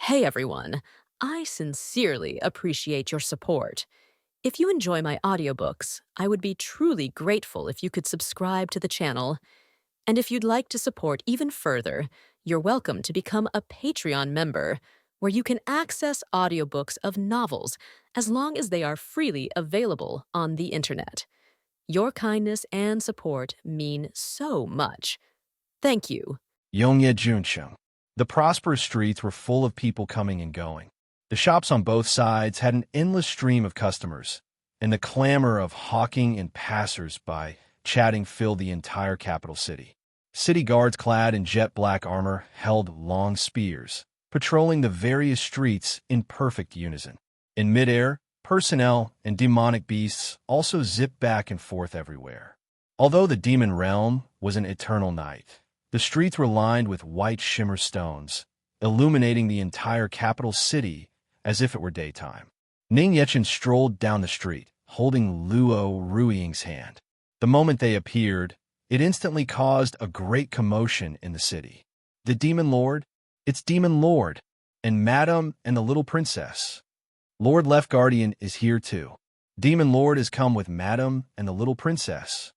Hey everyone, I sincerely appreciate your support. If you enjoy my audiobooks, I would be truly grateful if you could subscribe to the channel. And if you'd like to support even further, you're welcome to become a Patreon member, where you can access audiobooks of novels as long as they are freely available on the internet. Your kindness and support mean so much. Thank you. Yongye Junsheng. The prosperous streets were full of people coming and going. The shops on both sides had an endless stream of customers, and the clamor of hawking and passers-by chatting filled the entire capital city. City guards clad in jet-black armor held long spears, patrolling the various streets in perfect unison. In midair, personnel and demonic beasts also zipped back and forth everywhere. Although the demon realm was an eternal night, the streets were lined with white shimmer stones, illuminating the entire capital city as if it were daytime. Ning Yechen strolled down the street, holding Luo Ruiying's hand. The moment they appeared, it instantly caused a great commotion in the city. The Demon Lord? It's Demon Lord, and Madam and the little princess. Lord Left Guardian is here too. Demon Lord has come with Madam and the little princess.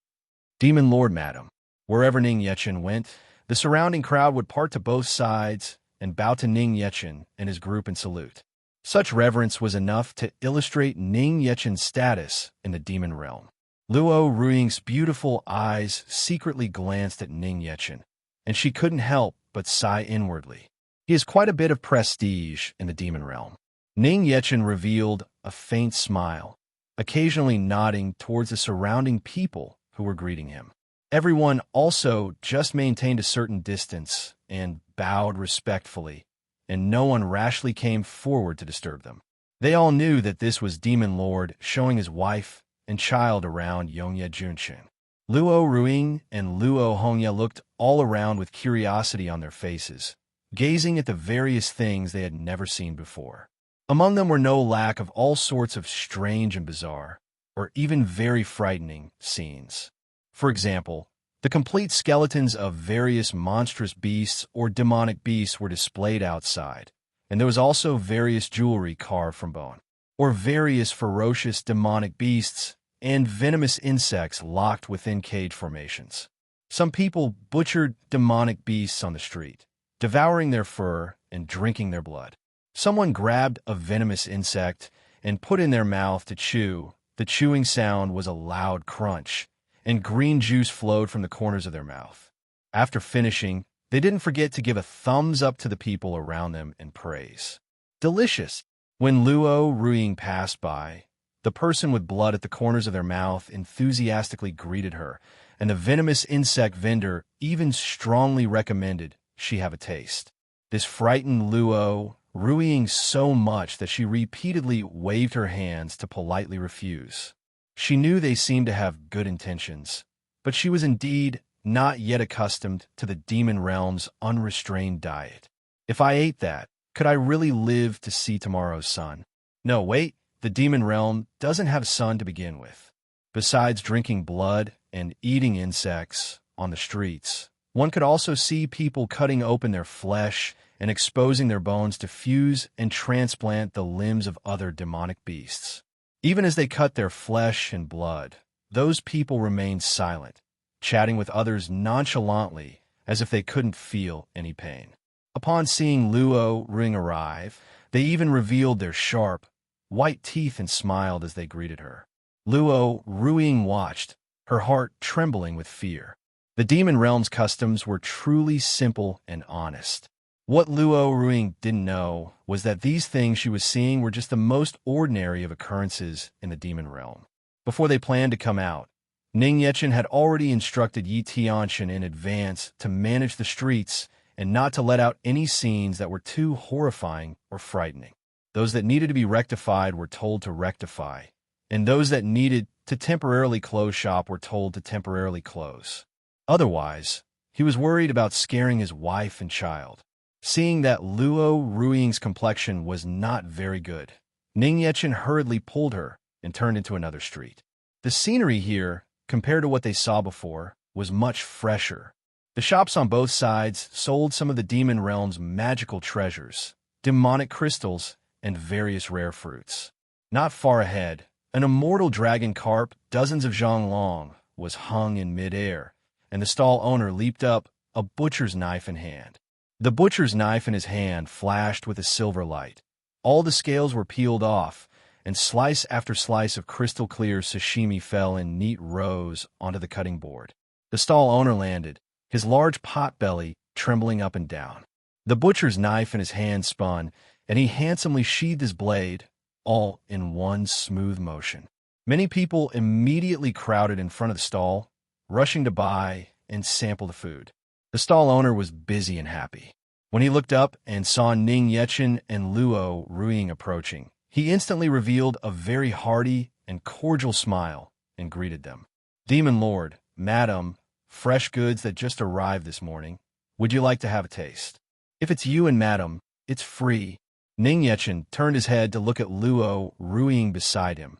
Demon Lord, Madam. Wherever Ning Yechen went, the surrounding crowd would part to both sides and bow to Ning Yechen and his group in salute. Such reverence was enough to illustrate Ning Yechen's status in the demon realm. Luo Ruiying's beautiful eyes secretly glanced at Ning Yechen, and she couldn't help but sigh inwardly. He has quite a bit of prestige in the demon realm. Ning Yechen revealed a faint smile, occasionally nodding towards the surrounding people who were greeting him. Everyone also just maintained a certain distance and bowed respectfully, and no one rashly came forward to disturb them. They all knew that this was Demon Lord showing his wife and child around Yongye Junsheng. Luo Ruiying and Luo Hongye looked all around with curiosity on their faces, gazing at the various things they had never seen before. Among them were no lack of all sorts of strange and bizarre, or even very frightening, scenes. For example, the complete skeletons of various monstrous beasts or demonic beasts were displayed outside, and there was also various jewelry carved from bone, or various ferocious demonic beasts and venomous insects locked within cage formations. Some people butchered demonic beasts on the street, devouring their fur and drinking their blood. Someone grabbed a venomous insect and put in their mouth to chew. The chewing sound was a loud crunch, and green juice flowed from the corners of their mouth. After finishing, they didn't forget to give a thumbs up to the people around them in praise. Delicious! When Luo Ruiying passed by, the person with blood at the corners of their mouth enthusiastically greeted her, and the venomous insect vendor even strongly recommended she have a taste. This frightened Luo Ruiying so much that she repeatedly waved her hands to politely refuse. She knew they seemed to have good intentions, but she was indeed not yet accustomed to the demon realm's unrestrained diet. If I ate that, could I really live to see tomorrow's sun? No, wait, the demon realm doesn't have sun to begin with. Besides drinking blood and eating insects on the streets, one could also see people cutting open their flesh and exposing their bones to fuse and transplant the limbs of other demonic beasts. Even as they cut their flesh and blood, those people remained silent, chatting with others nonchalantly as if they couldn't feel any pain. Upon seeing Luo Ruiying arrive, they even revealed their sharp, white teeth and smiled as they greeted her. Luo Ruiying watched, her heart trembling with fear. The demon realm's customs were truly simple and honest. What Luo Ruiying didn't know was that these things she was seeing were just the most ordinary of occurrences in the demon realm. Before they planned to come out, Ning Yechen had already instructed Yi Tianxin in advance to manage the streets and not to let out any scenes that were too horrifying or frightening. Those that needed to be rectified were told to rectify, and those that needed to temporarily close shop were told to temporarily close. Otherwise, he was worried about scaring his wife and child. Seeing that Luo Ruiying's complexion was not very good, Ning Yechen hurriedly pulled her and turned into another street. The scenery here, compared to what they saw before, was much fresher. The shops on both sides sold some of the demon realm's magical treasures, demonic crystals, and various rare fruits. Not far ahead, an immortal dragon carp, dozens of zhang long, was hung in midair, and the stall owner leaped up, a butcher's knife in hand. The butcher's knife in his hand flashed with a silver light. All the scales were peeled off, and slice after slice of crystal-clear sashimi fell in neat rows onto the cutting board. The stall owner landed, his large pot belly trembling up and down. The butcher's knife in his hand spun, and he handsomely sheathed his blade, all in one smooth motion. Many people immediately crowded in front of the stall, rushing to buy and sample the food. The stall owner was busy and happy. When he looked up and saw Ning Yechen and Luo Ruiying approaching, he instantly revealed a very hearty and cordial smile and greeted them. "Demon Lord, Madam, fresh goods that just arrived this morning. Would you like to have a taste? If it's you and Madam, it's free." Ning Yechen turned his head to look at Luo Ruiying beside him,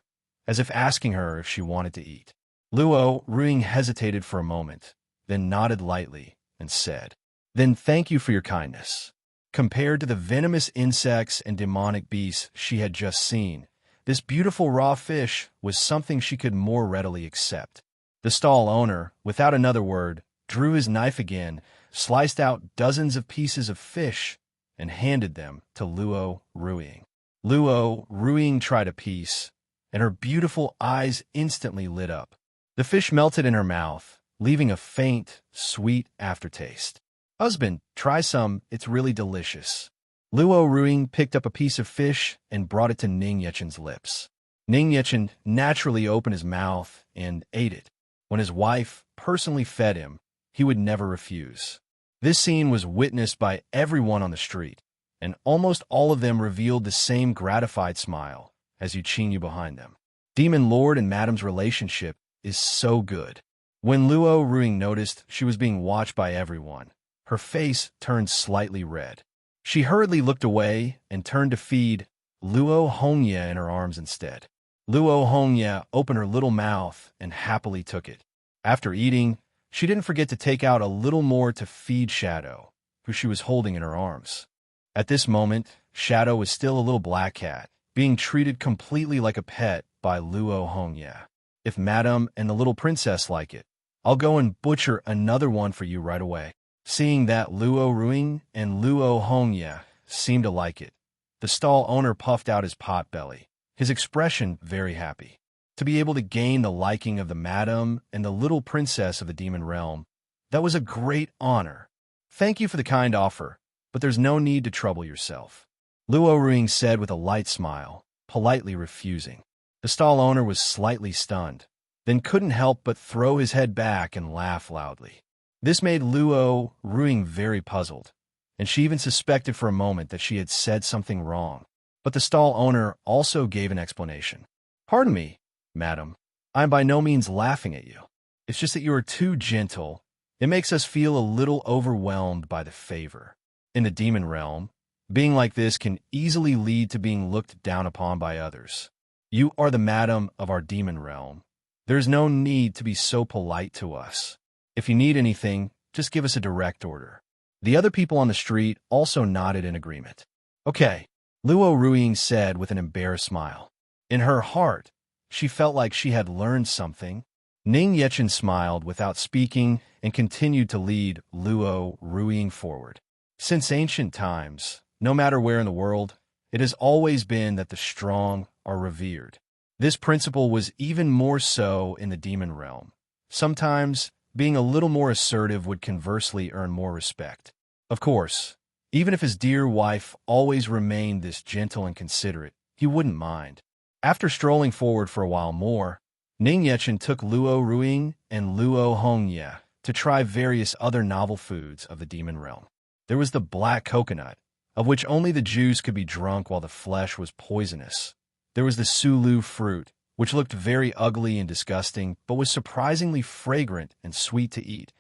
as if asking her if she wanted to eat. Luo Ruiying hesitated for a moment, then nodded lightly and said, "Then thank you for your kindness." Compared to the venomous insects and demonic beasts she had just seen, this beautiful raw fish was something she could more readily accept. The stall owner, without another word, drew his knife again, sliced out dozens of pieces of fish, and handed them to Luo Ruiying. Luo Ruiying tried a piece, and her beautiful eyes instantly lit up. The fish melted in her mouth, leaving a faint, sweet aftertaste. "Husband, try some, it's really delicious." Luo Ruiying picked up a piece of fish and brought it to Ning Yechen's lips. Ning Yechen naturally opened his mouth and ate it. When his wife personally fed him, he would never refuse. This scene was witnessed by everyone on the street, and almost all of them revealed the same gratified smile as Yuqingyu behind them. Demon Lord and Madam's relationship is so good. When Luo Ruiying noticed she was being watched by everyone, her face turned slightly red. She hurriedly looked away and turned to feed Luo Hongye in her arms instead. Luo Hongye opened her little mouth and happily took it. After eating, she didn't forget to take out a little more to feed Shadow, who she was holding in her arms. At this moment, Shadow was still a little black cat, being treated completely like a pet by Luo Hongye. "If Madam and the little princess like it, I'll go and butcher another one for you right away." Seeing that Luo Ruiying and Luo Hongye seemed to like it, the stall owner puffed out his pot belly, his expression very happy. To be able to gain the liking of the madam and the little princess of the demon realm, that was a great honor. "Thank you for the kind offer, but there's no need to trouble yourself," Luo Ruiying said with a light smile, politely refusing. The stall owner was slightly stunned, then couldn't help but throw his head back and laugh loudly. This made Luo Ruiying very puzzled, and she even suspected for a moment that she had said something wrong. But the stall owner also gave an explanation. "Pardon me, Madam, I am by no means laughing at you. It's just that you are too gentle. It makes us feel a little overwhelmed by the favor. In the demon realm, being like this can easily lead to being looked down upon by others. You are the madam of our demon realm. There's no need to be so polite to us. If you need anything, just give us a direct order." The other people on the street also nodded in agreement. "Okay," Luo Ruiying said with an embarrassed smile. In her heart, she felt like she had learned something. Ning Yechen smiled without speaking and continued to lead Luo Ruiying forward. Since ancient times, no matter where in the world, it has always been that the strong are revered. This principle was even more so in the demon realm. Sometimes, being a little more assertive would conversely earn more respect. Of course, even if his dear wife always remained this gentle and considerate, he wouldn't mind. After strolling forward for a while more, Ning Yechen took Luo Ruiying and Luo Hongye to try various other novel foods of the demon realm. There was the black coconut, of which only the juice could be drunk while the flesh was poisonous. There was the sulu fruit, which looked very ugly and disgusting, but was surprisingly fragrant and sweet to eat.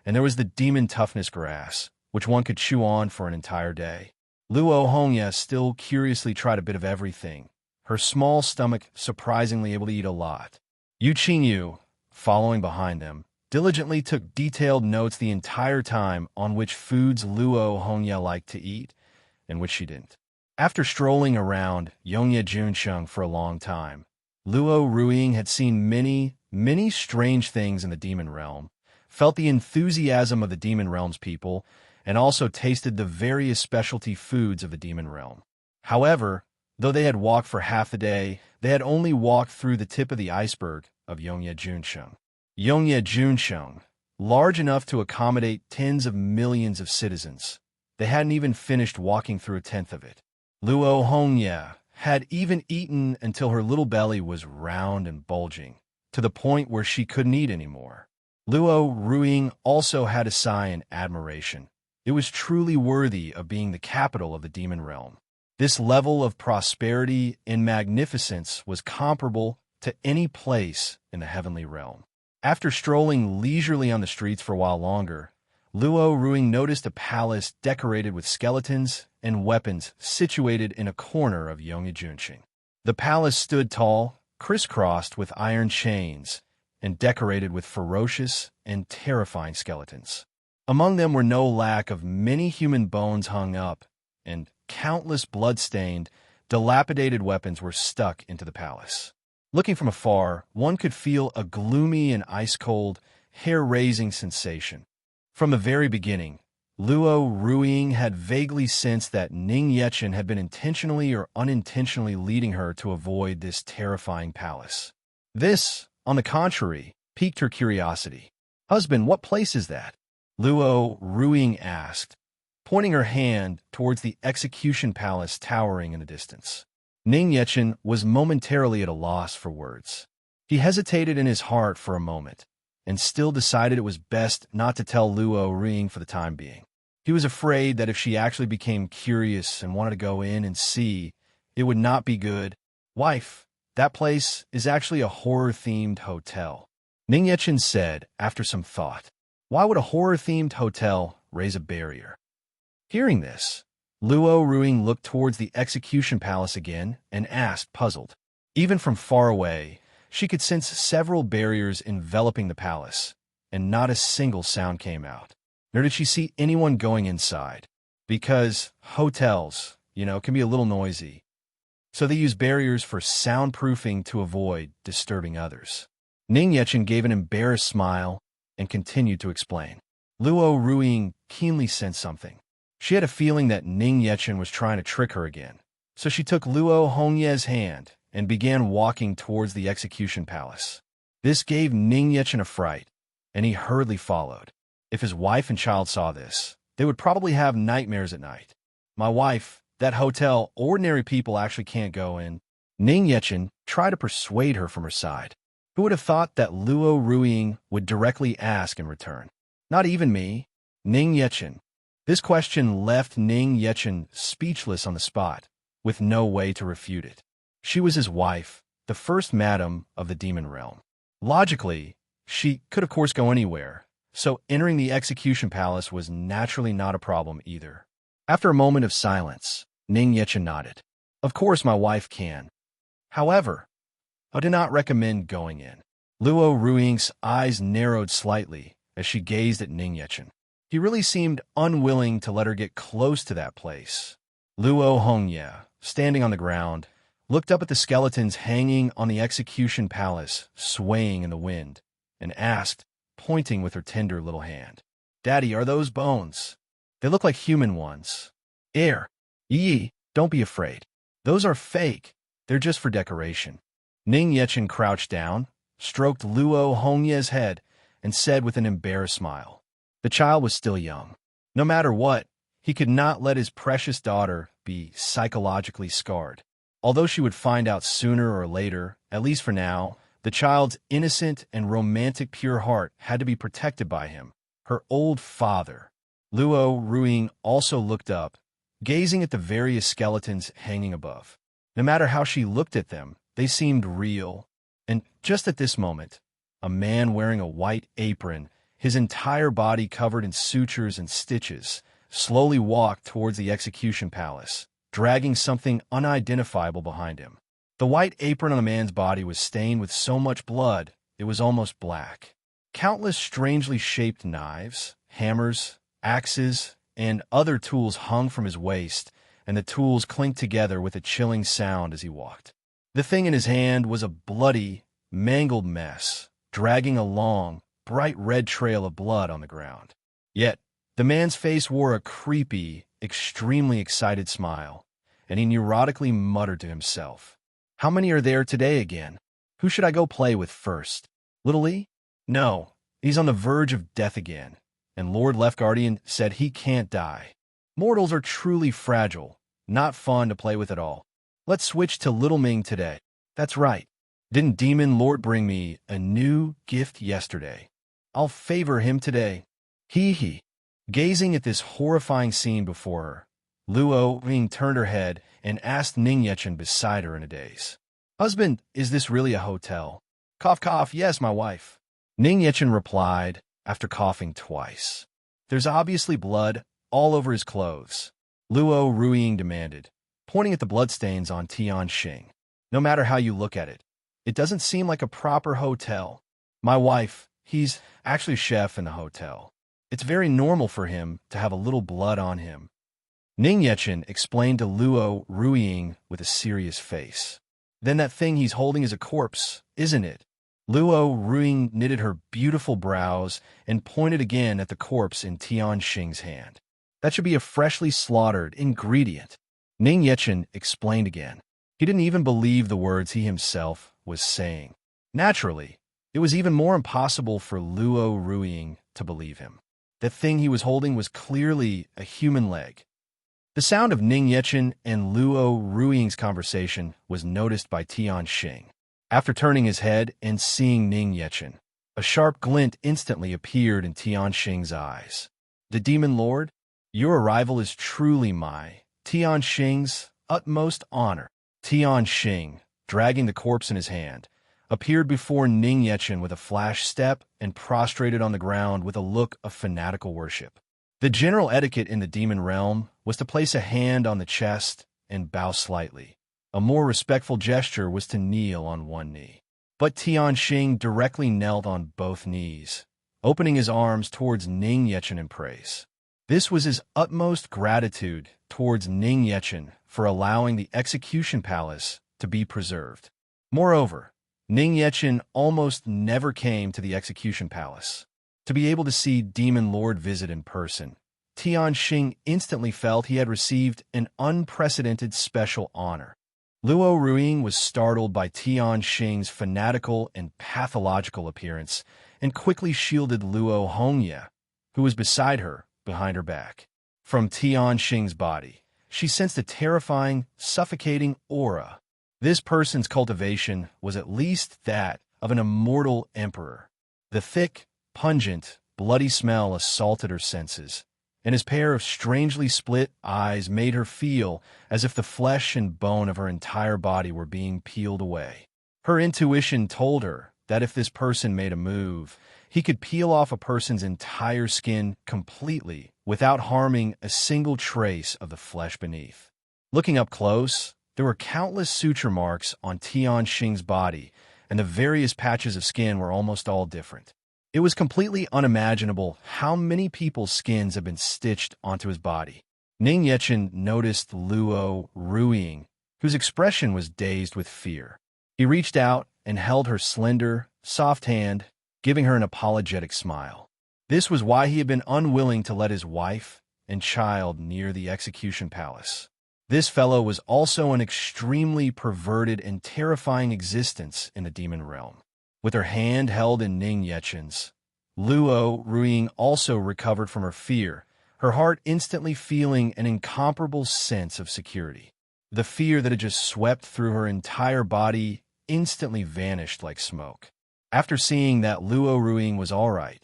And there was the demon toughness grass, which one could chew on for an entire day. Luo Hongye still curiously tried a bit of everything, her small stomach surprisingly able to eat a lot. Yuqingyu, following behind them, diligently took detailed notes the entire time on which foods Luo Hongye liked to eat and which she didn't. After strolling around Yongye Junsheng for a long time, Luo Ruiying had seen many strange things in the demon realm, felt the enthusiasm of the demon realm's people, and also tasted the various specialty foods of the demon realm. However, though they had walked for half the day, they had only walked through the tip of the iceberg of Yongye Junsheng. Yongye Junsheng, large enough to accommodate tens of millions of citizens. They hadn't even finished walking through a tenth of it. Luo Hongye had even eaten until her little belly was round and bulging, to the point where she couldn't eat anymore. Luo Ruiying also had a sigh in admiration. It was truly worthy of being the capital of the demon realm. This level of prosperity and magnificence was comparable to any place in the heavenly realm. After strolling leisurely on the streets for a while longer, Luo Ruiying noticed a palace decorated with skeletons and weapons situated in a corner of Yongye Junsheng. The palace stood tall, crisscrossed with iron chains, and decorated with ferocious and terrifying skeletons. Among them were no lack of many human bones hung up, and countless blood-stained, dilapidated weapons were stuck into the palace. Looking from afar, one could feel a gloomy and ice-cold, hair-raising sensation. From the very beginning, Luo Ruiying had vaguely sensed that Ning Yechen had been intentionally or unintentionally leading her to avoid this terrifying palace. This, on the contrary, piqued her curiosity. "Husband, what place is that?" Luo Ruiying asked, pointing her hand towards the execution palace towering in the distance. Ning Yechen was momentarily at a loss for words. He hesitated in his heart for a moment, and still decided it was best not to tell Luo Ruiying for the time being. He was afraid that if she actually became curious and wanted to go in and see, it would not be good. "Wife, that place is actually a horror-themed hotel," Ning Yechen said after some thought. Why would a horror-themed hotel raise a barrier? Hearing this, Luo Ruiying looked towards the execution palace again and asked, puzzled. Even from far away, she could sense several barriers enveloping the palace, and not a single sound came out. Nor did she see anyone going inside. Because hotels, can be a little noisy. So they use barriers for soundproofing to avoid disturbing others. Ning Yechen gave an embarrassed smile and continued to explain. Luo Ruiying keenly sensed something. She had a feeling that Ning Yechen was trying to trick her again. So she took Luo Hongye's hand and began walking towards the execution palace. This gave Ning Yechen a fright, and he hurriedly followed. If his wife and child saw this, they would probably have nightmares at night. "My wife, that hotel ordinary people actually can't go in." Ning Yechen tried to persuade her from her side. Who would have thought that Luo Ruiying would directly ask in return? Not even me, Ning Yechen. This question left Ning Yechen speechless on the spot, with no way to refute it. She was his wife, the first madam of the demon realm. Logically, she could of course go anywhere, so entering the execution palace was naturally not a problem either. After a moment of silence, Ning Yechen nodded. "Of course my wife can. However, I do not recommend going in." Luo Ruiying's eyes narrowed slightly as she gazed at Ning Yechen. He really seemed unwilling to let her get close to that place. Luo Hongye, standing on the ground, looked up at the skeletons hanging on the execution palace, swaying in the wind, and asked, pointing with her tender little hand, "Daddy, are those bones? They look like human ones." Yi, don't be afraid. Those are fake. They're just for decoration." Ning Yechen crouched down, stroked Luo Hongye's head, and said with an embarrassed smile. The child was still young. No matter what, he could not let his precious daughter be psychologically scarred. Although she would find out sooner or later, at least for now, the child's innocent and romantic pure heart had to be protected by him, her old father. Luo Ruiying also looked up, gazing at the various skeletons hanging above. No matter how she looked at them, they seemed real. And just at this moment, a man wearing a white apron, his entire body covered in sutures and stitches, slowly walked towards the execution palace, dragging something unidentifiable behind him. The white apron on the man's body was stained with so much blood, it was almost black. Countless strangely shaped knives, hammers, axes, and other tools hung from his waist, and the tools clinked together with a chilling sound as he walked. The thing in his hand was a bloody, mangled mess, dragging a long, bright red trail of blood on the ground. Yet, the man's face wore a creepy, extremely excited smile, and he neurotically muttered to himself, "How many are there today again? Who should I go play with first? Little E? No, he's on the verge of death again, and Lord Left Guardian said he can't die. Mortals are truly fragile, not fun to play with at all. Let's switch to Little Ming today. That's right. Didn't Demon Lord bring me a new gift yesterday? I'll favor him today." Hee. Gazing at this horrifying scene before her, Luo Ming turned her head and asked Ning Yechen beside her in a daze, "Husband, is this really a hotel?" "Cough, cough, yes, my wife." Ning Yechen replied, after coughing twice. "There's obviously blood all over his clothes," Luo Ruiying demanded, pointing at the bloodstains on Tian Xing. "No matter how you look at it, it doesn't seem like a proper hotel. My wife, he's actually chef in the hotel. It's very normal for him to have a little blood on him." Ning Yechen explained to Luo Ruiying with a serious face. "Then that thing he's holding is a corpse, isn't it?" Luo Ruiying knitted her beautiful brows and pointed again at the corpse in Tian Xing's hand. "That should be a freshly slaughtered ingredient." Ning Yechen explained again. He didn't even believe the words he himself was saying. Naturally, it was even more impossible for Luo Ruiying to believe him. The thing he was holding was clearly a human leg. The sound of Ning Yechen and Luo Ruiying's conversation was noticed by Tian Xing. After turning his head and seeing Ning Yechen, a sharp glint instantly appeared in Tian Xing's eyes. "The Demon Lord, your arrival is truly my Tian Xing's utmost honor." Tian Xing, dragging the corpse in his hand, appeared before Ning Yechen with a flash step and prostrated on the ground with a look of fanatical worship. The general etiquette in the demon realm was to place a hand on the chest and bow slightly. A more respectful gesture was to kneel on one knee. But Tian Xing directly knelt on both knees, opening his arms towards Ning Yechen in praise. This was his utmost gratitude towards Ning Yechen for allowing the execution palace to be preserved. Moreover, Ning Yechen almost never came to the execution palace. To be able to see Demon Lord visit in person, Tian Xing instantly felt he had received an unprecedented special honor. Luo Ruiying was startled by Tian Xing's fanatical and pathological appearance and quickly shielded Luo Hongye, who was beside her, behind her back. From Tian Xing's body, she sensed a terrifying, suffocating aura. This person's cultivation was at least that of an immortal emperor. The thick, pungent, bloody smell assaulted her senses, and his pair of strangely split eyes made her feel as if the flesh and bone of her entire body were being peeled away. Her intuition told her that if this person made a move, he could peel off a person's entire skin completely without harming a single trace of the flesh beneath. Looking up close, there were countless suture marks on Tian Xing's body, and the various patches of skin were almost all different. It was completely unimaginable how many people's skins had been stitched onto his body. Ning Yechen noticed Luo Ruiying, whose expression was dazed with fear. He reached out and held her slender, soft hand, giving her an apologetic smile. This was why he had been unwilling to let his wife and child near the execution palace. This fellow was also an extremely perverted and terrifying existence in the demon realm. With her hand held in Ning Yechen's, Luo Ruiying also recovered from her fear, her heart instantly feeling an incomparable sense of security. The fear that had just swept through her entire body instantly vanished like smoke. After seeing that Luo Ruiying was all right,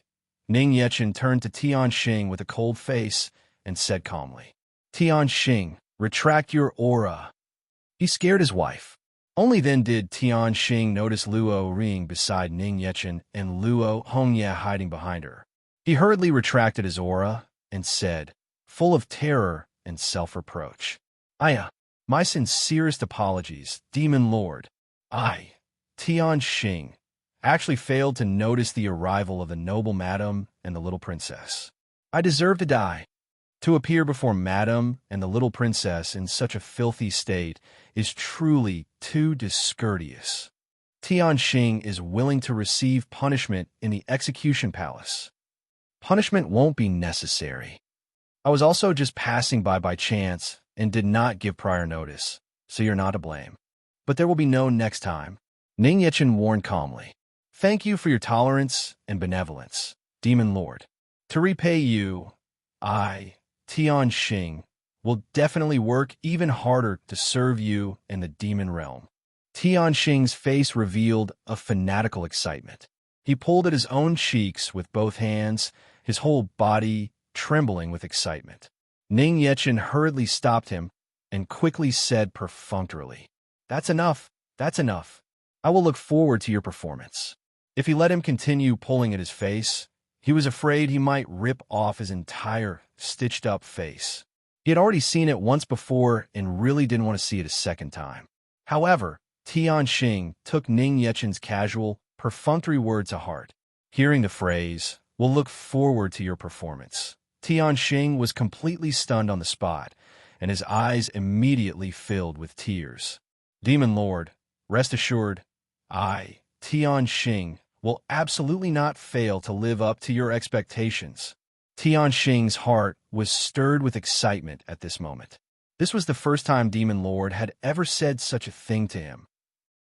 Ning Yechen turned to Tian Xing with a cold face and said calmly, "Tian Xing, retract your aura." He scared his wife. Only then did Tian Xing notice Luo Ruiying beside Ning Yechen and Luo Hongye hiding behind her. He hurriedly retracted his aura and said, full of terror and self-reproach, my sincerest apologies, Demon Lord. I, Tian Xing, actually failed to notice the arrival of the noble madam and the little princess. I deserve to die. To appear before Madame and the little princess in such a filthy state is truly too discourteous. Tianxing is willing to receive punishment in the execution palace. Punishment won't be necessary. I was also just passing by chance and did not give prior notice, so you're not to blame. But there will be no next time. Ning Yechen warned calmly. Thank you for your tolerance and benevolence, Demon Lord. To repay you, Tianxing, will definitely work even harder to serve you in the demon realm. Tianxing's face revealed a fanatical excitement. He pulled at his own cheeks with both hands, his whole body trembling with excitement. Ning Yechen hurriedly stopped him and quickly said perfunctorily, That's enough. I will look forward to your performance. If he let him continue pulling at his face, he was afraid he might rip off his entire stitched-up face. He had already seen it once before and really didn't want to see it a second time. However, Tianxing took Ning Yechen's casual, perfunctory word to heart. Hearing the phrase, "We'll look forward to your performance," Tianxing was completely stunned on the spot, and his eyes immediately filled with tears. Demon Lord, rest assured, Tianxing, will absolutely not fail to live up to your expectations. Tianxing's heart was stirred with excitement at this moment. This was the first time Demon Lord had ever said such a thing to him.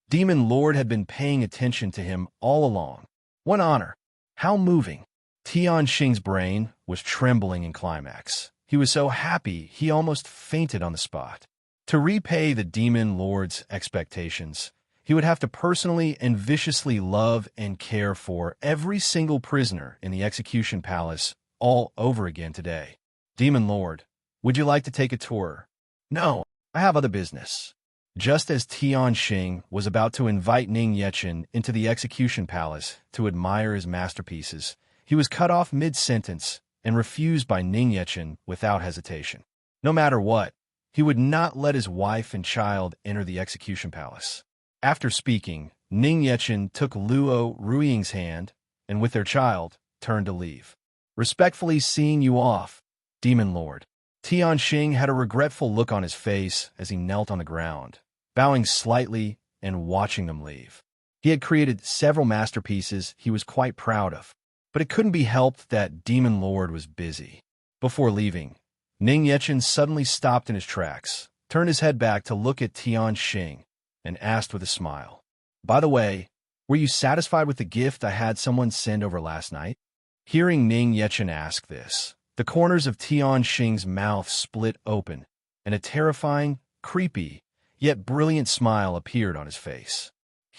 Demon Lord had been paying attention to him all along. What honor! How moving! Tianxing's brain was trembling in climax. He was so happy he almost fainted on the spot. To repay the Demon Lord's expectations, he would have to personally and viciously love and care for every single prisoner in the execution palace all over again today. Demon Lord, would you like to take a tour? No, I have other business. Just as Tianxing was about to invite Ning Yechen into the execution palace to admire his masterpieces, he was cut off mid-sentence and refused by Ning Yechen without hesitation. No matter what, he would not let his wife and child enter the execution palace. After speaking, Ning Yechen took Luo Ruiying's hand and, with their child, turned to leave. Respectfully seeing you off, Demon Lord. Tianxing had a regretful look on his face as he knelt on the ground, bowing slightly and watching them leave. He had created several masterpieces he was quite proud of, but it couldn't be helped that Demon Lord was busy. Before leaving, Ning Yechen suddenly stopped in his tracks, turned his head back to look at Tianxing, and asked with a smile, "By the way, were you satisfied with the gift I had someone send over last night?" Hearing Ning Yechen ask this, the corners of Tianxing's mouth split open, and a terrifying, creepy, yet brilliant smile appeared on his face.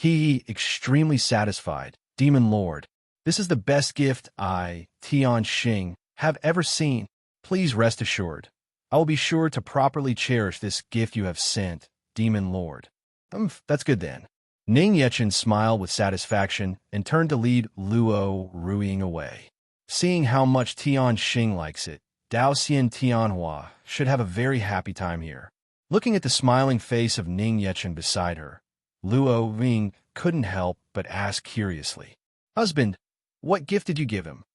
Extremely satisfied, Demon Lord. This is the best gift I, Tianxing, have ever seen. Please rest assured, I will be sure to properly cherish this gift you have sent, Demon Lord. That's good then. Ning Yechen smiled with satisfaction and turned to lead Luo Ruiying away. Seeing how much Tianxing likes it, Dao Xian Tianhua should have a very happy time here. Looking at the smiling face of Ning Yechen beside her, Luo Ruiying couldn't help but ask curiously, "Husband, what gift did you give him?"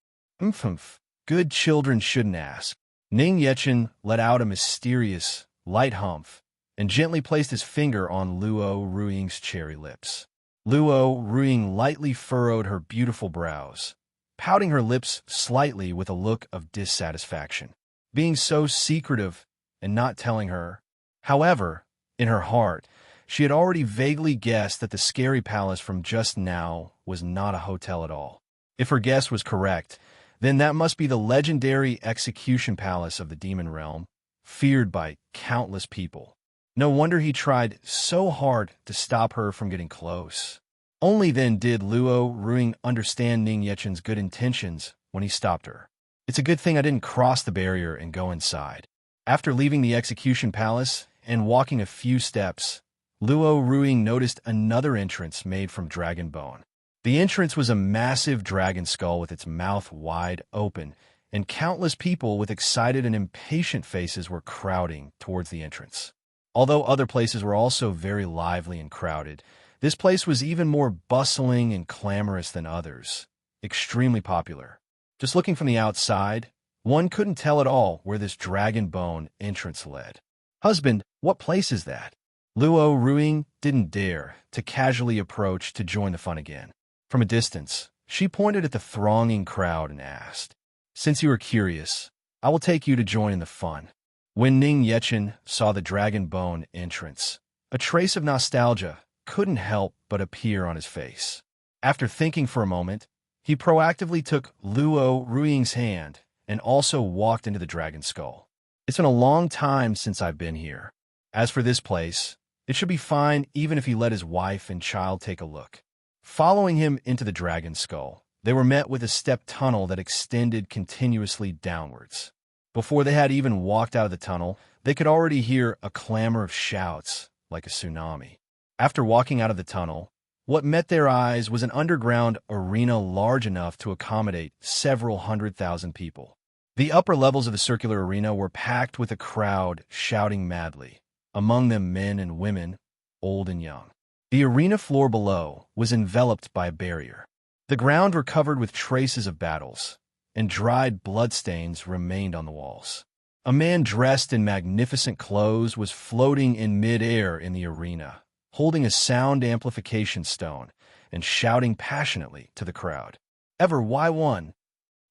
Good children shouldn't ask. Ning Yechen let out a mysterious, light humph and gently placed his finger on Luo Ruiying's cherry lips. Luo Ruiying lightly furrowed her beautiful brows, pouting her lips slightly with a look of dissatisfaction. Being so secretive and not telling her. However, in her heart, she had already vaguely guessed that the scary palace from just now was not a hotel at all. If her guess was correct, then that must be the legendary execution palace of the demon realm, feared by countless people. No wonder he tried so hard to stop her from getting close. Only then did Luo Ruiying understand Ning Yechen's good intentions when he stopped her. It's a good thing I didn't cross the barrier and go inside. After leaving the execution palace and walking a few steps, Luo Ruiying noticed another entrance made from dragon bone. The entrance was a massive dragon skull with its mouth wide open, and countless people with excited and impatient faces were crowding towards the entrance. Although other places were also very lively and crowded, this place was even more bustling and clamorous than others, extremely popular. Just looking from the outside, One couldn't tell at all where this dragon bone entrance led. "Husband, what place is that?" Luo Ruing didn't dare to casually approach to join the fun again. From a distance, she pointed at the thronging crowd and asked, "Since you are curious, I will take you to join in the fun." When Ning Yechen saw the dragon bone entrance, a trace of nostalgia couldn't help but appear on his face. After thinking for a moment, he proactively took Luo Ruing's hand and also walked into the dragon skull. "It's been a long time since I've been here. As for this place, it should be fine even if he let his wife and child take a look." Following him into the dragon skull, they were met with a step tunnel that extended continuously downwards. Before they had even walked out of the tunnel, they could already hear a clamor of shouts like a tsunami. After walking out of the tunnel, what met their eyes was an underground arena large enough to accommodate several 100,000 people. The upper levels of the circular arena were packed with a crowd shouting madly, among them men and women, old and young. The arena floor below was enveloped by a barrier. The ground were covered with traces of battles, and dried bloodstains remained on the walls. A man dressed in magnificent clothes was floating in mid-air in the arena, holding a sound amplification stone and shouting passionately to the crowd. "Ever Y1,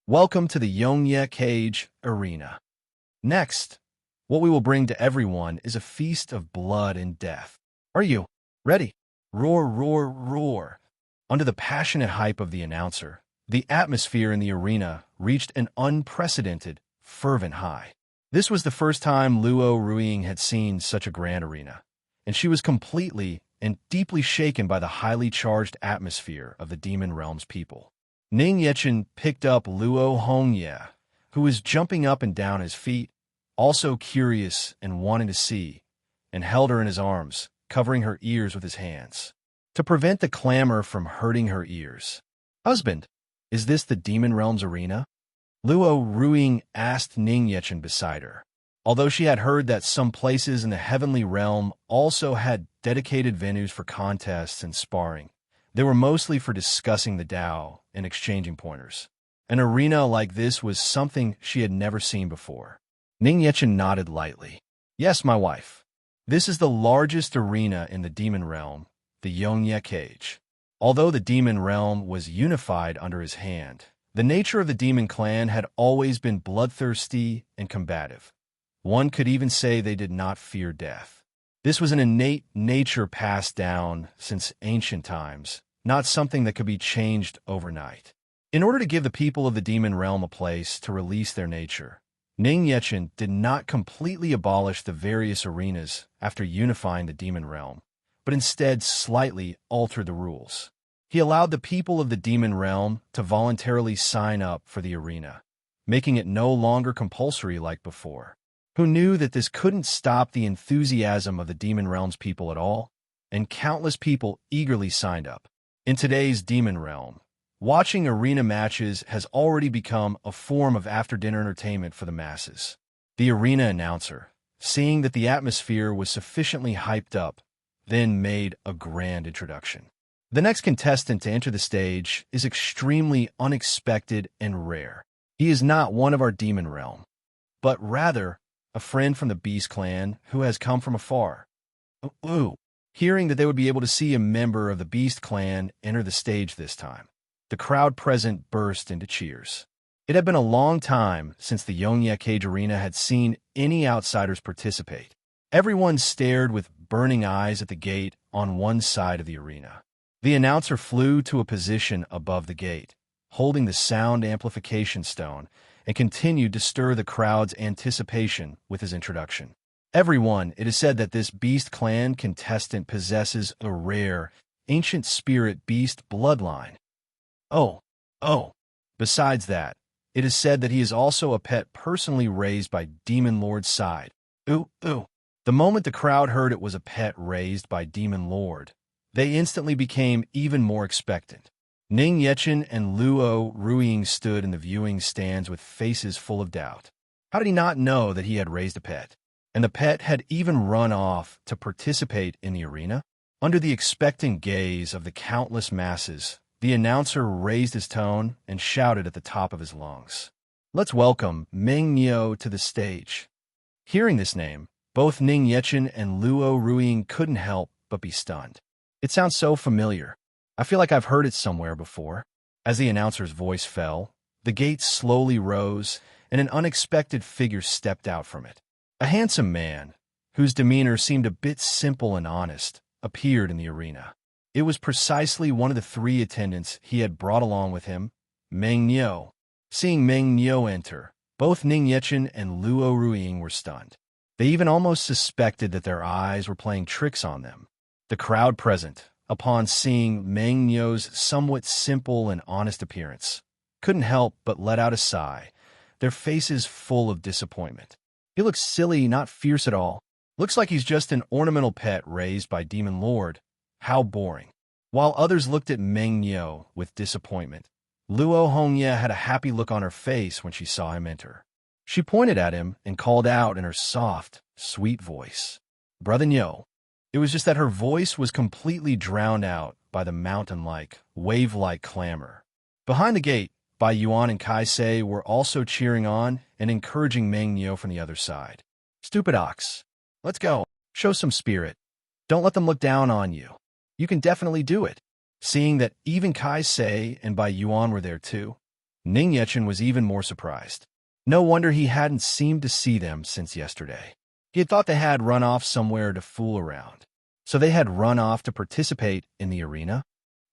welcome to the Yongye Cage Arena. Next, what we will bring to everyone is a feast of blood and death. Are you ready?" Roar, roar, roar. Under the passionate hype of the announcer, the atmosphere in the arena reached an unprecedented, fervent high. This was the first time Luo Ruing had seen such a grand arena, and she was completely and deeply shaken by the highly charged atmosphere of the Demon Realm's people. Ning Yechen picked up Luo Hongye, who was jumping up and down his feet, also curious and wanting to see, and held her in his arms, covering her ears with his hands, to prevent the clamor from hurting her ears. "Husband, is this the Demon Realm's arena?" Luo Ruing asked Ning Yechen beside her. Although she had heard that some places in the heavenly realm also had dedicated venues for contests and sparring, they were mostly for discussing the Dao and exchanging pointers. An arena like this was something she had never seen before. Ning Yechen nodded lightly. "Yes, my wife. This is the largest arena in the Demon Realm, the Yongye Cage." Although the Demon Realm was unified under his hand, the nature of the Demon Clan had always been bloodthirsty and combative. One could even say they did not fear death. This was an innate nature passed down since ancient times, not something that could be changed overnight. In order to give the people of the Demon Realm a place to release their nature, Ning Yechen did not completely abolish the various arenas after unifying the Demon Realm, but instead slightly altered the rules. He allowed the people of the Demon Realm to voluntarily sign up for the arena, making it no longer compulsory like before. Who knew that this couldn't stop the enthusiasm of the Demon Realm's people at all? And countless people eagerly signed up. In today's Demon Realm, watching arena matches has already become a form of after-dinner entertainment for the masses. The arena announcer, seeing that the atmosphere was sufficiently hyped up, then made a grand introduction. The next contestant to enter the stage is extremely unexpected and rare. He is not one of our Demon Realm, but rather a friend from the Beast Clan who has come from afar. Ooh! Hearing that they would be able to see a member of the Beast Clan enter the stage this time, the crowd present burst into cheers. It had been a long time since the Yongye Cage Arena had seen any outsiders participate. Everyone stared with burning eyes at the gate on one side of the arena. The announcer flew to a position above the gate, holding the sound amplification stone, and continued to stir the crowd's anticipation with his introduction. Everyone, it is said that this Beast Clan contestant possesses a rare, ancient spirit beast bloodline. Oh. Besides that, it is said that he is also a pet personally raised by Demon Lord's side. Ooh. The moment the crowd heard it was a pet raised by Demon Lord, they instantly became even more expectant. Ning Yechen and Luo Ruing stood in the viewing stands with faces full of doubt. How did he not know that he had raised a pet? And the pet had even run off to participate in the arena? Under the expectant gaze of the countless masses, the announcer raised his tone and shouted at the top of his lungs. Let's welcome Ming Niu to the stage. Hearing this name, both Ning Yechen and Luo Ruiying couldn't help but be stunned. It sounds so familiar. I feel like I've heard it somewhere before. As the announcer's voice fell, the gate slowly rose, and an unexpected figure stepped out from it. A handsome man, whose demeanor seemed a bit simple and honest, appeared in the arena. It was precisely one of the three attendants he had brought along with him, Meng Niu. Seeing Meng Niu enter, both Ning Yechen and Luo Ruiying were stunned. They even almost suspected that their eyes were playing tricks on them. The crowd present, upon seeing Meng Niu's somewhat simple and honest appearance, couldn't help but let out a sigh, their faces full of disappointment. He looks silly, not fierce at all. Looks like he's just an ornamental pet raised by Demon Lord. How boring. While others looked at Meng Niu with disappointment, Luo Hongye had a happy look on her face when she saw him enter. She pointed at him and called out in her soft, sweet voice, "Brother Niu." It was just that her voice was completely drowned out by the mountain-like, wave-like clamor. Behind the gate, Bai Yuan and Kai Sei were also cheering on and encouraging Meng Niu from the other side. "Stupid ox. Let's go. Show some spirit. Don't let them look down on you. You can definitely do it." Seeing that even Kai Sei and Bai Yuan were there too, Ning Yechen was even more surprised. No wonder he hadn't seemed to see them since yesterday. He had thought they had run off somewhere to fool around. So they had run off to participate in the arena?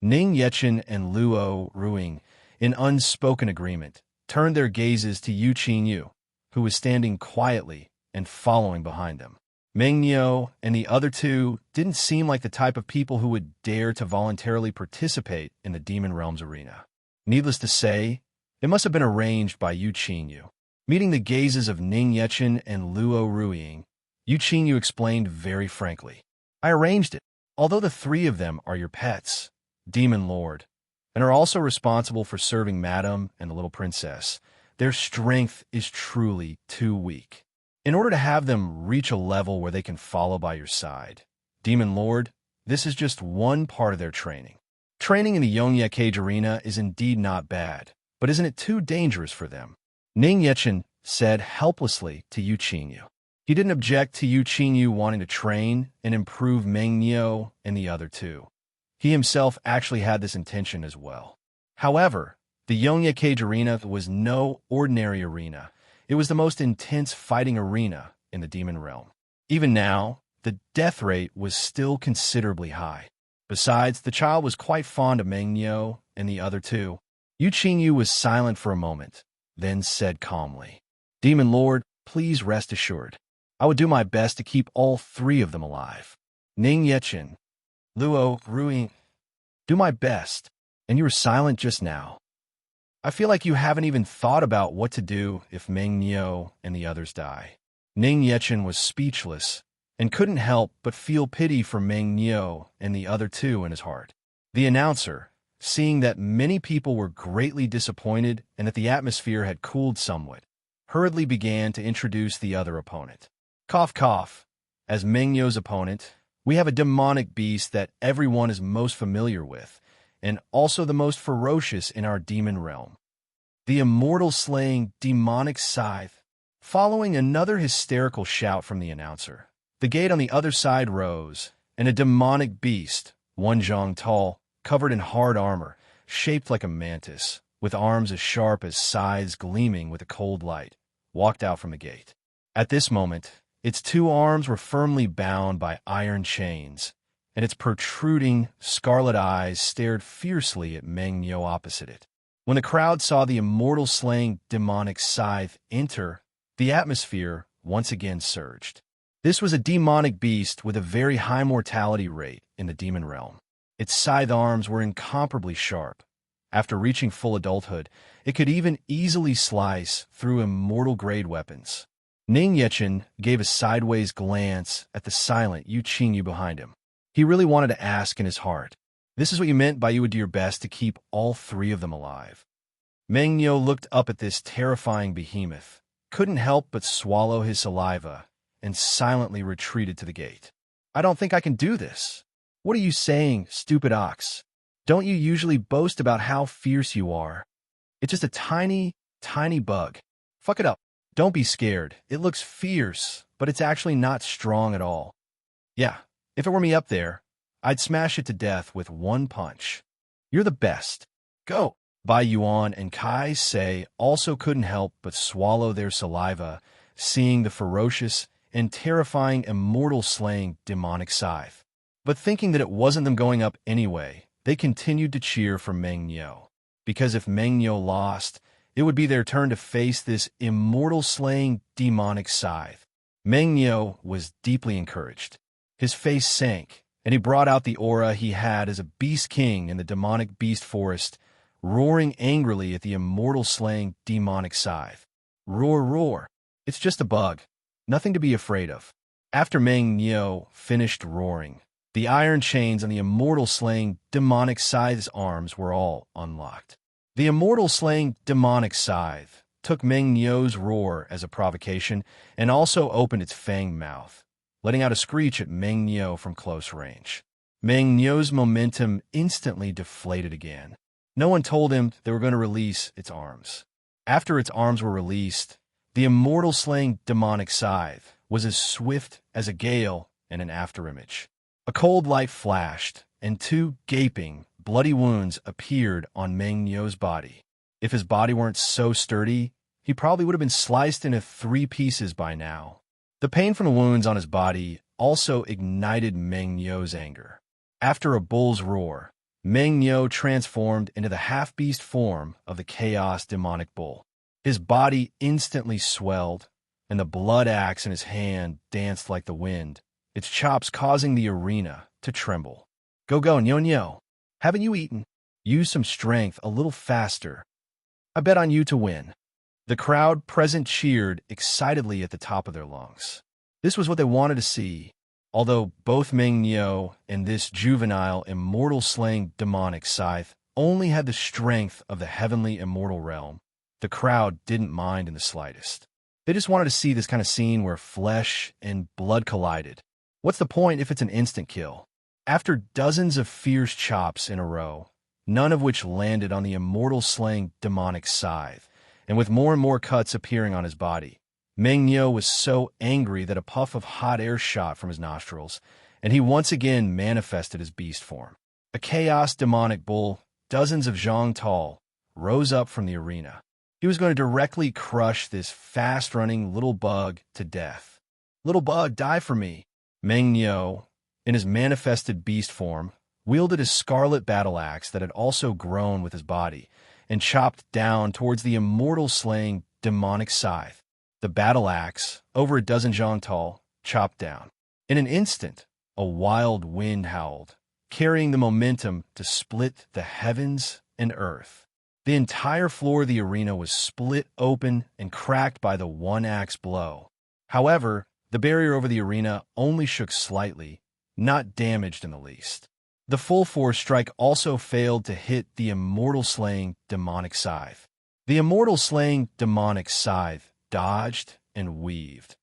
Ning Yechen and Luo Ruiying, in unspoken agreement, turned their gazes to Yu Qinyu, who was standing quietly and following behind them. Meng Niu and the other two didn't seem like the type of people who would dare to voluntarily participate in the Demon Realms arena. Needless to say, it must have been arranged by Yu Qinyu. Meeting the gazes of Ning Yechen and Luo Ruiying, Yu Qinyu explained very frankly, "I arranged it. Although the three of them are your pets, Demon Lord, and are also responsible for serving Madame and the little princess, their strength is truly too weak. In order to have them reach a level where they can follow by your side, Demon Lord, this is just one part of their training. Training in the Yongye Cage Arena is indeed not bad, but isn't it too dangerous for them?" Ning Yechen said helplessly to Yu Qinyu. He didn't object to Yu Qinyu wanting to train and improve Meng Niu and the other two. He himself actually had this intention as well. However, the Yongye Cage Arena was no ordinary arena. It was the most intense fighting arena in the Demon Realm. Even now, the death rate was still considerably high. Besides, the child was quite fond of Meng Niu and the other two. Yu Qinyu was silent for a moment, then said calmly, "Demon Lord, please rest assured. I would do my best to keep all three of them alive. Ning Yechen, Luo Ruiying, do my best, and you were silent just now. I feel like you haven't even thought about what to do if Meng Niu and the others die." Ning Yechen was speechless and couldn't help but feel pity for Meng Niu and the other two in his heart. The announcer, seeing that many people were greatly disappointed and that the atmosphere had cooled somewhat, hurriedly began to introduce the other opponent. Cough, cough. As Meng Niu's opponent, we have a demonic beast that everyone is most familiar with, and also the most ferocious in our demon realm. The immortal-slaying demonic scythe. Following another hysterical shout from the announcer, the gate on the other side rose, and a demonic beast, one zhang tall, covered in hard armor, shaped like a mantis, with arms as sharp as scythes gleaming with a cold light, walked out from the gate. At this moment, its two arms were firmly bound by iron chains, and its protruding, scarlet eyes stared fiercely at Meng Niu opposite it. When the crowd saw the immortal-slaying demonic scythe enter, the atmosphere once again surged. This was a demonic beast with a very high mortality rate in the demon realm. Its scythe arms were incomparably sharp. After reaching full adulthood, it could even easily slice through immortal-grade weapons. Ning Yechen gave a sideways glance at the silent Yu Qinyu behind him. He really wanted to ask in his heart, "This is what you meant by you would do your best to keep all three of them alive?" Meng Niu looked up at this terrifying behemoth, couldn't help but swallow his saliva, and silently retreated to the gate. "I don't think I can do this." "What are you saying, stupid ox? Don't you usually boast about how fierce you are? It's just a tiny, tiny bug. Fuck it up. Don't be scared. It looks fierce, but it's actually not strong at all. Yeah, if it were me up there, I'd smash it to death with one punch. You're the best. Go. Bai Yuan and Kai Sei also couldn't help but swallow their saliva, seeing the ferocious and terrifying immortal-slaying demonic scythe. But thinking that it wasn't them going up anyway, they continued to cheer for Meng Niu. Because if Meng Niu lost, it would be their turn to face this immortal-slaying demonic scythe. Meng Niu was deeply encouraged. His face sank, and he brought out the aura he had as a beast king in the demonic beast forest, roaring angrily at the immortal-slaying demonic scythe. Roar, roar. It's just a bug. Nothing to be afraid of. After Meng Niu finished roaring, the iron chains on the immortal-slaying demonic scythe's arms were all unlocked. The immortal-slaying demonic scythe took Meng Niu's roar as a provocation and also opened its fanged mouth, letting out a screech at Meng Niu from close range. Meng Niu's momentum instantly deflated again. No one told him they were going to release its arms. After its arms were released, the immortal-slaying demonic scythe was as swift as a gale and an afterimage. A cold light flashed, and two gaping, bloody wounds appeared on Meng Niu's body. If his body weren't so sturdy, he probably would have been sliced into 3 pieces by now. The pain from the wounds on his body also ignited Meng Niu's anger. After a bull's roar, Meng Niu transformed into the half-beast form of the Chaos Demonic Bull. His body instantly swelled, and the blood axe in his hand danced like the wind, its chops causing the arena to tremble. Go, Niu Niu. Haven't you eaten? Use some strength a little faster. I bet on you to win. The crowd present cheered excitedly at the top of their lungs. This was what they wanted to see. Although both Meng Niu and this juvenile immortal-slaying demonic scythe only had the strength of the heavenly immortal realm, the crowd didn't mind in the slightest. They just wanted to see this kind of scene where flesh and blood collided. What's the point if it's an instant kill? After dozens of fierce chops in a row, none of which landed on the immortal-slaying demonic scythe, and with more and more cuts appearing on his body, Meng Niu was so angry that a puff of hot air shot from his nostrils, and he once again manifested his beast form. A chaos demonic bull, dozens of zhang tall, rose up from the arena. He was going to directly crush this fast-running little bug to death. Little bug, die for me. Meng Niu, in his manifested beast form, wielded his scarlet battle axe that had also grown with his body, and chopped down towards the immortal-slaying demonic scythe. The battle axe, over a dozen zhang tall, chopped down. In an instant, a wild wind howled, carrying the momentum to split the heavens and earth. The entire floor of the arena was split open and cracked by the one-axe blow. However, the barrier over the arena only shook slightly, not damaged in the least. The full-force strike also failed to hit the immortal-slaying demonic scythe. The immortal-slaying demonic scythe dodged and weaved,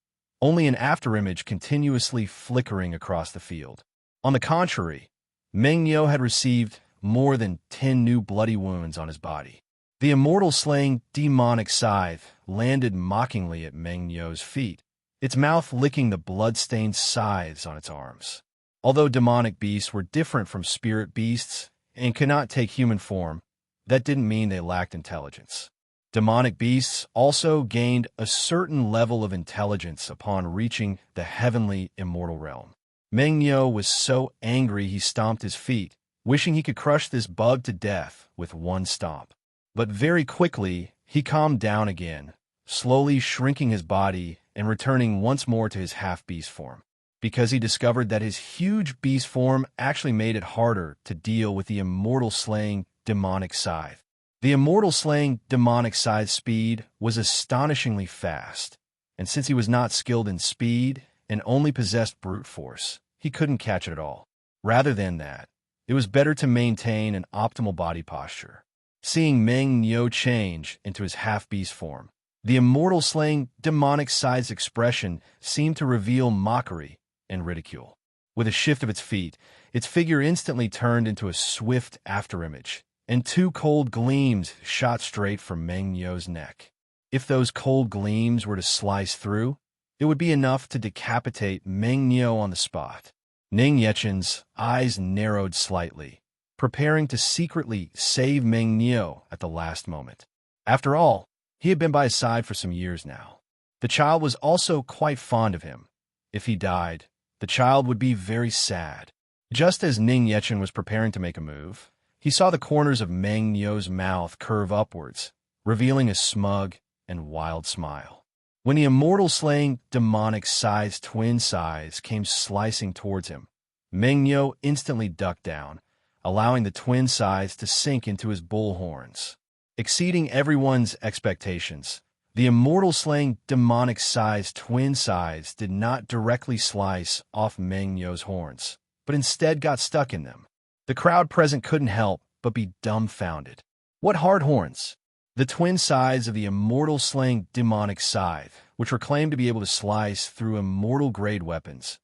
only an afterimage continuously flickering across the field. On the contrary, Meng Niu had received more than 10 new bloody wounds on his body. The immortal-slaying demonic scythe landed mockingly at Meng Niu's feet, its mouth licking the blood-stained scythes on its arms. Although demonic beasts were different from spirit beasts and could not take human form, that didn't mean they lacked intelligence. Demonic beasts also gained a certain level of intelligence upon reaching the heavenly immortal realm. Meng Niu was so angry he stomped his feet, wishing he could crush this bug to death with one stomp. But very quickly, he calmed down again, slowly shrinking his body and returning once more to his half-beast form, because he discovered that his huge beast form actually made it harder to deal with the immortal-slaying demonic scythe. The immortal-slaying demonic scythe's speed was astonishingly fast, and since he was not skilled in speed and only possessed brute force, he couldn't catch it at all. Rather than that, it was better to maintain an optimal body posture. Seeing Meng Niu change into his half-beast form, the immortal-slaying demonic scythe's expression seemed to reveal mockery and ridicule. With a shift of its feet, its figure instantly turned into a swift afterimage, and 2 cold gleams shot straight from Meng Niu's neck. If those cold gleams were to slice through, it would be enough to decapitate Meng Niu on the spot. Ning Yechen's eyes narrowed slightly, preparing to secretly save Meng Niu at the last moment. After all, he had been by his side for some years now. The child was also quite fond of him. If he died, the child would be very sad. Just as Ning Yechen was preparing to make a move, he saw the corners of Meng Niu's mouth curve upwards, revealing a smug and wild smile. When the immortal-slaying, demonic-sized twin size came slicing towards him, Meng Niu instantly ducked down, allowing the twin size to sink into his bull horns. Exceeding everyone's expectations, the immortal-slaying, demonic-sized twin size did not directly slice off Meng Niu's horns, but instead got stuck in them. The crowd present couldn't help but be dumbfounded. What hard horns! The twin sides of the immortal-slaying demonic scythe, which were claimed to be able to slice through immortal-grade weapons,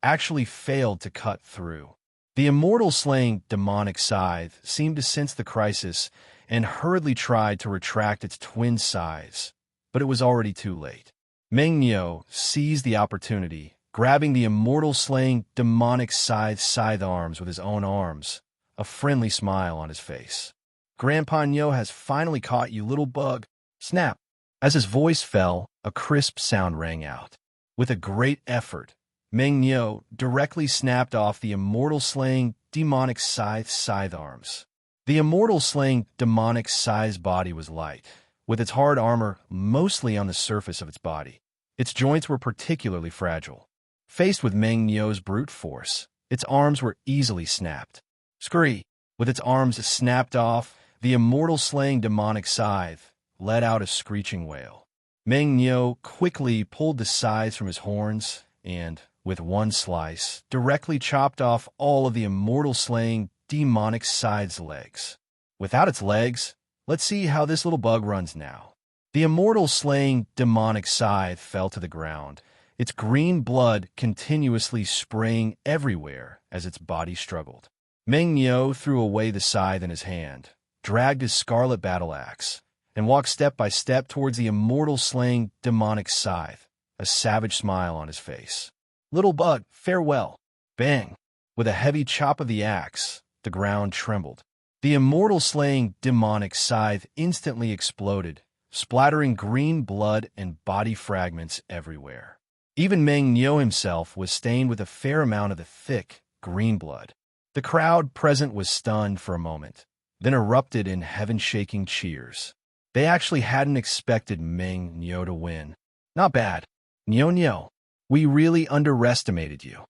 actually failed to cut through. The immortal-slaying demonic scythe seemed to sense the crisis and hurriedly tried to retract its twin sides, but it was already too late. Meng Niu seized the opportunity, grabbing the immortal-slaying demonic scythe arms with his own arms, a friendly smile on his face. Grandpa Niu has finally caught you, little bug. Snap! As his voice fell, a crisp sound rang out. With a great effort, Meng Niu directly snapped off the immortal-slaying demonic scythe arms. The immortal-slaying demonic scythe's body was light, with its hard armor mostly on the surface of its body. Its joints were particularly fragile. Faced with Meng Niu's brute force, its arms were easily snapped. Scree! With its arms snapped off, the immortal-slaying demonic scythe let out a screeching wail. Meng Niu quickly pulled the scythe from his horns and, with one slice, directly chopped off all of the immortal-slaying demonic scythe's legs. Without its legs, let's see how this little bug runs now. The immortal-slaying demonic scythe fell to the ground, its green blood continuously spraying everywhere as its body struggled. Meng Niu threw away the scythe in his hand, dragged his scarlet battle axe, and walked step by step towards the immortal-slaying demonic scythe, a savage smile on his face. Little bug, farewell. Bang! With a heavy chop of the axe, the ground trembled. The immortal-slaying demonic scythe instantly exploded, splattering green blood and body fragments everywhere. Even Meng Niu himself was stained with a fair amount of the thick, green blood. The crowd present was stunned for a moment, then erupted in heaven-shaking cheers. They actually hadn't expected Meng Niu to win. Not bad. Niu, we really underestimated you.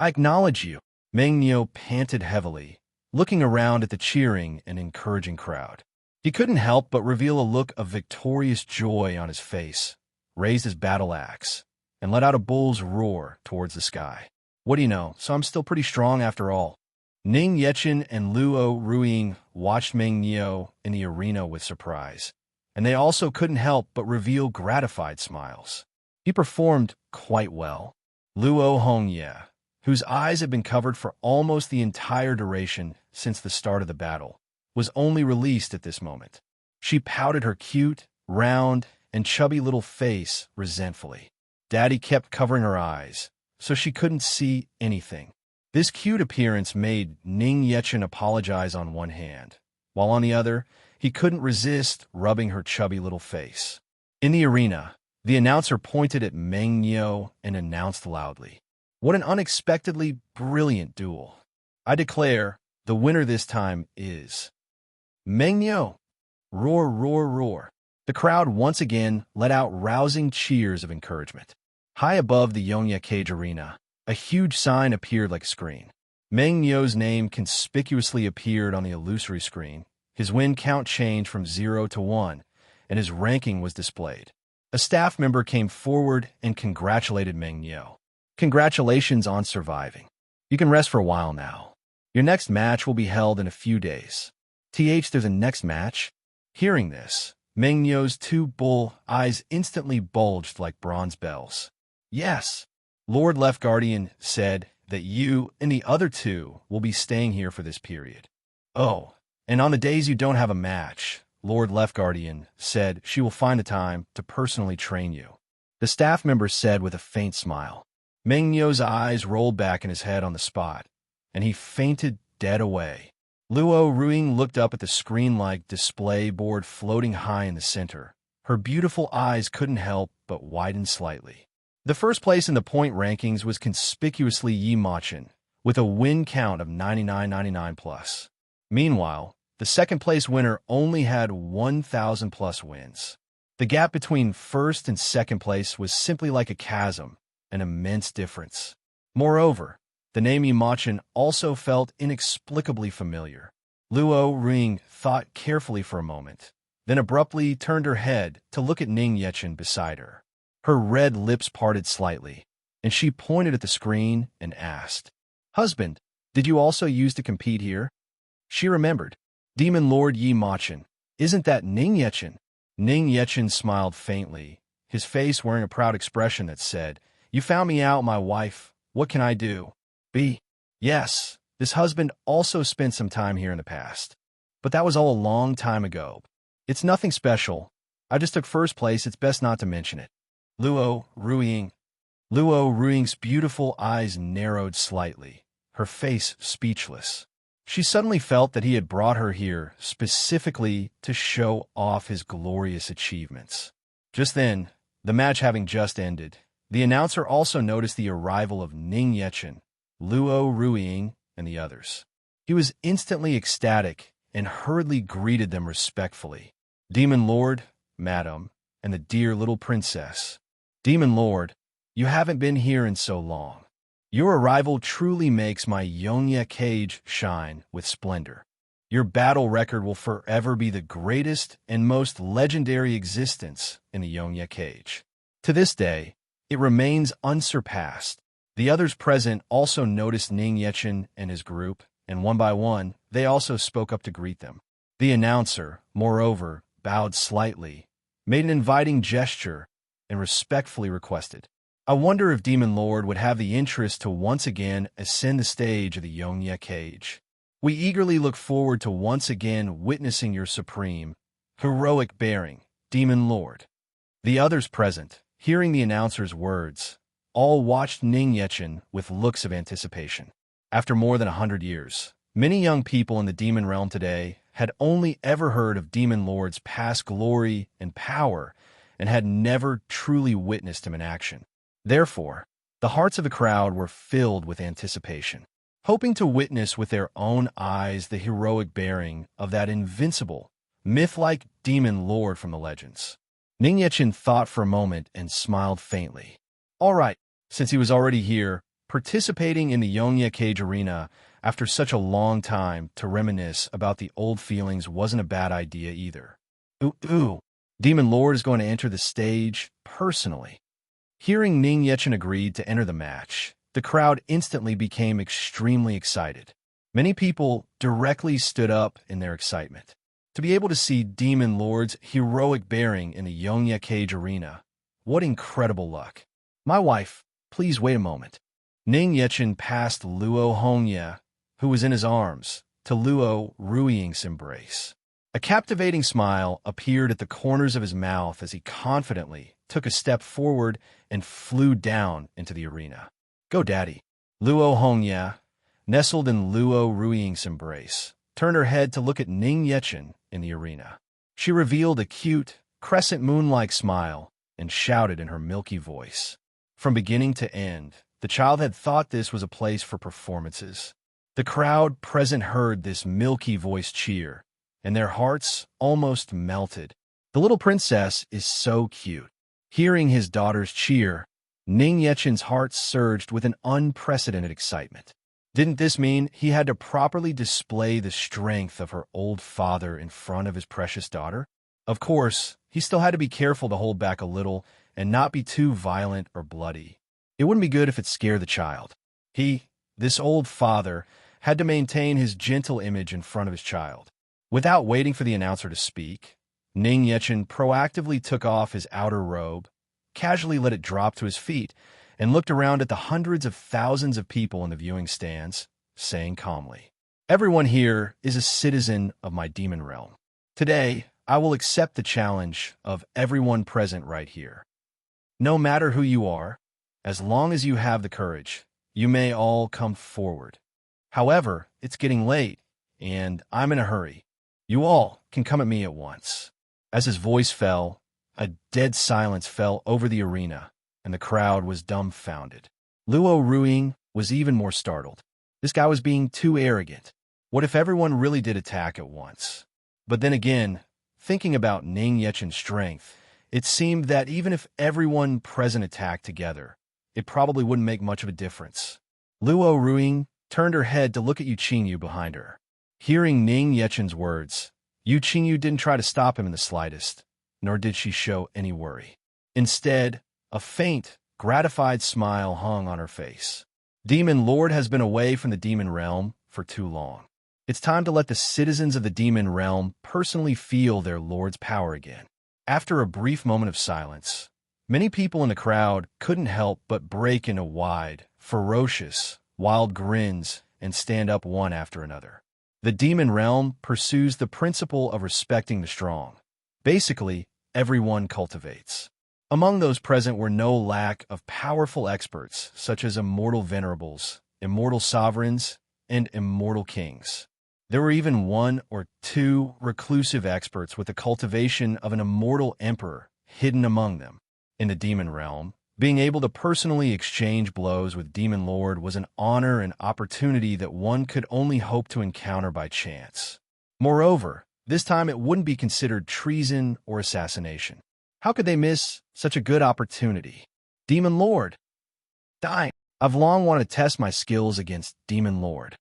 I acknowledge you. Meng Niu panted heavily, looking around at the cheering and encouraging crowd. He couldn't help but reveal a look of victorious joy on his face, raised his battle axe, and let out a bull's roar towards the sky. What do you know, so I'm still pretty strong after all. Ning Yechen and Luo Ruiying watched Meng Niu in the arena with surprise, and they also couldn't help but reveal gratified smiles. He performed quite well. Luo Hongye, whose eyes had been covered for almost the entire duration since the start of the battle, was only released at this moment. She pouted her cute, round, and chubby little face resentfully. Daddy kept covering her eyes, so she couldn't see anything. This cute appearance made Ning Yechen apologize on one hand, while on the other, he couldn't resist rubbing her chubby little face. In the arena, the announcer pointed at Meng Niu and announced loudly, "What an unexpectedly brilliant duel. I declare, the winner this time is Meng Niu." Roar, roar, roar. The crowd once again let out rousing cheers of encouragement. High above the Yongye Cage arena, a huge sign appeared like a screen. Meng Niu's name conspicuously appeared on the illusory screen. His win count changed from 0 to 1, and his ranking was displayed. A staff member came forward and congratulated Meng Niu. "Congratulations on surviving. You can rest for a while now. Your next match will be held in a few days." There's a next match? Hearing this, Meng Niu's two bull eyes instantly bulged like bronze bells. "Yes." Lord Left Guardian said that you and the other two will be staying here for this period. "Oh, and on the days you don't have a match, Lord Leftguardian, said she will find the time to personally train you. The staff member said with a faint smile. Meng Yo's eyes rolled back in his head on the spot, and he fainted dead away. Luo Ruing looked up at the screen-like display board floating high in the center. Her beautiful eyes couldn't help but widen slightly. The first place in the point rankings was conspicuously Yi Machin, with a win count of 99.99 plus. Meanwhile, the second-place winner only had 1,000-plus wins. The gap between first and second place was simply like a chasm, an immense difference. Moreover, the name Yi Machin also felt inexplicably familiar. Luo Ruing thought carefully for a moment, then abruptly turned her head to look at Ning Yechen beside her. Her red lips parted slightly, and she pointed at the screen and asked, "Husband, did you also used to compete here?" She remembered. Demon Lord Yi Machin. Isn't that Ning Yechen? Ning Yechen smiled faintly, his face wearing a proud expression that said, "You found me out, my wife. What can I do?" Yes, this husband also spent some time here in the past. But that was all a long time ago. It's nothing special. I just took first place. It's best not to mention it. Luo Ruing's beautiful eyes narrowed slightly, her face speechless. She suddenly felt that he had brought her here specifically to show off his glorious achievements. Just then, the match having just ended, the announcer also noticed the arrival of Ning Yechen, Luo Ruing, and the others. He was instantly ecstatic and hurriedly greeted them respectfully. "Demon Lord, Madam, and the dear little princess. Demon Lord, you haven't been here in so long. Your arrival truly makes my Yongye cage shine with splendor. Your battle record will forever be the greatest and most legendary existence in the Yongye cage. To this day, it remains unsurpassed." The others present also noticed Ning Yechen and his group, and one by one, they also spoke up to greet them. The announcer, moreover, bowed slightly, made an inviting gesture, and respectfully requested, "I wonder if Demon Lord would have the interest to once again ascend the stage of the Yongye cage. We eagerly look forward to once again witnessing your supreme, heroic bearing, Demon Lord." The others present, hearing the announcer's words, all watched Ning Yechen with looks of anticipation. After more than 100 years, many young people in the demon realm today had only ever heard of Demon Lord's past glory and power and had never truly witnessed him in action. Therefore, the hearts of the crowd were filled with anticipation, hoping to witness with their own eyes the heroic bearing of that invincible, myth-like Demon Lord from the legends. Ning Yechen thought for a moment and smiled faintly. All right, since he was already here, participating in the Yongye Cage Arena after such a long time to reminisce about the old feelings wasn't a bad idea either. Demon Lord is going to enter the stage personally. Hearing Ning Yechen agreed to enter the match, the crowd instantly became extremely excited. Many people directly stood up in their excitement. To be able to see Demon Lord's heroic bearing in the Yongye Cage Arena, what incredible luck. My wife, please wait a moment. Ning Yechen passed Luo Hongye, who was in his arms, to Luo Ruing's embrace. A captivating smile appeared at the corners of his mouth as he confidently took a step forward and flew down into the arena. Go, Daddy. Luo Hongye, nestled in Luo Ruing's embrace, turned her head to look at Ning Yechen in the arena. She revealed a cute, crescent moon-like smile and shouted in her milky voice. From beginning to end, the child had thought this was a place for performances. The crowd present heard this milky voice cheer, and their hearts almost melted. The little princess is so cute. Hearing his daughter's cheer, Ning Yechen's heart surged with an unprecedented excitement. Didn't this mean he had to properly display the strength of her old father in front of his precious daughter? Of course, he still had to be careful to hold back a little and not be too violent or bloody. It wouldn't be good if it scared the child. This old father, had to maintain his gentle image in front of his child. Without waiting for the announcer to speak, Ning Yechen proactively took off his outer robe, casually let it drop to his feet, and looked around at the hundreds of thousands of people in the viewing stands, saying calmly, "Everyone here is a citizen of my demon realm. Today, I will accept the challenge of everyone present right here. No matter who you are, as long as you have the courage, you may all come forward. However, it's getting late, and I'm in a hurry. You all can come at me at once." As his voice fell, a dead silence fell over the arena, and the crowd was dumbfounded. Luo Ruing was even more startled. This guy was being too arrogant. What if everyone really did attack at once? But then again, thinking about Ning Yechen's strength, it seemed that even if everyone present attacked together, it probably wouldn't make much of a difference. Luo Ruing turned her head to look at Yu Qingyu behind her. Hearing Ning Yechen's words, Yu Qingyu didn't try to stop him in the slightest, nor did she show any worry. Instead, a faint, gratified smile hung on her face. Demon Lord has been away from the demon realm for too long. It's time to let the citizens of the demon realm personally feel their lord's power again. After a brief moment of silence, many people in the crowd couldn't help but break into wide, ferocious, wild grins and stand up one after another. The demon realm pursues the principle of respecting the strong. Basically, everyone cultivates. Among those present were no lack of powerful experts such as immortal venerables, immortal sovereigns, and immortal kings. There were even one or two reclusive experts with the cultivation of an immortal emperor hidden among them. In the demon realm, being able to personally exchange blows with Demon Lord was an honor and opportunity that one could only hope to encounter by chance. Moreover, this time it wouldn't be considered treason or assassination. How could they miss such a good opportunity? Demon Lord. Dying. I've long wanted to test my skills against Demon Lord.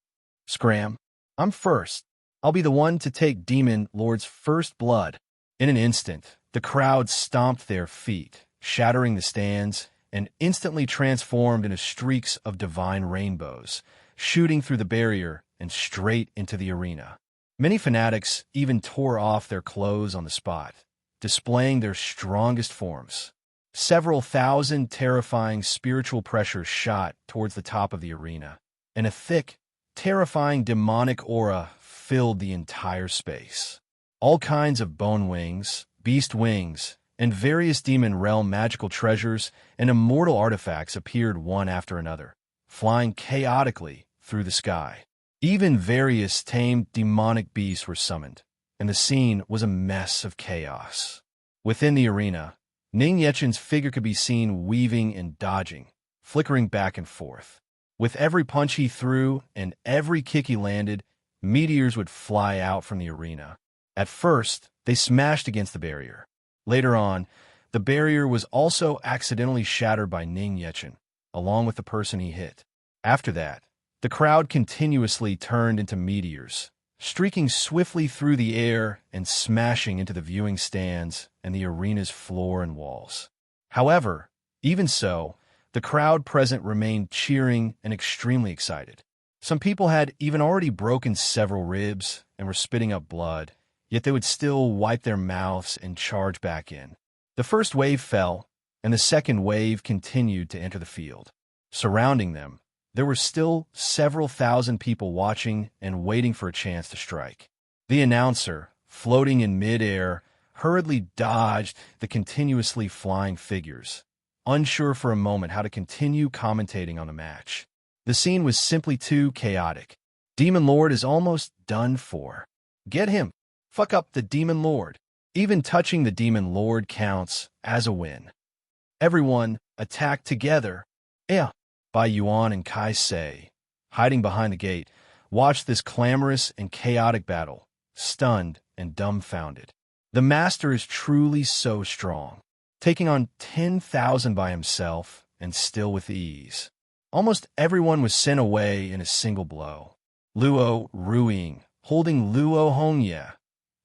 Scram. I'm first. I'll be the one to take Demon Lord's first blood. In an instant, the crowd stomped their feet, shattering the stands, and instantly transformed into streaks of divine rainbows, shooting through the barrier and straight into the arena. Many fanatics even tore off their clothes on the spot, displaying their strongest forms. Several thousand terrifying spiritual pressures shot towards the top of the arena, and a thick, terrifying demonic aura filled the entire space. All kinds of bone wings, beast wings, and various demon realm magical treasures and immortal artifacts appeared one after another, flying chaotically through the sky. Even various tamed demonic beasts were summoned, and the scene was a mess of chaos. Within the arena, Ning Yechen's figure could be seen weaving and dodging, flickering back and forth. With every punch he threw and every kick he landed, meteors would fly out from the arena. At first, they smashed against the barrier. Later on, the barrier was also accidentally shattered by Ning Yechen, along with the person he hit. After that, the crowd continuously turned into meteors, streaking swiftly through the air and smashing into the viewing stands and the arena's floor and walls. However, even so, the crowd present remained cheering and extremely excited. Some people had even already broken several ribs and were spitting up blood, yet they would still wipe their mouths and charge back in. The first wave fell, and the second wave continued to enter the field. Surrounding them, there were still several thousand people watching and waiting for a chance to strike. The announcer, floating in mid-air, hurriedly dodged the continuously flying figures, unsure for a moment how to continue commentating on the match. The scene was simply too chaotic. Demon Lord is almost done for. Get him! Fuck up the Demon Lord. Even touching the Demon Lord counts as a win. Everyone attack together. Yeah. Bai Yuan and Kai Sei, hiding behind the gate, watched this clamorous and chaotic battle, stunned and dumbfounded. The master is truly so strong, taking on 10,000 by himself and still with ease. Almost everyone was sent away in a single blow. Luo Ruing, holding Luo Hongye,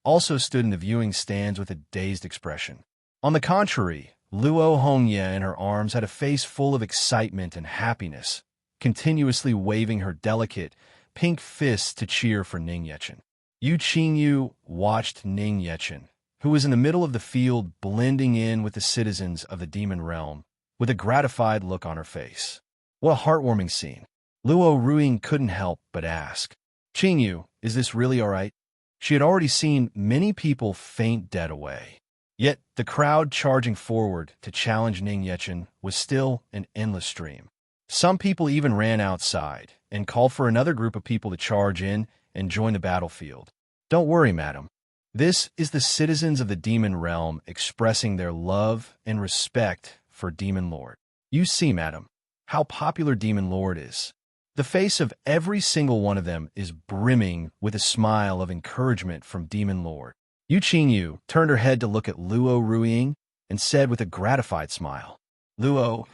also stood in the viewing stands with a dazed expression. On the contrary, Luo Hongye in her arms had a face full of excitement and happiness, continuously waving her delicate, pink fists to cheer for Ning Yechen. Yu Qingyu watched Ning Yechen, who was in the middle of the field blending in with the citizens of the demon realm, with a gratified look on her face. What a heartwarming scene. Luo Ruing couldn't help but ask, "Qingyu, is this really all right?" She had already seen many people faint dead away. Yet the crowd charging forward to challenge Ning Yechen was still an endless stream. Some people even ran outside and called for another group of people to charge in and join the battlefield. Don't worry, madam. This is the citizens of the demon realm expressing their love and respect for Demon Lord. You see, madam, how popular Demon Lord is. The face of every single one of them is brimming with a smile of encouragement from Demon Lord. Yu Qingyu turned her head to look at Luo Ruiying and said with a gratified smile, Luo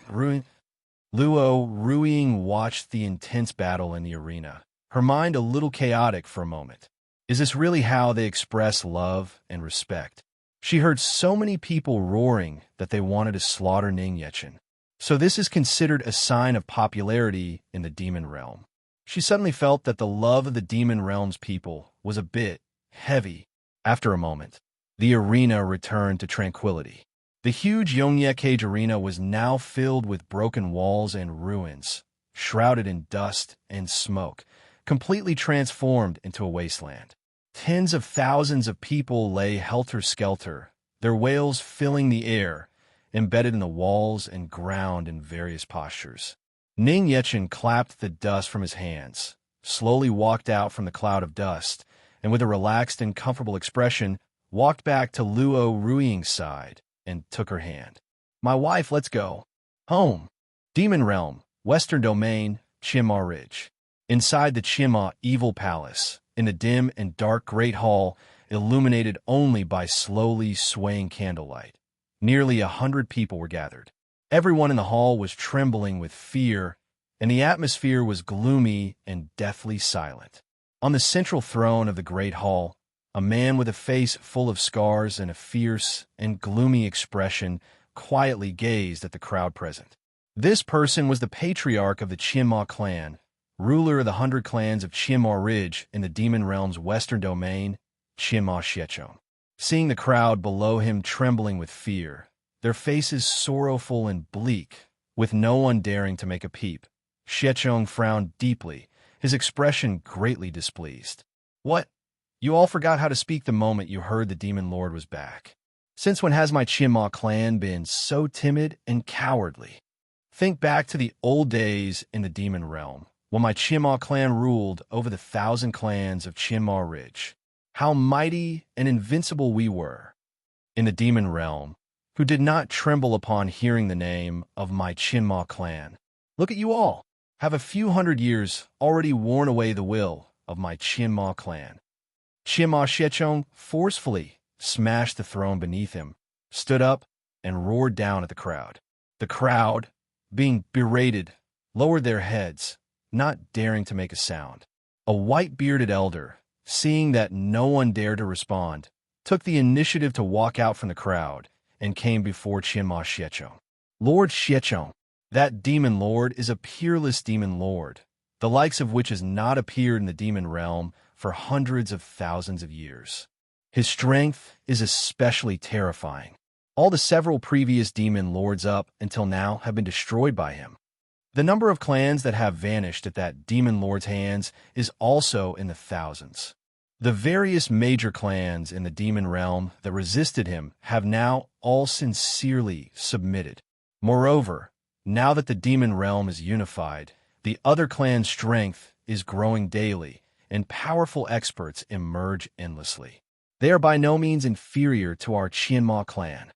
Ruiying watched the intense battle in the arena, her mind a little chaotic for a moment. Is this really how they express love and respect? She heard so many people roaring that they wanted to slaughter Ning Yechen. So this is considered a sign of popularity in the demon realm. She suddenly felt that the love of the demon realm's people was a bit heavy. After a moment, the arena returned to tranquility. The huge Yongye Cage arena was now filled with broken walls and ruins, shrouded in dust and smoke, completely transformed into a wasteland. Tens of thousands of people lay helter-skelter, their wails filling the air, embedded in the walls and ground in various postures. Ning Yechen clapped the dust from his hands, slowly walked out from the cloud of dust, and with a relaxed and comfortable expression, walked back to Luo Ruiying's side and took her hand. My wife, let's go. Home. Demon Realm, Western Domain, Qianma Ridge. Inside the Qianma Evil Palace, in the dim and dark Great Hall, illuminated only by slowly swaying candlelight, nearly 100 people were gathered. Everyone in the hall was trembling with fear, and the atmosphere was gloomy and deathly silent. On the central throne of the Great Hall, a man with a face full of scars and a fierce and gloomy expression quietly gazed at the crowd present. This person was the patriarch of the Qianma clan, ruler of the 100 clans of Qianma Ridge in the Demon Realm's western domain, Qianma Xiechong. Seeing the crowd below him trembling with fear, their faces sorrowful and bleak, with no one daring to make a peep, Xiechong frowned deeply, his expression greatly displeased. What? You all forgot how to speak the moment you heard the Demon Lord was back. Since when has my Qianma clan been so timid and cowardly? Think back to the old days in the Demon Realm, when my Qianma clan ruled over the 1,000 clans of Qianma Ridge. How mighty and invincible we were in the Demon Realm, who did not tremble upon hearing the name of my Qianma clan. Look at you all, have a few hundred years already worn away the will of my Qianma clan. Qianma Xiechong forcefully smashed the throne beneath him, stood up, and roared down at the crowd. The crowd, being berated, lowered their heads, not daring to make a sound. A white-bearded elder, seeing that no one dared to respond, took the initiative to walk out from the crowd and came before Qianma Xiechong. Lord Xiechong, that demon lord is a peerless demon lord, the likes of which has not appeared in the demon realm for hundreds of thousands of years. His strength is especially terrifying. All the several previous demon lords up until now have been destroyed by him. The number of clans that have vanished at that demon lord's hands is also in the thousands. The various major clans in the demon realm that resisted him have now all sincerely submitted. Moreover, now that the demon realm is unified, the other clan's strength is growing daily, and powerful experts emerge endlessly. They are by no means inferior to our Qianma clan.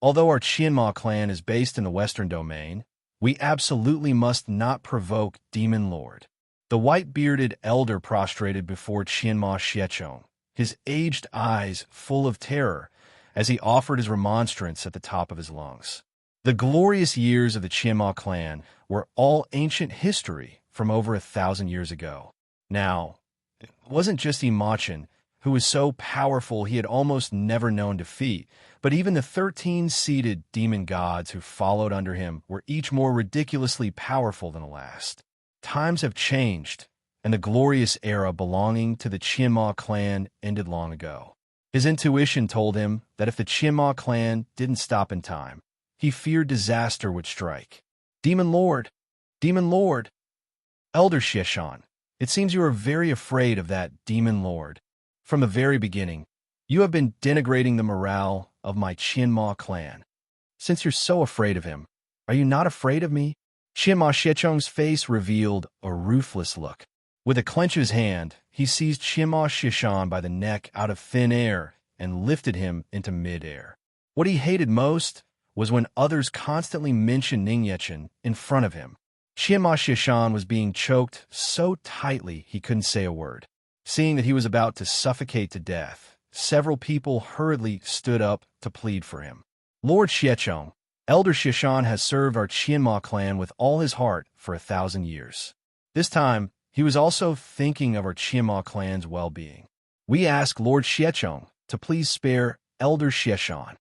Although our Qianma clan is based in the Western Domain, we absolutely must not provoke Demon Lord. The white-bearded elder prostrated before Qianma Xiechong, his aged eyes full of terror, as he offered his remonstrance at the top of his lungs. The glorious years of the Qianma clan were all ancient history from over 1,000 years ago. Now, it wasn't just Imachin, who was so powerful he had almost never known defeat, but even the 13-seated demon gods who followed under him were each more ridiculously powerful than the last. Times have changed, and the glorious era belonging to the Qianma clan ended long ago. His intuition told him that if the Qianma clan didn't stop in time, he feared disaster would strike. Demon Lord! Demon Lord! Elder Xieshan, it seems you are very afraid of that Demon Lord. From the very beginning, you have been denigrating the morale of my Qianma clan. Since you're so afraid of him, are you not afraid of me? Qianma Xiecheng's face revealed a ruthless look. With a clench of his hand, he seized Qianma Xishan by the neck out of thin air and lifted him into mid-air. What he hated most was when others constantly mentioned Ning Yechen in front of him. Qianma Xishan was being choked so tightly he couldn't say a word. Seeing that he was about to suffocate to death, several people hurriedly stood up to plead for him. Lord Xiecheng, Elder Xishan has served our Qianma clan with all his heart for 1,000 years. This time, he was also thinking of our Qianma clan's well-being. We ask Lord Xiecheng to please spare Elder Xishan.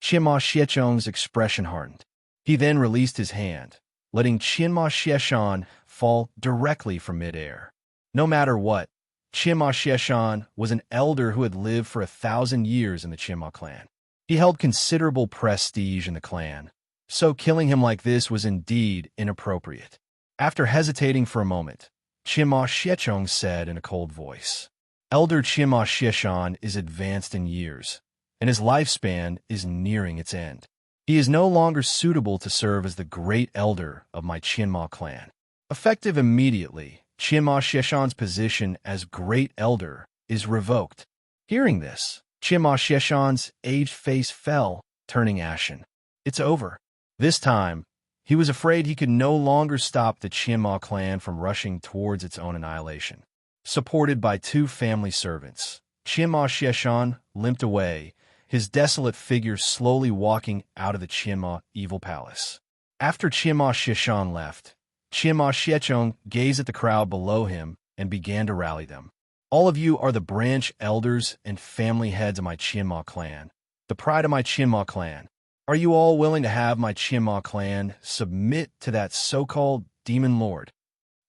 Qianma Xiecheng's expression hardened. He then released his hand, letting Qianma Xishan fall directly from midair. No matter what, Qianma Xishan was an elder who had lived for 1,000 years in the Qianma clan. He held considerable prestige in the clan, so killing him like this was indeed inappropriate. After hesitating for a moment, Qianma Xiecheng said in a cold voice, Elder Qianma Xishan is advanced in years, and his lifespan is nearing its end. He is no longer suitable to serve as the great elder of my Qianma clan. Effective immediately, Qianma Xishan's position as great elder is revoked. Hearing this, Qianma Xishan's aged face fell, turning ashen. It's over. This time, he was afraid he could no longer stop the Qianma clan from rushing towards its own annihilation. Supported by two family servants, Qianma Xishan limped away, his desolate figure slowly walking out of the Qianma evil palace. After Qianma Xishan left, Qianma Xiecheng gazed at the crowd below him and began to rally them. All of you are the branch elders and family heads of my Qianma clan, the pride of my Qianma clan. Are you all willing to have my Qianma clan submit to that so-called demon lord?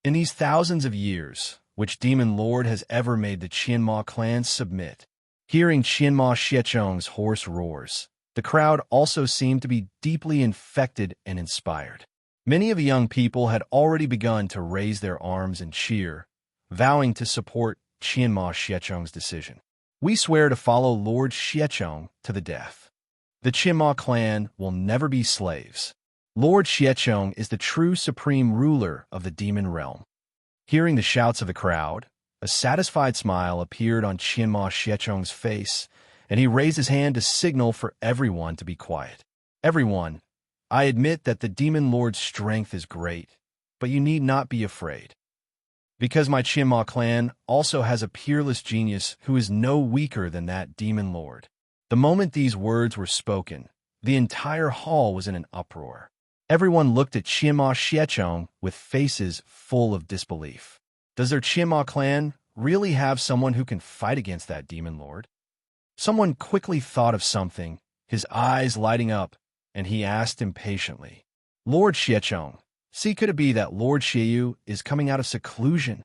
In these thousands of years, which demon lord has ever made the Qianma clan submit? Hearing Qianma Xiecheng's hoarse roars, the crowd also seemed to be deeply infected and inspired. Many of the young people had already begun to raise their arms and cheer, vowing to support Qianma Xiecheng's decision. We swear to follow Lord Xiecheng to the death. The Qianma clan will never be slaves. Lord Xiecheng is the true supreme ruler of the demon realm. Hearing the shouts of the crowd, a satisfied smile appeared on Qianma Xiecheng's face, and he raised his hand to signal for everyone to be quiet. Everyone, I admit that the demon lord's strength is great, but you need not be afraid. Because my Qianma clan also has a peerless genius who is no weaker than that demon lord. The moment these words were spoken, the entire hall was in an uproar. Everyone looked at Qianma Xiecheng with faces full of disbelief. Does their Qianma clan really have someone who can fight against that demon lord? Someone quickly thought of something, his eyes lighting up, and he asked impatiently, Lord Xiecheng, see, could it be that Lord Xiyu is coming out of seclusion?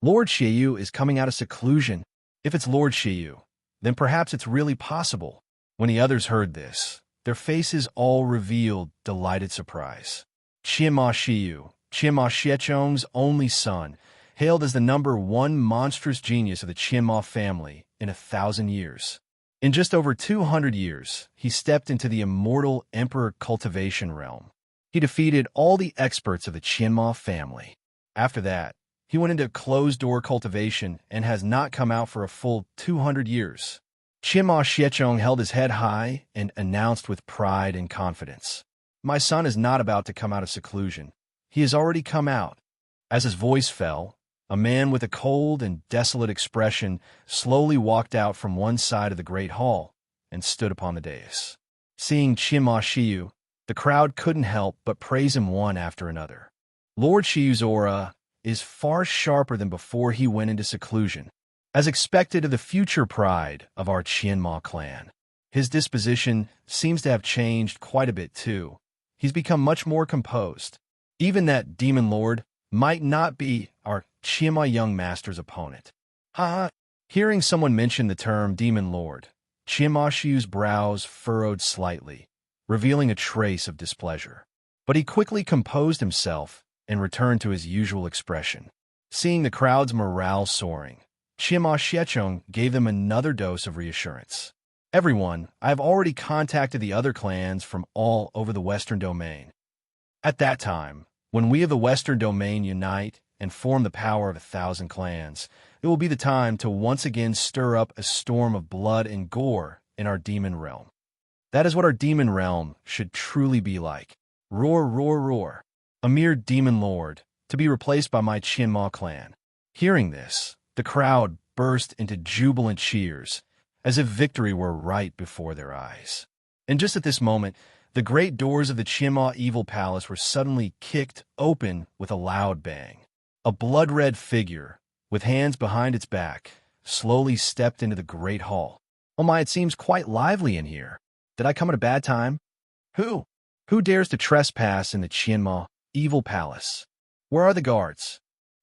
Lord Xiyu is coming out of seclusion. If it's Lord Xiyu, then perhaps it's really possible. When the others heard this, their faces all revealed delighted surprise. Qianma Xiyu, Qianma Xiecheng's only son, hailed as the #1 monstrous genius of the Qianma family in 1,000 years. In just over 200 years, he stepped into the immortal Emperor cultivation realm. He defeated all the experts of the Qianma family. After that, he went into closed-door cultivation and has not come out for a full 200 years. Qianma Xiecheng held his head high and announced with pride and confidence, My son is not about to come out of seclusion. He has already come out. As his voice fell, a man with a cold and desolate expression slowly walked out from one side of the great hall and stood upon the dais. Seeing Qianma Xiyu, the crowd couldn't help but praise him one after another. Lord Xiyu's aura is far sharper than before he went into seclusion. As expected of the future pride of our Qianma clan, his disposition seems to have changed quite a bit too. He's become much more composed. Even that demon lord might not be our Qianma young master's opponent. Hearing someone mention the term demon lord, Qianma Xiyu's brows furrowed slightly, revealing a trace of displeasure. But he quickly composed himself and returned to his usual expression. Seeing the crowd's morale soaring, Chiema Xiechong gave them another dose of reassurance. Everyone, I have already contacted the other clans from all over the Western Domain. At that time, when we of the Western Domain unite and form the power of 1,000 clans, it will be the time to once again stir up a storm of blood and gore in our demon realm. That is what our demon realm should truly be like. Roar, roar, roar. A mere demon lord, to be replaced by my Qianma clan. Hearing this, the crowd burst into jubilant cheers, as if victory were right before their eyes. And just at this moment, the great doors of the Qianma Evil Palace were suddenly kicked open with a loud bang. A blood-red figure, with hands behind its back, slowly stepped into the great hall. Oh my, it seems quite lively in here. Did I come at a bad time? Who? Who dares to trespass in the Qianma Evil Palace? Where are the guards?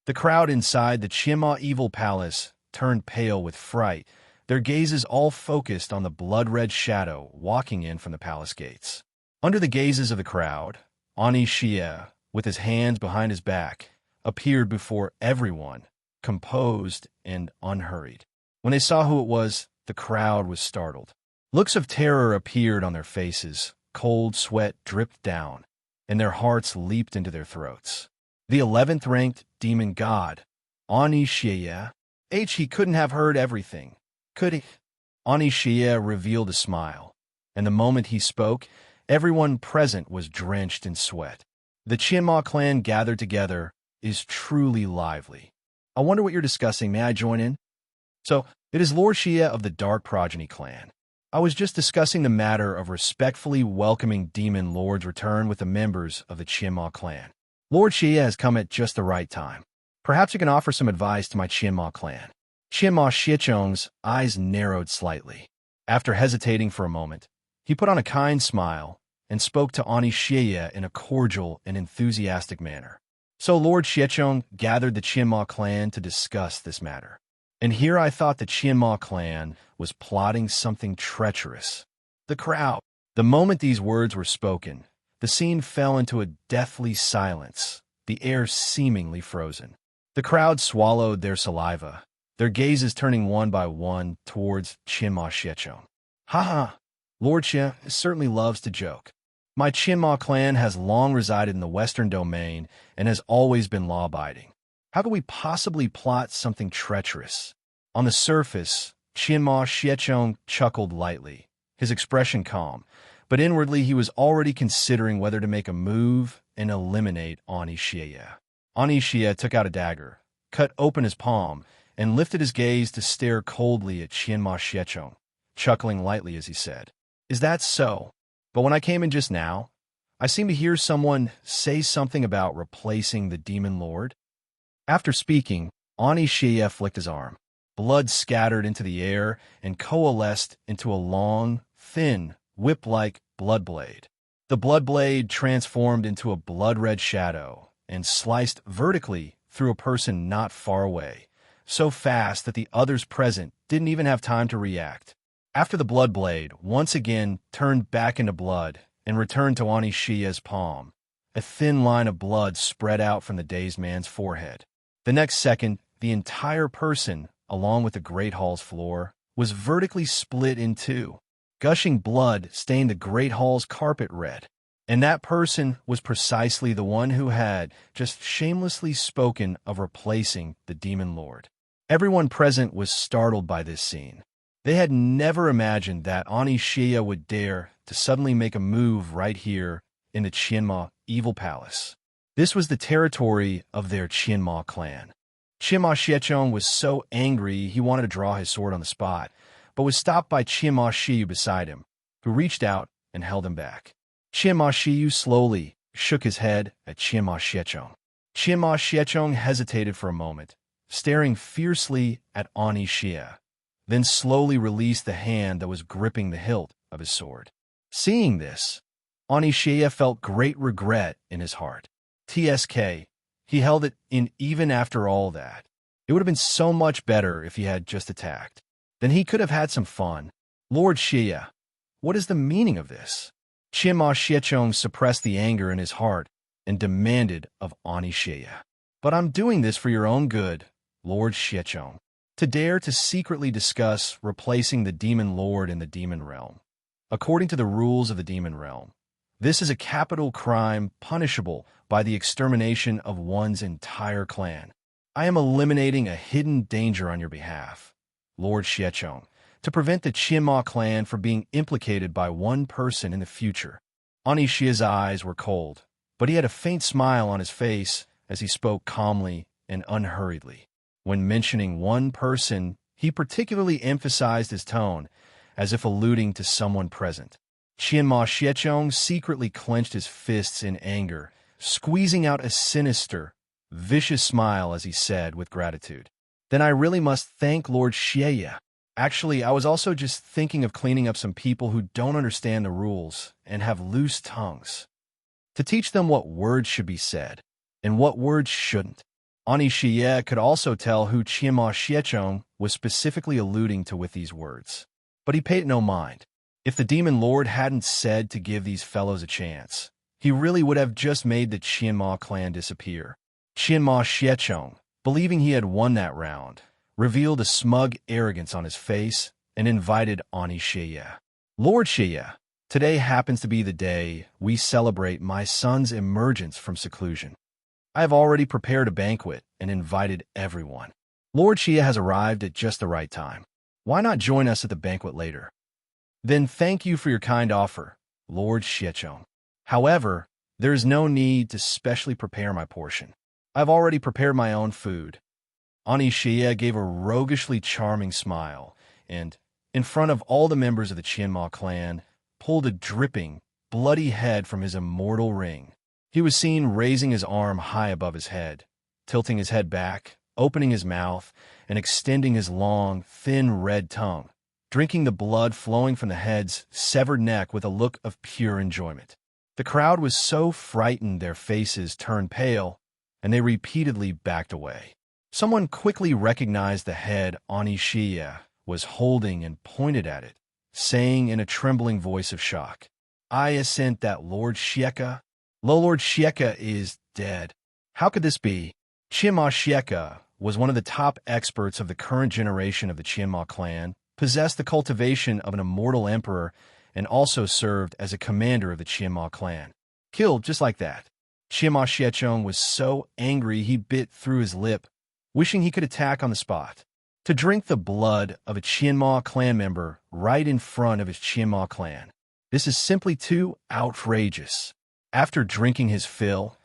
The crowd inside the Qianma Evil Palace turned pale with fright, their gazes all focused on the blood-red shadow walking in from the palace gates. Under the gazes of the crowd, Ani Xie, with his hands behind his back, appeared before everyone, composed and unhurried. When they saw who it was, the crowd was startled. Looks of terror appeared on their faces, cold sweat dripped down, and their hearts leaped into their throats. The 11th ranked demon god, Ani Xie. He couldn't have heard everything, could he? Ani Xie revealed a smile, and the moment he spoke, everyone present was drenched in sweat. The Qianma clan gathered together is truly lively. I wonder what you're discussing. May I join in? So, it is Lord Xie of the Dark Progeny clan. I was just discussing the matter of respectfully welcoming Demon Lord's return with the members of the Qianma clan. Lord Xie has come at just the right time. Perhaps you can offer some advice to my Qianma clan. Qianma Xiechong's eyes narrowed slightly. After hesitating for a moment, he put on a kind smile and spoke to Ani Xie in a cordial and enthusiastic manner. So Lord Xiechong gathered the Qianma clan to discuss this matter. And here I thought the Qianma clan was plotting something treacherous. The crowd. The moment these words were spoken, the scene fell into a deathly silence, the air seemingly frozen. The crowd swallowed their saliva, their gazes turning one by one towards Qianma Xiechong. Ha ha! Lord Xie certainly loves to joke. My Qianma clan has long resided in the Western Domain and has always been law-abiding. How could we possibly plot something treacherous? On the surface, Qianma Xiechong chuckled lightly, his expression calm, but inwardly he was already considering whether to make a move and eliminate Ani Xie. Ani Xie took out a dagger, cut open his palm, and lifted his gaze to stare coldly at Qianma Xiechong, chuckling lightly as he said, "Is that so? But when I came in just now, I seemed to hear someone say something about replacing the Demon Lord." After speaking, Ani Xie flicked his arm. Blood scattered into the air and coalesced into a long, thin, whip-like blood blade. The blood blade transformed into a blood-red shadow and sliced vertically through a person not far away, so fast that the others present didn't even have time to react. After the blood blade once again turned back into blood and returned to Ani Xie's palm, a thin line of blood spread out from the dazed man's forehead. The next second, the entire person, along with the great hall's floor, was vertically split in two. Gushing blood stained the great hall's carpet red, and that person was precisely the one who had just shamelessly spoken of replacing the Demon Lord. Everyone present was startled by this scene. They had never imagined that Ani Xie would dare to suddenly make a move right here in the Qianma Evil Palace. This was the territory of their Qianma clan. Qianma Xiechong was so angry he wanted to draw his sword on the spot, but was stopped by Qianma Xiyu beside him, who reached out and held him back. Qianma Xiyu slowly shook his head at Qianma Xiechong. Qianma Xiechong hesitated for a moment, staring fiercely at Ani Xie, then slowly released the hand that was gripping the hilt of his sword. Seeing this, Ani Xie felt great regret in his heart. TSK, he held it in even after all that. It would have been so much better if he had just attacked. Then he could have had some fun. Lord Xie, what is the meaning of this? Qianma Xiechong suppressed the anger in his heart and demanded of Ani Xie. But I'm doing this for your own good, Lord Xiechong. to dare to secretly discuss replacing the demon lord in the demon realm. According to the rules of the demon realm, this is a capital crime punishable by the extermination of one's entire clan. I am eliminating a hidden danger on your behalf, Lord Xiechong, to prevent the Qianma clan from being implicated by one person in the future. Ani Xia's eyes were cold, but he had a faint smile on his face as he spoke calmly and unhurriedly. When mentioning one person, he particularly emphasized his tone, as if alluding to someone present. Qianma Xiechong secretly clenched his fists in anger, squeezing out a sinister, vicious smile as he said with gratitude, "Then I really must thank Lord Xie. Actually, I was also just thinking of cleaning up some people who don't understand the rules and have loose tongues, to teach them what words should be said and what words shouldn't." Ani Xie could also tell who Qianma Xiechong was specifically alluding to with these words, but he paid no mind. If the demon lord hadn't said to give these fellows a chance, he really would have just made the Qianma clan disappear. Qianma Xiechong, believing he had won that round, revealed a smug arrogance on his face and invited Ani Xie. "Lord Xie, today happens to be the day we celebrate my son's emergence from seclusion. I have already prepared a banquet and invited everyone. Lord Xie has arrived at just the right time. Why not join us at the banquet later?" "Then thank you for your kind offer, Lord Xiechong. However, there is no need to specially prepare my portion. I've already prepared my own food." Ani Xie gave a roguishly charming smile and, in front of all the members of the Qianma clan, pulled a dripping, bloody head from his immortal ring. He was seen raising his arm high above his head, tilting his head back, opening his mouth, and extending his long, thin red tongue, drinking the blood flowing from the head's severed neck with a look of pure enjoyment. The crowd was so frightened their faces turned pale, and they repeatedly backed away. Someone quickly recognized the head Ani Xie was holding and pointed at it, saying in a trembling voice of shock, "I assent that Lord Xieka, Lord Xieka is dead. How could this be?" Qianma Xieka was one of the top experts of the current generation of the Qianma clan, possessed the cultivation of an immortal emperor, and also served as a commander of the Qianma clan. Killed just like that. Qianma Xiechong was so angry he bit through his lip, wishing he could attack on the spot. To drink the blood of a Qianma clan member right in front of his Qianma clan. This is simply too outrageous. After drinking his fill,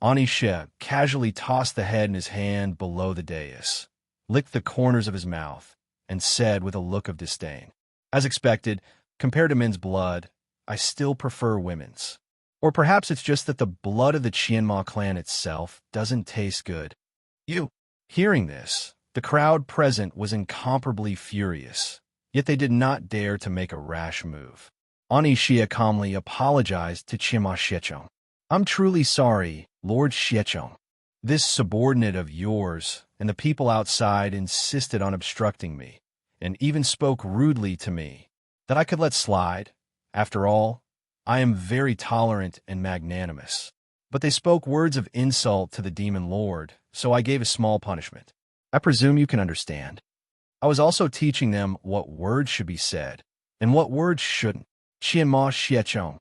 Ani Xie casually tossed the head in his hand below the dais, licked the corners of his mouth, and said with a look of disdain, "As expected, compared to men's blood, I still prefer women's. Or perhaps it's just that the blood of the Qianma clan itself doesn't taste good." You. Hearing this, the crowd present was incomparably furious, yet they did not dare to make a rash move. Ani Xie calmly apologized to Qianma Xiechong. "I'm truly sorry, Lord Xiechong. This subordinate of yours and the people outside insisted on obstructing me, and even spoke rudely to me, that I could let slide. After all, I am very tolerant and magnanimous. But they spoke words of insult to the demon lord, so I gave a small punishment. I presume you can understand. I was also teaching them what words should be said, and what words shouldn't." Qianma Xiechong.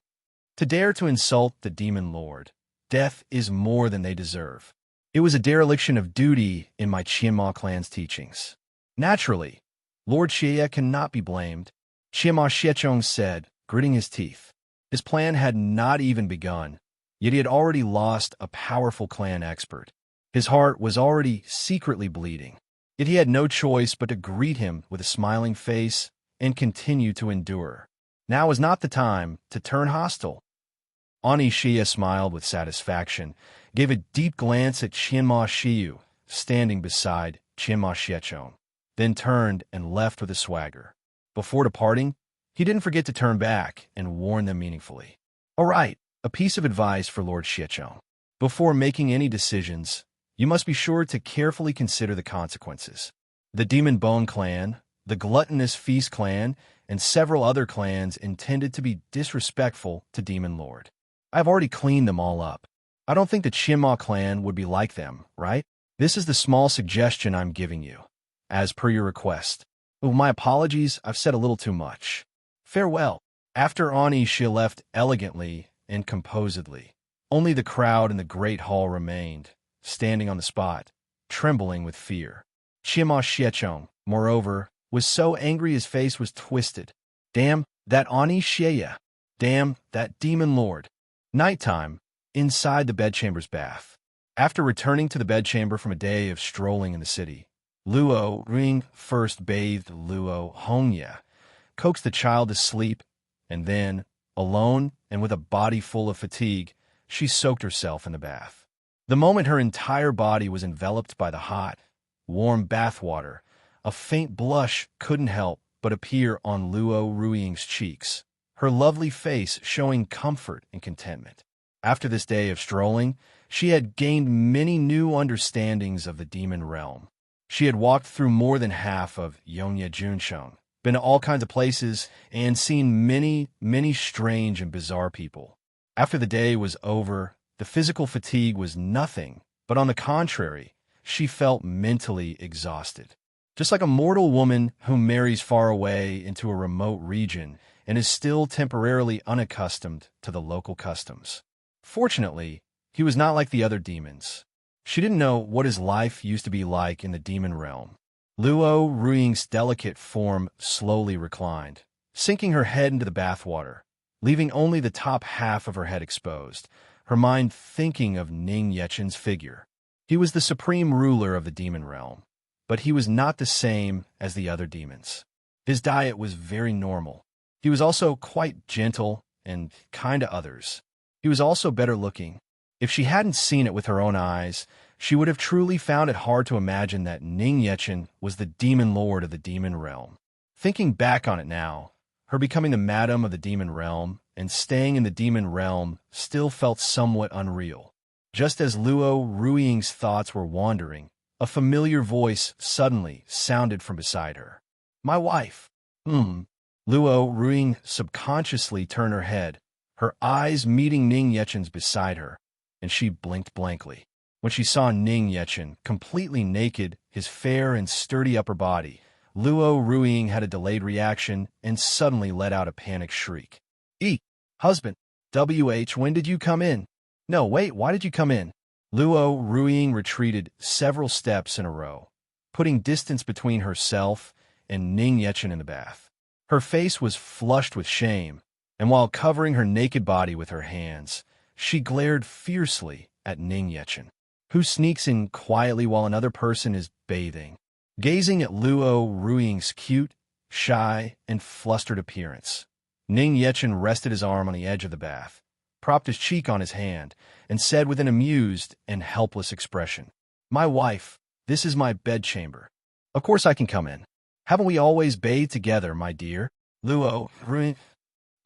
To dare to insult the demon lord, death is more than they deserve. It was a dereliction of duty in my Qianma clan's teachings. Naturally, Lord Xie cannot be blamed, Qianma Xiechong said, gritting his teeth. His plan had not even begun, yet he had already lost a powerful clan expert. His heart was already secretly bleeding, yet he had no choice but to greet him with a smiling face and continue to endure. Now was not the time to turn hostile. Ani Xie smiled with satisfaction, gave a deep glance at Qianma Xiu, standing beside Qianma Xiechong, then turned and left with a swagger. Before departing, he didn't forget to turn back and warn them meaningfully. "All right, a piece of advice for Lord Xiechong. Before making any decisions, you must be sure to carefully consider the consequences. The Demon Bone clan, the Gluttonous Feast clan, and several other clans intended to be disrespectful to Demon Lord. I've already cleaned them all up. I don't think the Qianma clan would be like them, right? This is the small suggestion I'm giving you. as per your request. Oh, my apologies, I've said a little too much. Farewell. After Ani Xie left elegantly and composedly, only the crowd in the great hall remained, standing on the spot, trembling with fear. Qima Xiechong, moreover, was so angry his face was twisted. Damn, that Ani Xie! Damn, that demon lord! Nighttime, inside the bedchamber's bath. After returning to the bedchamber from a day of strolling in the city, Luo Ring first bathed Luo Hongye, coaxed the child to sleep, and then, alone and with a body full of fatigue, she soaked herself in the bath. The moment her entire body was enveloped by the hot, warm bath water, a faint blush couldn't help but appear on Luo Ruiying's cheeks, her lovely face showing comfort and contentment. After this day of strolling, she had gained many new understandings of the demon realm. She had walked through more than half of Yongye Junsheng, been to all kinds of places, and seen many, many strange and bizarre people. After the day was over, the physical fatigue was nothing, but on the contrary, she felt mentally exhausted. Just like a mortal woman who marries far away into a remote region and is still temporarily unaccustomed to the local customs. Fortunately, he was not like the other demons. She didn't know what his life used to be like in the demon realm. Luo Ruiying's delicate form slowly reclined, sinking her head into the bathwater, leaving only the top half of her head exposed, her mind thinking of Ning Yechen's figure. He was the supreme ruler of the demon realm, but he was not the same as the other demons. His diet was very normal. He was also quite gentle and kind to others. He was also better looking. If she hadn't seen it with her own eyes, she would have truly found it hard to imagine that Ning Yechen was the demon lord of the demon realm. Thinking back on it now, her becoming the madam of the demon realm and staying in the demon realm still felt somewhat unreal. Just as Luo Ruiying's thoughts were wandering, a familiar voice suddenly sounded from beside her. My wife. Luo Ruiying subconsciously turned her head, her eyes meeting Ning Yechen's beside her, and she blinked blankly. When she saw Ning Yechen completely naked, his fair and sturdy upper body, Luo Ruiying had a delayed reaction and suddenly let out a panicked shriek. Husband, when did you come in? No, wait, why did you come in? Luo Ruiying retreated several steps in a row, putting distance between herself and Ning Yechen in the bath. Her face was flushed with shame, and while covering her naked body with her hands, she glared fiercely at Ning Yechen, who sneaks in quietly while another person is bathing. Gazing at Luo Ruiying's cute, shy, and flustered appearance, Ning Yechen rested his arm on the edge of the bath, propped his cheek on his hand, and said with an amused and helpless expression, My wife, this is my bedchamber. Of course I can come in. Haven't we always bathed together, my dear? Luo Ruiying.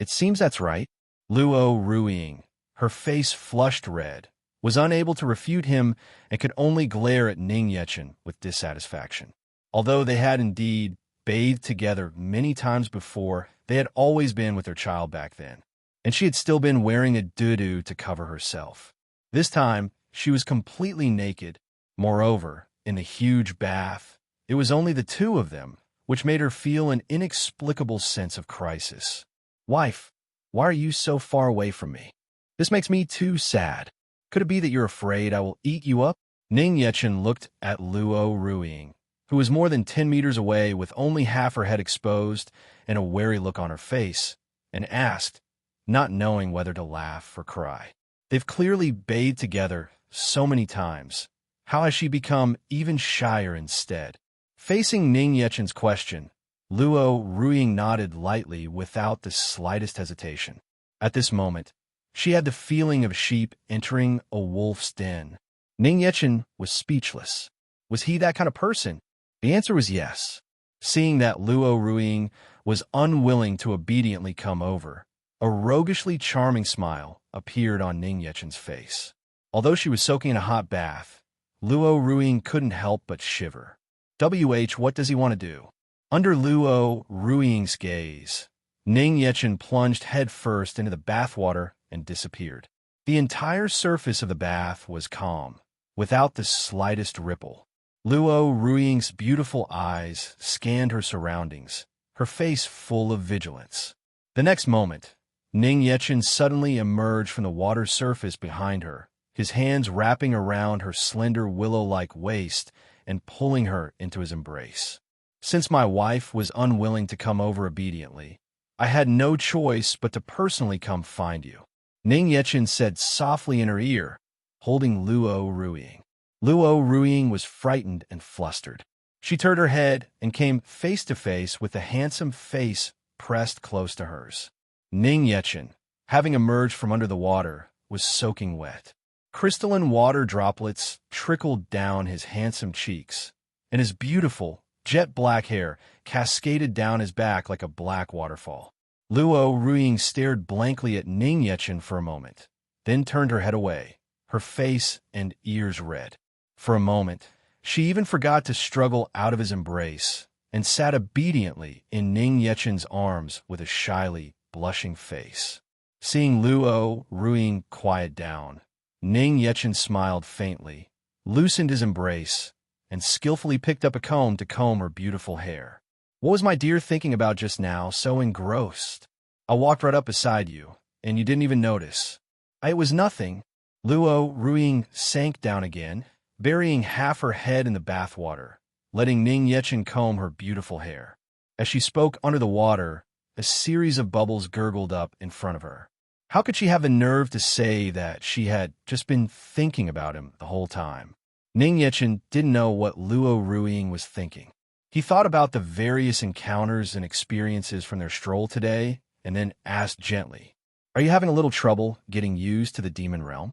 It seems that's right. Luo Ruiying, her face flushed red, was unable to refute him and could only glare at Ning Yechen with dissatisfaction. Although they had indeed bathed together many times before, they had always been with their child back then, and she had still been wearing a doo-doo to cover herself. This time, she was completely naked. Moreover, in the huge bath, it was only the two of them, which made her feel an inexplicable sense of crisis. Wife, why are you so far away from me? This makes me too sad. Could it be that you're afraid I will eat you up? Ning Yechen looked at Luo Ruiying, who was more than 10 meters away with only half her head exposed and a wary look on her face, and asked, not knowing whether to laugh or cry. They've clearly bathed together so many times. How has she become even shyer instead? Facing Ning Yechen's question, Luo Ruiying nodded lightly without the slightest hesitation. At this moment, she had the feeling of a sheep entering a wolf's den. Ning Yechen was speechless. Was he that kind of person? The answer was yes. Seeing that Luo Ruiying was unwilling to obediently come over, a roguishly charming smile appeared on Ning Yechen's face. Although she was soaking in a hot bath, Luo Ruiying couldn't help but shiver. What does he want to do? Under Luo Ruiying's gaze, Ning Yechen plunged headfirst into the bathwater and disappeared. The entire surface of the bath was calm, without the slightest ripple. Luo Ruiying's beautiful eyes scanned her surroundings, her face full of vigilance. The next moment, Ning Yechen suddenly emerged from the water's surface behind her, his hands wrapping around her slender willow-like waist and pulling her into his embrace. Since my wife was unwilling to come over obediently, I had no choice but to personally come find you, Ning Yechen said softly in her ear, holding Luo Ruiying. Luo Ruiying was frightened and flustered. She turned her head and came face to face with the handsome face pressed close to hers. Ning Yechen, having emerged from under the water, was soaking wet. Crystalline water droplets trickled down his handsome cheeks, and his beautiful, jet-black hair cascaded down his back like a black waterfall. Luo Ruiying stared blankly at Ning Yechen for a moment, then turned her head away, her face and ears red. For a moment, she even forgot to struggle out of his embrace and sat obediently in Ning Yechen's arms with a shyly blushing face. Seeing Luo Ruiying quiet down, Ning Yechen smiled faintly, loosened his embrace, and skillfully picked up a comb to comb her beautiful hair. What was my dear thinking about just now, so engrossed? I walked right up beside you, and you didn't even notice. It was nothing. Luo Ruiying sank down again, burying half her head in the bathwater, letting Ning Yechen comb her beautiful hair. As she spoke under the water, a series of bubbles gurgled up in front of her. How could she have the nerve to say that she had just been thinking about him the whole time? Ning Yechen didn't know what Luo Ruiying was thinking. He thought about the various encounters and experiences from their stroll today, and then asked gently, "Are you having a little trouble getting used to the demon realm?"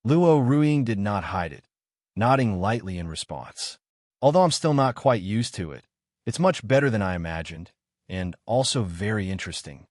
Luo Ruiying did not hide it, nodding lightly in response. "Although I'm still not quite used to it, it's much better than I imagined, and also very interesting.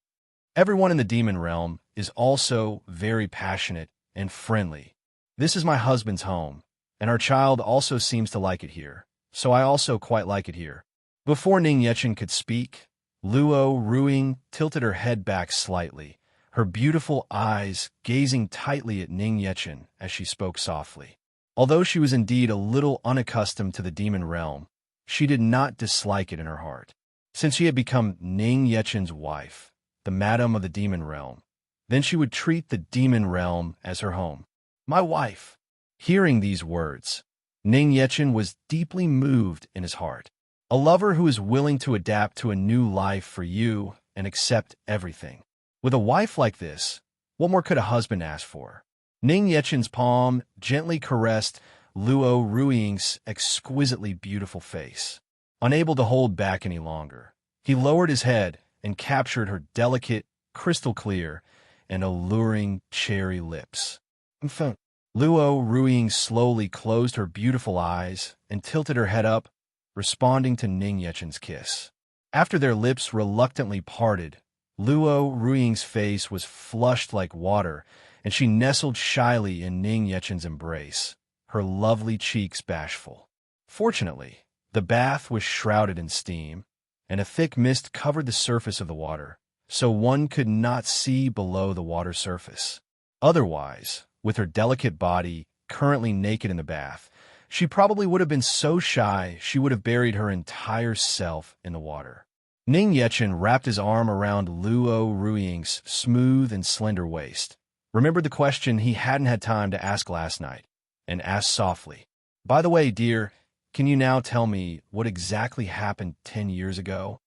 Everyone in the demon realm is also very passionate and friendly. This is my husband's home, and our child also seems to like it here, so I also quite like it here." Before Ning Yechen could speak, Luo Ruiying tilted her head back slightly, her beautiful eyes gazing tightly at Ning Yechen as she spoke softly. Although she was indeed a little unaccustomed to the demon realm, she did not dislike it in her heart. Since she had become Ning Yechen's wife, the madam of the demon realm, then she would treat the demon realm as her home. "My wife." Hearing these words, Ning Yechen was deeply moved in his heart. A lover who is willing to adapt to a new life for you and accept everything. With a wife like this, what more could a husband ask for? Ning Yechen's palm gently caressed Luo Ruiying's exquisitely beautiful face. Unable to hold back any longer, he lowered his head and captured her delicate, crystal-clear, and alluring cherry lips. Luo Ruiying slowly closed her beautiful eyes and tilted her head up, responding to Ning Yechen's kiss. After their lips reluctantly parted, Luo Ruiying's face was flushed like water, and she nestled shyly in Ning Yechen's embrace, her lovely cheeks bashful. Fortunately, the bath was shrouded in steam, and a thick mist covered the surface of the water, so one could not see below the water surface. Otherwise, with her delicate body currently naked in the bath, she probably would have been so shy she would have buried her entire self in the water. Ning Yechen wrapped his arm around Luo Ruiying's smooth and slender waist, remembered the question he hadn't had time to ask last night, and asked softly, "By the way, dear, can you now tell me what exactly happened 10 years ago?"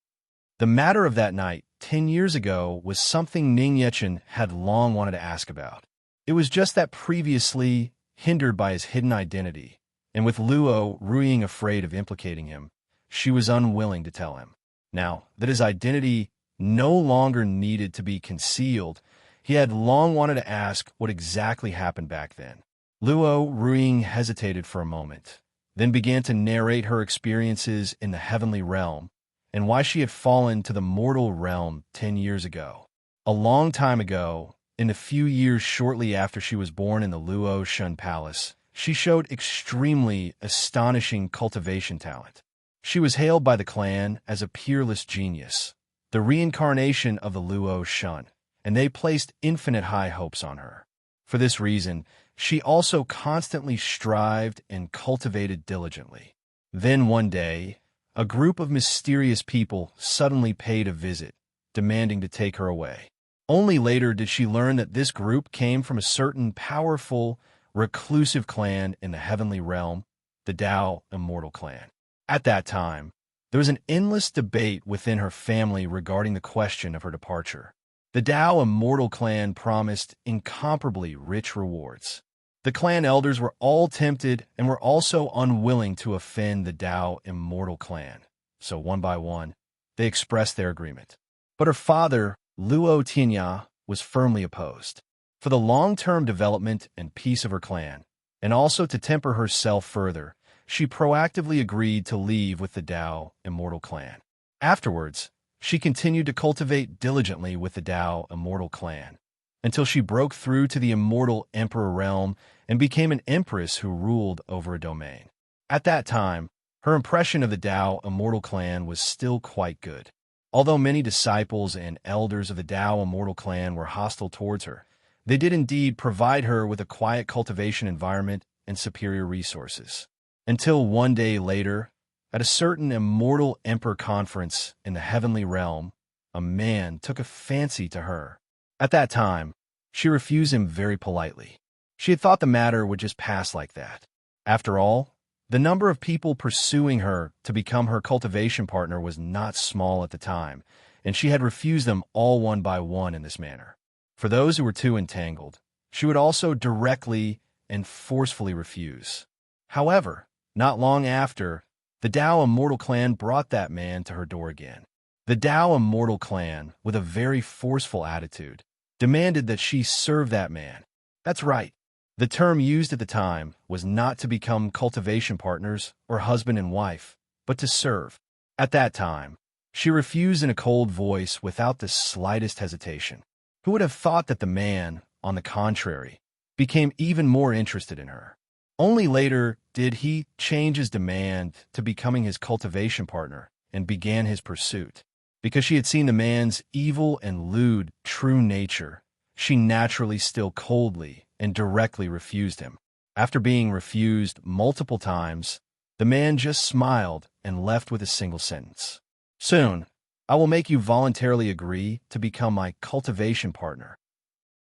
The matter of that night 10 years ago was something Ning Yechen had long wanted to ask about. It was just that previously, hindered by his hidden identity, and with Luo Ruiying afraid of implicating him, she was unwilling to tell him. Now that his identity no longer needed to be concealed, he had long wanted to ask what exactly happened back then. Luo Ruiying hesitated for a moment, then began to narrate her experiences in the heavenly realm and why she had fallen to the mortal realm 10 years ago. A long time ago, in the few years shortly after she was born in the Luo Shun Palace, she showed extremely astonishing cultivation talent. She was hailed by the clan as a peerless genius, the reincarnation of the Luo Shun, and they placed infinite high hopes on her. For this reason, she also constantly strived and cultivated diligently. Then one day, a group of mysterious people suddenly paid a visit, demanding to take her away. Only later did she learn that this group came from a certain powerful, reclusive clan in the heavenly realm, the Dao Immortal Clan. At that time, there was an endless debate within her family regarding the question of her departure. The Dao Immortal Clan promised incomparably rich rewards. The clan elders were all tempted and were also unwilling to offend the Dao Immortal Clan, so one by one, they expressed their agreement. But her father, Luo Tianya, was firmly opposed. For the long-term development and peace of her clan, and also to temper herself further, she proactively agreed to leave with the Dao Immortal Clan. Afterwards, she continued to cultivate diligently with the Dao Immortal Clan, until she broke through to the Immortal Emperor realm and became an Empress who ruled over a domain. At that time, her impression of the Dao Immortal Clan was still quite good. Although many disciples and elders of the Dao Immortal Clan were hostile towards her, they did indeed provide her with a quiet cultivation environment and superior resources. Until one day later, at a certain Immortal Emperor conference in the heavenly realm, a man took a fancy to her. At that time, she refused him very politely. She had thought the matter would just pass like that. After all, the number of people pursuing her to become her cultivation partner was not small at the time, and she had refused them all one by one in this manner. For those who were too entangled, she would also directly and forcefully refuse. However, not long after, the Dao Immortal Clan brought that man to her door again. The Dao Immortal Clan, with a very forceful attitude, demanded that she serve that man. That's right. The term used at the time was not to become cultivation partners or husband and wife, but to serve. At that time, she refused in a cold voice without the slightest hesitation. Who would have thought that the man, on the contrary, became even more interested in her? Only later did he change his demand to becoming his cultivation partner and began his pursuit. Because she had seen the man's evil and lewd true nature, she naturally still coldly and directly refused him. After being refused multiple times, the man just smiled and left with a single sentence. Soon, I will make you voluntarily agree to become my cultivation partner.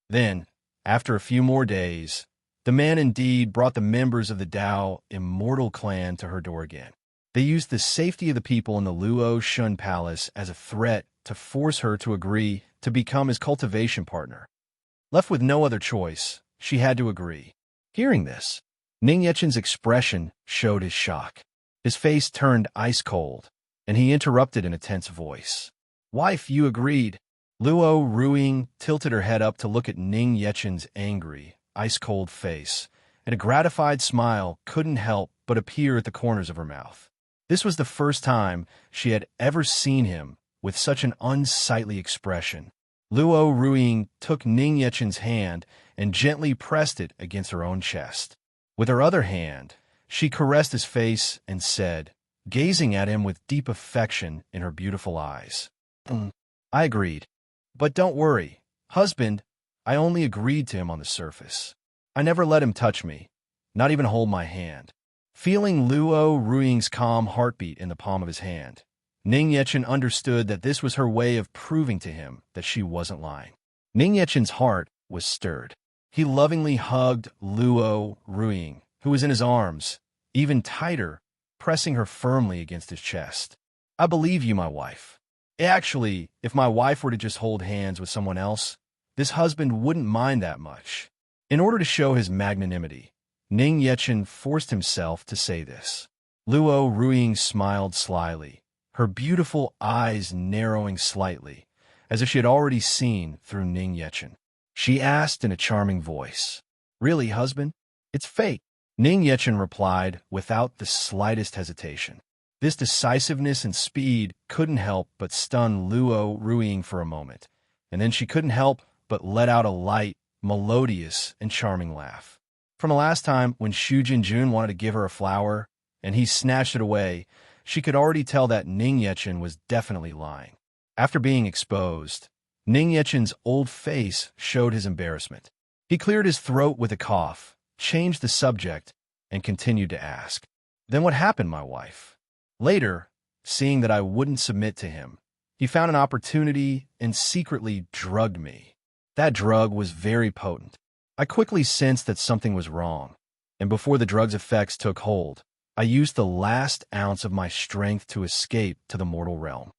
Then, after a few more days, the man indeed brought the members of the Dao Immortal Clan to her door again. They used the safety of the people in the Luo Shun Palace as a threat to force her to agree to become his cultivation partner. Left with no other choice, she had to agree. Hearing this, Ning Yechen's expression showed his shock. His face turned ice cold, and he interrupted in a tense voice. Wife, you agreed. Luo Ruing tilted her head up to look at Ning Yechen's angry, ice-cold face, and a gratified smile couldn't help but appear at the corners of her mouth. This was the first time she had ever seen him with such an unsightly expression. Luo Ruing took Ning Yechen's hand and gently pressed it against her own chest. With her other hand, she caressed his face and said, gazing at him with deep affection in her beautiful eyes, I agreed. But don't worry, husband, I only agreed to him on the surface. I never let him touch me, not even hold my hand. Feeling Luo Ruing's calm heartbeat in the palm of his hand, Ning Yechen understood that this was her way of proving to him that she wasn't lying. Ning Yechen's heart was stirred. He lovingly hugged Luo Ruing, who was in his arms, even tighter, pressing her firmly against his chest. I believe you, my wife. Actually, if my wife were to just hold hands with someone else, this husband wouldn't mind that much. In order to show his magnanimity, Ning Yechen forced himself to say this. Luo Ruing smiled slyly, her beautiful eyes narrowing slightly, as if she had already seen through Ning Yechen. She asked in a charming voice, Really, husband? It's fate. Ning Yechen replied without the slightest hesitation. This decisiveness and speed couldn't help but stun Luo Ruing for a moment, and then she couldn't help but let out a light, melodious, and charming laugh. From the last time when Xu Jinjun wanted to give her a flower, and he snatched it away, she could already tell that Ning Yechen was definitely lying. After being exposed, Ning Yechen's old face showed his embarrassment. He cleared his throat with a cough, changed the subject, and continued to ask, "Then what happened, my wife?" Later, seeing that I wouldn't submit to him, he found an opportunity and secretly drugged me. That drug was very potent. I quickly sensed that something was wrong, and before the drug's effects took hold, I used the last ounce of my strength to escape to the mortal realm.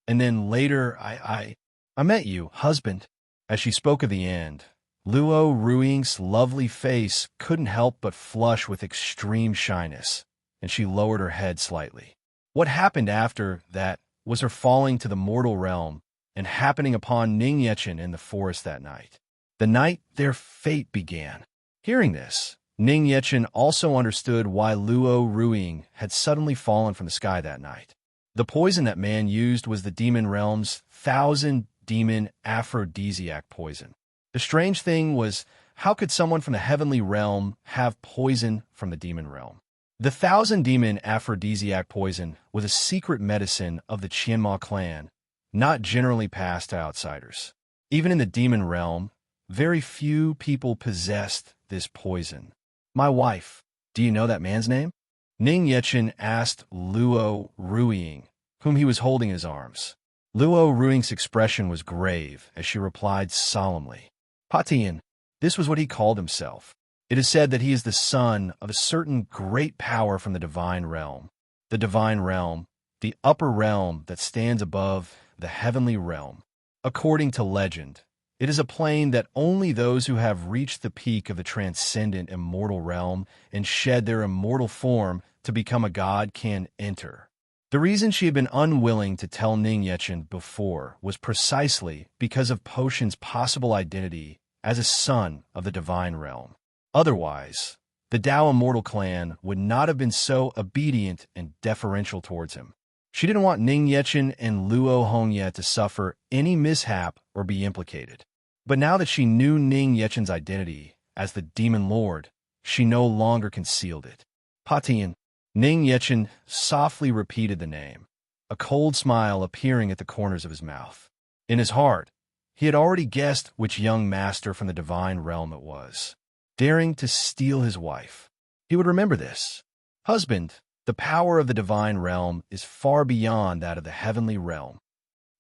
And then later, I met you, husband. As she spoke of the end, Luo Ruing's lovely face couldn't help but flush with extreme shyness, and she lowered her head slightly. What happened after that was her falling to the mortal realm and happening upon Ning Yechen in the forest that night. The night their fate began. Hearing this, Ning Yechen also understood why Luo Ruing had suddenly fallen from the sky that night. The poison that man used was the demon realm's 1,000-demon aphrodisiac poison. The strange thing was, how could someone from the heavenly realm have poison from the demon realm? The 1,000-demon aphrodisiac poison was a secret medicine of the Qianma clan, not generally passed to outsiders. Even in the demon realm, very few people possessed this poison. "My wife, do you know that man's name?" Ning Yechen asked Luo Ruiying, whom he was holding in his arms. Luo Ruiying's expression was grave as she replied solemnly, "Patian." This was what he called himself. It is said that he is the son of a certain great power from the divine realm. The divine realm, the upper realm that stands above the heavenly realm. According to legend, it is a plane that only those who have reached the peak of the transcendent immortal realm and shed their immortal form to become a god can enter. The reason she had been unwilling to tell Ning Yechen before was precisely because of Potion's possible identity as a son of the divine realm. Otherwise, the Dao Immortal clan would not have been so obedient and deferential towards him. She didn't want Ning Yechen and Luo Hongye to suffer any mishap or be implicated. But now that she knew Ning Yechen's identity as the Demon Lord, she no longer concealed it. "Patian." Ning Yechen softly repeated the name, a cold smile appearing at the corners of his mouth. In his heart, he had already guessed which young master from the divine realm it was, daring to steal his wife. He would remember this. "Husband, the power of the divine realm is far beyond that of the heavenly realm.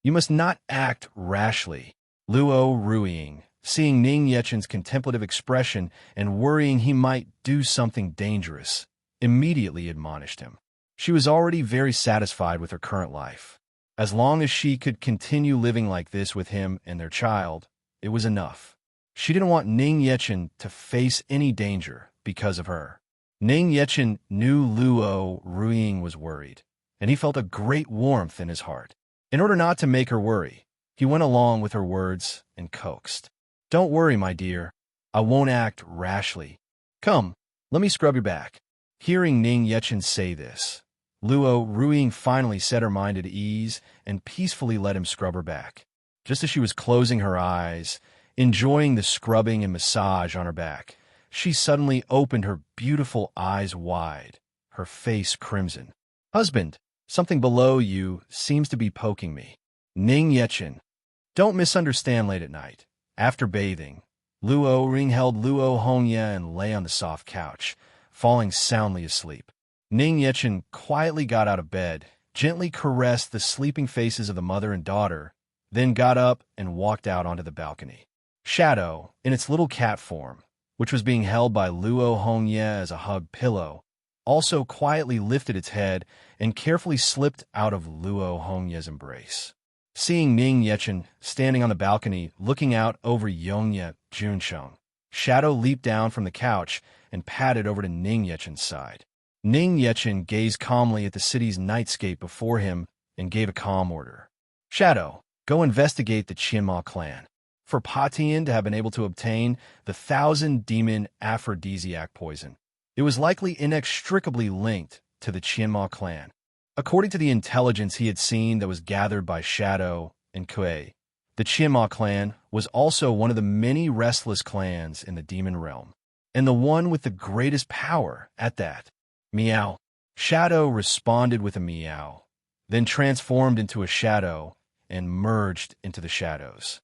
You must not act rashly." Luo Ruiying, seeing Ning Yechen's contemplative expression and worrying he might do something dangerous, immediately admonished him. She was already very satisfied with her current life. As long as she could continue living like this with him and their child, it was enough. She didn't want Ning Yechen to face any danger because of her. Ning Yechen knew Luo Ruiying was worried, and he felt a great warmth in his heart. In order not to make her worry, he went along with her words and coaxed. "Don't worry, my dear. I won't act rashly. Come, let me scrub your back." Hearing Ning Yechen say this, Luo Ruiying finally set her mind at ease and peacefully let him scrub her back. Just as she was closing her eyes, enjoying the scrubbing and massage on her back, she suddenly opened her beautiful eyes wide, her face crimson. "Husband, something below you seems to be poking me." Ning Yechen. Don't misunderstand late at night. After bathing, Luo Ring held Luo Hongye and lay on the soft couch, falling soundly asleep. Ning Yechen quietly got out of bed, gently caressed the sleeping faces of the mother and daughter, then got up and walked out onto the balcony. Shadow, in its little cat form, which was being held by Luo Hongye as a hug pillow, also quietly lifted its head and carefully slipped out of Luo Hongye's embrace. Seeing Ning Yechen standing on the balcony looking out over Yongye Junsheng, Shadow leaped down from the couch and padded over to Ning Yechen's side. Ning Yechen gazed calmly at the city's nightscape before him and gave a calm order. "Shadow, go investigate the Qianma clan." For Patian to have been able to obtain the 1,000-demon aphrodisiac poison, it was likely inextricably linked to the Qianma clan. According to the intelligence he had seen that was gathered by Shadow and Kuei, the Qianma clan was also one of the many restless clans in the demon realm, and the one with the greatest power at that. Meow. Shadow responded with a meow, then transformed into a shadow and merged into the shadows.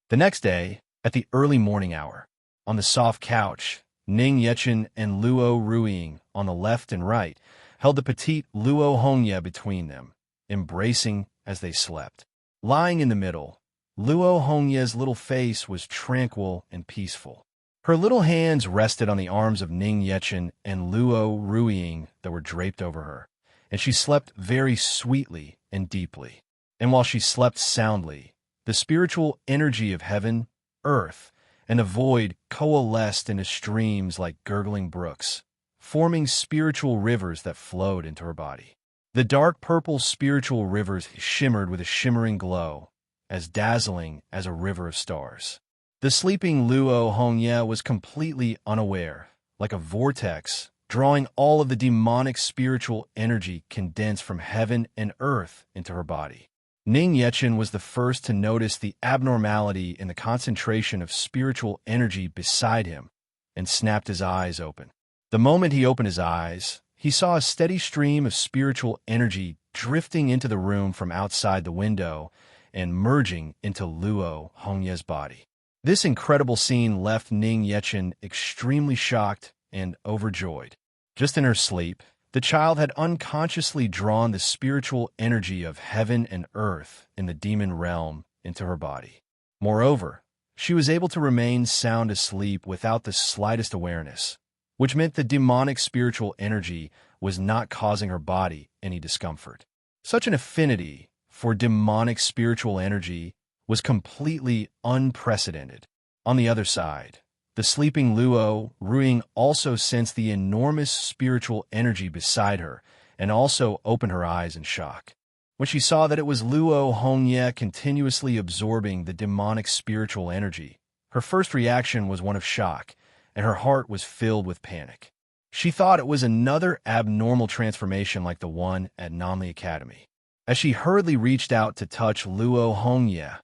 The next day, at the early morning hour, on the soft couch, Ning Yechen and Luo Ruiying, on the left and right, held the petite Luo Hongye between them, embracing as they slept. Lying in the middle, Luo Hongye's little face was tranquil and peaceful. Her little hands rested on the arms of Ning Yechen and Luo Ruiying that were draped over her, and she slept very sweetly and deeply. And while she slept soundly, the spiritual energy of heaven, earth, and the void coalesced into streams like gurgling brooks, forming spiritual rivers that flowed into her body. The dark purple spiritual rivers shimmered with a shimmering glow, as dazzling as a river of stars. The sleeping Luo Hongye was completely unaware, like a vortex, drawing all of the demonic spiritual energy condensed from heaven and earth into her body. Ning Yechen was the first to notice the abnormality in the concentration of spiritual energy beside him and snapped his eyes open. The moment he opened his eyes, he saw a steady stream of spiritual energy drifting into the room from outside the window and merging into Luo Hongye's body. This incredible scene left Ning Yechen extremely shocked and overjoyed. Just in her sleep, the child had unconsciously drawn the spiritual energy of heaven and earth in the demon realm into her body. Moreover, she was able to remain sound asleep without the slightest awareness, which meant the demonic spiritual energy was not causing her body any discomfort. Such an affinity for demonic spiritual energy was completely unprecedented. On the other side, the sleeping Luo Ruiying also sensed the enormous spiritual energy beside her and also opened her eyes in shock. When she saw that it was Luo Hongye continuously absorbing the demonic spiritual energy, her first reaction was one of shock, and her heart was filled with panic. She thought it was another abnormal transformation like the one at Nanli Academy. As she hurriedly reached out to touch Luo Hongye,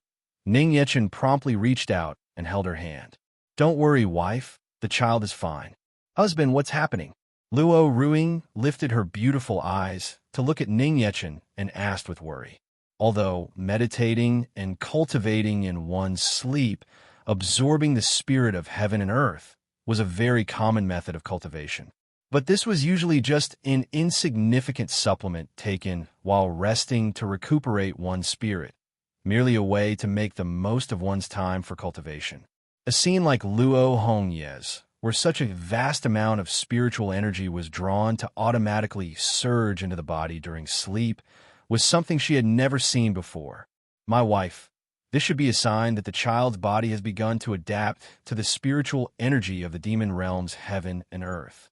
Ning Yechen promptly reached out and held her hand. "Don't worry, wife. The child is fine." "Husband, what's happening?" Luo Ruiying lifted her beautiful eyes to look at Ning Yechen and asked with worry. Although meditating and cultivating in one's sleep, absorbing the spirit of heaven and earth, was a very common method of cultivation. But this was usually just an insignificant supplement taken while resting to recuperate one's spirit, merely a way to make the most of one's time for cultivation. A scene like Luo Hongye's, where such a vast amount of spiritual energy was drawn to automatically surge into the body during sleep, was something she had never seen before. "My wife, this should be a sign that the child's body has begun to adapt to the spiritual energy of the demon realms heaven and earth.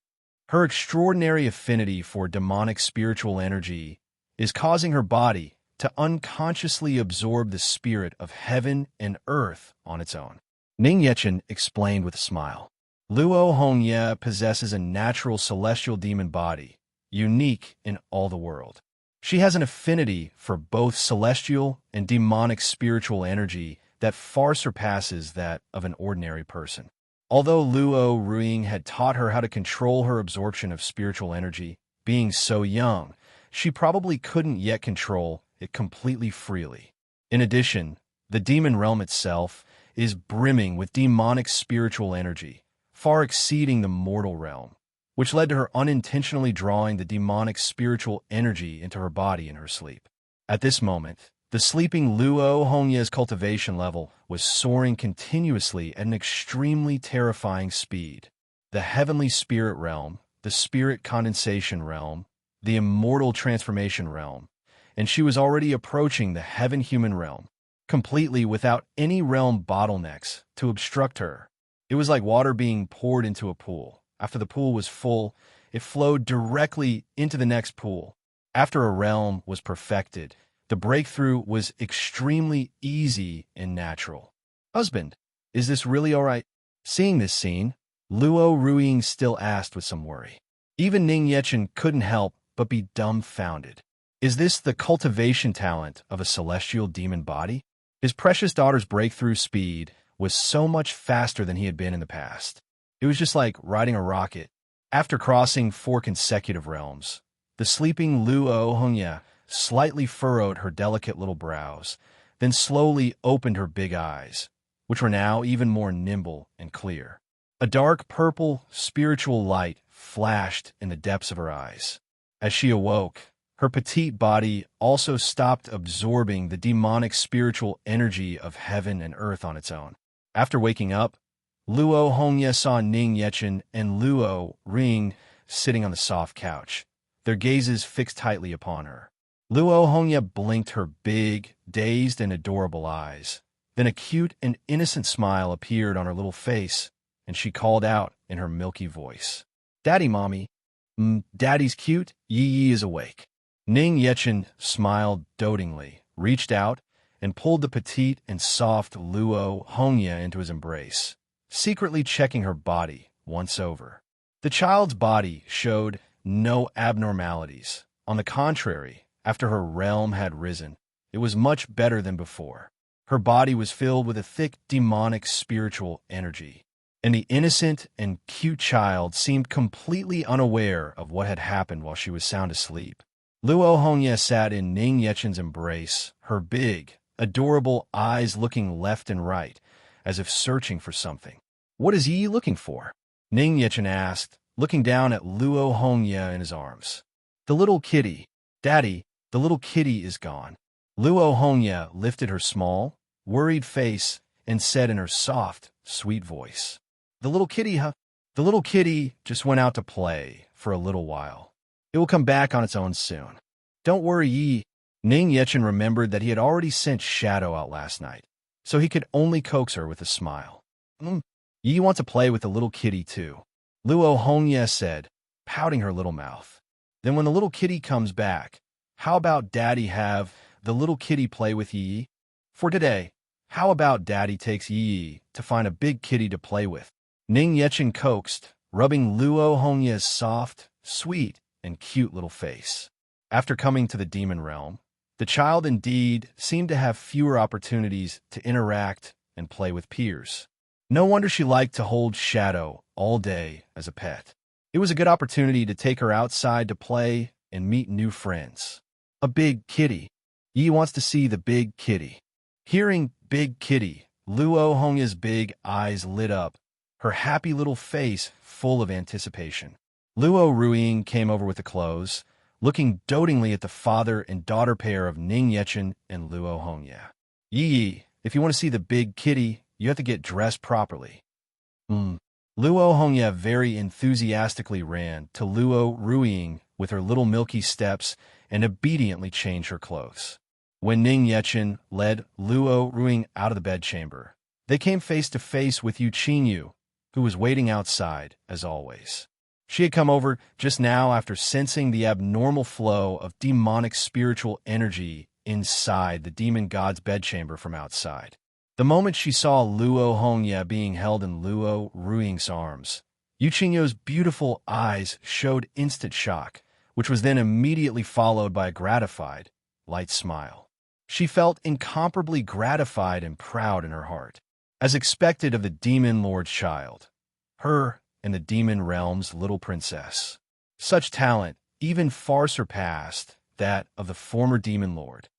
Her extraordinary affinity for demonic spiritual energy is causing her body to unconsciously absorb the spirit of heaven and earth on its own." Ning Yechen explained with a smile. "Luo Hongye possesses a natural celestial demon body, unique in all the world. She has an affinity for both celestial and demonic spiritual energy that far surpasses that of an ordinary person. Although Luo Ruiying had taught her how to control her absorption of spiritual energy, being so young, she probably couldn't yet control it completely freely. In addition, the demon realm itself is brimming with demonic spiritual energy, far exceeding the mortal realm, which led to her unintentionally drawing the demonic spiritual energy into her body in her sleep. At this moment, the sleeping Luo Hongye's cultivation level was soaring continuously at an extremely terrifying speed. The heavenly spirit realm, the spirit condensation realm, the immortal transformation realm, and she was already approaching the heaven-human realm, completely without any realm bottlenecks to obstruct her. It was like water being poured into a pool. After the pool was full, it flowed directly into the next pool. After a realm was perfected, the breakthrough was extremely easy and natural. "Husband, is this really all right?" Seeing this scene, Luo Ruiying still asked with some worry. Even Ning Yechen couldn't help but be dumbfounded. Is this the cultivation talent of a celestial demon body? His precious daughter's breakthrough speed was so much faster than he had been in the past. It was just like riding a rocket. After crossing 4 consecutive realms, the sleeping Luo Hongye slightly furrowed her delicate little brows, then slowly opened her big eyes, which were now even more nimble and clear. A dark purple, spiritual light flashed in the depths of her eyes. As she awoke, her petite body also stopped absorbing the demonic spiritual energy of heaven and earth on its own. After waking up, Luo Hongye saw Ning Yechen and Luo Ring sitting on the soft couch, their gazes fixed tightly upon her. Luo Hongye blinked her big, dazed and adorable eyes. Then a cute and innocent smile appeared on her little face, and she called out in her milky voice, "Daddy, Mommy." Daddy's cute, Yi is awake." Ning Yechen smiled dotingly, reached out, and pulled the petite and soft Luo Hongye into his embrace, secretly checking her body once over. The child's body showed no abnormalities. On the contrary, after her realm had risen, it was much better than before. Her body was filled with a thick demonic spiritual energy, and the innocent and cute child seemed completely unaware of what had happened while she was sound asleep. Luo Hongye sat in Ning Yechen's embrace, her big, adorable eyes looking left and right, as if searching for something. "What is Yi looking for?" Ning Yechen asked, looking down at Luo Hongye in his arms. "The little kitty. Daddy, the little kitty is gone." Luo Hongye lifted her small, worried face and said in her soft, sweet voice, "The little kitty, huh? The little kitty just went out to play for a little while. It will come back on its own soon. Don't worry, Yi." Ning Yechen remembered that he had already sent Shadow out last night, so he could only coax her with a smile. Yi wants to play with the little kitty too," Luo Hongye said, pouting her little mouth. "Then when the little kitty comes back, how about Daddy have the little kitty play with Yi? For today, how about Daddy takes Yi to find a big kitty to play with?" Ning Yechen coaxed, rubbing Luo Hongye's soft, sweet, and cute little face. After coming to the demon realm, the child indeed seemed to have fewer opportunities to interact and play with peers. No wonder she liked to hold Shadow all day as a pet. It was a good opportunity to take her outside to play and meet new friends. A big kitty. Yi wants to see the big kitty. Hearing big kitty, Luo Hongye's big eyes lit up, her happy little face full of anticipation. Luo Ruiying came over with the clothes, looking dotingly at the father and daughter pair of Ning Yechen and Luo Hongye. "Yi, if you want to see the big kitty, you have to get dressed properly." Luo Hongye very enthusiastically ran to Luo Ruiying with her little milky steps and obediently changed her clothes. When Ning Yechen led Luo Ruiying out of the bedchamber, they came face to face with Yu Qingyu, who was waiting outside, as always. She had come over just now after sensing the abnormal flow of demonic spiritual energy inside the demon god's bedchamber from outside. The moment she saw Luo Hongye being held in Luo Ruiying's arms, Yu Qingyu's beautiful eyes showed instant shock, which was then immediately followed by a gratified, light smile. She felt incomparably gratified and proud in her heart, as expected of the demon lord's child, her and the demon realm's little princess. Such talent even far surpassed that of the former demon lord.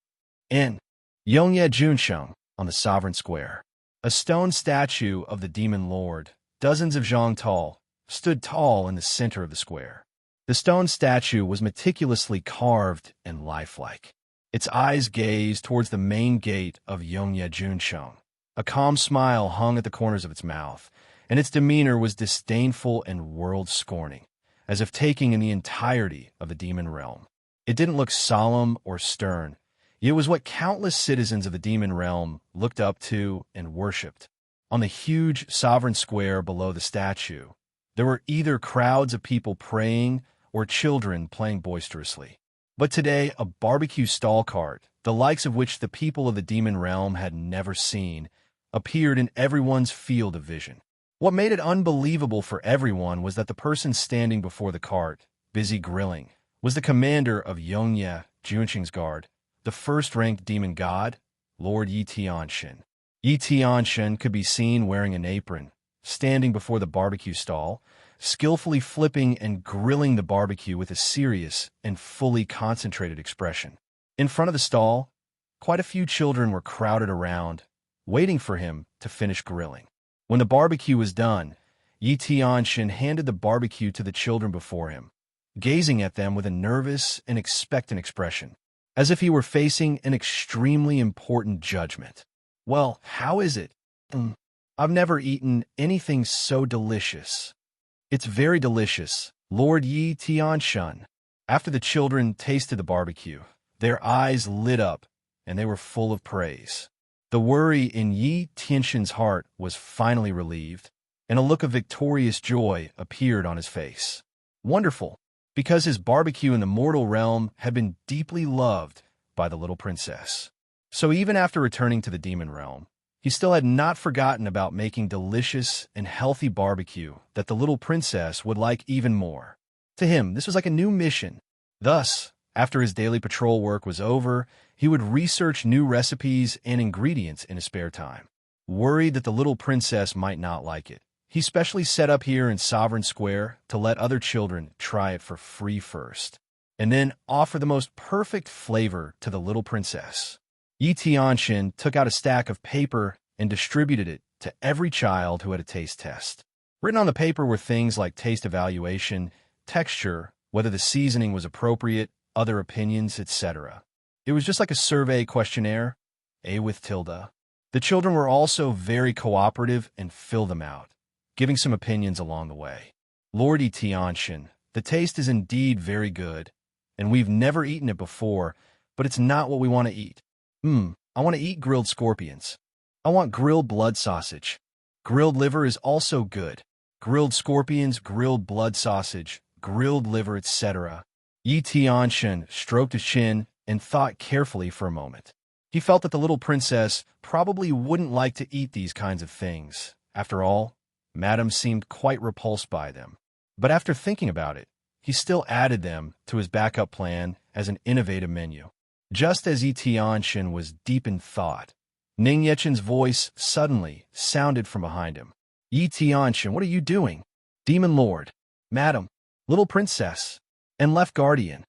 In Yongye Junsheng, on the Sovereign Square, a stone statue of the demon lord, dozens of zhang tall, stood tall in the center of the square. The stone statue was meticulously carved and lifelike. Its eyes gazed towards the main gate of Yongye Junsheng. A calm smile hung at the corners of its mouth, and its demeanor was disdainful and world-scorning, as if taking in the entirety of the demon realm. It didn't look solemn or stern. It was what countless citizens of the demon realm looked up to and worshipped. On the huge sovereign square below the statue, there were either crowds of people praying or children playing boisterously. But today, a barbecue stall cart, the likes of which the people of the demon realm had never seen, appeared in everyone's field of vision. What made it unbelievable for everyone was that the person standing before the cart, busy grilling, was the commander of Yongye Junsheng's guard, the first-ranked demon god, Lord Yi Tianshin. Yi Tianshin could be seen wearing an apron, standing before the barbecue stall, skillfully flipping and grilling the barbecue with a serious and fully concentrated expression. In front of the stall, quite a few children were crowded around, waiting for him to finish grilling. When the barbecue was done, Yi Tianxin handed the barbecue to the children before him, gazing at them with a nervous and expectant expression, as if he were facing an extremely important judgment. Well, how is it? I've never eaten anything so delicious. It's very delicious, Lord Yi Tianxin. After the children tasted the barbecue, their eyes lit up, and they were full of praise. The worry in Yi Tianxin's heart was finally relieved, and a look of victorious joy appeared on his face. Wonderful, because his barbecue in the mortal realm had been deeply loved by the little princess. So even after returning to the demon realm, he still had not forgotten about making delicious and healthy barbecue that the little princess would like even more. To him, this was like a new mission. Thus, after his daily patrol work was over, he would research new recipes and ingredients in his spare time. Worried that the little princess might not like it, he specially set up here in Sovereign Square to let other children try it for free first, and then offer the most perfect flavor to the little princess. Yi Tianxin took out a stack of paper and distributed it to every child who had a taste test. Written on the paper were things like taste evaluation, texture, whether the seasoning was appropriate, other opinions, etc. It was just like a survey questionnaire, A with tilde. The children were also very cooperative and filled them out, giving some opinions along the way. Lord Yi Tianxin, the taste is indeed very good, and we've never eaten it before, but it's not what we want to eat. I want to eat grilled scorpions. I want grilled blood sausage. Grilled liver is also good. Grilled scorpions, grilled blood sausage, grilled liver, etc. Yi Tianxin stroked his chin and thought carefully for a moment. He felt that the little princess probably wouldn't like to eat these kinds of things. After all, Madame seemed quite repulsed by them. But after thinking about it, he still added them to his backup plan as an innovative menu. Just as Yi Tianxin was deep in thought, Ning Yechen's voice suddenly sounded from behind him. Yi Tianxin, what are you doing? Demon Lord, Madam, Little Princess, and Left Guardian.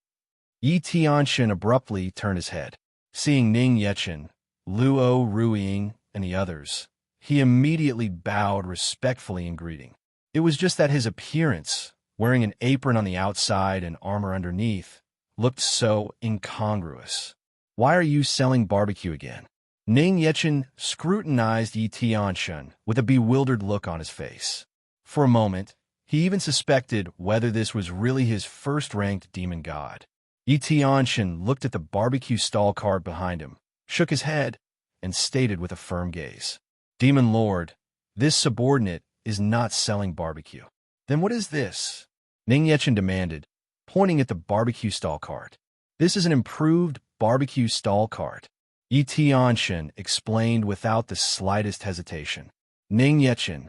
Yi Tianxin abruptly turned his head. Seeing Ning Yechen, Luo Ruiying, and the others, he immediately bowed respectfully in greeting. It was just that his appearance, wearing an apron on the outside and armor underneath, looked so incongruous. Why are you selling barbecue again? Ning Yechen scrutinized Yi Tianxin with a bewildered look on his face. For a moment, he even suspected whether this was really his first-ranked demon god. Yi Tianxin looked at the barbecue stall cart behind him, shook his head, and stated with a firm gaze, Demon Lord, this subordinate is not selling barbecue. Then what is this? Ning Yechen demanded, pointing at the barbecue stall cart. This is an improved barbecue stall cart. Yi Tianxin explained without the slightest hesitation. Ning Yechen.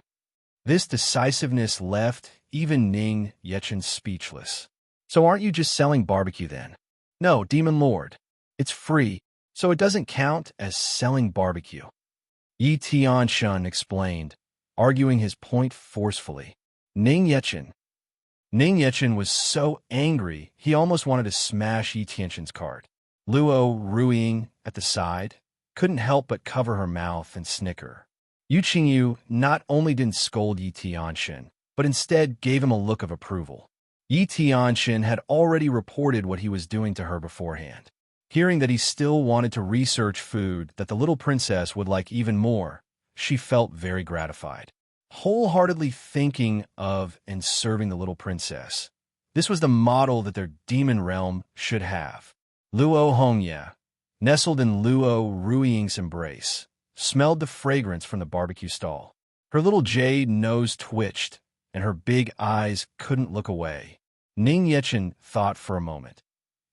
This decisiveness left even Ning Yechen speechless. So aren't you just selling barbecue then? No, Demon Lord. It's free, so it doesn't count as selling barbecue. Yi Tianxin explained, arguing his point forcefully. Ning Yechen was so angry he almost wanted to smash Yi Tianxin's cart. Luo Ruiying, at the side, couldn't help but cover her mouth and snicker. Yu Qingyu not only didn't scold Yi Tianxin, but instead gave him a look of approval. Yi Tianxin had already reported what he was doing to her beforehand. Hearing that he still wanted to research food that the little princess would like even more, she felt very gratified. Wholeheartedly thinking of and serving the little princess, this was the model that their demon realm should have. Luo Hongye, nestled in Luo Ruiying's embrace, smelled the fragrance from the barbecue stall. Her little jade nose twitched, and her big eyes couldn't look away. Ning Yechen thought for a moment.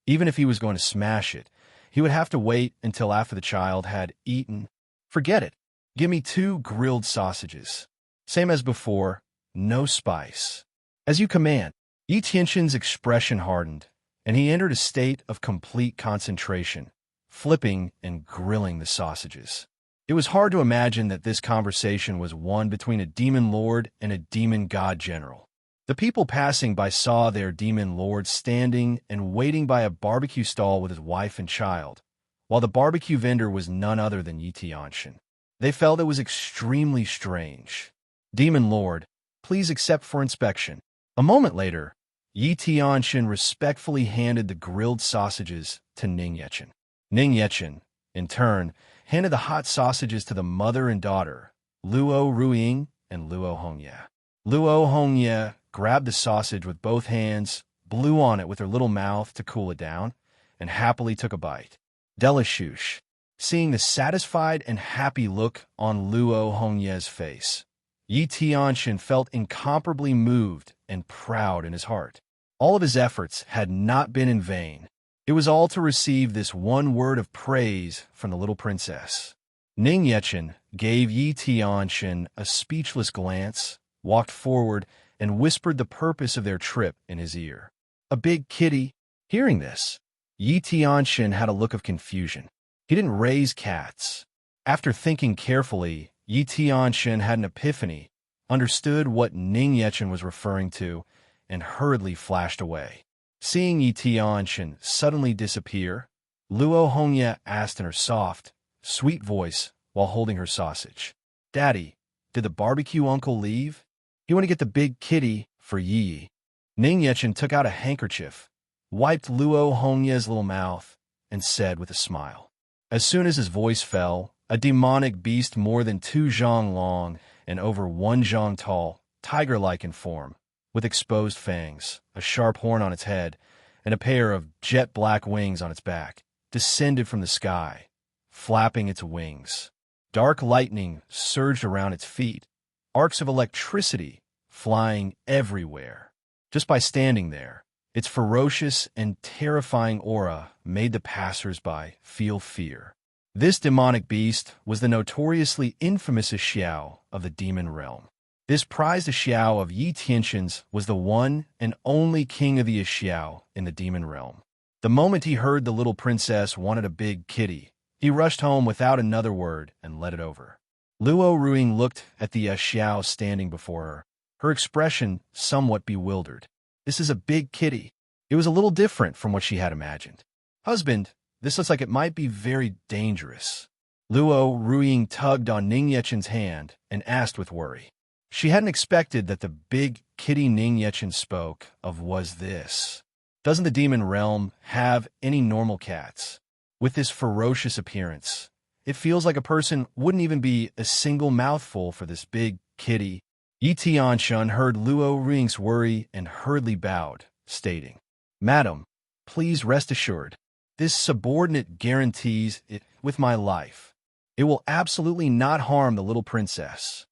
Even if he was going to smash it, he would have to wait until after the child had eaten. Forget it. Give me 2 grilled sausages. Same as before, no spice. As you command. Yi Tianxin's expression hardened, and he entered a state of complete concentration, flipping and grilling the sausages. It was hard to imagine that this conversation was one between a demon lord and a demon god general. The people passing by saw their demon lord standing and waiting by a barbecue stall with his wife and child, while the barbecue vendor was none other than Yi Tianxin. They felt it was extremely strange. Demon Lord, Please accept for inspection. A moment later, Yi Tianxin respectfully handed the grilled sausages to Ning Yechen. Ning Yechen, in turn, handed the hot sausages to the mother and daughter, Luo Ruiying and Luo Hongye. Luo Hongye grabbed the sausage with both hands, blew on it with her little mouth to cool it down, and happily took a bite. Delicious. Seeing the satisfied and happy look on Luo Hongye's face, Yi Tianxin felt incomparably moved and proud in his heart. All of his efforts had not been in vain. It was all to receive this one word of praise from the little princess. Ning Yechen gave Yi Tianxin a speechless glance, walked forward, and whispered the purpose of their trip in his ear. A big kitty. Hearing this, Yi Tianxin had a look of confusion. He didn't raise cats. After thinking carefully, Yi Tianxin had an epiphany, understood what Ning Yechen was referring to, and hurriedly flashed away. Seeing Yi Tianxin suddenly disappear, Luo Hongye asked in her soft, sweet voice while holding her sausage, "Daddy, did the barbecue uncle leave? You want to get the big kitty for Yi." Ning Yechen took out a handkerchief, wiped Luo Hongye's little mouth, and said with a smile. As soon as his voice fell, a demonic beast more than 2 zhang long and over 1 zhang tall, tiger-like in form, with exposed fangs, a sharp horn on its head, and a pair of jet-black wings on its back, descended from the sky, flapping its wings. Dark lightning surged around its feet, arcs of electricity flying everywhere. Just by standing there, its ferocious and terrifying aura made the passers-by feel fear. This demonic beast was the notoriously infamous Xiao of the demon realm. This prized Xiao of Yi Tianxin's was the one and only king of the Xiao in the demon realm. The moment he heard the little princess wanted a big kitty, he rushed home without another word and let it over. Luo Ruiying looked at the Xiao standing before her expression somewhat bewildered. This is a big kitty. It was a little different from what she had imagined. Husband, this looks like it might be very dangerous. Luo Ruiying tugged on Ning Yechen's hand and asked with worry. She hadn't expected that the big kitty Ning Yechen spoke of was this. Doesn't the demon realm have any normal cats? With this ferocious appearance, it feels like a person wouldn't even be a single mouthful for this big kitty. Yi Tianxin heard Luo Ruiying's worry and hurriedly bowed, stating, "Madam, please rest assured. This subordinate guarantees it with my life. It will absolutely not harm the little princess."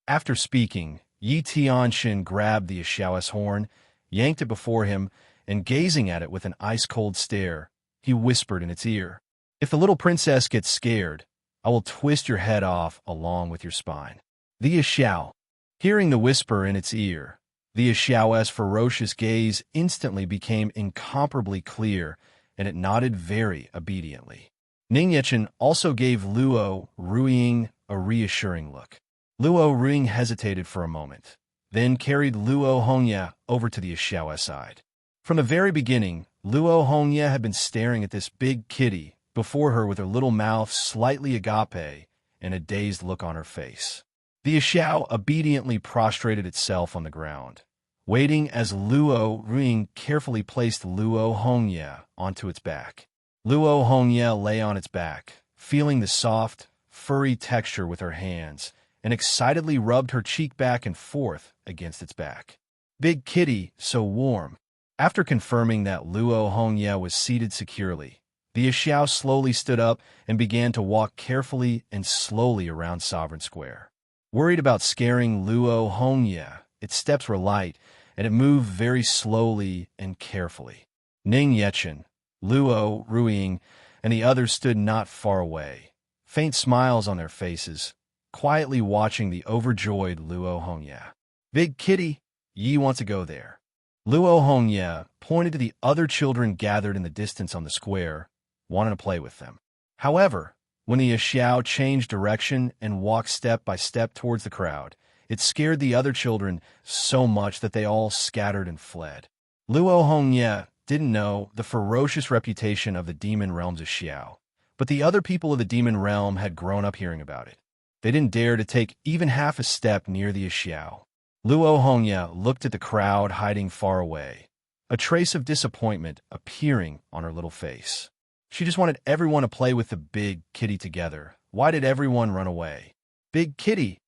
After speaking, Yi Tianxin grabbed the Xiao's horn, yanked it before him, and gazing at it with an ice-cold stare, he whispered in its ear, "If the little princess gets scared, I will twist your head off along with your spine." The Xiao, hearing the whisper in its ear, the Xiao's ferocious gaze instantly became incomparably clear, and it nodded very obediently. Ning Yechen also gave Luo Ruiying a reassuring look. Luo Ruiying hesitated for a moment, then carried Luo Hongye over to the Xiao's side. From the very beginning, Luo Hongye had been staring at this big kitty before her with her little mouth slightly agape and a dazed look on her face. The Xiao obediently prostrated itself on the ground, waiting as Luo Ruiying carefully placed Luo Hongye onto its back. Luo Hongye lay on its back, feeling the soft, furry texture with her hands, and excitedly rubbed her cheek back and forth against its back. Big kitty, so warm. After confirming that Luo Hongye was seated securely, the Xiao slowly stood up and began to walk carefully and slowly around Sovereign Square. Worried about scaring Luo Hongye, its steps were light, and it moved very slowly and carefully. Ning Yechen, Luo Ruiying, and the others stood not far away, faint smiles on their faces, quietly watching the overjoyed Luo Hongye. "Big kitty, Yi wants to go there." Luo Hongye pointed to the other children gathered in the distance on the square, wanting to play with them. However, when the Xiao changed direction and walked step by step towards the crowd, it scared the other children so much that they all scattered and fled. Luo Hongye didn't know the ferocious reputation of the demon realm's Xiao, but the other people of the demon realm had grown up hearing about it. They didn't dare to take even half a step near the Xiao. Luo Hongya looked at the crowd hiding far away, a trace of disappointment appearing on her little face. She just wanted everyone to play with the big kitty together. Why did everyone run away? Big kitty,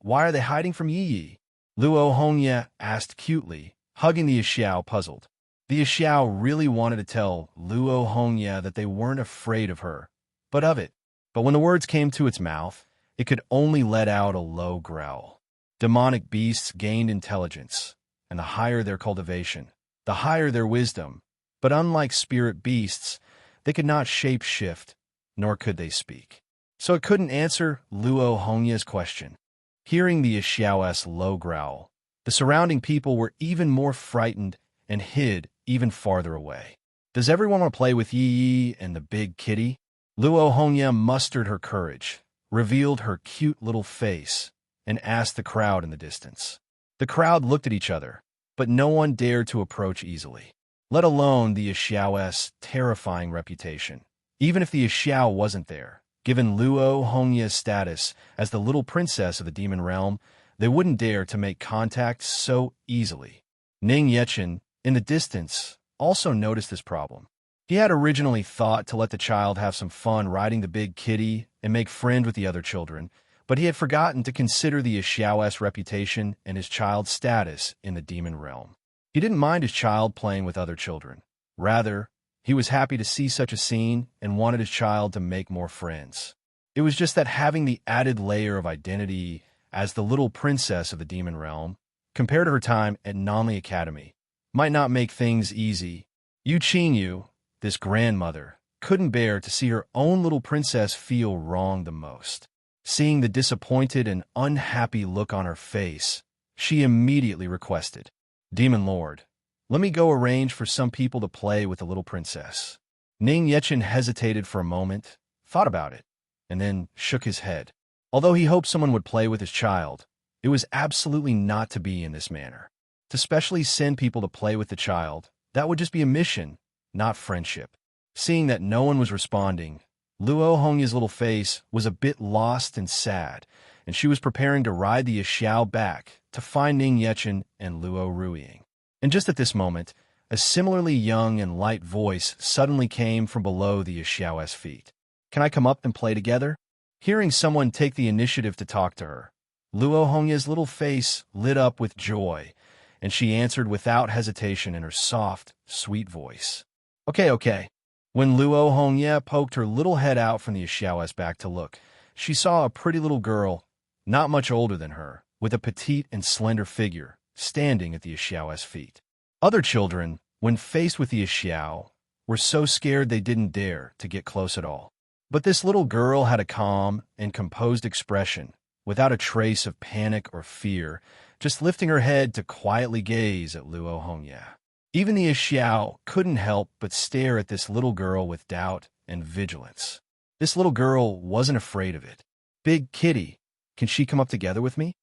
why are they hiding from Yi Yi? Luo Hongya asked cutely, hugging the Xiao puzzled. The Xiao really wanted to tell Luo Hongya that they weren't afraid of her, but of it. But when the words came to its mouth, it could only let out a low growl. Demonic beasts gained intelligence, and the higher their cultivation, the higher their wisdom. But unlike spirit beasts, they could not shape-shift, nor could they speak. So it couldn't answer Luo Hongya's question. Hearing the Xiao's low growl, the surrounding people were even more frightened and hid even farther away. Does everyone want to play with Yi Yi and the big kitty? Luo Hongya mustered her courage, revealed her cute little face, and asked the crowd in the distance. The crowd looked at each other, but no one dared to approach easily, let alone the Xiao's terrifying reputation. Even if the Xiao wasn't there, given Luo Hongya's status as the little princess of the demon realm, they wouldn't dare to make contact so easily. Ning Yechen, in the distance, also noticed this problem. He had originally thought to let the child have some fun riding the big kitty and make friends with the other children, but he had forgotten to consider the Xiao's reputation and his child's status in the demon realm. He didn't mind his child playing with other children. Rather, he was happy to see such a scene and wanted his child to make more friends. It was just that having the added layer of identity as the little princess of the demon realm, compared to her time at Nanli Academy, might not make things easy. Yu Qingyu, this grandmother, couldn't bear to see her own little princess feel wrong the most. Seeing the disappointed and unhappy look on her face, she immediately requested, "Demon Lord, let me go arrange for some people to play with the little princess." Ning Yechen hesitated for a moment, thought about it, and then shook his head. Although he hoped someone would play with his child, it was absolutely not to be in this manner. To specially send people to play with the child, that would just be a mission, not friendship. Seeing that no one was responding, Luo Hongya's little face was a bit lost and sad, and she was preparing to ride the Xiao back to find Ning Yechen and Luo Ruiying. And just at this moment, a similarly young and light voice suddenly came from below the Xiao's feet. "Can I come up and play together?" Hearing someone take the initiative to talk to her, Luo Hongya's little face lit up with joy, and she answered without hesitation in her soft, sweet voice. Okay. When Luo Hongya poked her little head out from the Xiao's back to look, she saw a pretty little girl, not much older than her, with a petite and slender figure, standing at the Xiao's feet. Other children, when faced with the Xiao, were so scared they didn't dare to get close at all. But this little girl had a calm and composed expression, without a trace of panic or fear, just lifting her head to quietly gaze at Luo Hongya. Even the Xiao couldn't help but stare at this little girl with doubt and vigilance. This little girl wasn't afraid of it. "Big kitty, can she come up together with me?"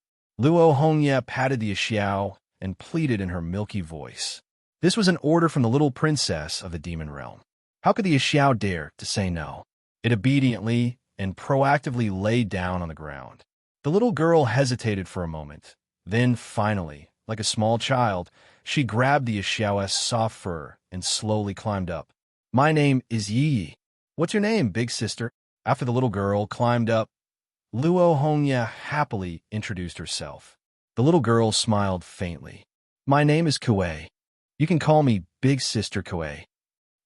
Luo Hongya patted the Xiao and pleaded in her milky voice. This was an order from the little princess of the demon realm. How could the Xiao dare to say no? It obediently and proactively laid down on the ground. The little girl hesitated for a moment. Then, finally, like a small child, she grabbed the Xiao's soft fur and slowly climbed up. "My name is Yi Yi. What's your name, big sister?" After the little girl climbed up, Luo Hongya happily introduced herself. The little girl smiled faintly. "My name is Kuei. You can call me Big Sister Kuei."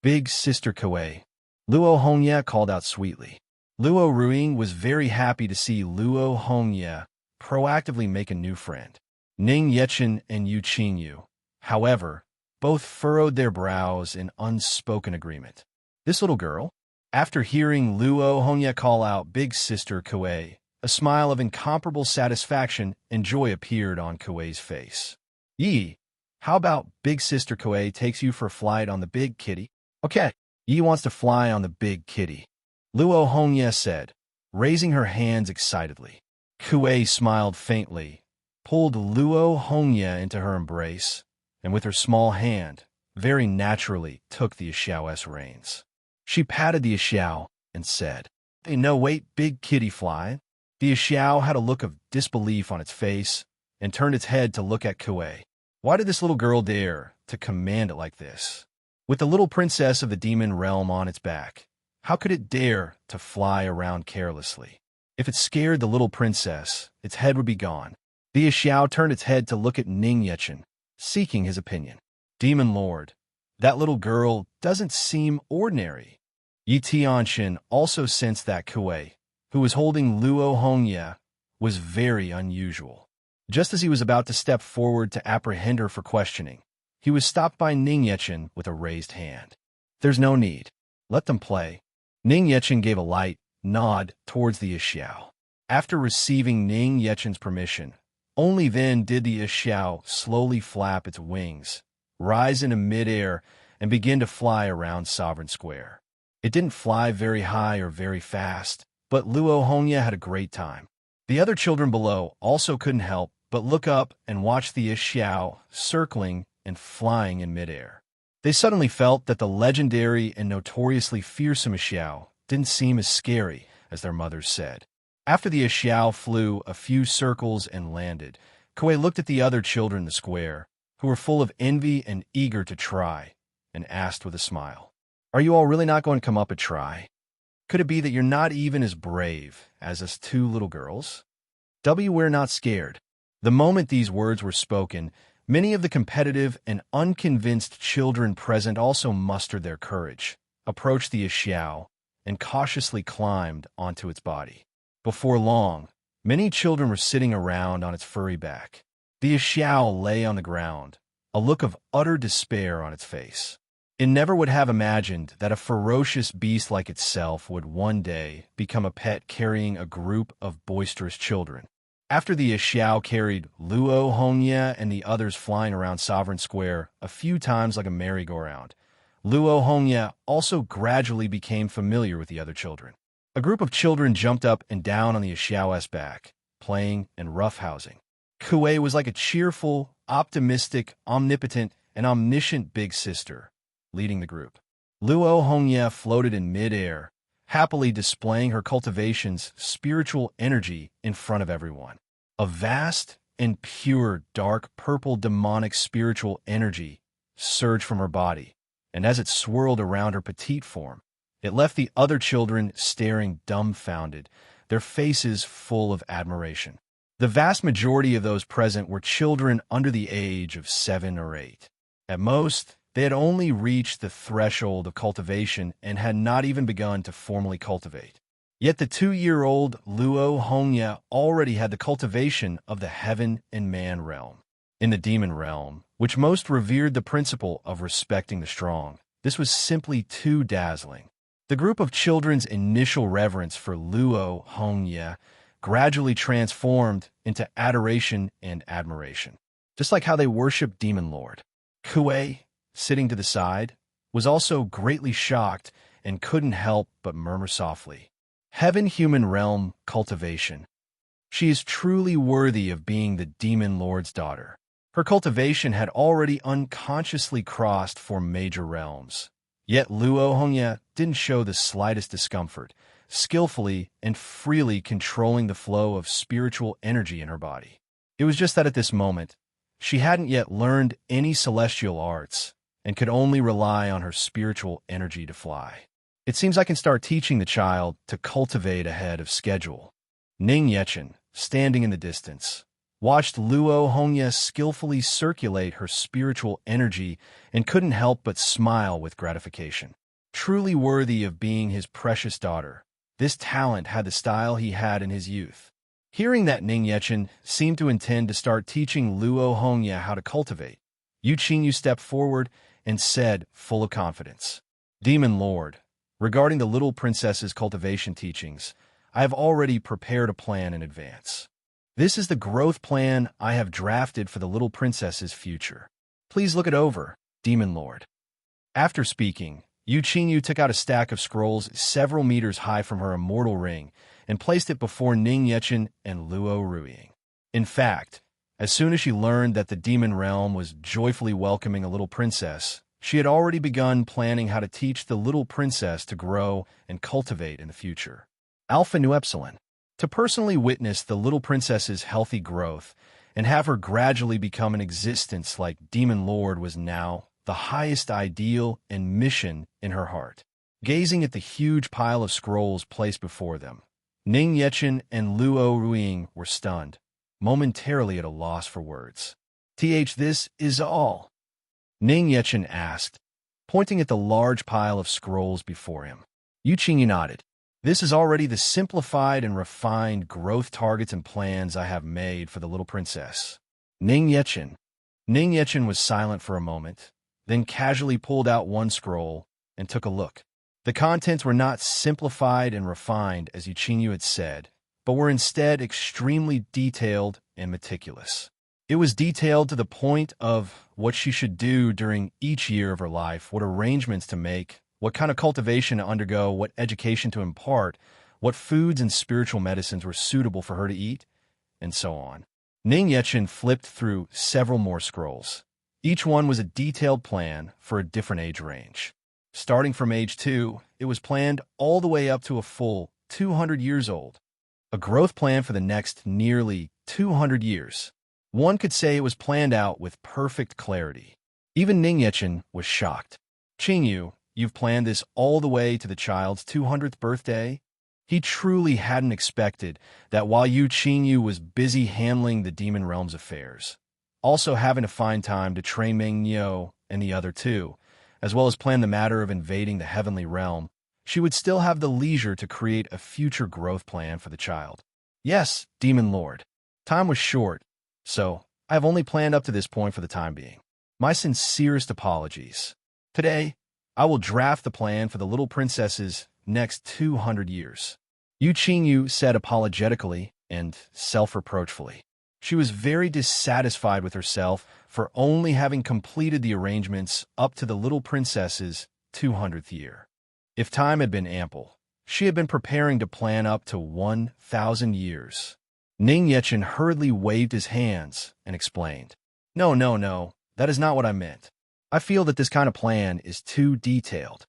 "Big Sister Kuei," Luo Hongya called out sweetly. Luo Ruiying was very happy to see Luo Hongya proactively make a new friend. Ning Yechen and Yu Qingyu, however, both furrowed their brows in unspoken agreement. This little girl? After hearing Luo Hongya call out Big Sister Kuei, a smile of incomparable satisfaction and joy appeared on Kuei's face. "Yi, how about Big Sister Kuei takes you for a flight on the big kitty?" "Okay, Yi wants to fly on the big kitty," Luo Hongya said, raising her hands excitedly. Kuei smiled faintly, pulled Luo Hongya into her embrace, and with her small hand, very naturally took the Xiao's reins. She patted the Xiao and said, "Hey, no, wait, big kitty fly." The Xiao had a look of disbelief on its face, and turned its head to look at Kuei. Why did this little girl dare to command it like this? With the little princess of the demon realm on its back, how could it dare to fly around carelessly? If it scared the little princess, its head would be gone. The Xiao turned its head to look at Ning Yechen, seeking his opinion. Demon Lord, that little girl doesn't seem ordinary. Yi Tianxin also sensed that Kuei, who was holding Luo Hongye, was very unusual. Just as he was about to step forward to apprehend her for questioning, he was stopped by Ning Yechen with a raised hand. There's no need. Let them play. Ning Yechen gave a light nod towards the Xiao. After receiving Ning Yechen's permission, only then did the Xiao slowly flap its wings, rise into midair, and begin to fly around Sovereign Square. It didn't fly very high or very fast, but Luo Hongye had a great time. The other children below also couldn't help but look up and watch the Xiao circling and flying in midair. They suddenly felt that the legendary and notoriously fearsome Xiao didn't seem as scary as their mothers said. After the Xiao flew a few circles and landed, Kuei looked at the other children in the square, who were full of envy and eager to try, and asked with a smile, "Are you all really not going to come up and try? Could it be that you're not even as brave as us two little girls? We're not scared." The moment these words were spoken, many of the competitive and unconvinced children present also mustered their courage, approached the Xiao, and cautiously climbed onto its body. Before long, many children were sitting around on its furry back. The Xiao lay on the ground, a look of utter despair on its face. It never would have imagined that a ferocious beast like itself would one day become a pet carrying a group of boisterous children. After the Xiao carried Luo Hongye and the others flying around Sovereign Square a few times like a merry-go-round, Luo Hongye also gradually became familiar with the other children. A group of children jumped up and down on the Xiao's back, playing and roughhousing. Kuei was like a cheerful, optimistic, omnipotent, and omniscient big sister, leading the group. Luo Hongye floated in midair, happily displaying her cultivation's spiritual energy in front of everyone. A vast and pure dark purple demonic spiritual energy surged from her body, and as it swirled around her petite form, it left the other children staring dumbfounded, their faces full of admiration. The vast majority of those present were children under the age of 7 or 8. At most, they had only reached the threshold of cultivation and had not even begun to formally cultivate. Yet the 2-year-old Luo Hongye already had the cultivation of the heaven and man realm. In the demon realm, which most revered the principle of respecting the strong, this was simply too dazzling. The group of children's initial reverence for Luo Hongye gradually transformed into adoration and admiration, just like how they worshiped Demon Lord. Kuei, sitting to the side, was also greatly shocked and couldn't help but murmur softly, "Heaven-human realm cultivation. She is truly worthy of being the Demon Lord's daughter." Her cultivation had already unconsciously crossed 4 major realms. Yet Luo Hongye didn't show the slightest discomfort, skillfully and freely controlling the flow of spiritual energy in her body. It was just that at this moment, she hadn't yet learned any celestial arts and could only rely on her spiritual energy to fly. It seems I can start teaching the child to cultivate ahead of schedule. Ning Yechen, standing in the distance, watched Luo Hongye skillfully circulate her spiritual energy and couldn't help but smile with gratification. Truly worthy of being his precious daughter, this talent had the style he had in his youth. Hearing that Ning Yechen seemed to intend to start teaching Luo Hongye how to cultivate, Yu Qingyu stepped forward and said, full of confidence, "Demon Lord, regarding the little princess's cultivation teachings, I have already prepared a plan in advance. This is the growth plan I have drafted for the little princess's future. Please look it over, Demon Lord." After speaking, Yu Qingyu took out a stack of scrolls several meters high from her immortal ring and placed it before Ning Yechen and Luo Ruiying. In fact, as soon as she learned that the demon realm was joyfully welcoming a little princess, she had already begun planning how to teach the little princess to grow and cultivate in the future. Alpha Nu Epsilon. To personally witness the little princess's healthy growth and have her gradually become an existence like Demon Lord was now the highest ideal and mission in her heart. Gazing at the huge pile of scrolls placed before them, Ning Yechen and Luo Ruiying were stunned, momentarily at a loss for words. This is all?" Ning Yechen asked, pointing at the large pile of scrolls before him. Yu Qingyu nodded. "This is already the simplified and refined growth targets and plans I have made for the little princess." Ning Yechen was silent for a moment, then casually pulled out one scroll and took a look. The contents were not simplified and refined as Yu Qingyu had said, but were instead extremely detailed and meticulous. It was detailed to the point of what she should do during each year of her life, what arrangements to make, what kind of cultivation to undergo, what education to impart, what foods and spiritual medicines were suitable for her to eat, and so on. Ning Yechen flipped through several more scrolls. Each one was a detailed plan for a different age range. Starting from age 2, it was planned all the way up to a full 200 years old. A growth plan for the next nearly 200 years. One could say it was planned out with perfect clarity. Even Ning Yechen was shocked. "Qingyu, you've planned this all the way to the child's 200th birthday?" He truly hadn't expected that while Yu Qingyu was busy handling the Demon Realm's affairs, also having to find time to train Meng Niu and the other two, as well as plan the matter of invading the Heavenly Realm, she would still have the leisure to create a future growth plan for the child. "Yes, Demon Lord. Time was short, so I have only planned up to this point for the time being. My sincerest apologies. Today, I will draft the plan for the little princess's next 200 years." Yu Qingyu said apologetically and self-reproachfully. She was very dissatisfied with herself for only having completed the arrangements up to the little princess's 200th year. If time had been ample, she had been preparing to plan up to 1,000 years. Ning Yechen hurriedly waved his hands and explained, No, that is not what I meant. I feel that this kind of plan is too detailed.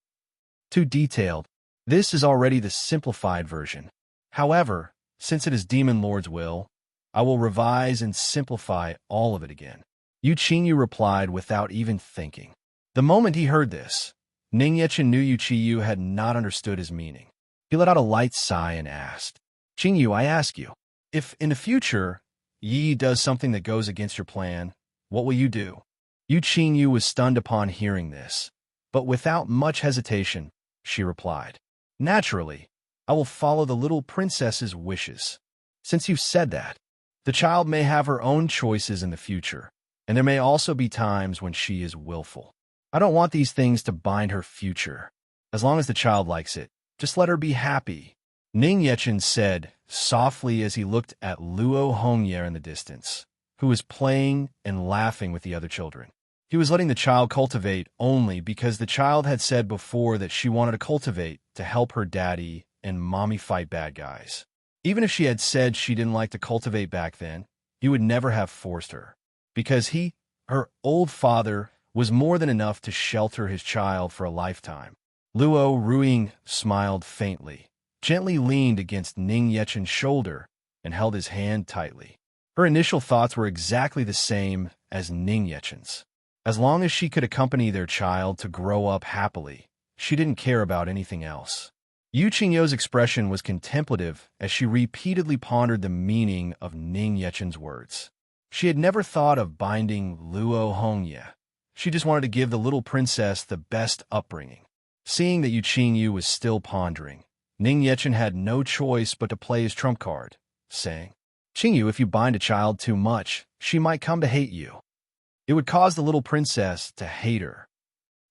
Too detailed? This is already the simplified version. However, since it is Demon Lord's will, I will revise and simplify all of it again." Yu Qingyu replied without even thinking. The moment he heard this, Ning Yechen knew Yu Qingyu had not understood his meaning. He let out a light sigh and asked, "Qingyu, I ask you, if in the future Yi does something that goes against your plan, what will you do?" Yu Qingyu was stunned upon hearing this, but without much hesitation, she replied, "Naturally, I will follow the little princess's wishes. Since you've said that, the child may have her own choices in the future, and there may also be times when she is willful. I don't want these things to bind her future. As long as the child likes it, just let her be happy," Ning Yechen said softly as he looked at Luo Hongye in the distance, who was playing and laughing with the other children. He was letting the child cultivate only because the child had said before that she wanted to cultivate to help her daddy and mommy fight bad guys. Even if she had said she didn't like to cultivate back then, he would never have forced her, because her old father, was more than enough to shelter his child for a lifetime. Luo Ruiying smiled faintly, gently leaned against Ning Yechen's shoulder, and held his hand tightly. Her initial thoughts were exactly the same as Ning Yechen's. As long as she could accompany their child to grow up happily, she didn't care about anything else. Yu Qingyu's expression was contemplative as she repeatedly pondered the meaning of Ning Yechen's words. She had never thought of binding Luo Hongye. She just wanted to give the little princess the best upbringing. Seeing that Yu Qingyu was still pondering, Ning Yechen had no choice but to play his trump card, saying, "Qingyu, if you bind a child too much, she might come to hate you. It would cause the little princess to hate her."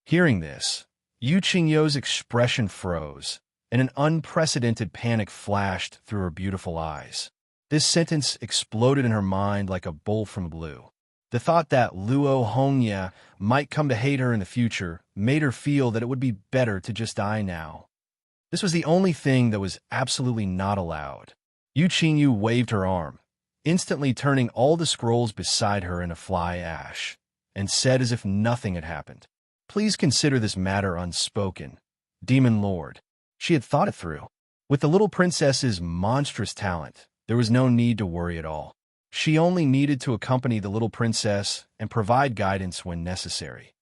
Hearing this, Yu Qingyu's expression froze, and an unprecedented panic flashed through her beautiful eyes. This sentence exploded in her mind like a bolt from the blue. The thought that Luo Hongye might come to hate her in the future made her feel that it would be better to just die now. This was the only thing that was absolutely not allowed. Yu Qingyu waved her arm, instantly turning all the scrolls beside her into fly ash, and said as if nothing had happened, "Please consider this matter unspoken, Demon Lord." She had thought it through. With the little princess's monstrous talent, there was no need to worry at all. She only needed to accompany the little princess and provide guidance when necessary.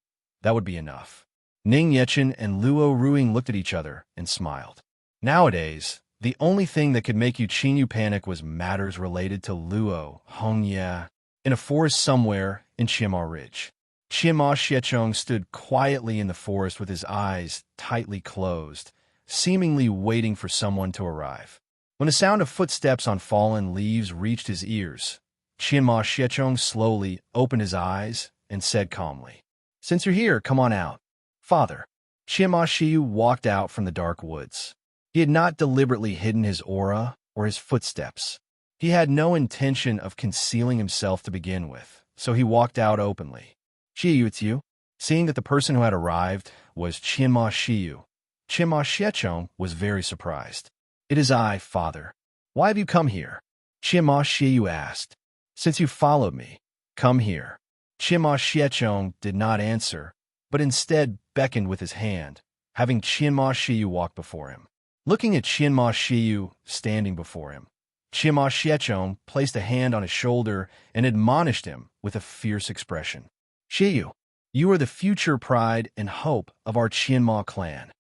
That would be enough. Ning Yechen and Luo Ruing looked at each other and smiled. Nowadays, the only thing that could make Qinyu panic was matters related to Luo Hongye in a forest somewhere in Chiema Ridge. Chiema Xiechong stood quietly in the forest with his eyes tightly closed, seemingly waiting for someone to arrive. When the sound of footsteps on fallen leaves reached his ears, Chiema Xiechong slowly opened his eyes and said calmly, "Since you're here, come on out." "Father." Chiema Shiyu walked out from the dark woods. He had not deliberately hidden his aura or his footsteps. He had no intention of concealing himself to begin with, so he walked out openly. "Shiyu, it's you?" Seeing that the person who had arrived was Chiema Shiyu, Chiema Xiechong was very surprised. "It is I, father. Why have you come here?" Chiema Shiyu asked. "Since you followed me, come here." Chiema Xiechong did not answer, but instead beckoned with his hand, having Chiema Shiyu walk before him. Looking at Chiema Shiyu standing before him, Chiema Xiechong placed a hand on his shoulder and admonished him with a fierce expression. "Shiyu, you are the future pride and hope of our Qianma clan.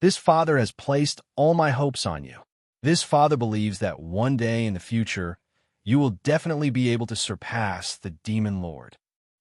This father has placed all my hopes on you. This father believes that one day in the future, you will definitely be able to surpass the Demon Lord.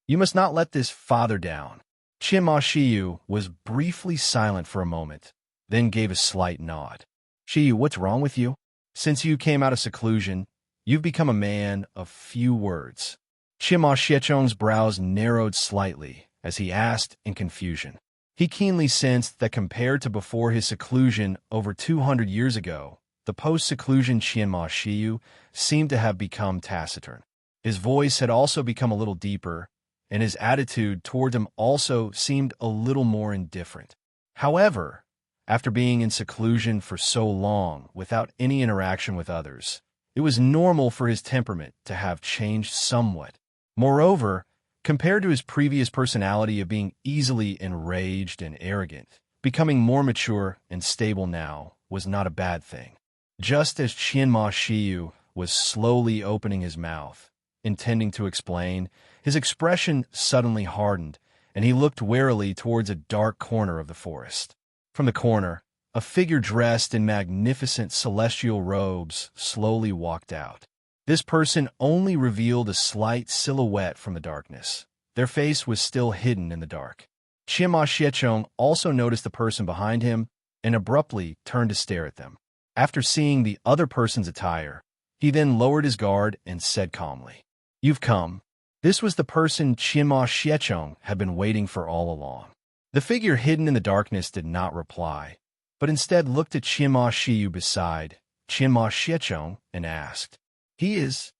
You must not let this father down." Chiema Shiyu was briefly silent for a moment, then gave a slight nod. "Shiyu, what's wrong with you? Since you came out of seclusion, you've become a man of few words." Chiema Xiechong's brows narrowed slightly as he asked in confusion. He keenly sensed that compared to before his seclusion over 200 years ago, the post-seclusion Chiema Shiyu seemed to have become taciturn. His voice had also become a little deeper, and his attitude toward him also seemed a little more indifferent. However, after being in seclusion for so long without any interaction with others, it was normal for his temperament to have changed somewhat. Moreover, compared to his previous personality of being easily enraged and arrogant, becoming more mature and stable now was not a bad thing. Just as Qianma Shiyu was slowly opening his mouth, intending to explain, his expression suddenly hardened, and he looked warily towards a dark corner of the forest. From the corner, a figure dressed in magnificent celestial robes slowly walked out. This person only revealed a slight silhouette from the darkness. Their face was still hidden in the dark. Chiema Xiechong also noticed the person behind him and abruptly turned to stare at them. After seeing the other person's attire, he then lowered his guard and said calmly, "You've come." This was the person Chiema Xiechong had been waiting for all along. The figure hidden in the darkness did not reply, but instead looked at Chiema Shiyu beside Chiema Xiechong and asked, He is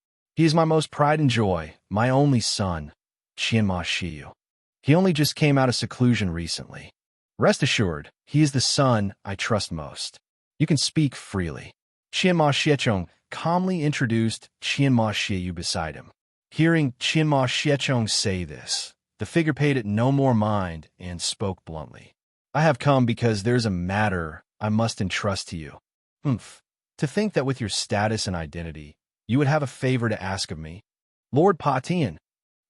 my most pride and joy, my only son, Chiema Shiyu. He only just came out of seclusion recently. Rest assured, he is the son I trust most. You can speak freely." Chiema Xiechong calmly introduced Chiema Shiyu beside him. Hearing Chiema Xiechong say this, the figure paid it no more mind and spoke bluntly. "I have come because there's a matter I must entrust to you." "Humph. To think that with your status and identity, you would have a favor to ask of me." "Lord Pa Tian,"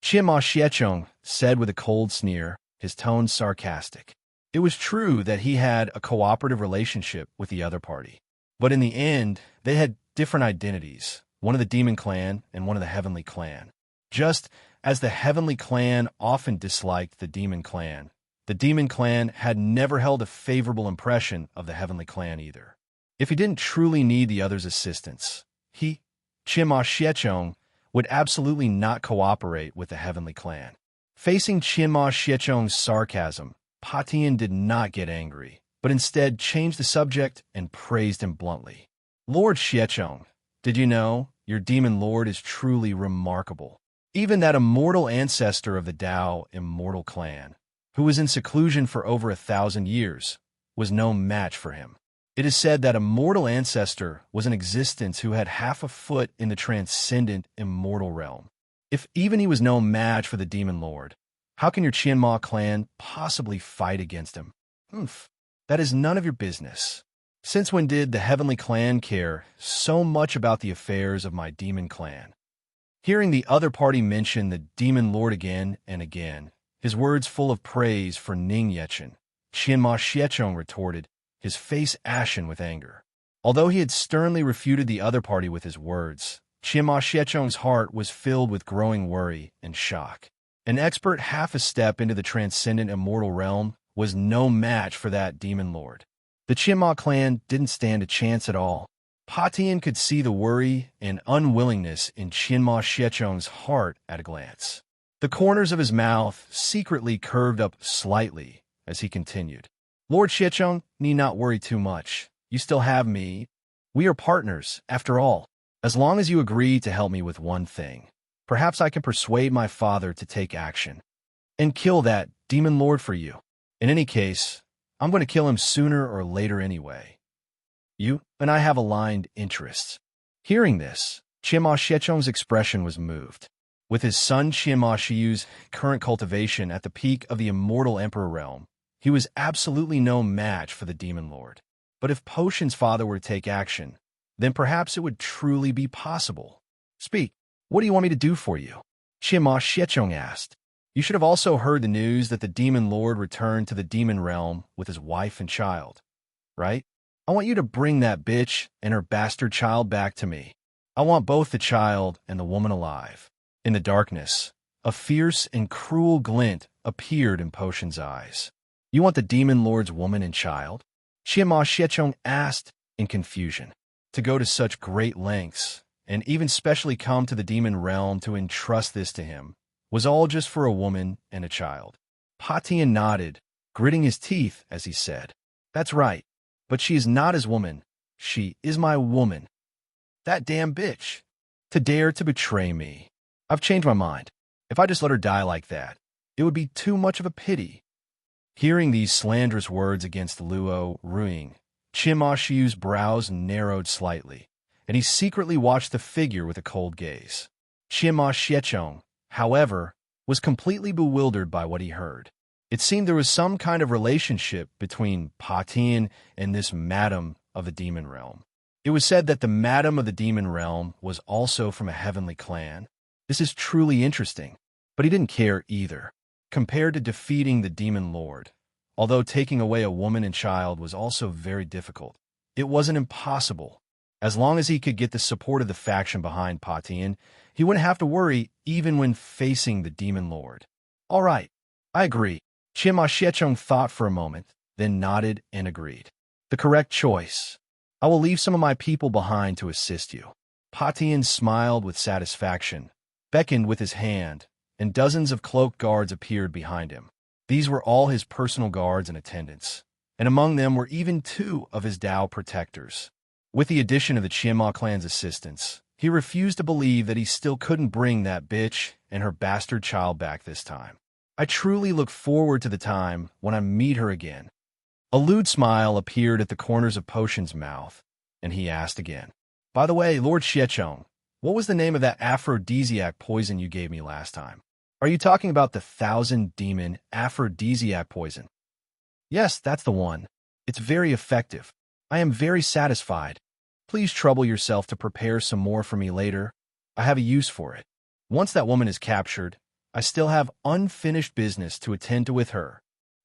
Chiema Xiechong said with a cold sneer, his tone sarcastic. It was true that he had a cooperative relationship with the other party, but in the end, they had different identities, one of the Demon Clan and one of the Heavenly Clan. Just as the Heavenly Clan often disliked the Demon Clan had never held a favorable impression of the Heavenly Clan either. If he didn't truly need the other's assistance, he, Chiema Xiechong, would absolutely not cooperate with the Heavenly Clan. Facing Chiema Xiechong's sarcasm, Patian did not get angry, but instead changed the subject and praised him bluntly. "Lord Xiechong, did you know your demon lord is truly remarkable? Even that immortal ancestor of the Dao Immortal Clan, who was in seclusion for over 1,000 years, was no match for him. It is said that immortal ancestor was in existence who had half a foot in the transcendent immortal realm. If even he was no match for the demon lord, how can your Qianma clan possibly fight against him? Humph, that is none of your business. Since when did the Heavenly Clan care so much about the affairs of my demon clan? Hearing the other party mention the demon lord again and again, his words full of praise for Ning Yechen, Qianma Xiechong retorted, his face ashen with anger. Although he had sternly refuted the other party with his words, Qianma Xiechong's heart was filled with growing worry and shock. An expert half a step into the transcendent immortal realm was no match for that demon lord. The Qianma clan didn't stand a chance at all. Pa Tian could see the worry and unwillingness in Qianma Xiechong's heart at a glance. The corners of his mouth secretly curved up slightly as he continued. Lord Xiechong need not worry too much. You still have me. We are partners, after all. As long as you agree to help me with one thing, perhaps I can persuade my father to take action and kill that demon lord for you. In any case, I'm going to kill him sooner or later anyway. You and I have aligned interests. Hearing this, Qianma Xiechong's expression was moved. With his son Qianma Shiyu's current cultivation at the peak of the immortal emperor realm, he was absolutely no match for the demon lord. But if Potion's father were to take action, then perhaps it would truly be possible. Speak, what do you want me to do for you? Qianma Xiechong asked. You should have also heard the news that the demon lord returned to the demon realm with his wife and child, right? I want you to bring that bitch and her bastard child back to me. I want both the child and the woman alive. In the darkness, a fierce and cruel glint appeared in Potion's eyes. You want the demon lord's woman and child? Qianma Xiechong asked in confusion. To go to such great lengths, and even specially come to the demon realm to entrust this to him, was all just for a woman and a child. Pa Tian nodded, gritting his teeth as he said, That's right. But she is not his woman. She is my woman. That damn bitch. To dare to betray me. I've changed my mind. If I just let her die like that, it would be too much of a pity. Hearing these slanderous words against Luo Ruing, Qianma Shiyu's brows narrowed slightly, and he secretly watched the figure with a cold gaze. Qianma Xiechong, however, was completely bewildered by what he heard. It seemed there was some kind of relationship between Pa Tian and this madam of the demon realm. It was said that the madam of the demon realm was also from a heavenly clan. This is truly interesting, but he didn't care either. Compared to defeating the demon lord, although taking away a woman and child was also very difficult, it wasn't impossible. As long as he could get the support of the faction behind Pa Tian, he wouldn't have to worry even when facing the demon lord. All right, I agree. Qianma Xiechong thought for a moment, then nodded and agreed. The correct choice. I will leave some of my people behind to assist you. Pa Tian smiled with satisfaction, beckoned with his hand, and dozens of cloaked guards appeared behind him. These were all his personal guards in attendance, and among them were even 2 of his Dao protectors. With the addition of the Qianma clan's assistance, he refused to believe that he still couldn't bring that bitch and her bastard child back this time. I truly look forward to the time when I meet her again. A lewd smile appeared at the corners of Potion's mouth, and he asked again. By the way, Lord Xiechong, what was the name of that aphrodisiac poison you gave me last time? Are you talking about the 1,000-demon aphrodisiac poison? Yes, that's the one. It's very effective. I am very satisfied. Please trouble yourself to prepare some more for me later. I have a use for it. Once that woman is captured, I still have unfinished business to attend to with her.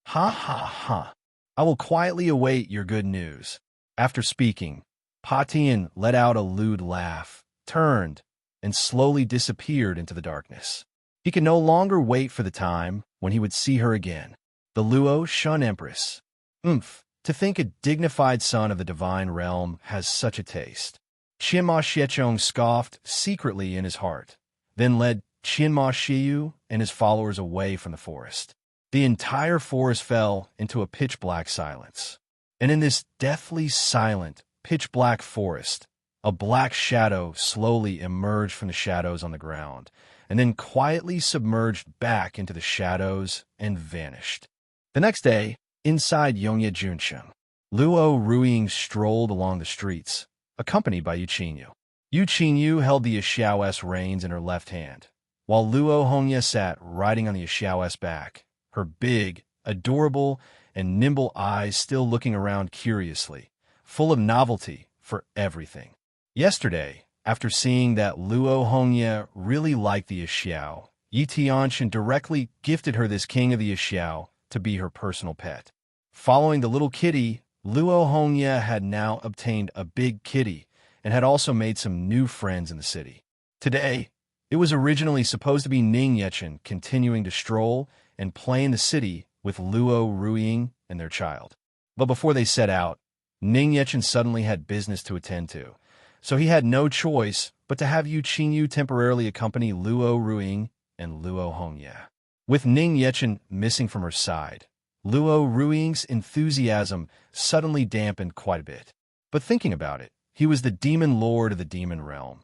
Ha ha ha. I will quietly await your good news. After speaking, Pa Tian let out a lewd laugh, turned, and slowly disappeared into the darkness. He could no longer wait for the time when he would see her again. The Luo Shun Empress. To think a dignified son of the divine realm has such a taste. Qianma Xiechong scoffed secretly in his heart, then led Qianma Shiyu and his followers away from the forest. The entire forest fell into a pitch-black silence. And in this deathly silent, pitch-black forest, a black shadow slowly emerged from the shadows on the ground, and then quietly submerged back into the shadows and vanished. The next day, inside Yongye Junsheng, Luo Ruiying strolled along the streets, accompanied by Yu Qinyu. Yu Qinyu held the Xiao's reins in her left hand, while Luo Hongye sat riding on the Xiao's back, her big, adorable, and nimble eyes still looking around curiously, full of novelty for everything. Yesterday, After seeing that Luo Hongye really liked the Yixiao, Yi Tianxian directly gifted her this king of the Yixiao to be her personal pet. Following the little kitty, Luo Hongye had now obtained a big kitty and had also made some new friends in the city. Today, it was originally supposed to be Ning Yechen continuing to stroll and play in the city with Luo Ruiying and their child. But before they set out, Ning Yechen suddenly had business to attend to, so he had no choice but to have Yu Qingyu temporarily accompany Luo Ruiying and Luo Hongye. With Ning Yechen missing from her side, Luo Ruiying's enthusiasm suddenly dampened quite a bit. But thinking about it, he was the demon lord of the demon realm.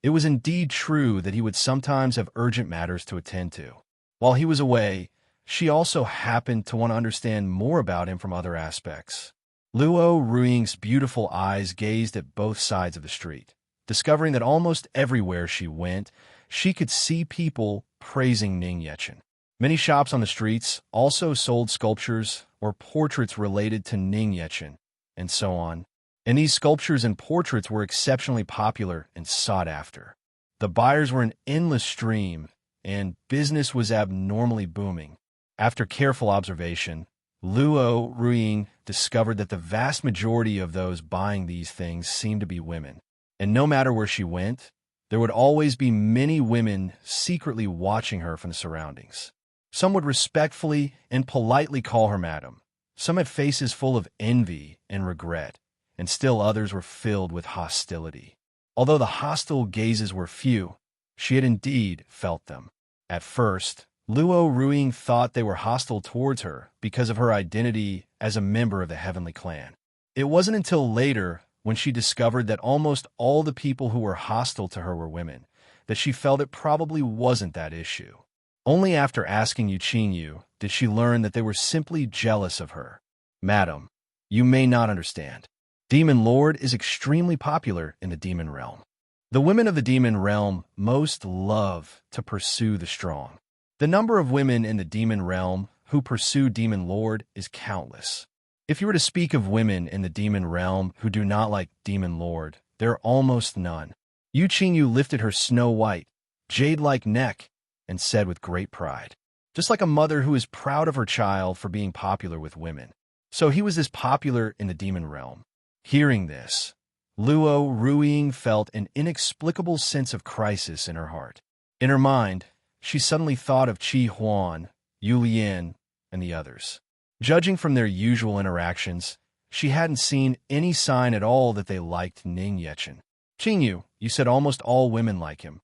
It was indeed true that he would sometimes have urgent matters to attend to. While he was away, she also happened to want to understand more about him from other aspects. Luo Ruiying's beautiful eyes gazed at both sides of the street, discovering that almost everywhere she went, she could see people praising Ning Yechen. Many shops on the streets also sold sculptures or portraits related to Ning Yechen, and so on. And these sculptures and portraits were exceptionally popular and sought after. The buyers were an endless stream, and business was abnormally booming. After careful observation, Luo Ruiying discovered that the vast majority of those buying these things seemed to be women. And no matter where she went, there would always be many women secretly watching her from the surroundings. Some would respectfully and politely call her madam. Some had faces full of envy and regret, and still others were filled with hostility. Although the hostile gazes were few, she had indeed felt them. At first, Luo Ruiying thought they were hostile towards her because of her identity as a member of the Heavenly Clan. It wasn't until later, when she discovered that almost all the people who were hostile to her were women, that she felt it probably wasn't that issue. Only after asking Yu Qingyu did she learn that they were simply jealous of her. Madam, you may not understand. Demon Lord is extremely popular in the demon realm. The women of the demon realm most love to pursue the strong. The number of women in the demon realm who pursue Demon Lord is countless. If you were to speak of women in the demon realm who do not like Demon Lord, there are almost none. Yu Qingyu lifted her snow-white, jade-like neck and said with great pride, just like a mother who is proud of her child for being popular with women. So he was this popular in the demon realm. Hearing this, Luo Ruiying felt an inexplicable sense of crisis in her heart. In her mind, she suddenly thought of Qi Huan, Yu Lian, and the others. Judging from their usual interactions, she hadn't seen any sign at all that they liked Ning Yechen. Qingyu, you said almost all women like him.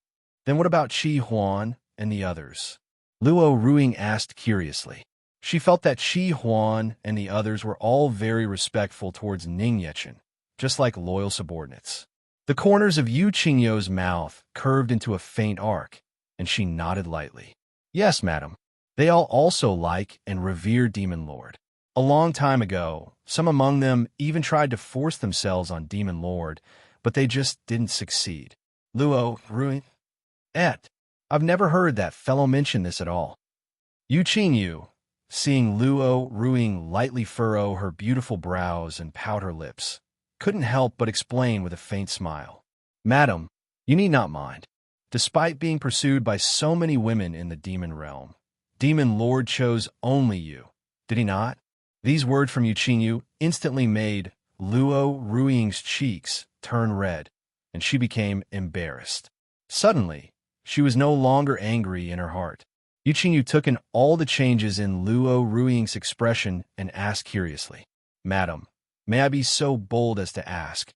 Then what about Qi Huan and the others? Luo Ruiying asked curiously. She felt that Qi Huan and the others were all very respectful towards Ning Yechen, just like loyal subordinates. The corners of Yu Qingyu's mouth curved into a faint arc, and she nodded lightly. Yes, madam. They all also like and revere Demon Lord. A long time ago, some among them even tried to force themselves on Demon Lord, but they just didn't succeed. Luo Ruiying? I've never heard that fellow mention this at all. Yu Qingyu, seeing Luo Ruiying lightly furrow her beautiful brows and pout her lips, couldn't help but explain with a faint smile. Madam, you need not mind. Despite being pursued by so many women in the demon realm, Demon Lord chose only you, did he not? These words from Yu Qingyu instantly made Luo Ruiying's cheeks turn red, and she became embarrassed. Suddenly, she was no longer angry in her heart. Yu Qingyu took in all the changes in Luo Ruiying's expression and asked curiously, Madam, may I be so bold as to ask,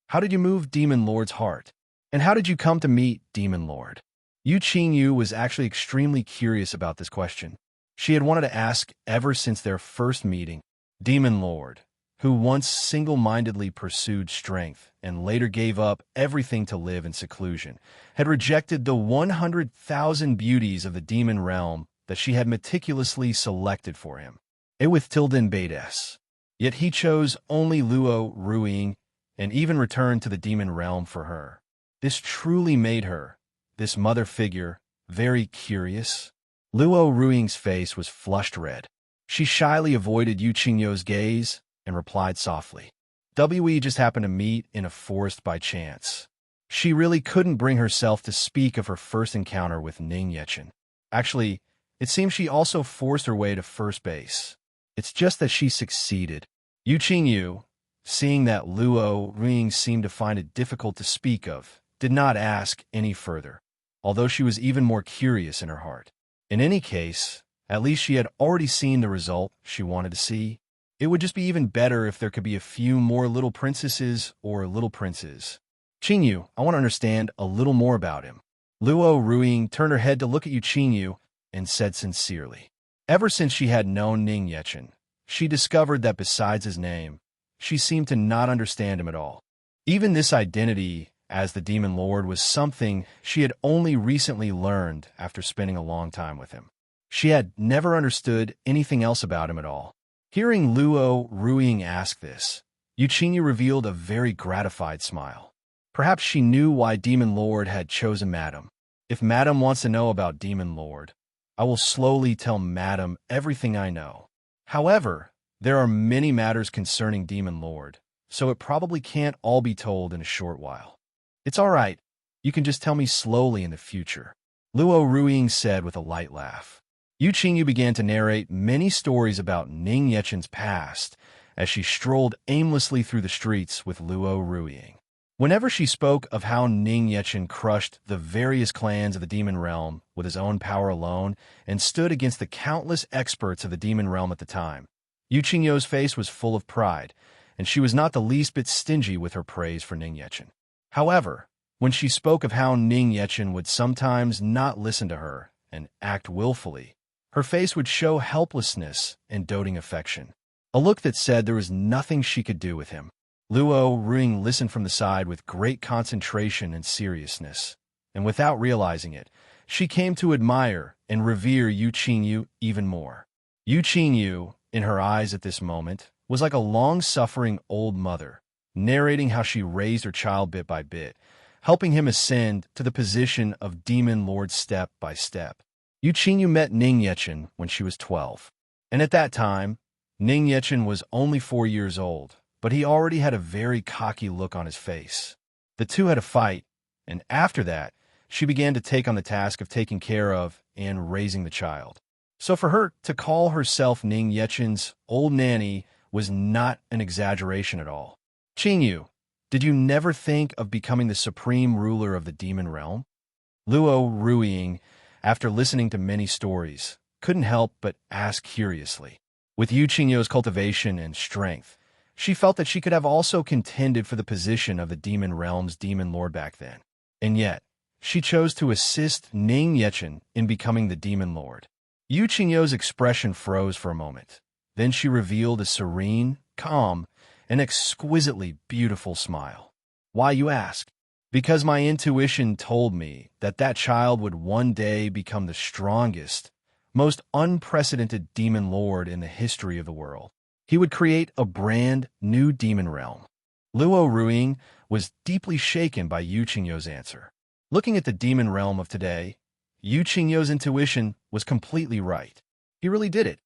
how did you move Demon Lord's heart? And how did you come to meet Demon Lord? Yu Qingyu was actually extremely curious about this question. She had wanted to ask ever since their first meeting. Demon Lord, who once single-mindedly pursued strength and later gave up everything to live in seclusion, had rejected the 100,000 beauties of the demon realm that she had meticulously selected for him. It with Tilden Bades. Yet he chose only Luo Ruiying and even returned to the demon realm for her. This truly made her, this mother figure, very curious. Luo Ruiying's face was flushed red. She shyly avoided Yu Qingyu's gaze and replied softly, We just happened to meet in a forest by chance. She really couldn't bring herself to speak of her first encounter with Ning Yechen. Actually, it seems she also forced her way to first base. It's just that she succeeded. Yu Qingyu, seeing that Luo Ruiying seemed to find it difficult to speak of, did not ask any further, although she was even more curious in her heart. In any case, at least she had already seen the result she wanted to see. It would just be even better if there could be a few more little princesses or little princes. Qingyu, I want to understand a little more about him. Luo Ruiying turned her head to look at Yu Qingyu and said sincerely. Ever since she had known Ning Yechen, she discovered that besides his name, she seemed to not understand him at all. Even this identity as the Demon Lord was something she had only recently learned after spending a long time with him. She had never understood anything else about him at all. Hearing Luo Ruiying ask this, Yu Qingyu revealed a very gratified smile. Perhaps she knew why Demon Lord had chosen Madam. If Madam wants to know about Demon Lord, I will slowly tell Madam everything I know. However, there are many matters concerning Demon Lord, so it probably can't all be told in a short while. It's all right. You can just tell me slowly in the future, Luo Ruiying said with a light laugh. Yu Qingyu began to narrate many stories about Ning Yechen's past as she strolled aimlessly through the streets with Luo Ruiying. Whenever she spoke of how Ning Yechen crushed the various clans of the demon realm with his own power alone and stood against the countless experts of the demon realm at the time, Yu Qingyu's face was full of pride, and she was not the least bit stingy with her praise for Ning Yechen. However, when she spoke of how Ning Yechen would sometimes not listen to her and act willfully, her face would show helplessness and doting affection, a look that said there was nothing she could do with him. Luo Ruiying listened from the side with great concentration and seriousness, and without realizing it, she came to admire and revere Yu Qingyu even more. Yu Qingyu, in her eyes at this moment, was like a long-suffering old mother, narrating how she raised her child bit by bit, helping him ascend to the position of Demon Lord step by step. Yu Qingyu met Ning Yechen when she was 12, and at that time, Ning Yechen was only 4 years old, but he already had a very cocky look on his face. The two had a fight, and after that, she began to take on the task of taking care of and raising the child. So for her to call herself Ning Yechen's old nanny was not an exaggeration at all. Qingyu, did you never think of becoming the supreme ruler of the demon realm? Luo Ruiying, after listening to many stories, couldn't help but ask curiously. With Yu Qingyu's cultivation and strength, she felt that she could have also contended for the position of the demon realm's demon lord back then. And yet, she chose to assist Ning Yechen in becoming the demon lord. Yu Qingyu's expression froze for a moment. Then she revealed a serene, calm, and exquisitely beautiful smile. Why, you ask? Because my intuition told me that that child would one day become the strongest, most unprecedented demon lord in the history of the world. He would create a brand new demon realm. Luo Ruiying was deeply shaken by Yu Qingyu's answer. Looking at the demon realm of today, Yu Qingyu's intuition was completely right. He really did it.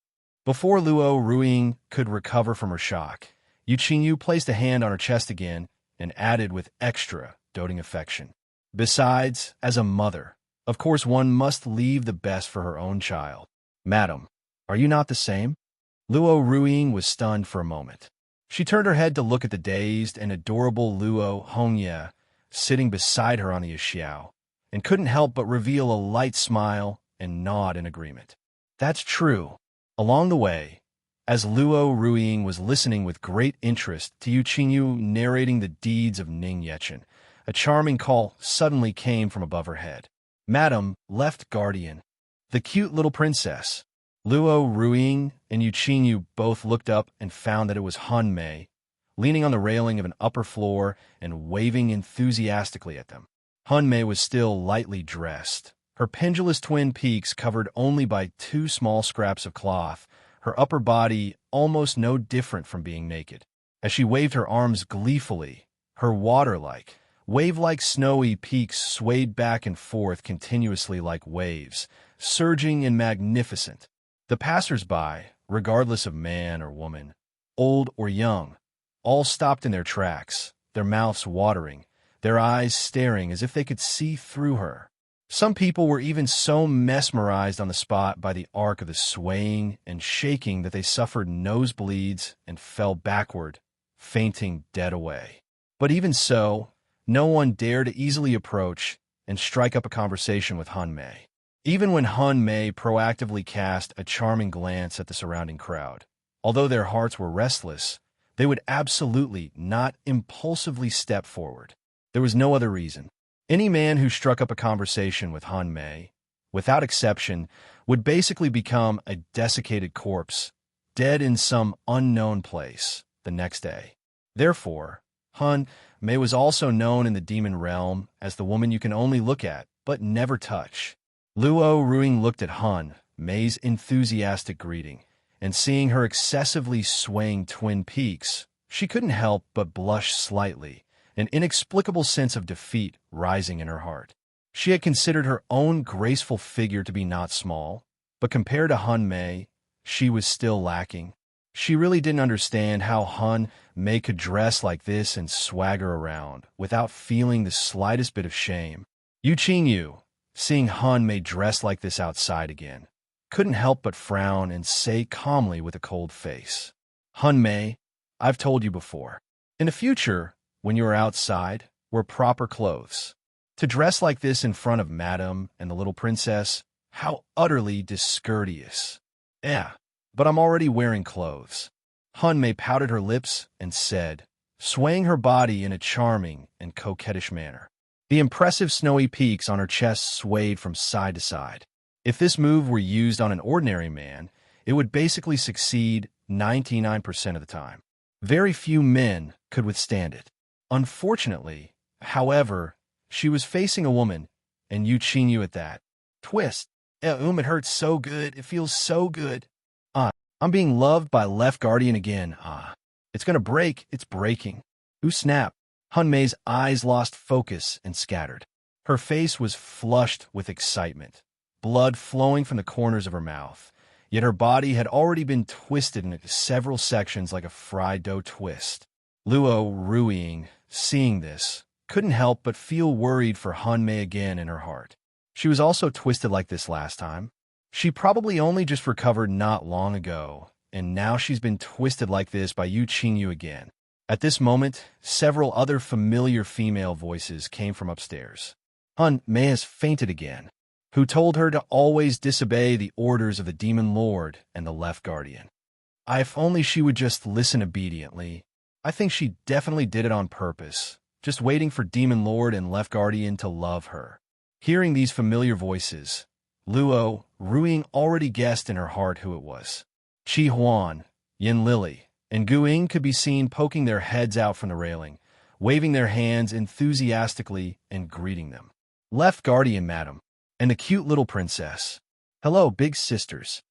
Before Luo Ruiying could recover from her shock, Yu Qingyu placed a hand on her chest again and added with extra doting affection. Besides, as a mother, of course one must leave the best for her own child. Madam, are you not the same? Luo Ruiying was stunned for a moment. She turned her head to look at the dazed and adorable Luo Hongye sitting beside her on the xiao, and couldn't help but reveal a light smile and nod in agreement. That's true. Along the way, as Luo Ruiying was listening with great interest to Yu Qingyu narrating the deeds of Ning Yechen, a charming call suddenly came from above her head. Madam, left guardian. The cute little princess. Luo Ruiying and Yu Qingyu both looked up and found that it was Han Mei, leaning on the railing of an upper floor and waving enthusiastically at them. Han Mei was still lightly dressed, her pendulous twin peaks covered only by 2 small scraps of cloth, her upper body almost no different from being naked. As she waved her arms gleefully, her water-like, wave-like snowy peaks swayed back and forth continuously like waves, surging and magnificent. The passers-by, regardless of man or woman, old or young, all stopped in their tracks, their mouths watering, their eyes staring as if they could see through her. Some people were even so mesmerized on the spot by the arc of the swaying and shaking that they suffered nosebleeds and fell backward, fainting dead away. But even so, no one dared to easily approach and strike up a conversation with Han Mei. Even when Han Mei proactively cast a charming glance at the surrounding crowd, although their hearts were restless, they would absolutely not impulsively step forward. There was no other reason. Any man who struck up a conversation with Han Mei, without exception, would basically become a desiccated corpse, dead in some unknown place the next day. Therefore, Han Mei was also known in the demon realm as the woman you can only look at but never touch. Luo Ruing looked at Han Mei's enthusiastic greeting, and seeing her excessively swaying twin peaks, she couldn't help but blush slightly, an inexplicable sense of defeat rising in her heart. She had considered her own graceful figure to be not small, but compared to Han Mei, she was still lacking. She really didn't understand how Han Mei could dress like this and swagger around without feeling the slightest bit of shame. Yu Qingyu, seeing Han Mei dressed like this outside again, couldn't help but frown and say calmly with a cold face, "Han Mei, I've told you before. In the future, when you are outside, wear proper clothes. To dress like this in front of Madame and the little princess, how utterly discourteous." "Yeah, but I'm already wearing clothes." Han Mei pouted her lips and said, swaying her body in a charming and coquettish manner. The impressive snowy peaks on her chest swayed from side to side. If this move were used on an ordinary man, it would basically succeed 99% of the time. Very few men could withstand it. Unfortunately, however, she was facing a woman, and Yu Qingyu at that. Twist. It hurts so good. It feels so good. I'm being loved by Left Guardian again. It's gonna break. It's breaking. Ooh, snap. Han Mei's eyes lost focus and scattered. Her face was flushed with excitement, blood flowing from the corners of her mouth, yet her body had already been twisted into several sections like a fried dough twist. Luo Ruiying, seeing this, couldn't help but feel worried for Han Mei again in her heart. She was also twisted like this last time. She probably only just recovered not long ago, and now she's been twisted like this by Yu Qingyu again. At this moment, several other familiar female voices came from upstairs. Han Mei has fainted again. Who told her to always disobey the orders of the Demon Lord and the Left Guardian? If only she would just listen obediently. I think she definitely did it on purpose, just waiting for Demon Lord and Left Guardian to love her. Hearing these familiar voices, Luo Ruiying already guessed in her heart who it was. Qi Huan, Yin Lily, and Gu Ying could be seen poking their heads out from the railing, waving their hands enthusiastically and greeting them. Left Guardian, madam, and the cute little princess. Hello, big sisters.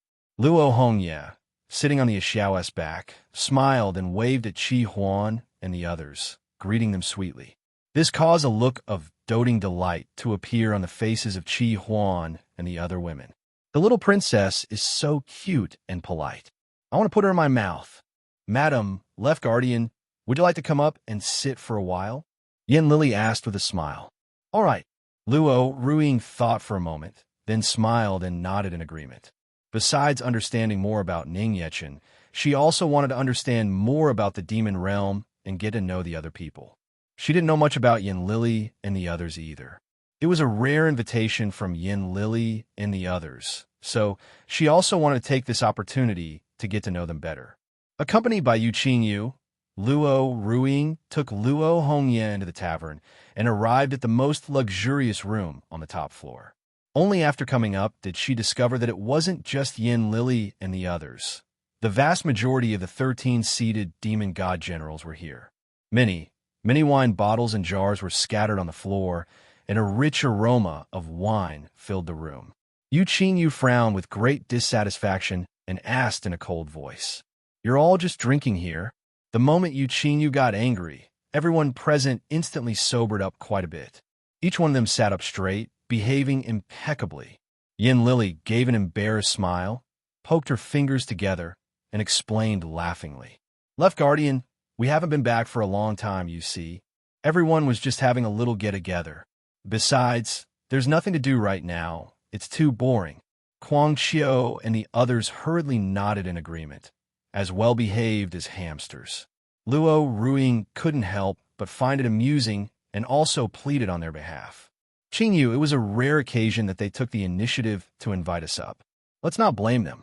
Luo Hongye, sitting on the Xiao's back, smiled and waved at Qi Huan and the others, greeting them sweetly. This caused a look of doting delight to appear on the faces of Qi Huan and the other women. The little princess is so cute and polite. I want to put her in my mouth. Madam, Left Guardian, would you like to come up and sit for a while? Yin Lily asked with a smile. All right. Luo Ruiying thought for a moment, then smiled and nodded in agreement. Besides understanding more about Ning Yechen, she also wanted to understand more about the demon realm and get to know the other people. She didn't know much about Yin Lily and the others either. It was a rare invitation from Yin Lily and the others, so she also wanted to take this opportunity to get to know them better. Accompanied by Yu Qingyu, Luo Ruiying took Luo Hongye into the tavern and arrived at the most luxurious room on the top floor. Only after coming up did she discover that it wasn't just Yin Lily and the others. The vast majority of the 13-seated demon god generals were here. Many wine bottles and jars were scattered on the floor, and a rich aroma of wine filled the room. Yu Qingyu frowned with great dissatisfaction and asked in a cold voice, "You're all just drinking here?" The moment Yu Qingyu got angry, everyone present instantly sobered up quite a bit. Each one of them sat up straight, behaving impeccably. Yin Lily gave an embarrassed smile, poked her fingers together, and explained laughingly. Left Guardian, we haven't been back for a long time, you see. Everyone was just having a little get-together. Besides, there's nothing to do right now. It's too boring. Kuang Qiu and the others hurriedly nodded in agreement, as well-behaved as hamsters. Luo Ruiying couldn't help but find it amusing and also pleaded on their behalf. Qingyu, it was a rare occasion that they took the initiative to invite us up. Let's not blame them.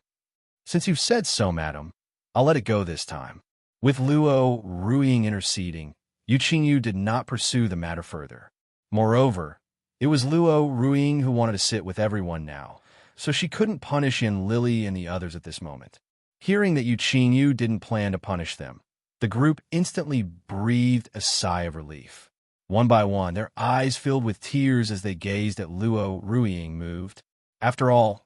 Since you've said so, madam, I'll let it go this time. With Luo Ruiying interceding, Yu Qingyu did not pursue the matter further. Moreover, it was Luo Ruiying who wanted to sit with everyone now, so she couldn't punish Yin Lily and the others at this moment. Hearing that Yu Qingyu didn't plan to punish them, the group instantly breathed a sigh of relief. One by one, their eyes filled with tears as they gazed at Luo Ruiying moved. After all,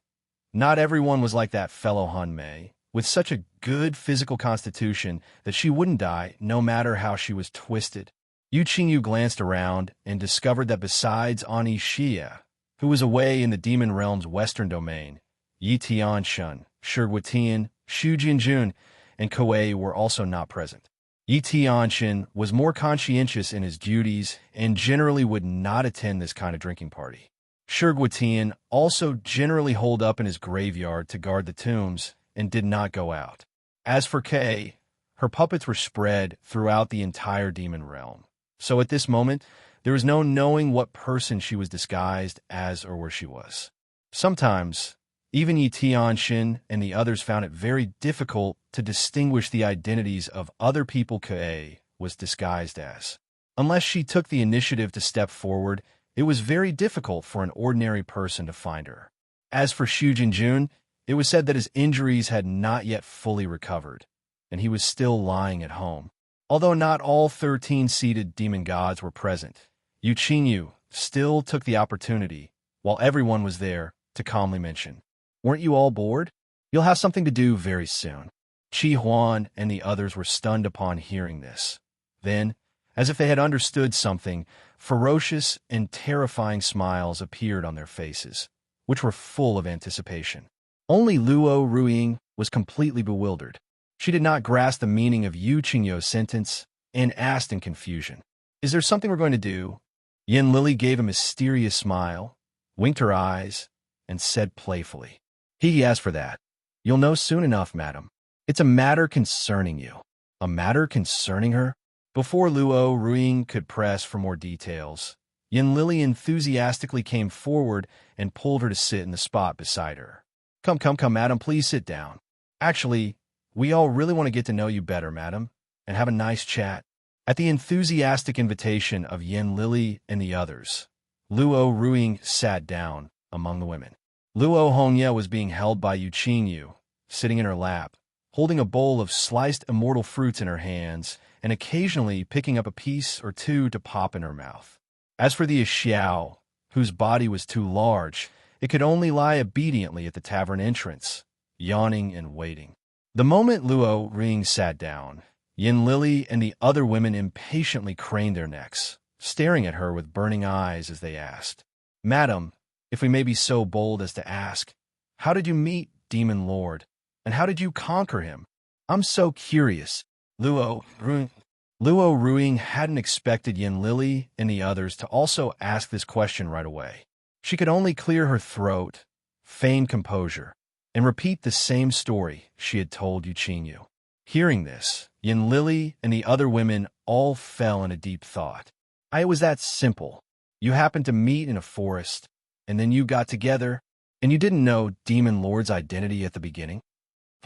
not everyone was like that fellow Han Mei, with such a good physical constitution that she wouldn't die no matter how she was twisted. Yu Qingyu glanced around and discovered that besides Ani Xie, who was away in the demon realm's western domain, Yi Tianshun, Shi Guotian, Xu Jinjun, and Kuei were also not present. Yi Tianshun was more conscientious in his duties and generally would not attend this kind of drinking party. Shi Guotian also generally holed up in his graveyard to guard the tombs and did not go out. As for Kei, her puppets were spread throughout the entire demon realm. So at this moment, there was no knowing what person she was disguised as or where she was. Sometimes, even Yi Tianxin and the others found it very difficult to distinguish the identities of other people Kei was disguised as. Unless she took the initiative to step forward, it was very difficult for an ordinary person to find her. As for Xu Jinjun, it was said that his injuries had not yet fully recovered, and he was still lying at home. Although not all 13-seated demon gods were present, Yu Qingyu still took the opportunity, while everyone was there, to calmly mention, "Weren't you all bored? You'll have something to do very soon." Qi Huan and the others were stunned upon hearing this. Then, as if they had understood something, ferocious and terrifying smiles appeared on their faces, which were full of anticipation. Only Luo Ruiying was completely bewildered. She did not grasp the meaning of Yu Qingyu's sentence and asked in confusion, "Is there something we're going to do?" Yin Lily gave a mysterious smile, winked her eyes, and said playfully, "He asked for that. You'll know soon enough, madam. It's a matter concerning you." A matter concerning her? Before Luo Ruiying could press for more details, Yin Lily enthusiastically came forward and pulled her to sit in the spot beside her. Come, madam, please sit down. Actually, we all really want to get to know you better, madam, and have a nice chat." At the enthusiastic invitation of Yin Lily and the others, Luo Ruiying sat down among the women. Luo Hongye was being held by Yu Qingyu, sitting in her lap, holding a bowl of sliced immortal fruits in her hands and occasionally picking up a piece or two to pop in her mouth. As for the Xiao, whose body was too large, it could only lie obediently at the tavern entrance, yawning and waiting. The moment Luo Ruiying sat down, Yin Lily and the other women impatiently craned their necks, staring at her with burning eyes as they asked, "Madam, if we may be so bold as to ask, how did you meet Demon Lord, and how did you conquer him? I'm so curious." Luo Ruiying hadn't expected Yin Lily and the others to also ask this question right away. She could only clear her throat, feign composure, and repeat the same story she had told Yu Qingyu. Hearing this, Yin Lily and the other women all fell in a deep thought. It was that simple. You happened to meet in a forest, and then you got together, and you didn't know Demon Lord's identity at the beginning?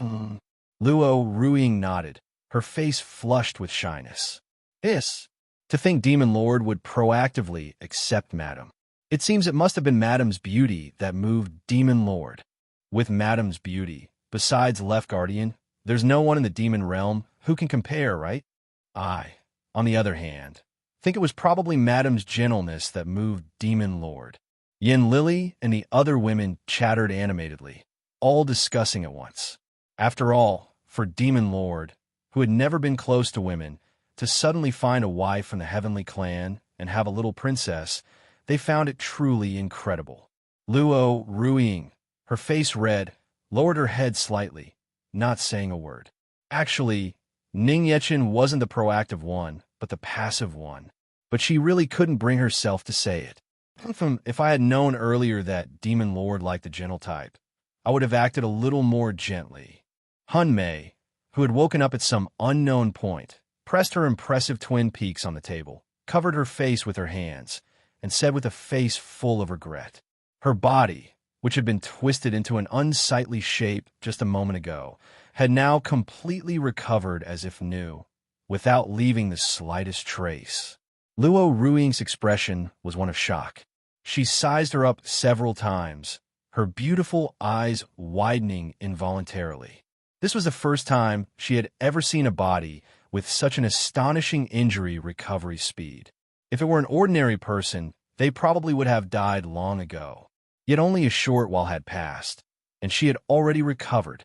Luo Ruiying nodded, her face flushed with shyness. Yes. To think Demon Lord would proactively accept Madam. It seems it must have been Madam's beauty that moved Demon Lord. With Madam's beauty, besides Left Guardian, there's no one in the demon realm who can compare, right? I, on the other hand, think it was probably Madam's gentleness that moved Demon Lord. Yin Lily and the other women chattered animatedly, all discussing at once. After all, for Demon Lord, who had never been close to women, to suddenly find a wife from the heavenly clan and have a little princess, they found it truly incredible. Luo Ruiying, her face red, lowered her head slightly, not saying a word. Actually, Ning Yechen wasn't the proactive one, but the passive one. but she really couldn't bring herself to say it. If I had known earlier that Demon Lord liked the gentle type, I would have acted a little more gently. Hun Mei, who had woken up at some unknown point, pressed her impressive twin peaks on the table, covered her face with her hands, and said with a face full of regret. Her body, which had been twisted into an unsightly shape just a moment ago, had now completely recovered as if new, without leaving the slightest trace. Luo Ruiying's expression was one of shock. She sized her up several times, her beautiful eyes widening involuntarily. This was the first time she had ever seen a body with such an astonishing injury recovery speed. If it were an ordinary person, they probably would have died long ago. Yet only a short while had passed, and she had already recovered.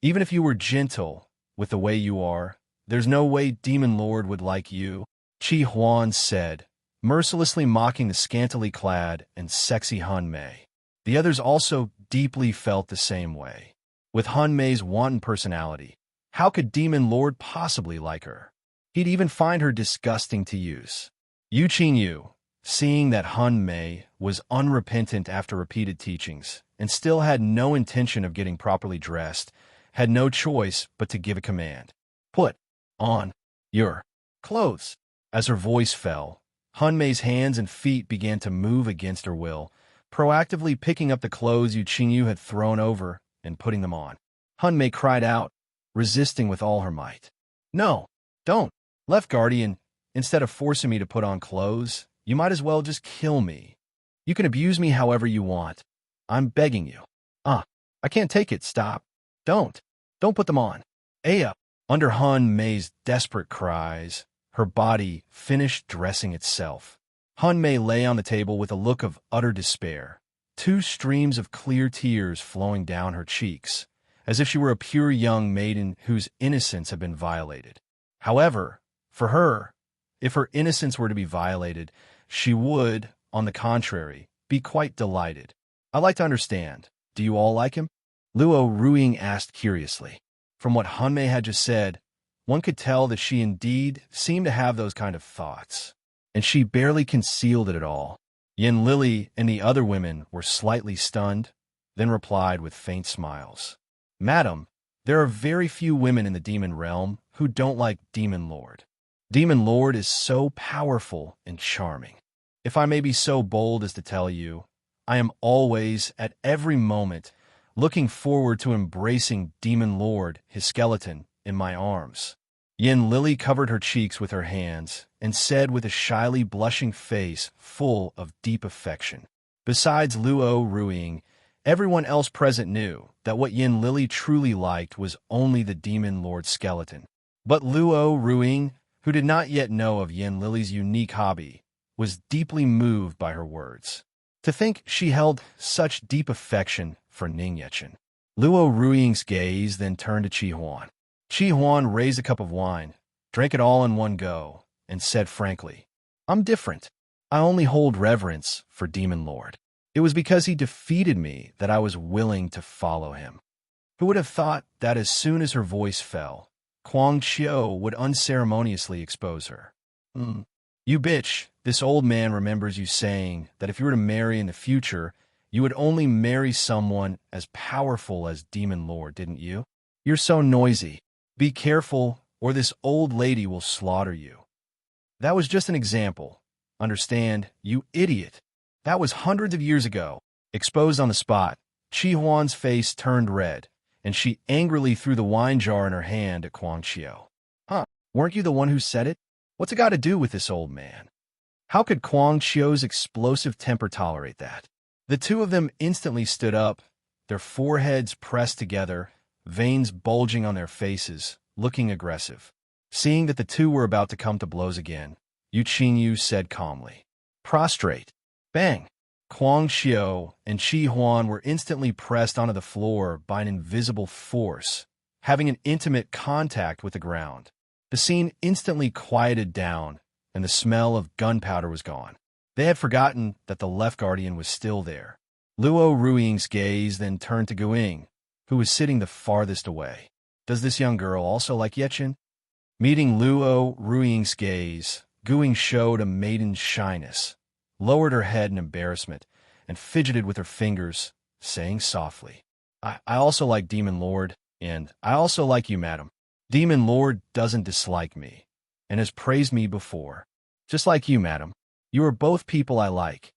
Even if you were gentle with the way you are, there's no way Demon Lord would like you, Qi Huan said, mercilessly mocking the scantily clad and sexy Hun Mei. The others also deeply felt the same way. With Hun Mei's wanton personality, how could Demon Lord possibly like her? He'd even find her disgusting to use. Yu Qingyu, seeing that Hun Mei was unrepentant after repeated teachings and still had no intention of getting properly dressed, had no choice but to give a command. Put on your clothes. As her voice fell, Hun Mei's hands and feet began to move against her will, proactively picking up the clothes Yu Qingyu had thrown over and putting them on. Hun Mei cried out, resisting with all her might. No, don't. Left Guardian, instead of forcing me to put on clothes, you might as well just kill me. You can abuse me however you want. I'm begging you. I can't take it. Stop. Don't put them on. Aya. Under Hun Mei's desperate cries, her body finished dressing itself. Hun Mei lay on the table with a look of utter despair, 2 streams of clear tears flowing down her cheeks, as if she were a pure young maiden whose innocence had been violated. However, for her, if her innocence were to be violated, she would, on the contrary, be quite delighted. I'd like to understand, do you all like him? Luo Ruiying asked curiously. From what Hun Mei had just said, one could tell that she indeed seemed to have those kind of thoughts, and she barely concealed it at all. Yin Lily and the other women were slightly stunned, then replied with faint smiles. Madam, there are very few women in the demon realm who don't like Demon Lord. Demon Lord is so powerful and charming. If I may be so bold as to tell you, I am always, at every moment, looking forward to embracing Demon Lord, his skeleton, in my arms. Yin Lily covered her cheeks with her hands and said with a shyly blushing face full of deep affection. Besides Luo Ruiying, everyone else present knew that what Yin Lily truly liked was only the Demon Lord skeleton. But Luo Ruiying, who did not yet know of Yin Lily's unique hobby, was deeply moved by her words. To think she held such deep affection for Ning Yechen. Luo Ruiying's gaze then turned to Qi Huan. Qi Huan raised a cup of wine, drank it all in one go, and said frankly, I'm different. I only hold reverence for Demon Lord. It was because he defeated me that I was willing to follow him. Who would have thought that as soon as her voice fell, Kuang Qiu would unceremoniously expose her? You bitch, this old man remembers you saying that if you were to marry in the future, you would only marry someone as powerful as Demon Lord, didn't you? You're so noisy. Be careful, or this old lady will slaughter you. That was just an example. Understand, you idiot. That was hundreds of years ago. Exposed on the spot, Qi Huan's face turned red, and she angrily threw the wine jar in her hand at Kuang Qiu. Weren't you the one who said it? What's it got to do with this old man? How could Kuang Qiu's explosive temper tolerate that? The two of them instantly stood up, their foreheads pressed together, veins bulging on their faces, looking aggressive. Seeing that the two were about to come to blows again, Yu Qingyu said calmly, Prostrate. Bang! Kuang Qiu and Qi Huan were instantly pressed onto the floor by an invisible force, having an intimate contact with the ground. The scene instantly quieted down, and the smell of gunpowder was gone. They had forgotten that the left guardian was still there. Luo Ruiying's gaze then turned to Guiying, who was sitting the farthest away. Does this young girl also like Yechen? Meeting Luo Ruiying's gaze, Guing showed a maiden's shyness, lowered her head in embarrassment, and fidgeted with her fingers, saying softly, I also like Demon Lord, and I also like you, madam. Demon Lord doesn't dislike me, and has praised me before. Just like you, madam. You are both people I like.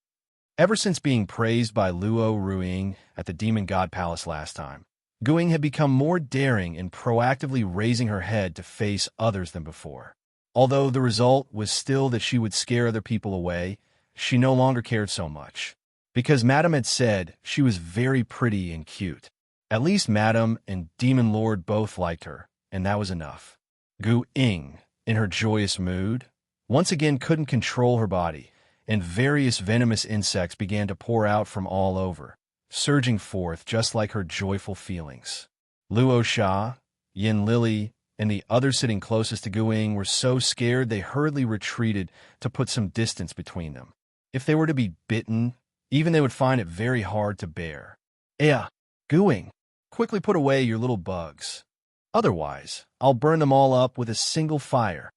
Ever since being praised by Luo Ruiying at the Demon God Palace last time, Guing had become more daring in proactively raising her head to face others than before. Although the result was still that she would scare other people away, she no longer cared so much. Because Madame had said she was very pretty and cute. At least Madame and Demon Lord both liked her, and that was enough. Gu Ying, in her joyous mood, once again couldn't control her body, and various venomous insects began to pour out from all over, surging forth just like her joyful feelings. Luo Sha, Yin Lily, and the others sitting closest to Guing were so scared they hurriedly retreated to put some distance between them. If they were to be bitten, even they would find it very hard to bear. Guing, quickly put away your little bugs. Otherwise, I'll burn them all up with a single fire.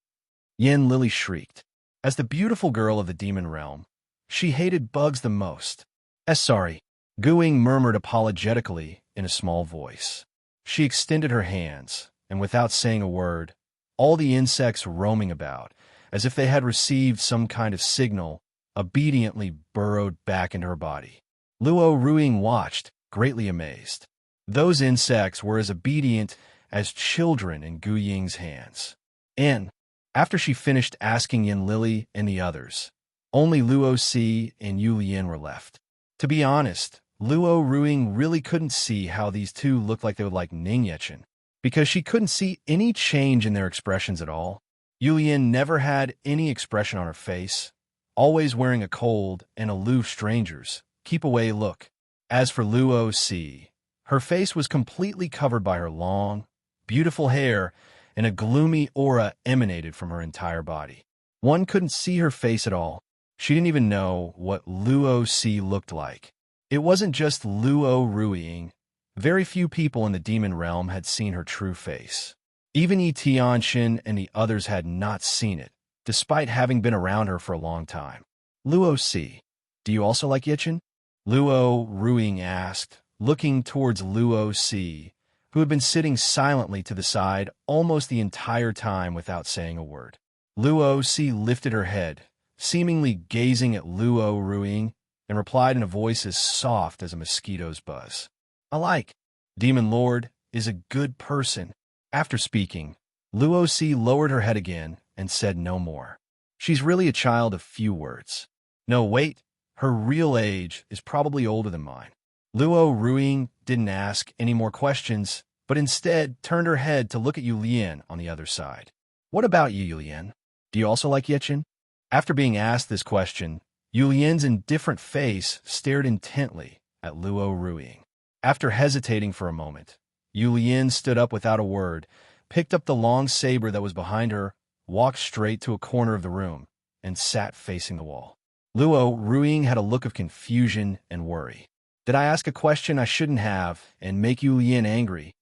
Yin Lily shrieked. As the beautiful girl of the demon realm, she hated bugs the most. Sorry, Guing murmured apologetically in a small voice. She extended her hands, and without saying a word, all the insects roaming about, as if they had received some kind of signal, obediently burrowed back into her body. Luo Ruiying watched, greatly amazed. Those insects were as obedient as children in Gu Ying's hands. And, after she finished asking Yin Lily and the others, only Luo Si and Yu Lian were left. To be honest, Luo Ruiying really couldn't see how these two looked like they would like Ning Yechen, because she couldn't see any change in their expressions at all. Yu Lian never had any expression on her face, always wearing a cold and aloof stranger's keep-away look. As for Luo Si, her face was completely covered by her long, beautiful hair, and a gloomy aura emanated from her entire body. One couldn't see her face at all. She didn't even know what Luo Si looked like. It wasn't just Luo Ruiying. Very few people in the demon realm had seen her true face. Even Yi Tianxin and the others had not seen it, despite having been around her for a long time. Luo Si, do you also like Yichen? Luo Ruiying asked, looking towards Luo Si, who had been sitting silently to the side almost the entire time without saying a word. Luo Si lifted her head, seemingly gazing at Luo Ruiying, and replied in a voice as soft as a mosquito's buzz. I like. Demon Lord is a good person. After speaking, Luo Si lowered her head again and said no more. She's really a child of few words. No, wait. Her real age is probably older than mine. Luo Ruiying didn't ask any more questions, but instead turned her head to look at Yu Lian on the other side. What about you, Yu Lian? Do you also like Yichen? After being asked this question, Yu Lian's indifferent face stared intently at Luo Ruiying. After hesitating for a moment, Yu Lian stood up without a word, picked up the long saber that was behind her, walked straight to a corner of the room, and sat facing the wall. Luo Ruiying had a look of confusion and worry. Did I ask a question I shouldn't have and make Yu Lian angry?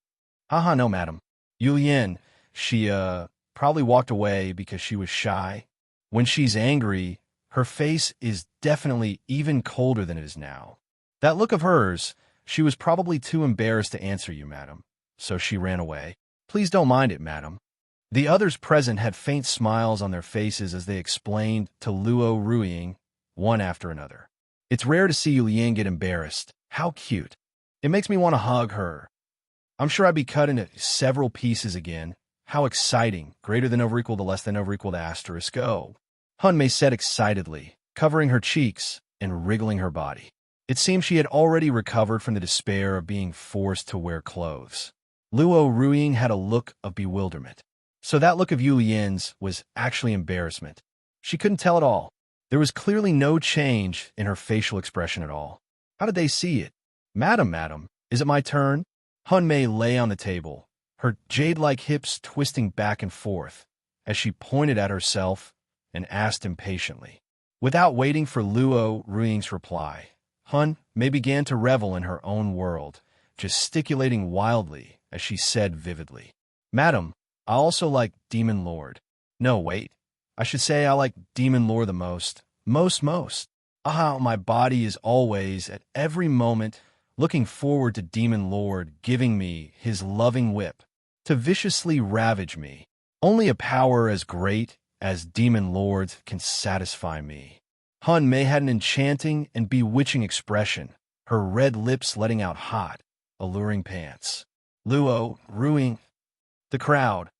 Haha, no, madam. Yu Lian, she, probably walked away because she was shy. When she's angry, her face is definitely even colder than it is now. That look of hers, she was probably too embarrassed to answer you, madam, so she ran away. Please don't mind it, madam. The others present had faint smiles on their faces as they explained to Luo Ruiying, one after another. It's rare to see Yu Lian get embarrassed. How cute. It makes me want to hug her. I'm sure I'd be cut into several pieces again. How exciting. Greater than over equal to less than over equal to asterisk O. Hunmei said excitedly, covering her cheeks and wriggling her body. It seemed she had already recovered from the despair of being forced to wear clothes. Luo Ruiying had a look of bewilderment. So that look of Yu Lian's was actually embarrassment. She couldn't tell at all. There was clearly no change in her facial expression at all. How did they see it? Madam, is it my turn? Hunmei lay on the table, her jade-like hips twisting back and forth, as she pointed at herself and asked impatiently. Without waiting for Luo Ruiying's reply, Hunmei began to revel in her own world, gesticulating wildly as she said vividly, Madam, I also like Demon Lord. No, wait. I should say I like demon lore the most. Most. Ah, my body is always, at every moment, looking forward to Demon Lord giving me his loving whip to viciously ravage me. Only a power as great as Demon Lord's can satisfy me. Hun Mei had an enchanting and bewitching expression, her red lips letting out hot, alluring pants. Luo, ruining the crowd.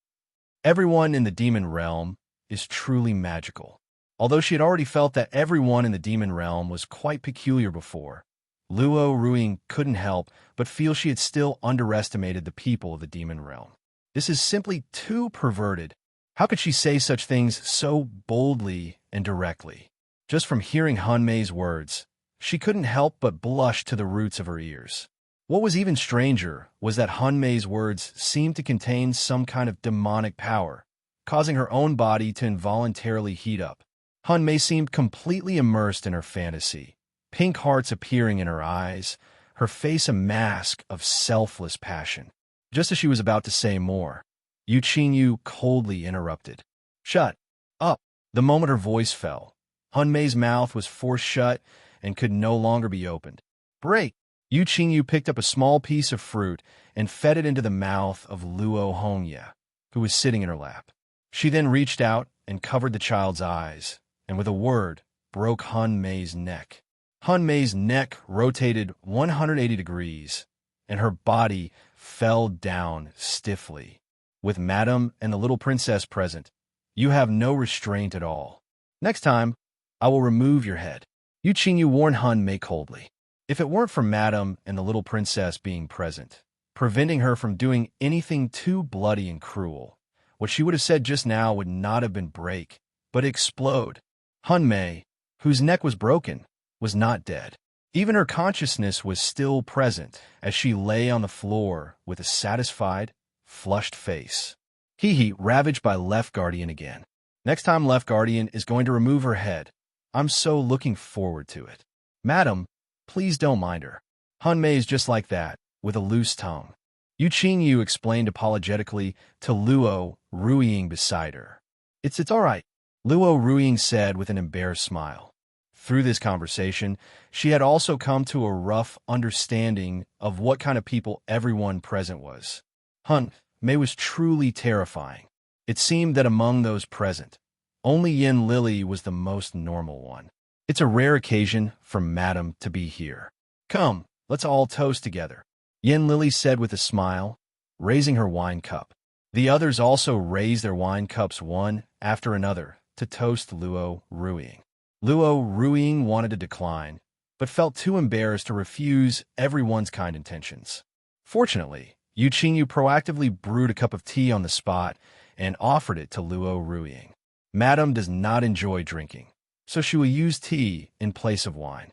Everyone in the demon realm is truly magical. Although she had already felt that everyone in the demon realm was quite peculiar before, Luo Ruing couldn't help but feel she had still underestimated the people of the demon realm. This is simply too perverted. How could she say such things so boldly and directly? Just from hearing Han Mei's words, she couldn't help but blush to the roots of her ears. What was even stranger was that Han Mei's words seemed to contain some kind of demonic power, causing her own body to involuntarily heat up. Han Mei seemed completely immersed in her fantasy, pink hearts appearing in her eyes, her face a mask of selfless passion. Just as she was about to say more, Yu Qingyu coldly interrupted. "Shut up!" The moment her voice fell, Han Mei's mouth was forced shut and could no longer be opened. "Break!" Yu Qingyu picked up a small piece of fruit and fed it into the mouth of Luo Hongye, who was sitting in her lap. She then reached out and covered the child's eyes, and with a word, broke Han Mei's neck. Han Mei's neck rotated 180 degrees, and her body fell down stiffly. With Madame and the little princess present, you have no restraint at all. Next time, I will remove your head. Yu Qingyu warned Han Mei coldly. If it weren't for Madame and the little princess being present, preventing her from doing anything too bloody and cruel, what she would have said just now would not have been break, but explode. Han Mei, whose neck was broken, was not dead. Even her consciousness was still present as she lay on the floor with a satisfied, flushed face. Hee, ravaged by Left Guardian again. Next time Left Guardian is going to remove her head. I'm so looking forward to it. Madam, please don't mind her. Han Mei is just like that, with a loose tongue. Yu Qingyu explained apologetically to Luo Ruiying beside her. It's all right, Luo Ruiying said with an embarrassed smile. Through this conversation, she had also come to a rough understanding of what kind of people everyone present was. Han Mei was truly terrifying. It seemed that among those present, only Yin Lily was the most normal one. It's a rare occasion for Madame to be here. Come, let's all toast together, Yin Lily said with a smile, raising her wine cup. The others also raised their wine cups one after another to toast Luo Ruiying. Luo Ruiying wanted to decline, but felt too embarrassed to refuse everyone's kind intentions. Fortunately, Yu Qingyu proactively brewed a cup of tea on the spot and offered it to Luo Ruiying. Madame does not enjoy drinking, so she will use tea in place of wine.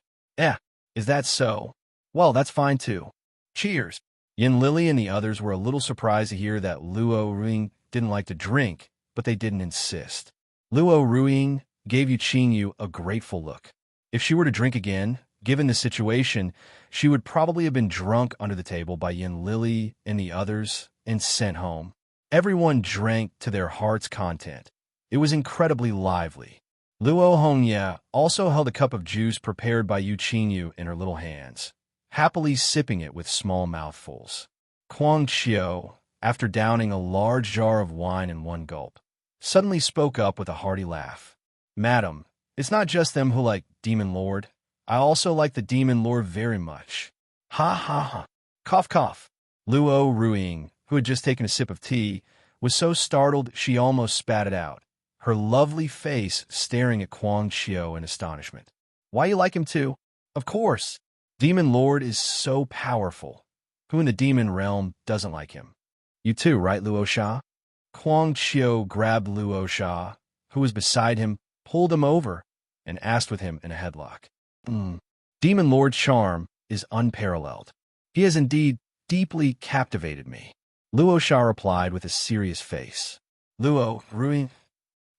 Is that so? Well, that's fine too. Cheers. Yin Lily and the others were a little surprised to hear that Luo Ruiying didn't like to drink, but they didn't insist. Luo Ruiying gave Yu Qingyu a grateful look. If she were to drink again, given the situation, she would probably have been drunk under the table by Yin Lily and the others and sent home. Everyone drank to their heart's content. It was incredibly lively. Luo Hongye also held a cup of juice prepared by Yu Qingyu in her little hands, happily sipping it with small mouthfuls. Kuang Qiu, after downing a large jar of wine in one gulp, suddenly spoke up with a hearty laugh. Madam, it's not just them who like Demon Lord. I also like the Demon Lord very much. Ha ha ha. Cough cough. Luo Ruiying, who had just taken a sip of tea, was so startled she almost spat it out, her lovely face staring at Kuang Qiu in astonishment. Why you like him too? Of course. Demon Lord is so powerful. Who in the demon realm doesn't like him? You too, right, Luo Sha? Kuang Qiu grabbed Luo Sha, who was beside him, pulled him over, and asked with him in a headlock. Demon Lord's charm is unparalleled. He has indeed deeply captivated me. Luo Sha replied with a serious face. Luo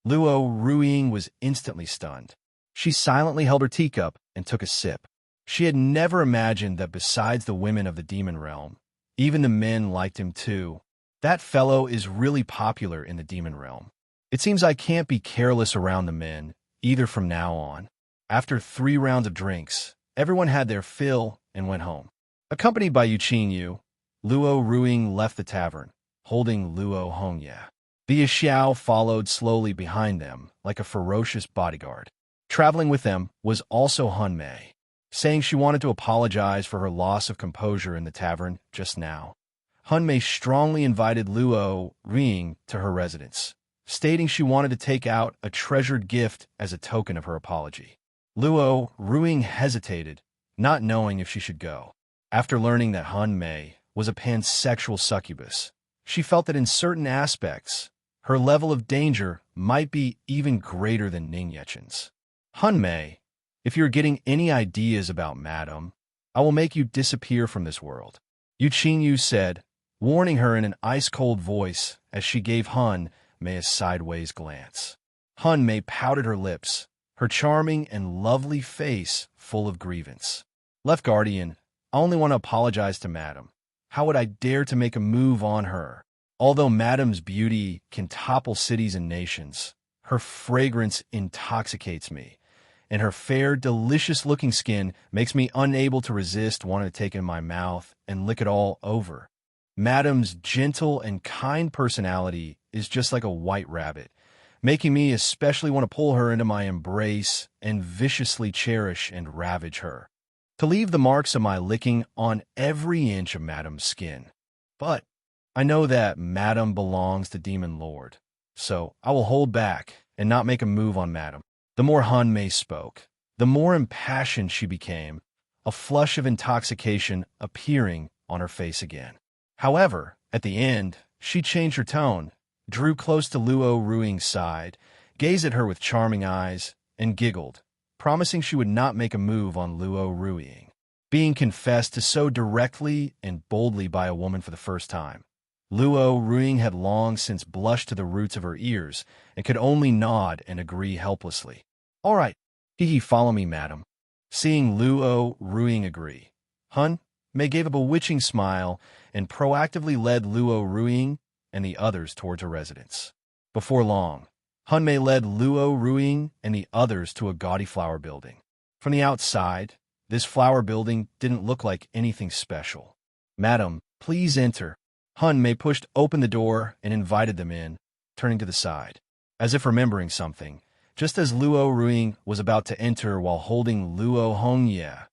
Ruiying was instantly stunned. She silently held her teacup and took a sip. She had never imagined that besides the women of the demon realm, even the men liked him too. That fellow is really popular in the demon realm. It seems I can't be careless around the men, either from now on. After 3 rounds of drinks, everyone had their fill and went home. Accompanied by Yu, Luo Ruing left the tavern, holding Luo Hongye. The Xiao followed slowly behind them, like a ferocious bodyguard. Traveling with them was also Hun Mei, saying she wanted to apologize for her loss of composure in the tavern just now. Hun Mei strongly invited Luo Ruing to her residence, stating she wanted to take out a treasured gift as a token of her apology. Luo Ruing hesitated, not knowing if she should go. After learning that Hun Mei was a pansexual succubus, she felt that in certain aspects, her level of danger might be even greater than Ning Yechen's. Hun Mei, if you're getting any ideas about Madam, I will make you disappear from this world. Yu said, warning her in an ice-cold voice as she gave Hun Mei a sideways glance. Hun Mei pouted her lips, her charming and lovely face full of grievance. Left Guardian, I only want to apologize to Madam. How would I dare to make a move on her? Although Madam's beauty can topple cities and nations, her fragrance intoxicates me, and her fair, delicious-looking skin makes me unable to resist wanting to take it in my mouth and lick it all over. Madam's gentle and kind personality is just like a white rabbit, making me especially want to pull her into my embrace and viciously cherish and ravage her, to leave the marks of my licking on every inch of Madam's skin. But I know that Madam belongs to Demon Lord, so I will hold back and not make a move on Madam. The more Hun Mei spoke, the more impassioned she became, a flush of intoxication appearing on her face again. However, at the end, she changed her tone, drew close to Luo Ruing's side, gazed at her with charming eyes, and giggled, promising she would not make a move on Luo Ruing. Being confessed to so directly and boldly by a woman for the first time, Luo Ruing had long since blushed to the roots of her ears and could only nod and agree helplessly. All right, follow me, Madam. Seeing Luo Ruing agree, Hun Mei gave a bewitching smile and proactively led Luo Ruing and the others towards her residence. Before long, Hun Mei led Luo Ruing and the others to a gaudy flower building. From the outside, this flower building didn't look like anything special. Madam, please enter. Hun Mei pushed open the door and invited them in, turning to the side. As if remembering something, just as Luo Ruing was about to enter while holding Luo Hongye,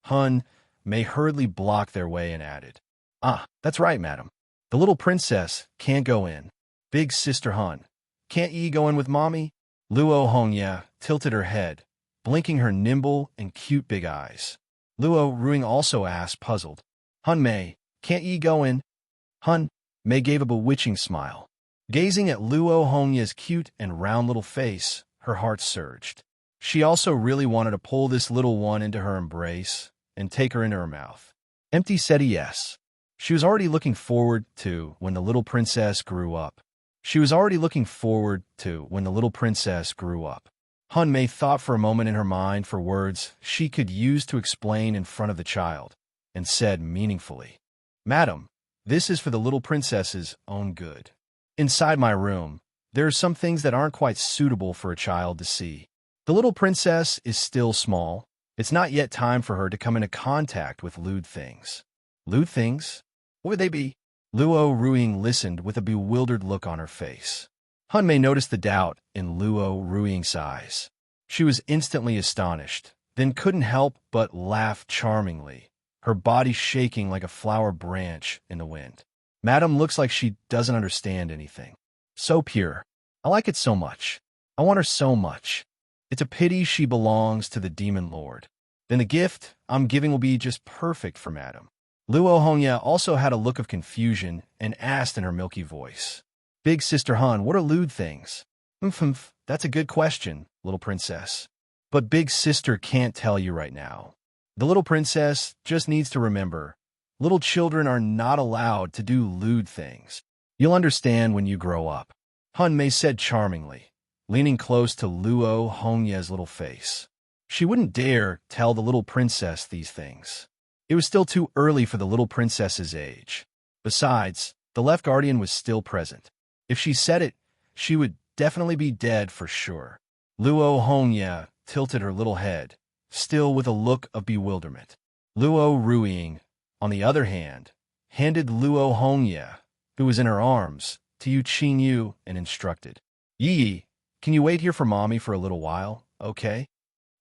Hun Mei hurriedly blocked their way and added, "Ah, that's right, Madam. The little princess can't go in. Big Sister Hun, can't ye go in with Mommy?" Luo Hongye tilted her head, blinking her nimble and cute big eyes. Luo Ruing also asked, puzzled, "Hun Mei, can't ye go in?" Hun Mei gave a bewitching smile. Gazing at Luo Hongye's cute and round little face, her heart surged. She also really wanted to pull this little one into her embrace and take her into her mouth. Empty said yes. She was already looking forward to when the little princess grew up. Hun Mei thought for a moment in her mind for words she could use to explain in front of the child, and said meaningfully, "Madam, this is for the little princess's own good. Inside my room, there are some things that aren't quite suitable for a child to see. The little princess is still small. It's not yet time for her to come into contact with lewd things." Lewd things? What would they be? Luo Ruing listened with a bewildered look on her face. Hun Mei noticed the doubt in Luo Ruing's eyes. She was instantly astonished, then couldn't help but laugh charmingly, her body shaking like a flower branch in the wind. Madam looks like she doesn't understand anything. So pure. I like it so much. I want her so much. It's a pity she belongs to the Demon Lord. Then the gift I'm giving will be just perfect for Madam. Luo Hongye also had a look of confusion and asked in her milky voice, "Big Sister Han, what are lewd things?" That's a good question, little princess. But Big Sister can't tell you right now. The little princess just needs to remember, little children are not allowed to do lewd things. You'll understand when you grow up," Hun Mei said charmingly, leaning close to Luo Hongye's little face. She wouldn't dare tell the little princess these things. It was still too early for the little princess's age. Besides, the left guardian was still present. If she said it, she would definitely be dead for sure. Luo Hongye tilted her little head, still with a look of bewilderment. Luo Ruiying, on the other hand, handed Luo Hongye, who was in her arms, to Yu Qingyu and instructed. Yi, can you wait here for Mommy for a little while, okay?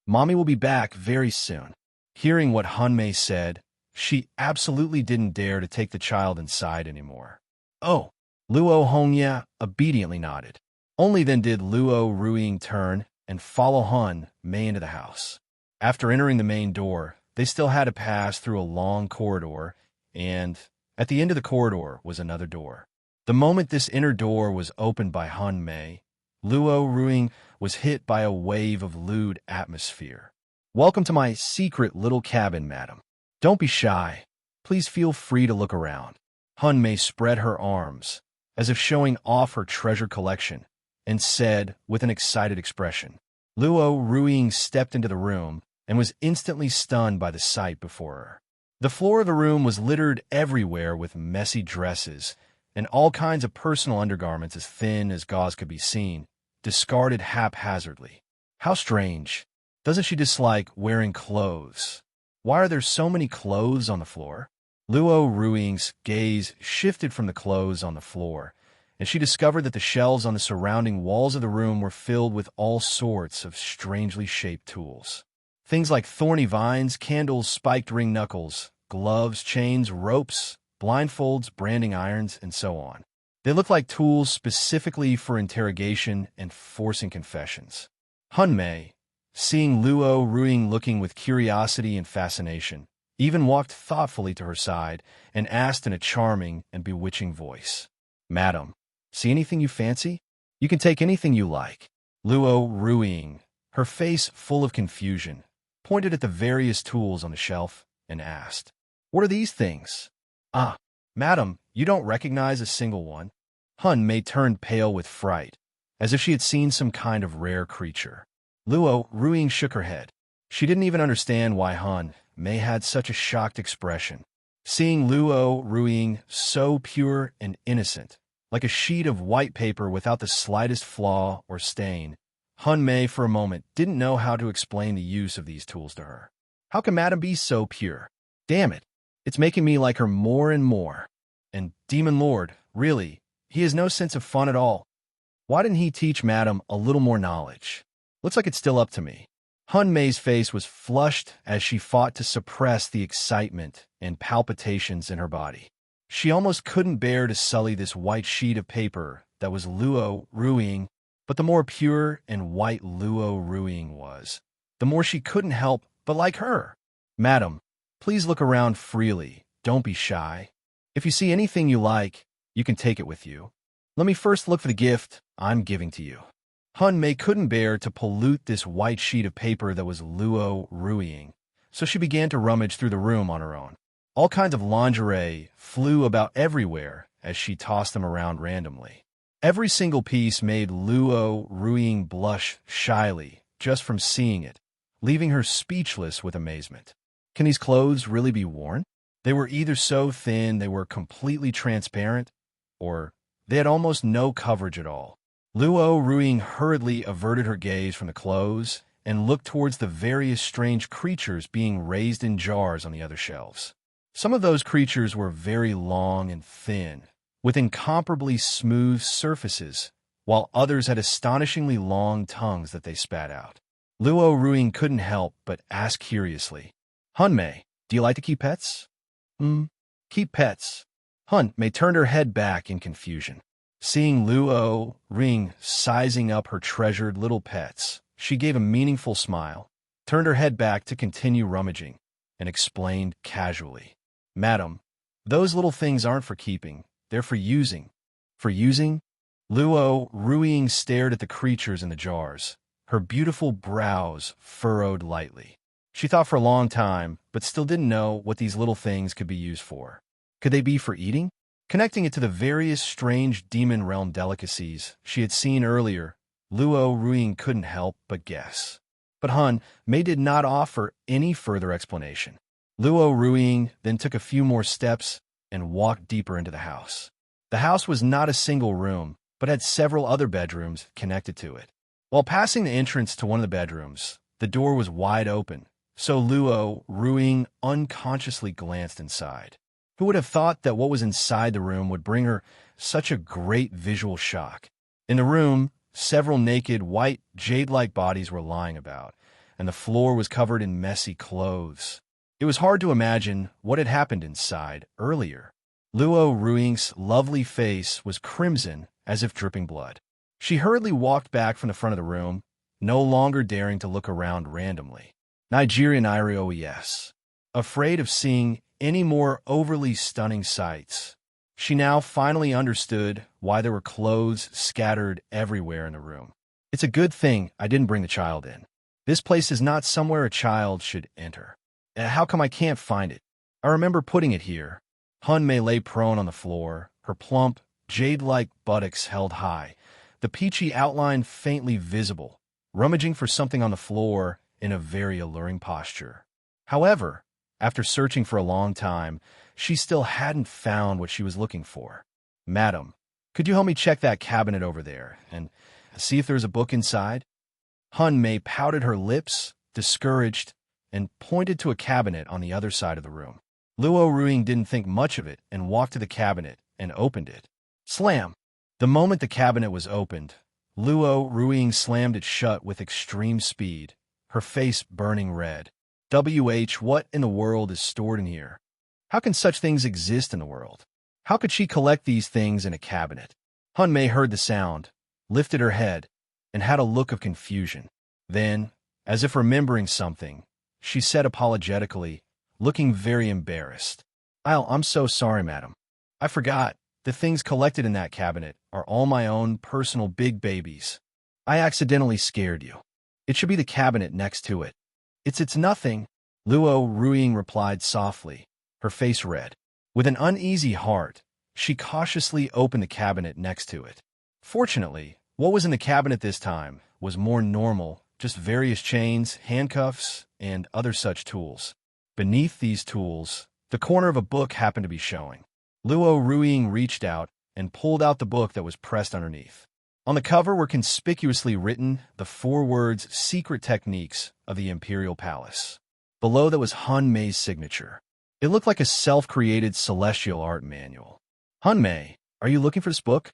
Mommy will be back very soon. Hearing what Hunmei said, she absolutely didn't dare to take the child inside anymore. Oh, Luo Hongye obediently nodded. Only then did Luo Ruiying turn and follow Hun Mei into the house. After entering the main door, they still had to pass through a long corridor, and at the end of the corridor was another door. The moment this inner door was opened by Han Mei, Luo Ruiying was hit by a wave of lewd atmosphere. Welcome to my secret little cabin, madam. Don't be shy. Please feel free to look around. Han Mei spread her arms, as if showing off her treasure collection, and said with an excited expression. Luo Ruiying stepped into the room and was instantly stunned by the sight before her. The floor of the room was littered everywhere with messy dresses and all kinds of personal undergarments as thin as gauze could be seen, discarded haphazardly. How strange. Doesn't she dislike wearing clothes? Why are there so many clothes on the floor? Luo Ruiying's gaze shifted from the clothes on the floor, and she discovered that the shelves on the surrounding walls of the room were filled with all sorts of strangely shaped tools. Things like thorny vines, candles, spiked ring knuckles, gloves, chains, ropes, blindfolds, branding irons, and so on. They looked like tools specifically for interrogation and forcing confessions. Hun Mei, seeing Luo Ruiying looking with curiosity and fascination, even walked thoughtfully to her side and asked in a charming and bewitching voice, Madam, see anything you fancy? You can take anything you like. Luo Ruiying, her face full of confusion, pointed at the various tools on the shelf and asked, What are these things? Ah, madam, you don't recognize a single one? Hun Mei turned pale with fright, as if she had seen some kind of rare creature. Luo Ruiying shook her head. She didn't even understand why Hun Mei had such a shocked expression. Seeing Luo Ruiying so pure and innocent, like a sheet of white paper without the slightest flaw or stain, Hun Mei for a moment didn't know how to explain the use of these tools to her. How can Madam be so pure? Damn it, it's making me like her more and more. And Demon Lord, really, he has no sense of fun at all. Why didn't he teach Madam a little more knowledge? Looks like it's still up to me. Hun Mei's face was flushed as she fought to suppress the excitement and palpitations in her body. She almost couldn't bear to sully this white sheet of paper that was Luo Ruiying, but the more pure and white Luo Ruiying was, the more she couldn't help but like her. Madam, please look around freely. Don't be shy. If you see anything you like, you can take it with you. Let me first look for the gift I'm giving to you. Hun Mei couldn't bear to pollute this white sheet of paper that was Luo Ruiying, so she began to rummage through the room on her own. All kinds of lingerie flew about everywhere as she tossed them around randomly. Every single piece made Luo Ruiying blush shyly just from seeing it, leaving her speechless with amazement. Can these clothes really be worn? They were either so thin they were completely transparent, or they had almost no coverage at all. Luo Ruiying hurriedly averted her gaze from the clothes and looked towards the various strange creatures being raised in jars on the other shelves. Some of those creatures were very long and thin, with incomparably smooth surfaces, while others had astonishingly long tongues that they spat out. Luo Ruiying couldn't help but ask curiously, Hun Mei, do you like to keep pets? Keep pets. Hun Mei turned her head back in confusion. Seeing Luo Ruiying sizing up her treasured little pets, she gave a meaningful smile, turned her head back to continue rummaging, and explained casually, Madam, those little things aren't for keeping, they're for using. For using? Luo Ruiying stared at the creatures in the jars, her beautiful brows furrowed lightly. She thought for a long time, but still didn't know what these little things could be used for. Could they be for eating? Connecting it to the various strange demon realm delicacies she had seen earlier, Luo Ruiying couldn't help but guess. But Hun Mei did not offer any further explanation. Luo Ruiying then took a few more steps and walked deeper into the house. The house was not a single room, but had several other bedrooms connected to it. While passing the entrance to one of the bedrooms, the door was wide open, so Luo Ruing unconsciously glanced inside. Who would have thought that what was inside the room would bring her such a great visual shock? In the room, several naked, white, jade-like bodies were lying about, and the floor was covered in messy clothes. It was hard to imagine what had happened inside earlier. Luo Ruing's lovely face was crimson, as if dripping blood. She hurriedly walked back from the front of the room, no longer daring to look around randomly. Nigerian IROES. Afraid of seeing any more overly stunning sights. She now finally understood why there were clothes scattered everywhere in the room. It's a good thing I didn't bring the child in. This place is not somewhere a child should enter. How come I can't find it? I remember putting it here. Hunmei lay prone on the floor, her plump, jade-like buttocks held high, the peachy outline faintly visible, rummaging for something on the floor in a very alluring posture. However, after searching for a long time, she still hadn't found what she was looking for. "Madam, could you help me check that cabinet over there and see if there's a book inside?" Hunmei pouted her lips, discouraged, and pointed to a cabinet on the other side of the room. Luo Ruing didn't think much of it and walked to the cabinet and opened it. Slam! The moment the cabinet was opened, Luo Ruing slammed it shut with extreme speed, her face burning red. What in the world is stored in here? How can such things exist in the world? How could she collect these things in a cabinet? Hunmei heard the sound, lifted her head, and had a look of confusion. Then, as if remembering something, she said apologetically, looking very embarrassed, I'm so sorry, madam. I forgot. The things collected in that cabinet are all my own personal big babies. I accidentally scared you. It should be the cabinet next to it." It's nothing," Luo Ruing replied softly, her face red. With an uneasy heart, she cautiously opened the cabinet next to it. Fortunately, what was in the cabinet this time was more normal, just various chains, handcuffs, and other such tools. Beneath these tools, the corner of a book happened to be showing. Luo Ruing reached out and pulled out the book that was pressed underneath. On the cover were conspicuously written the 4 words "Secret Techniques of the Imperial Palace." Below that was Hunmei's signature. It looked like a self-created celestial art manual. "Hunmei, are you looking for this book?"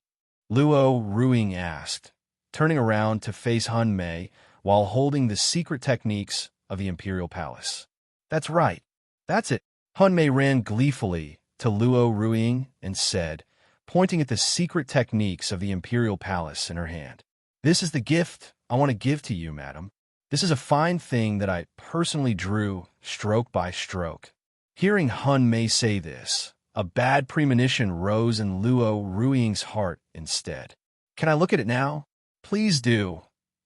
Luo Ruing asked, turning around to face Hunmei while holding the Secret Techniques of the Imperial Palace. "That's right. That's it." Hunmei ran gleefully to Luo Ruing and said, pointing at the Secret Techniques of the Imperial Palace in her hand, "This is the gift I want to give to you, madam. This is a fine thing that I personally drew stroke by stroke." Hearing Hunmei say this, a bad premonition rose in Luo Ruing's heart instead. "Can I look at it now?" "Please do,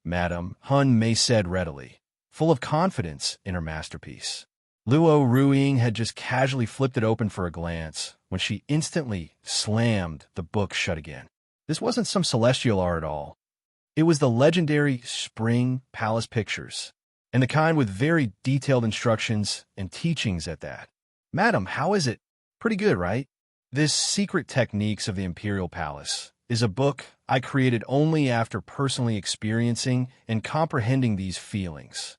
madam," Hunmei said readily, full of confidence in her masterpiece. Luo Ruing had just casually flipped it open for a glance when she instantly slammed the book shut again. This wasn't some celestial art at all. It was the legendary Spring Palace Pictures, and the kind with very detailed instructions and teachings at that. "Madam, how is it? Pretty good, right? This Secret Techniques of the Imperial Palace is a book I created only after personally experiencing and comprehending these feelings."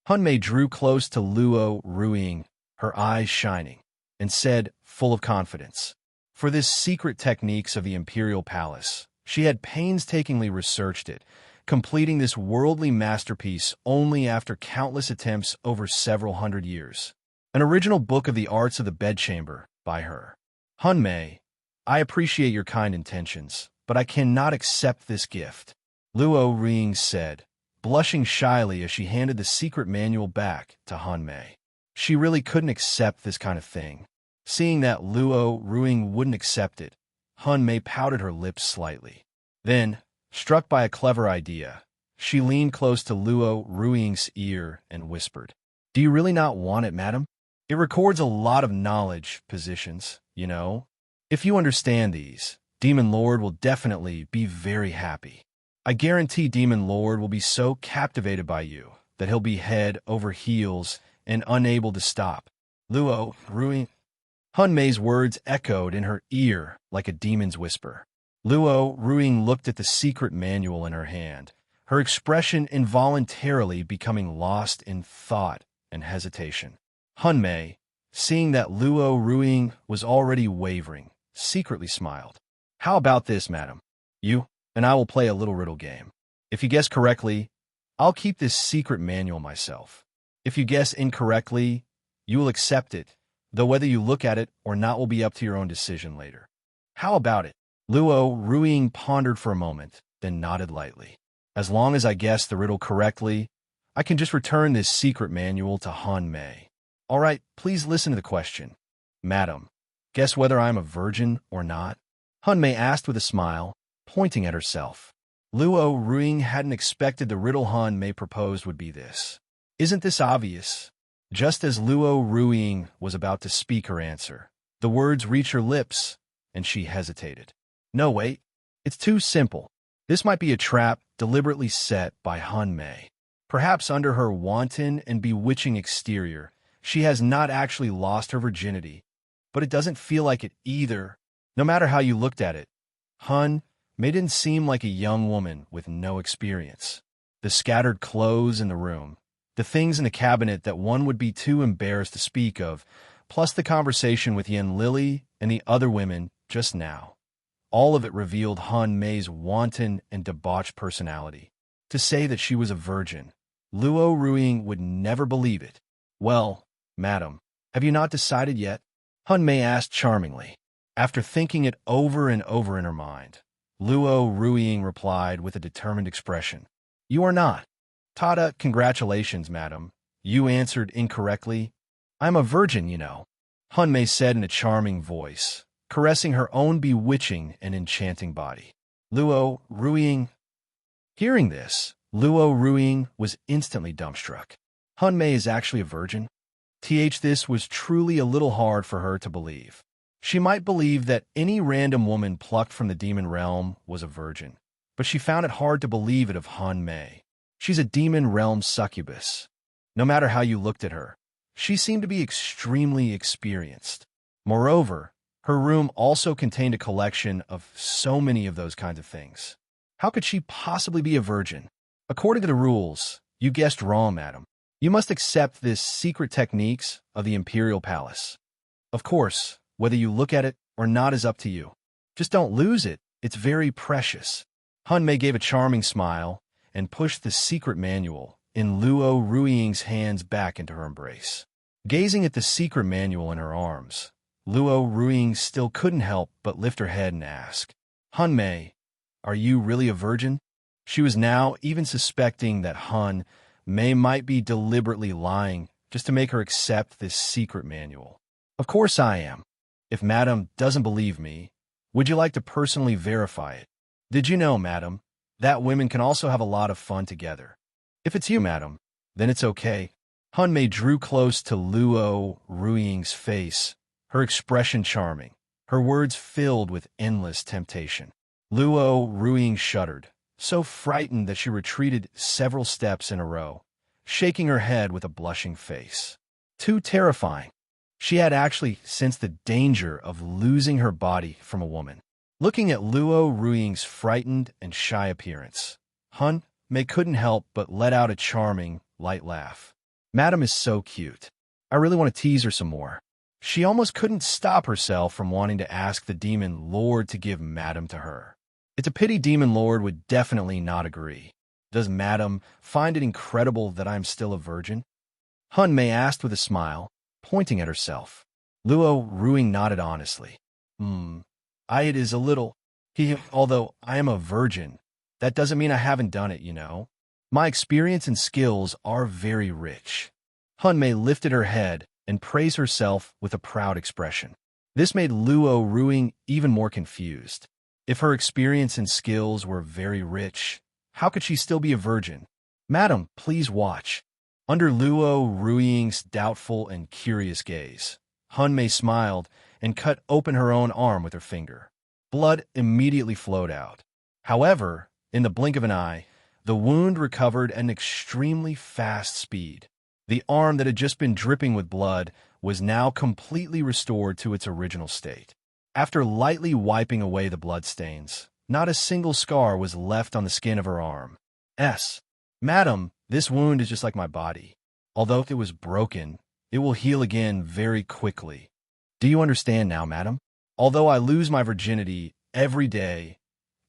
Hunmei drew close to Luo Ruing, her eyes shining, and said, full of confidence, "For this Secret Techniques of the Imperial Palace, she had painstakingly researched it, completing this worldly masterpiece only after countless attempts over several hundred years. An original book of the arts of the bedchamber by her. Hunmei, I appreciate your kind intentions, but I cannot accept this gift," Luo Ruing said, blushing shyly as she handed the secret manual back to Hunmei. She really couldn't accept this kind of thing. Seeing that Luo Ruing wouldn't accept it, Hunmei pouted her lips slightly. Then, struck by a clever idea, she leaned close to Luo Ruing's ear and whispered, "Do you really not want it, madam? It records a lot of knowledge positions, you know. If you understand these, Demon Lord will definitely be very happy. I guarantee Demon Lord will be so captivated by you that he'll be head over heels and unable to stop." Luo Ruing. Hunmei's words echoed in her ear like a demon's whisper. Luo Ruing looked at the secret manual in her hand, her expression involuntarily becoming lost in thought and hesitation. Hunmei, seeing that Luo Ruing was already wavering, secretly smiled. How about this, madam? You and I will play a little riddle game. If you guess correctly, I'll keep this secret manual myself. If you guess incorrectly, you will accept it, though whether you look at it or not will be up to your own decision later. How about it? Luo Ruing pondered for a moment, then nodded lightly. As long as I guess the riddle correctly, I can just return this secret manual to Han Mei. All right, please listen to the question. Madam, guess whether I'm a virgin or not? Han Mei asked with a smile, pointing at herself. Luo Ruing hadn't expected the riddle Han Mei proposed would be this. Isn't this obvious? Just as Luo Ruing was about to speak her answer, the words reached her lips, and she hesitated. No, wait. It's too simple. This might be a trap deliberately set by Han Mei. Perhaps under her wanton and bewitching exterior, she has not actually lost her virginity, but it doesn't feel like it either. No matter how you looked at it, Han Mei didn't seem like a young woman with no experience. The scattered clothes in the room, the things in the cabinet that one would be too embarrassed to speak of, plus the conversation with Yen Lily and the other women just now. All of it revealed Han Mei's wanton and debauched personality. To say that she was a virgin, Luo Ruing would never believe it. Well, madam, have you not decided yet? Han Mei asked charmingly. After thinking it over and over in her mind, Luo Ruing replied with a determined expression. You are not. Tada, congratulations, madam. You answered incorrectly. I'm a virgin, you know, Han Mei said in a charming voice, caressing her own bewitching and enchanting body. Luo Ruing. Hearing this, Luo Ruing was instantly dumbstruck. Han Mei is actually a virgin? This was truly a little hard for her to believe. She might believe that any random woman plucked from the demon realm was a virgin, but she found it hard to believe it of Han Mei. She's a demon realm succubus. No matter how you looked at her, she seemed to be extremely experienced. Moreover, her room also contained a collection of so many of those kinds of things. How could she possibly be a virgin? According to the rules, you guessed wrong, madam. You must accept this secret techniques of the Imperial Palace. Of course, whether you look at it or not is up to you. Just don't lose it. It's very precious. Han Mei gave a charming smile and pushed the secret manual in Luo Ruing's hands back into her embrace. Gazing at the secret manual in her arms, Luo Ruing still couldn't help but lift her head and ask, Han Mei, are you really a virgin? She was now even suspecting that Han Mei might be deliberately lying just to make her accept this secret manual. Of course I am. If madam doesn't believe me, would you like to personally verify it? Did you know, madam, that women can also have a lot of fun together? If it's you, madam, then it's okay. Han Mei drew close to Luo Ruing's face, her expression charming, her words filled with endless temptation. Luo Ruing shuddered, so frightened that she retreated several steps in a row, shaking her head with a blushing face. Too terrifying. She had actually sensed the danger of losing her body from a woman. Looking at Luo Ruing's frightened and shy appearance, Han Mei couldn't help but let out a charming, light laugh. Madam is so cute. I really want to tease her some more. She almost couldn't stop herself from wanting to ask the demon lord to give madam to her. It's a pity demon lord would definitely not agree. Does madam find it incredible that I'm still a virgin? Han Mei asked with a smile, pointing at herself. Luo Ruing nodded honestly. It is a little. Although I am a virgin, that doesn't mean I haven't done it, you know. My experience and skills are very rich. Han Mei lifted her head and praised herself with a proud expression. This made Luo Ruing even more confused. If her experience and skills were very rich, how could she still be a virgin? Madam, please watch. Under Luo Ruing's doubtful and curious gaze, Han Mei smiled and cut open her own arm with her finger. Blood immediately flowed out. However, in the blink of an eye, the wound recovered at an extremely fast speed. The arm that had just been dripping with blood was now completely restored to its original state. After lightly wiping away the bloodstains, Not a single scar was left on the skin of her arm. Madam, this wound is just like my body. Although if it was broken, it will heal again very quickly. Do you understand now, madam? Although I lose my virginity every day,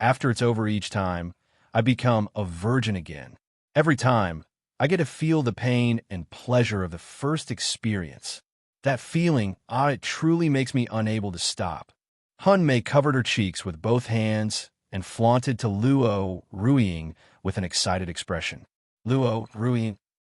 after it's over each time, I become a virgin again. Every time, I get to feel the pain and pleasure of the first experience. That feeling, it truly makes me unable to stop. Hun Mei covered her cheeks with both hands and flaunted to Luo Ruiying with an excited expression. Luo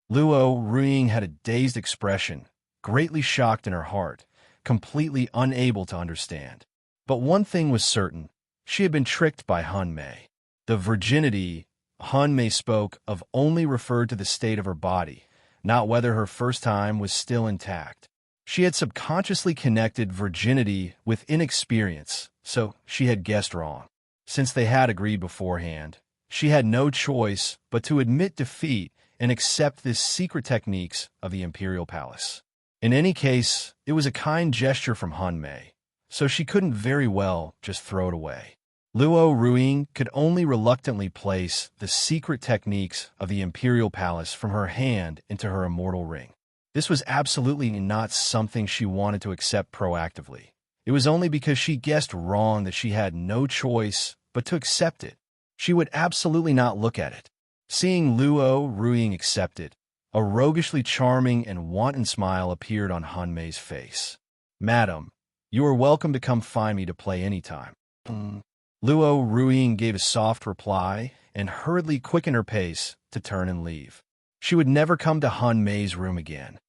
Ruiying had a dazed expression, greatly shocked in her heart, completely unable to understand. But one thing was certain, she had been tricked by Hun Mei. The virginity Hun Mei spoke of only referred to the state of her body, not whether her first time was still intact. She had subconsciously connected virginity with inexperience, so she had guessed wrong. Since they had agreed beforehand, she had no choice but to admit defeat and accept the secret techniques of the Imperial Palace. In any case, it was a kind gesture from Hun Mei, so she couldn't very well just throw it away. Luo Ruiying could only reluctantly place the secret techniques of the Imperial Palace from her hand into her immortal ring. This was absolutely not something she wanted to accept proactively. It was only because she guessed wrong that she had no choice but to accept it. She would absolutely not look at it. Seeing Luo Ruiying accept it, a roguishly charming and wanton smile appeared on Han Mei's face. Madam, you are welcome to come find me to play any time. Luo Ruiying gave a soft reply and hurriedly quickened her pace to turn and leave. She would never come to Han Mei's room again.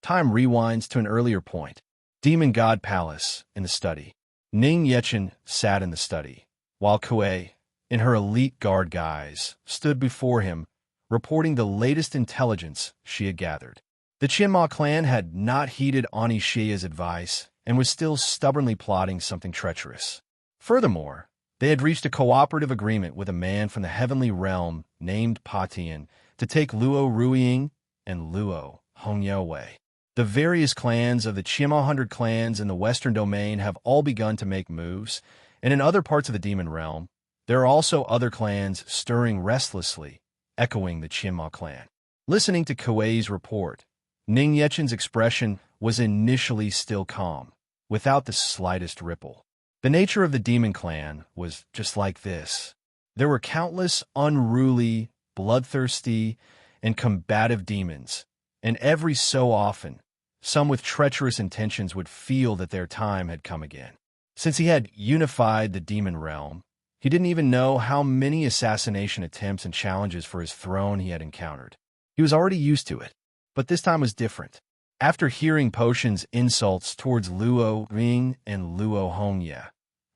Time rewinds to an earlier point. Demon God Palace in the study. Ning Yechen sat in the study, while Kuei, in her elite guard guise, stood before him, reporting the latest intelligence she had gathered. The Qinma clan had not heeded Ani Shia's advice and was still stubbornly plotting something treacherous. Furthermore, they had reached a cooperative agreement with a man from the heavenly realm named Patian to take Luo Ruiying and Luo Hongyao away. The various clans of the Qima 100 clans in the Western Domain have all begun to make moves, and in other parts of the demon realm, there are also other clans stirring restlessly, echoing the Qinma clan. Listening to Kuei's report, Ning Yechen's expression was initially still calm, without the slightest ripple. The nature of the demon clan was just like this. There were countless unruly, bloodthirsty, and combative demons, and every so often, some with treacherous intentions would feel that their time had come again. Since he had unified the demon realm, he didn't even know how many assassination attempts and challenges for his throne he had encountered. He was already used to it, but this time was different. After hearing Potion's insults towards Luo Ring and Luo Hongye,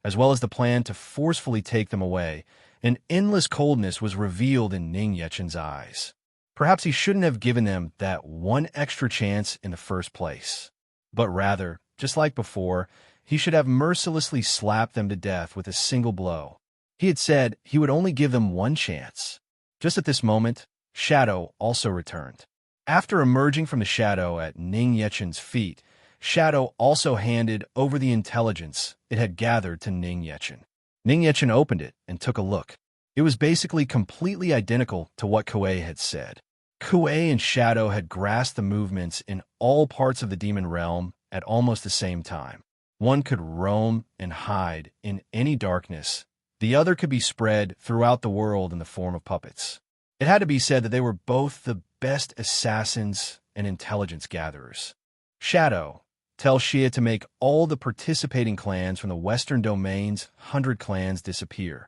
as well as the plan to forcefully take them away, an endless coldness was revealed in Ning Yechen's eyes. Perhaps he shouldn't have given them that one extra chance in the first place, but rather, just like before, he should have mercilessly slapped them to death with a single blow. He had said he would only give them one chance. Just at this moment, Shadow also returned. After emerging from the shadow at Ning Yechen's feet, Shadow also handed over the intelligence it had gathered to Ning Yechen. Ning Yechen opened it and took a look. It was basically completely identical to what Kuei had said. Kuei and Shadow had grasped the movements in all parts of the demon realm at almost the same time. One could roam and hide in any darkness. The other could be spread throughout the world in the form of puppets. It had to be said that they were both the best assassins and intelligence gatherers. Shadow, tell Xia to make all the participating clans from the Western Domain's 100 clans disappear.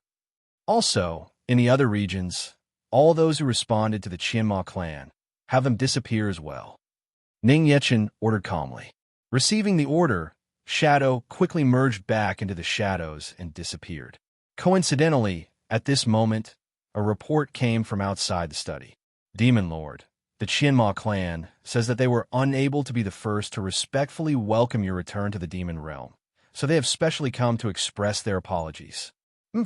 Also, in the other regions, all those who responded to the Qianma clan, have them disappear as well. Ning Yechen ordered calmly. Receiving the order, Shadow quickly merged back into the shadows and disappeared. Coincidentally, at this moment, a report came from outside the study. Demon Lord, the Qianma clan, says that they were unable to be the first to respectfully welcome your return to the demon realm, so they have specially come to express their apologies.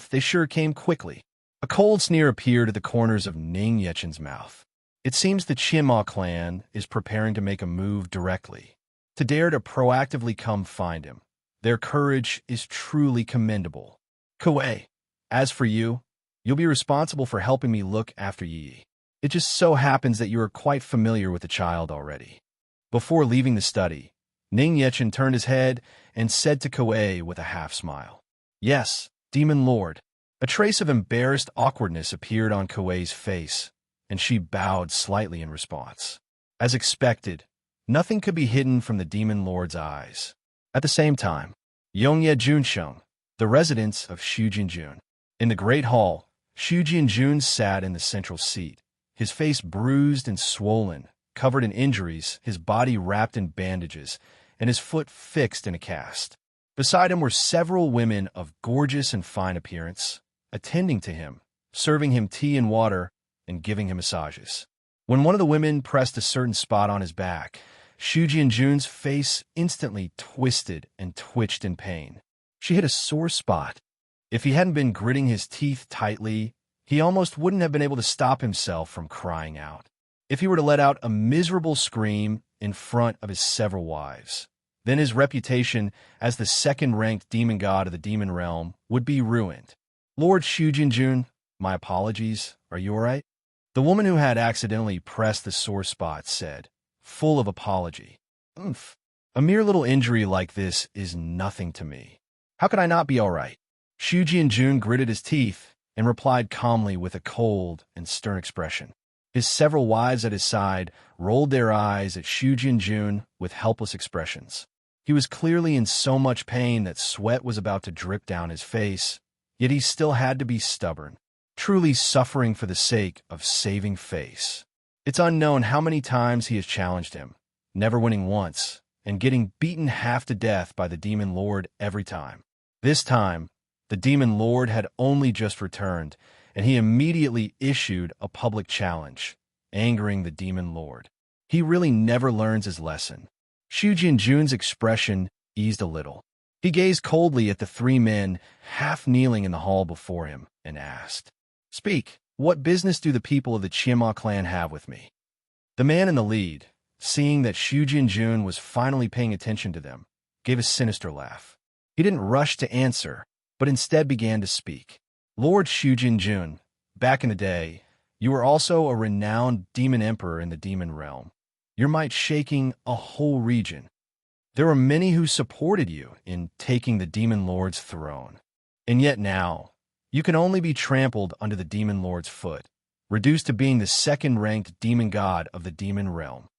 They sure came quickly. A cold sneer appeared at the corners of Ning Yechen's mouth. It seems the Qianma clan is preparing to make a move directly, to dare to proactively come find him. Their courage is truly commendable. Kuei, As for you, you'll be responsible for helping me look after Yi. It just so happens that you are quite familiar with the child already." Before leaving the study, Ning Yechen turned his head and said to Koei with a half-smile, "Yes, Demon Lord." A trace of embarrassed awkwardness appeared on Koei's face, and she bowed slightly in response. As expected, nothing could be hidden from the Demon Lord's eyes. At the same time, Yongye Junsheng, the residence of Xu Jinjun. In the Great Hall, Xu Jinjun sat in the central seat, his face bruised and swollen, covered in injuries, his body wrapped in bandages, and his foot fixed in a cast. Beside him were several women of gorgeous and fine appearance, attending to him, serving him tea and water, and giving him massages. When one of the women pressed a certain spot on his back, Xu Jinjun's face instantly twisted and twitched in pain. She hit a sore spot. If he hadn't been gritting his teeth tightly, he almost wouldn't have been able to stop himself from crying out. If he were to let out a miserable scream in front of his several wives, then his reputation as the second-ranked demon god of the demon realm would be ruined. "Lord Xu Jinjun, my apologies. Are you all right?" The woman who had accidentally pressed the sore spot said, full of apology. "Oomph. A mere little injury like this is nothing to me. How could I not be all right?" Xu Jinjun gritted his teeth and replied calmly with a cold and stern expression. His several wives at his side rolled their eyes at Xu Jinjun with helpless expressions. He was clearly in so much pain that sweat was about to drip down his face, yet he still had to be stubborn, truly suffering for the sake of saving face. It's unknown how many times he has challenged him, never winning once, and getting beaten half to death by the Demon Lord every time. This time, the Demon Lord had only just returned, and he immediately issued a public challenge, angering the Demon Lord. He really never learns his lesson. Xu Jinjun's expression eased a little. He gazed coldly at the three men half kneeling in the hall before him and asked, "Speak, what business do the people of the Qianma clan have with me?" The man in the lead, seeing that Xu Jinjun was finally paying attention to them, gave a sinister laugh. He didn't rush to answer, but instead began to speak. "Lord Xu Jinjun, back in the day, you were also a renowned demon emperor in the demon realm, your might shaking a whole region. There were many who supported you in taking the Demon Lord's throne. And yet now, you can only be trampled under the Demon Lord's foot, reduced to being the second-ranked demon god of the demon realm.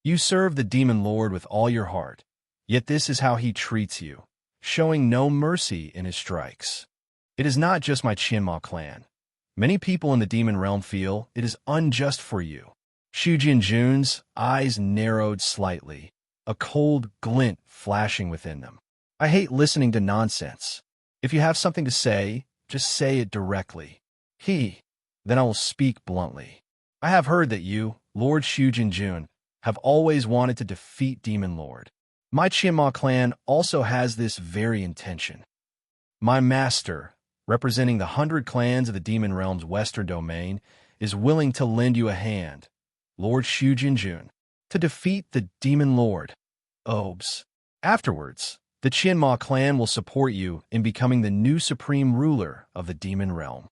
You serve the Demon Lord with all your heart, yet this is how he treats you, showing no mercy in his strikes. It is not just my Qianma clan. Many people in the demon realm feel it is unjust for you." Xu Jinjun's eyes narrowed slightly, a cold glint flashing within them. "I hate listening to nonsense. If you have something to say, just say it directly. Then I will speak bluntly. I have heard that you, Lord Xu Jinjun, have always wanted to defeat Demon Lord. My Qianma clan also has this very intention. My master, representing the 100 clans of the demon realm's western domain, is willing to lend you a hand, Lord Xu Jinjun, to defeat the Demon Lord. Obs. Afterwards, the Qianma clan will support you in becoming the new supreme ruler of the demon realm.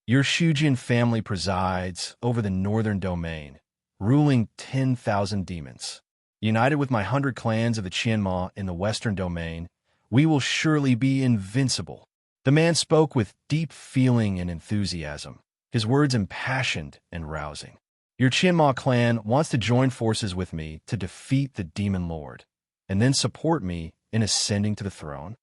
Your Shujin family presides over the northern domain, ruling 10,000 demons. United with my 100 clans of the Qianma in the western domain, we will surely be invincible." The man spoke with deep feeling and enthusiasm, his words impassioned and rousing. "Your Qianma clan wants to join forces with me to defeat the Demon Lord, and then support me in ascending to the throne?"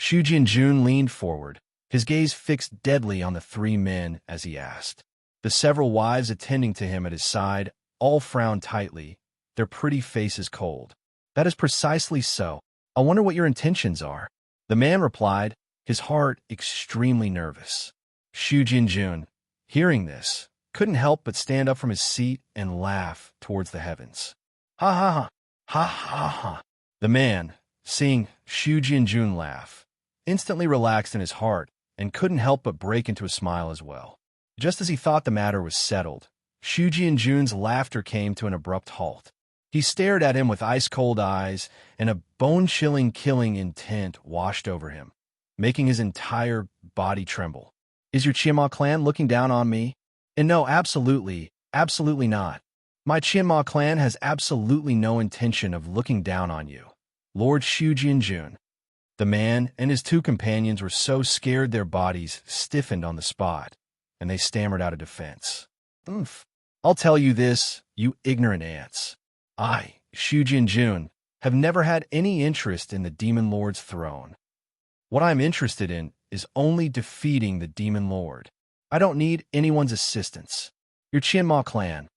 Xu Jinjun leaned forward, his gaze fixed deadly on the three men as he asked. The several wives attending to him at his side all frowned tightly, their pretty faces cold. "That is precisely so. I wonder what your intentions are." The man replied, his heart extremely nervous. Xu Jinjun, hearing this, couldn't help but stand up from his seat and laugh towards the heavens. "Ha ha ha, ha ha ha." The man, seeing Xu Jinjun laugh, instantly relaxed in his heart and couldn't help but break into a smile as well. Just as he thought the matter was settled, Xu Jinjun's laughter came to an abrupt halt. He stared at him with ice-cold eyes, and a bone-chilling killing intent washed over him, making his entire body tremble. Is your Chianma clan looking down on me? And no, absolutely not. My Chianma clan has absolutely no intention of looking down on you. Lord Shu Jianjun. The man and his two companions were so scared their bodies stiffened on the spot, and they stammered out a defense. Oomph. I'll tell you this, you ignorant ants. I, Shu Jianjun, have never had any interest in the Demon Lord's throne. What I'm interested in is only defeating the Demon Lord. I don't need anyone's assistance. Your Qianma clan,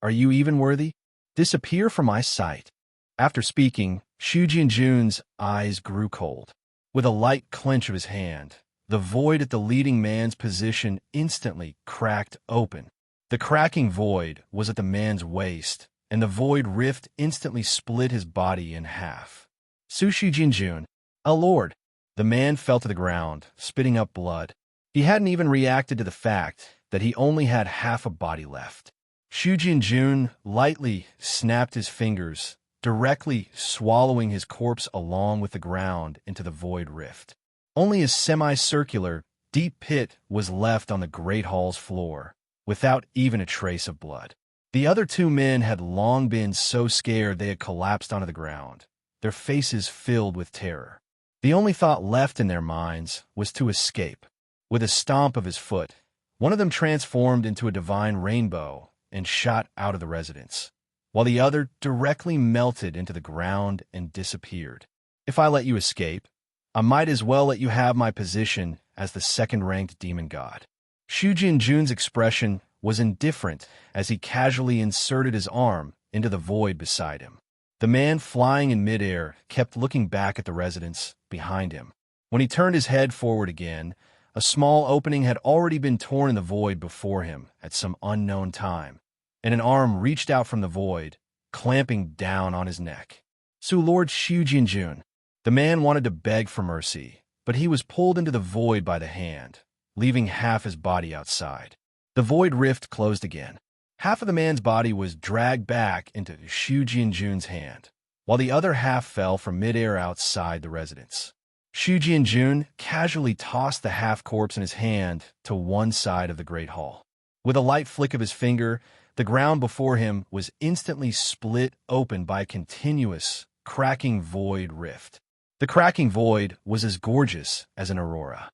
are you even worthy? Disappear from my sight. After speaking, Shu Jianjun's eyes grew cold. With a light clench of his hand, the void at the leading man's position instantly cracked open. The cracking void was at the man's waist, and the void rift instantly split his body in half. Su Shu Jianjun, a lord. The man fell to the ground, spitting up blood. He hadn't even reacted to the fact that he only had half a body left. Shu Jianjun lightly snapped his fingers, directly swallowing his corpse along with the ground into the void rift. Only a semicircular, deep pit was left on the great hall's floor, without even a trace of blood. The other two men had long been so scared they had collapsed onto the ground, their faces filled with terror. The only thought left in their minds was to escape. With a stomp of his foot, one of them transformed into a divine rainbow and shot out of the residence, while the other directly melted into the ground and disappeared. If I let you escape, I might as well let you have my position as the second-ranked demon god. Shu Jianjun's expression was indifferent as he casually inserted his arm into the void beside him. The man flying in midair kept looking back at the residence behind him. When he turned his head forward again, a small opening had already been torn in the void before him at some unknown time, and an arm reached out from the void, clamping down on his neck. So Lord Shu Jianjun. The man wanted to beg for mercy, but he was pulled into the void by the hand, leaving half his body outside. The void rift closed again. Half of the man's body was dragged back into Shu Jianjun's hand, while the other half fell from midair outside the residence. Shu Jianjun casually tossed the half-corpse in his hand to one side of the great hall. With a light flick of his finger, the ground before him was instantly split open by a continuous, cracking void rift. The cracking void was as gorgeous as an aurora.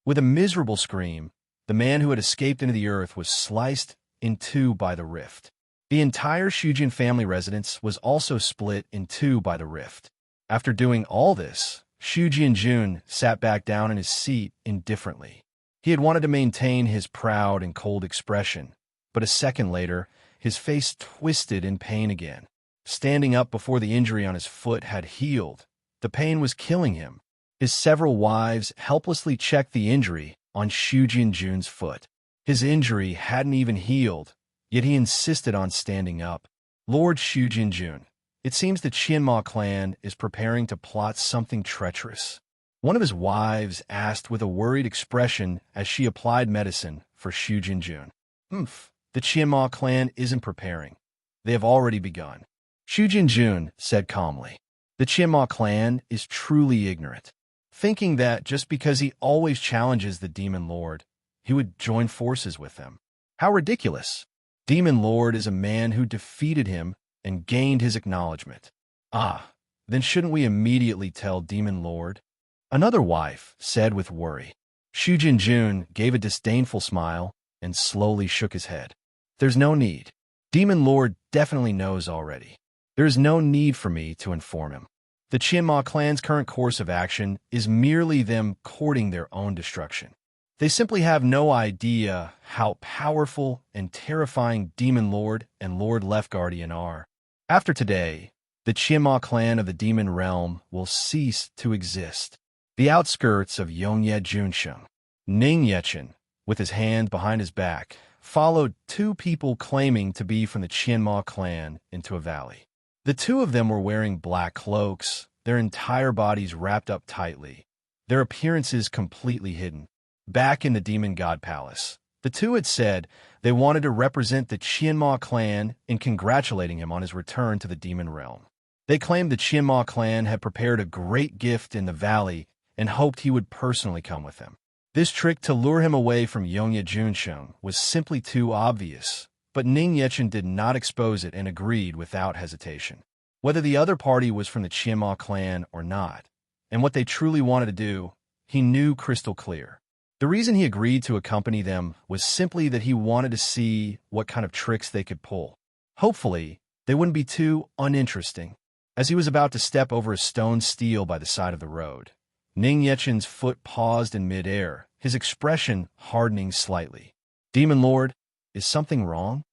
With a miserable scream, the man who had escaped into the earth was sliced in two by the rift. The entire Shujin family residence was also split in two by the rift. After doing all this, Shu Jianjun sat back down in his seat indifferently. He had wanted to maintain his proud and cold expression, but a second later, his face twisted in pain again. Standing up before the injury on his foot had healed, the pain was killing him. His several wives helplessly checked the injury on Shu Jianjun's foot. His injury hadn't even healed, yet he insisted on standing up. Lord Shu Jianjun, it seems the Qianma clan is preparing to plot something treacherous. One of his wives asked with a worried expression as she applied medicine for Shu Jianjun. The Qianma clan isn't preparing. They have already begun. Shu Jianjun said calmly. The Qianma clan is truly ignorant, thinking that just because he always challenges the Demon Lord, he would join forces with them. How ridiculous! Demon Lord is a man who defeated him and gained his acknowledgement. Then shouldn't we immediately tell Demon Lord? Another wife said with worry. Shu Jianjun gave a disdainful smile and slowly shook his head. There's no need. Demon Lord definitely knows already. There is no need for me to inform him. The Qianma clan's current course of action is merely them courting their own destruction. They simply have no idea how powerful and terrifying Demon Lord and Lord Left Guardian are. After today, the Qianma clan of the Demon Realm will cease to exist. The outskirts of Yongye Junsheng, Ning Yechen, with his hand behind his back, followed two people claiming to be from the Qianma clan into a valley. The two of them were wearing black cloaks, their entire bodies wrapped up tightly, their appearances completely hidden. Back in the Demon God Palace, the two had said they wanted to represent the Qianma clan in congratulating him on his return to the Demon Realm. They claimed the Qianma clan had prepared a great gift in the valley and hoped he would personally come with them. This trick to lure him away from Yongye Junsheng was simply too obvious, but Ning Yechen did not expose it and agreed without hesitation. Whether the other party was from the Qianma clan or not, and what they truly wanted to do, he knew crystal clear. The reason he agreed to accompany them was simply that he wanted to see what kind of tricks they could pull. Hopefully, they wouldn't be too uninteresting. As he was about to step over a stone stele by the side of the road, Ning Yechen's foot paused in midair, his expression hardening slightly. "Demon Lord, is something wrong?"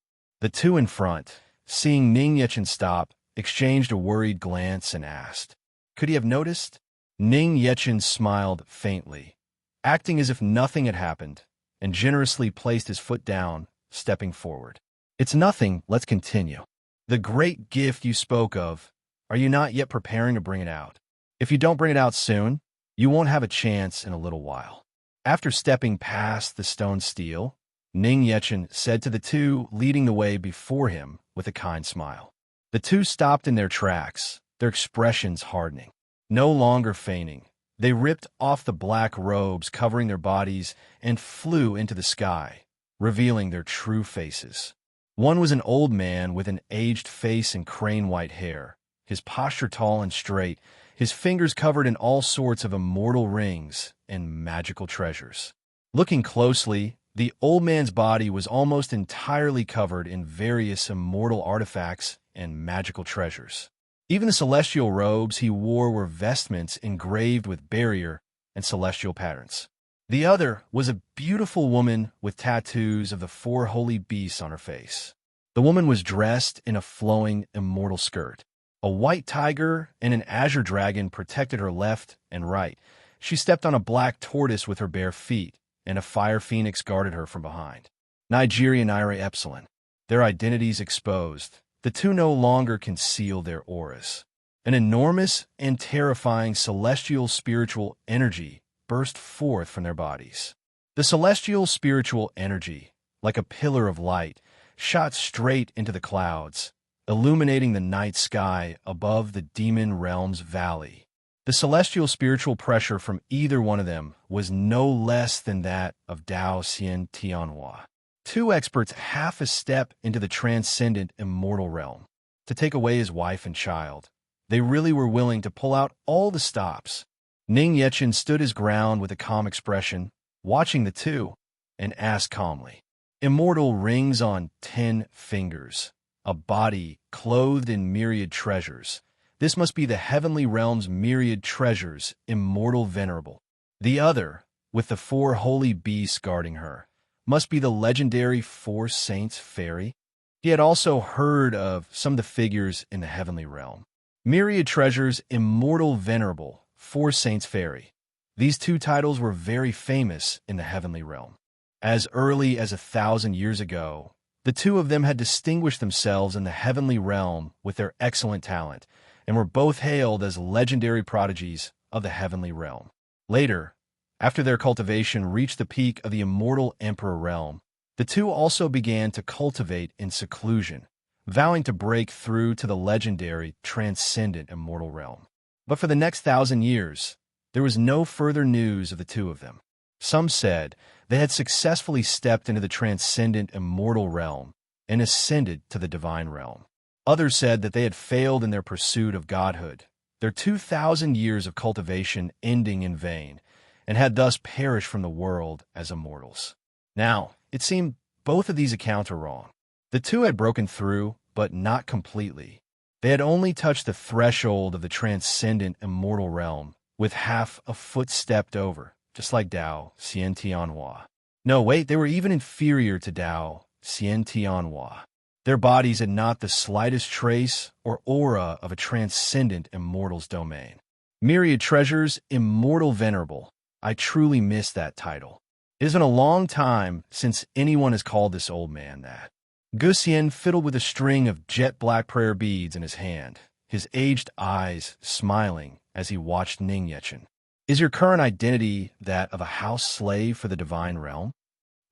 The two in front, seeing Ning Yechen stop, exchanged a worried glance and asked, "Could he have noticed?" Ning Yechen smiled faintly, acting as if nothing had happened, and generously placed his foot down, stepping forward. "It's nothing, let's continue. The great gift you spoke of, are you not yet preparing to bring it out? If you don't bring it out soon, you won't have a chance in a little while." After stepping past the stone stele, Ning Yechen said to the two leading the way before him with a kind smile. The two stopped in their tracks, their expressions hardening. No longer feigning, they ripped off the black robes covering their bodies and flew into the sky, revealing their true faces. One was an old man with an aged face and crane-white hair, his posture tall and straight, his fingers covered in all sorts of immortal rings and magical treasures. Looking closely, the old man's body was almost entirely covered in various immortal artifacts and magical treasures. Even the celestial robes he wore were vestments engraved with barrier and celestial patterns. The other was a beautiful woman with tattoos of the four holy beasts on her face. The woman was dressed in a flowing immortal skirt. A white tiger and an azure dragon protected her left and right. She stepped on a black tortoise with her bare feet, and a fire phoenix guarded her from behind. Nigeria and Ira Epsilon. Their identities exposed, the two no longer concealed their auras. An enormous and terrifying celestial spiritual energy burst forth from their bodies. The celestial spiritual energy, like a pillar of light, shot straight into the clouds, illuminating the night sky above the demon realm's valley. The celestial spiritual pressure from either one of them was no less than that of Dao Xian Tianhua. Two experts half a step into the transcendent immortal realm. To take away his wife and child, they really were willing to pull out all the stops. Ning Yechen stood his ground with a calm expression, watching the two, and asked calmly, "Immortal rings on 10 fingers, a body clothed in myriad treasures. This must be the heavenly realm's myriad treasures, immortal venerable. The other, with the four holy beasts guarding her, must be the legendary Four Saints fairy." He had also heard of some of the figures in the heavenly realm. Myriad treasures, immortal venerable, Four Saints fairy. These two titles were very famous in the heavenly realm. As early as 1,000 years ago, the two of them had distinguished themselves in the heavenly realm with their excellent talent, and were both hailed as legendary prodigies of the heavenly realm. Later, after their cultivation reached the peak of the immortal emperor realm, the two also began to cultivate in seclusion, vowing to break through to the legendary, transcendent immortal realm. But for the next 1,000 years, there was no further news of the two of them. Some said they had successfully stepped into the transcendent immortal realm and ascended to the divine realm. Others said that they had failed in their pursuit of godhood, their 2,000 years of cultivation ending in vain, and had thus perished from the world as immortals. Now, it seemed both of these accounts were wrong. The two had broken through, but not completely. They had only touched the threshold of the transcendent immortal realm, with half a foot stepped over, just like Dao Xian Tianhua. No, wait, they were even inferior to Dao Xian Tianhua. Their bodies had not the slightest trace or aura of a transcendent immortal's domain. Myriad treasures, immortal venerable. I truly miss that title. It has been a long time since anyone has called this old man that. Guxian fiddled with a string of jet-black prayer beads in his hand, his aged eyes smiling as he watched Ning Yechen. "Is your current identity that of a house slave for the divine realm?"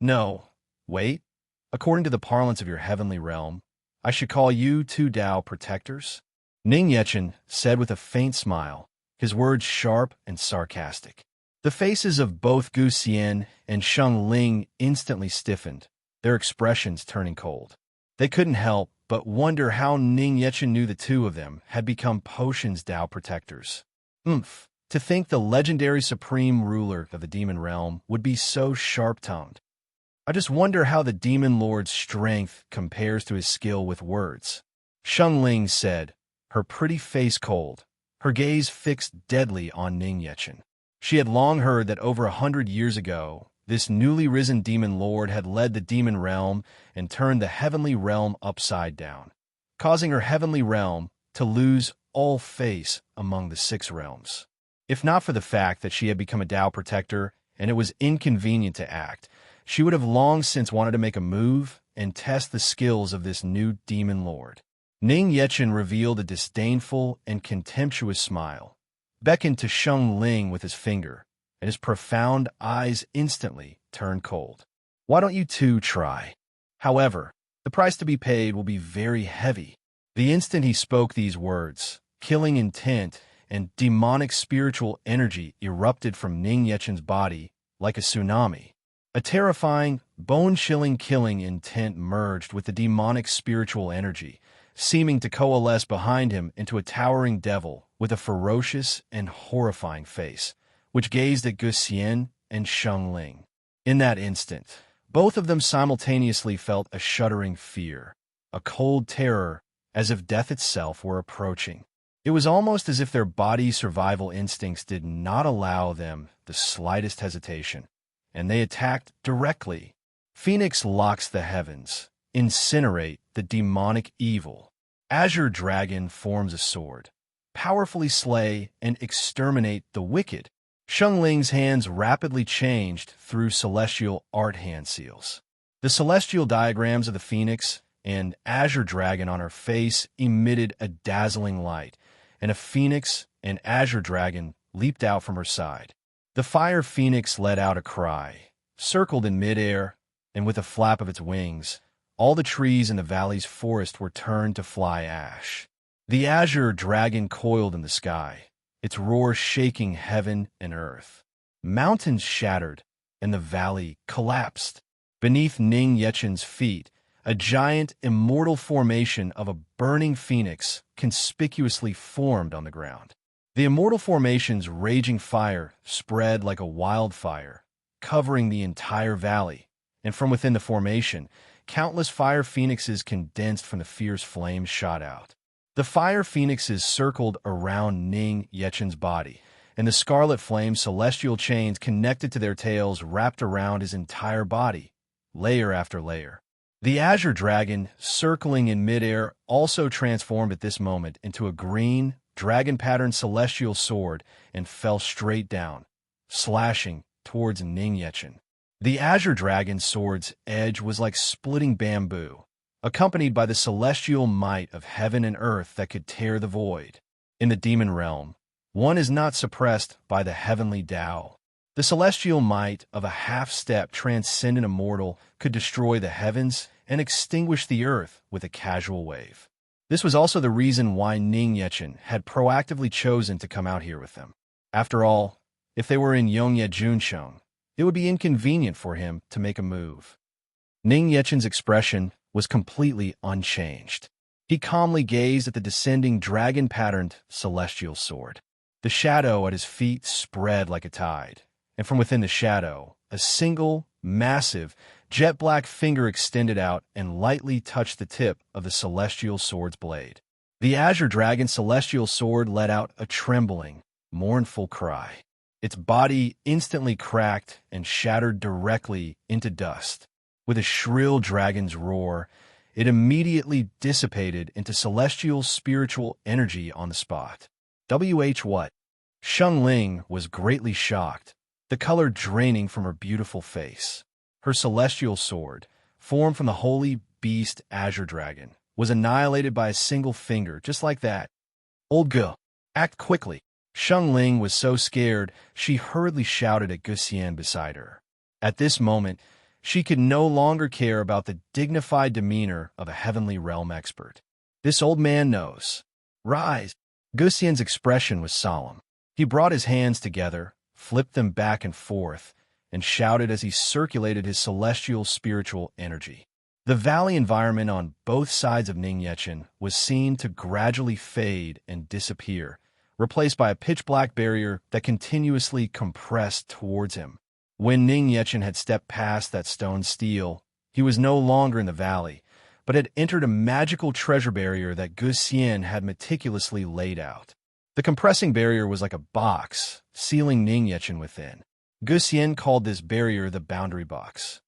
"No. Wait. According to the parlance of your heavenly realm, I should call you two Dao protectors?" Ning Yechen said with a faint smile, his words sharp and sarcastic. The faces of both Gu Xian and Sheng Ling instantly stiffened, their expressions turning cold. They couldn't help but wonder how Ning Yechen knew the two of them had become Potion's Dao protectors. To think the legendary supreme ruler of the demon realm would be so sharp-tongued. I just wonder how the demon lord's strength compares to his skill with words. Sheng Ling said, her pretty face cold, her gaze fixed deadly on Ning Yechen. She had long heard that over 100 years ago, this newly risen demon lord had led the demon realm and turned the heavenly realm upside down, causing her heavenly realm to lose all face among the 6 realms. If not for the fact that she had become a Dao protector and it was inconvenient to act, she would have long since wanted to make a move and test the skills of this new demon lord. Ning Yechen revealed a disdainful and contemptuous smile, beckoned to Sheng Ling with his finger, and his profound eyes instantly turned cold. Why don't you two try? However, the price to be paid will be very heavy. The instant he spoke these words, killing intent and demonic spiritual energy erupted from Ning Yechen's body like a tsunami. A terrifying, bone-chilling killing intent merged with the demonic spiritual energy, seeming to coalesce behind him into a towering devil with a ferocious and horrifying face, which gazed at Gu Xian and Sheng Ling. In that instant, both of them simultaneously felt a shuddering fear, a cold terror, as if death itself were approaching. It was almost as if their body survival instincts did not allow them the slightest hesitation, and they attacked directly. Phoenix locks the heavens, incinerate the demonic evil. Azure Dragon forms a sword, powerfully slay and exterminate the wicked. Sheng Ling's hands rapidly changed through celestial art hand seals. The celestial diagrams of the phoenix and azure dragon on her face emitted a dazzling light, and a phoenix and azure dragon leaped out from her side. The fire phoenix let out a cry, circled in midair, and with a flap of its wings, all the trees in the valley's forest were turned to fly ash. The azure dragon coiled in the sky, its roar shaking heaven and earth. Mountains shattered, and the valley collapsed. Beneath Ning Yechen's feet, a giant immortal formation of a burning phoenix conspicuously formed on the ground. The immortal formation's raging fire spread like a wildfire, covering the entire valley, and from within the formation, countless fire phoenixes condensed from the fierce flames shot out. The fire phoenixes circled around Ning Yechen's body, and the scarlet flame celestial chains connected to their tails wrapped around his entire body, layer after layer. The azure dragon, circling in midair, also transformed at this moment into a green, dragon-patterned celestial sword and fell straight down, slashing towards Ning Yechen. The azure dragon's sword's edge was like splitting bamboo, accompanied by the celestial might of heaven and earth that could tear the void. In the demon realm, one is not suppressed by the heavenly Dao. The celestial might of a half-step transcendent immortal could destroy the heavens and extinguish the earth with a casual wave. This was also the reason why Ning Yechen had proactively chosen to come out here with them. After all, if they were in Yongye Junsheng, it would be inconvenient for him to make a move. Ning Yechen's expression was completely unchanged. He calmly gazed at the descending dragon-patterned celestial sword. The shadow at his feet spread like a tide, and from within the shadow, a single, massive, jet-black finger extended out and lightly touched the tip of the celestial sword's blade. The azure dragon celestial sword let out a trembling, mournful cry. Its body instantly cracked and shattered directly into dust. With a shrill dragon's roar, it immediately dissipated into celestial spiritual energy on the spot. What? Sheng Ling was greatly shocked, the color draining from her beautiful face. Her celestial sword, formed from the holy beast azure dragon, was annihilated by a single finger, just like that. Old girl, act quickly. Sheng Ling was so scared, she hurriedly shouted at Gu Xian beside her. At this moment, she could no longer care about the dignified demeanor of a heavenly realm expert. This old man knows. Rise. Gu Xian's expression was solemn. He brought his hands together, flipped them back and forth, and shouted as he circulated his celestial spiritual energy. The valley environment on both sides of Ning Yechen was seen to gradually fade and disappear, replaced by a pitch-black barrier that continuously compressed towards him. When Ning Yechen had stepped past that stone stele, he was no longer in the valley, but had entered a magical treasure barrier that Gu Xian had meticulously laid out. The compressing barrier was like a box, sealing Ning Yechen within. Gu Xian called this barrier the boundary box.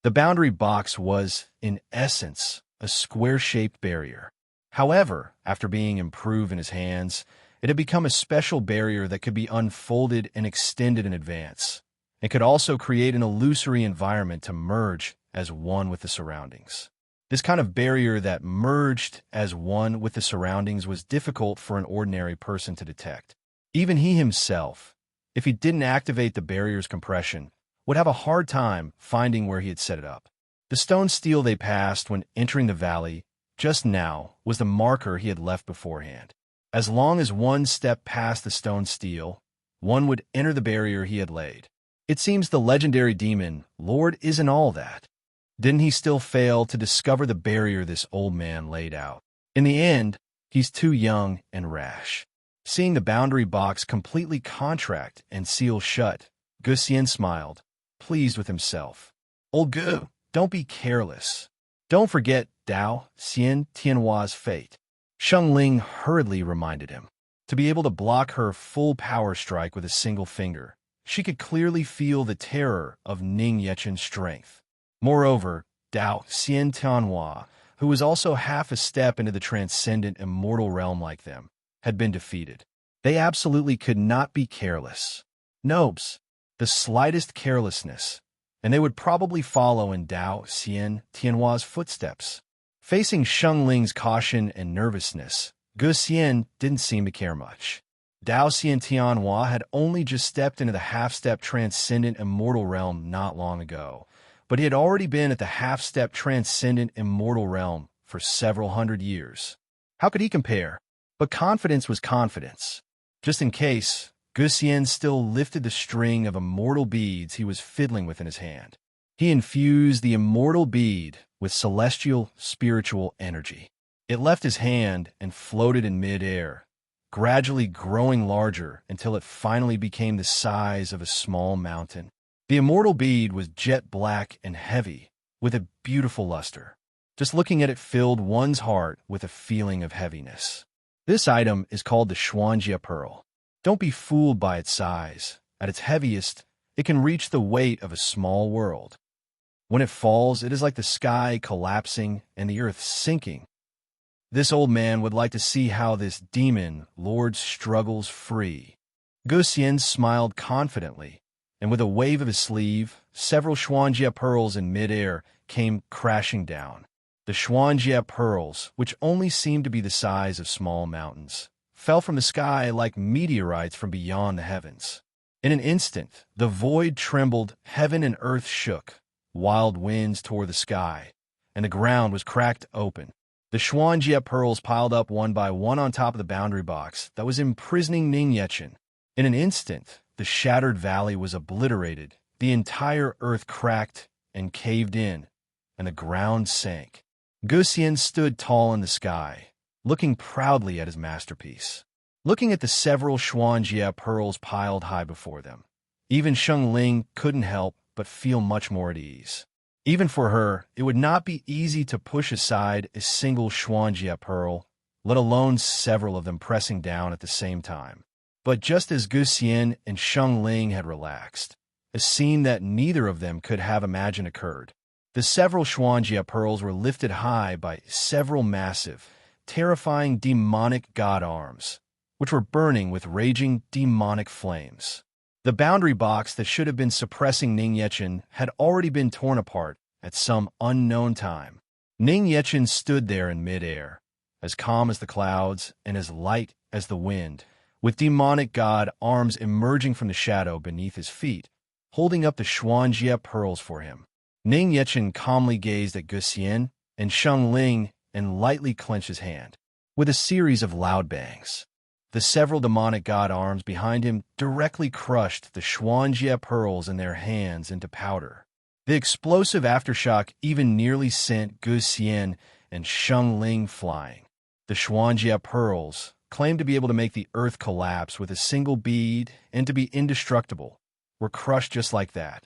The boundary box was, in essence, a square-shaped barrier. However, after being improved in his hands, it had become a special barrier that could be unfolded and extended in advance. It could also create an illusory environment to merge as one with the surroundings. This kind of barrier that merged as one with the surroundings was difficult for an ordinary person to detect. Even he himself, if he didn't activate the barrier's compression, would have a hard time finding where he had set it up. The stone stele they passed when entering the valley just now was the marker he had left beforehand. As long as one stepped past the stone stele, one would enter the barrier he had laid. It seems the legendary demon Lord isn't all that. Didn't he still fail to discover the barrier this old man laid out? In the end, he's too young and rash. Seeing the boundary box completely contract and seal shut, Gu Xian smiled, pleased with himself. Old Gu, don't be careless. Don't forget Dao Xian Tianhua's fate. Sheng Ling hurriedly reminded him. To be able to block her full power strike with a single finger, she could clearly feel the terror of Ning Yechen's strength. Moreover, Dao Xian Tianhua, who was also half a step into the transcendent immortal realm like them, had been defeated. They absolutely could not be careless. Nobs, the slightest carelessness, and they would probably follow in Dao Xian Tianhua's footsteps. Facing Sheng Ling's caution and nervousness, Gu Xian didn't seem to care much. Dao Xian Tianhua had only just stepped into the half-step transcendent immortal realm not long ago, but he had already been at the half-step transcendent immortal realm for several hundred years. How could he compare? But confidence was confidence. Just in case, Gu Xian still lifted the string of immortal beads he was fiddling with in his hand. He infused the immortal bead with celestial spiritual energy. It left his hand and floated in mid-air, gradually growing larger until it finally became the size of a small mountain. The immortal bead was jet black and heavy, with a beautiful luster. Just looking at it filled one's heart with a feeling of heaviness. This item is called the Xuanjia Pearl. Don't be fooled by its size. At its heaviest, it can reach the weight of a small world. When it falls, it is like the sky collapsing and the earth sinking. This old man would like to see how this demon lord struggles free. Gu Xian smiled confidently, and with a wave of his sleeve, several Xuanjia pearls in mid-air came crashing down. The Xuanjia pearls, which only seemed to be the size of small mountains, fell from the sky like meteorites from beyond the heavens. In an instant, the void trembled, heaven and earth shook, wild winds tore the sky, and the ground was cracked open. The Xuanjia pearls piled up one by one on top of the boundary box that was imprisoning Ning Yechen. In an instant, the shattered valley was obliterated, the entire earth cracked and caved in, and the ground sank. Gu Xian stood tall in the sky, looking proudly at his masterpiece. Looking at the several Xuanjia pearls piled high before them, even Sheng Ling couldn't help but feel much more at ease. Even for her, it would not be easy to push aside a single Xuanjia pearl, let alone several of them pressing down at the same time. But just as Gu Xian and Sheng Ling had relaxed, a scene that neither of them could have imagined occurred. The several Xuanjia pearls were lifted high by several massive, terrifying demonic god arms, which were burning with raging demonic flames. The boundary box that should have been suppressing Ning Yechen had already been torn apart at some unknown time. Ning Yechen stood there in mid-air, as calm as the clouds and as light as the wind, with demonic god arms emerging from the shadow beneath his feet, holding up the Xuanjia pearls for him. Ning Yechen calmly gazed at Gu Xian and Sheng Ling and lightly clenched his hand. With a series of loud bangs, The several demonic god arms behind him directly crushed the Jie pearls in their hands into powder. The explosive aftershock even nearly sent Gu Xian and Sheng Ling flying. The Jie pearls, claimed to be able to make the earth collapse with a single bead and to be indestructible, were crushed just like that.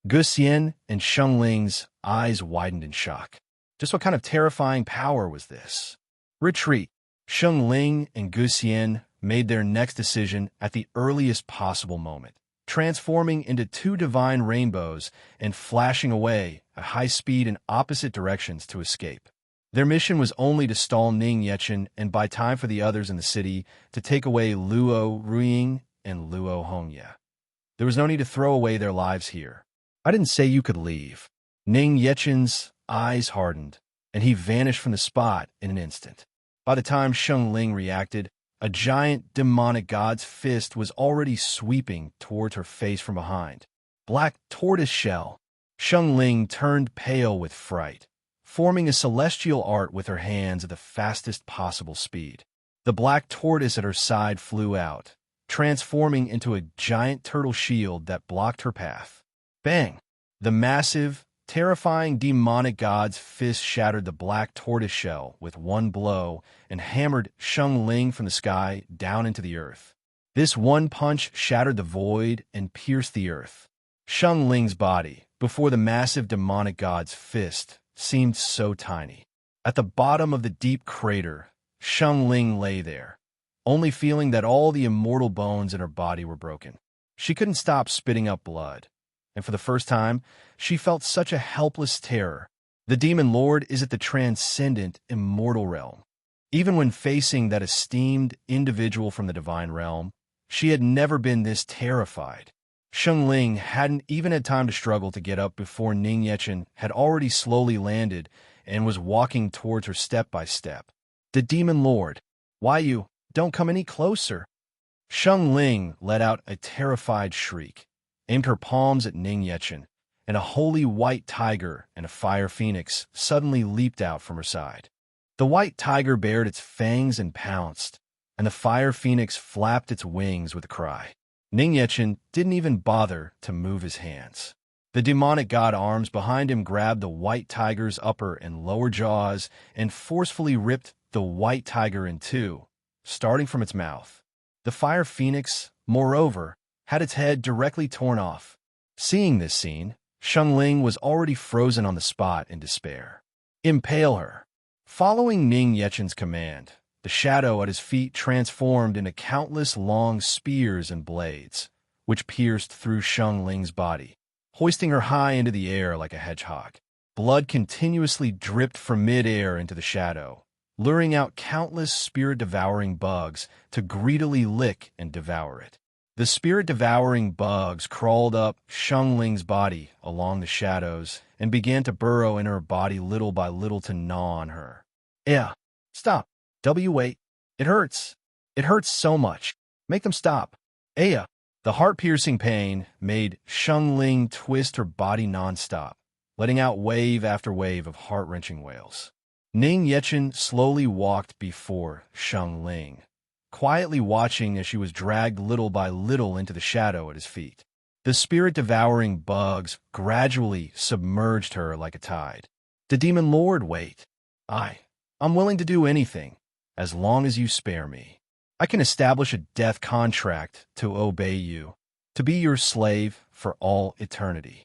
Gu Xian and Sheng Ling's eyes widened in shock. Just what kind of terrifying power was this? Retreat. Sheng Ling and Gu Xian made their next decision at the earliest possible moment, transforming into two divine rainbows and flashing away at high speed in opposite directions to escape. Their mission was only to stall Ning Yechen and buy time for the others in the city to take away Luo Ruying and Luo Hongye. There was no need to throw away their lives here. I didn't say you could leave. Ning Yechen's eyes hardened, and he vanished from the spot in an instant. By the time Sheng Ling reacted, a giant demonic god's fist was already sweeping towards her face from behind. Black tortoise shell. Sheng Ling turned pale with fright, forming a celestial art with her hands at the fastest possible speed. The black tortoise at her side flew out, transforming into a giant turtle shield that blocked her path. Bang! The massive, terrifying demonic god's fist shattered the black tortoise shell with one blow and hammered Sheng Ling from the sky down into the earth. This one punch shattered the void and pierced the earth. Sheng Ling's body, before the massive demonic god's fist, seemed so tiny. At the bottom of the deep crater, Sheng Ling lay there, only feeling that all the immortal bones in her body were broken. She couldn't stop spitting up blood, and for the first time, she felt such a helpless terror. The Demon Lord is at the transcendent, immortal realm. Even when facing that esteemed individual from the divine realm, she had never been this terrified. Sheng Ling hadn't even had time to struggle to get up before Ning Yechen had already slowly landed and was walking towards her step by step. The Demon Lord, why you don't come any closer? Sheng Ling let out a terrified shriek, aimed her palms at Ning Yechen, and a holy white tiger and a fire phoenix suddenly leaped out from her side. The white tiger bared its fangs and pounced, and the fire phoenix flapped its wings with a cry. Ning Yechen didn't even bother to move his hands. The demonic god arms behind him grabbed the white tiger's upper and lower jaws and forcefully ripped the white tiger in two, starting from its mouth. The fire phoenix, moreover, had its head directly torn off. Seeing this scene, Sheng Ling was already frozen on the spot in despair. Impale her. Following Ning Yechen's command, the shadow at his feet transformed into countless long spears and blades, which pierced through Sheng Ling's body, hoisting her high into the air like a hedgehog. Blood continuously dripped from mid-air into the shadow, luring out countless spirit-devouring bugs to greedily lick and devour it. The spirit-devouring bugs crawled up Sheng Ling's body along the shadows and began to burrow in her body little by little to gnaw on her. Stop. Wait. It hurts. It hurts so much. Make them stop. The heart-piercing pain made Sheng Ling twist her body non-stop, letting out wave after wave of heart-wrenching wails. Ning Yechen slowly walked before Sheng Ling, quietly watching as she was dragged little by little into the shadow at his feet. The spirit-devouring bugs gradually submerged her like a tide. The Demon Lord, wait. I'm willing to do anything, as long as you spare me. I can establish a death contract to obey you, to be your slave for all eternity.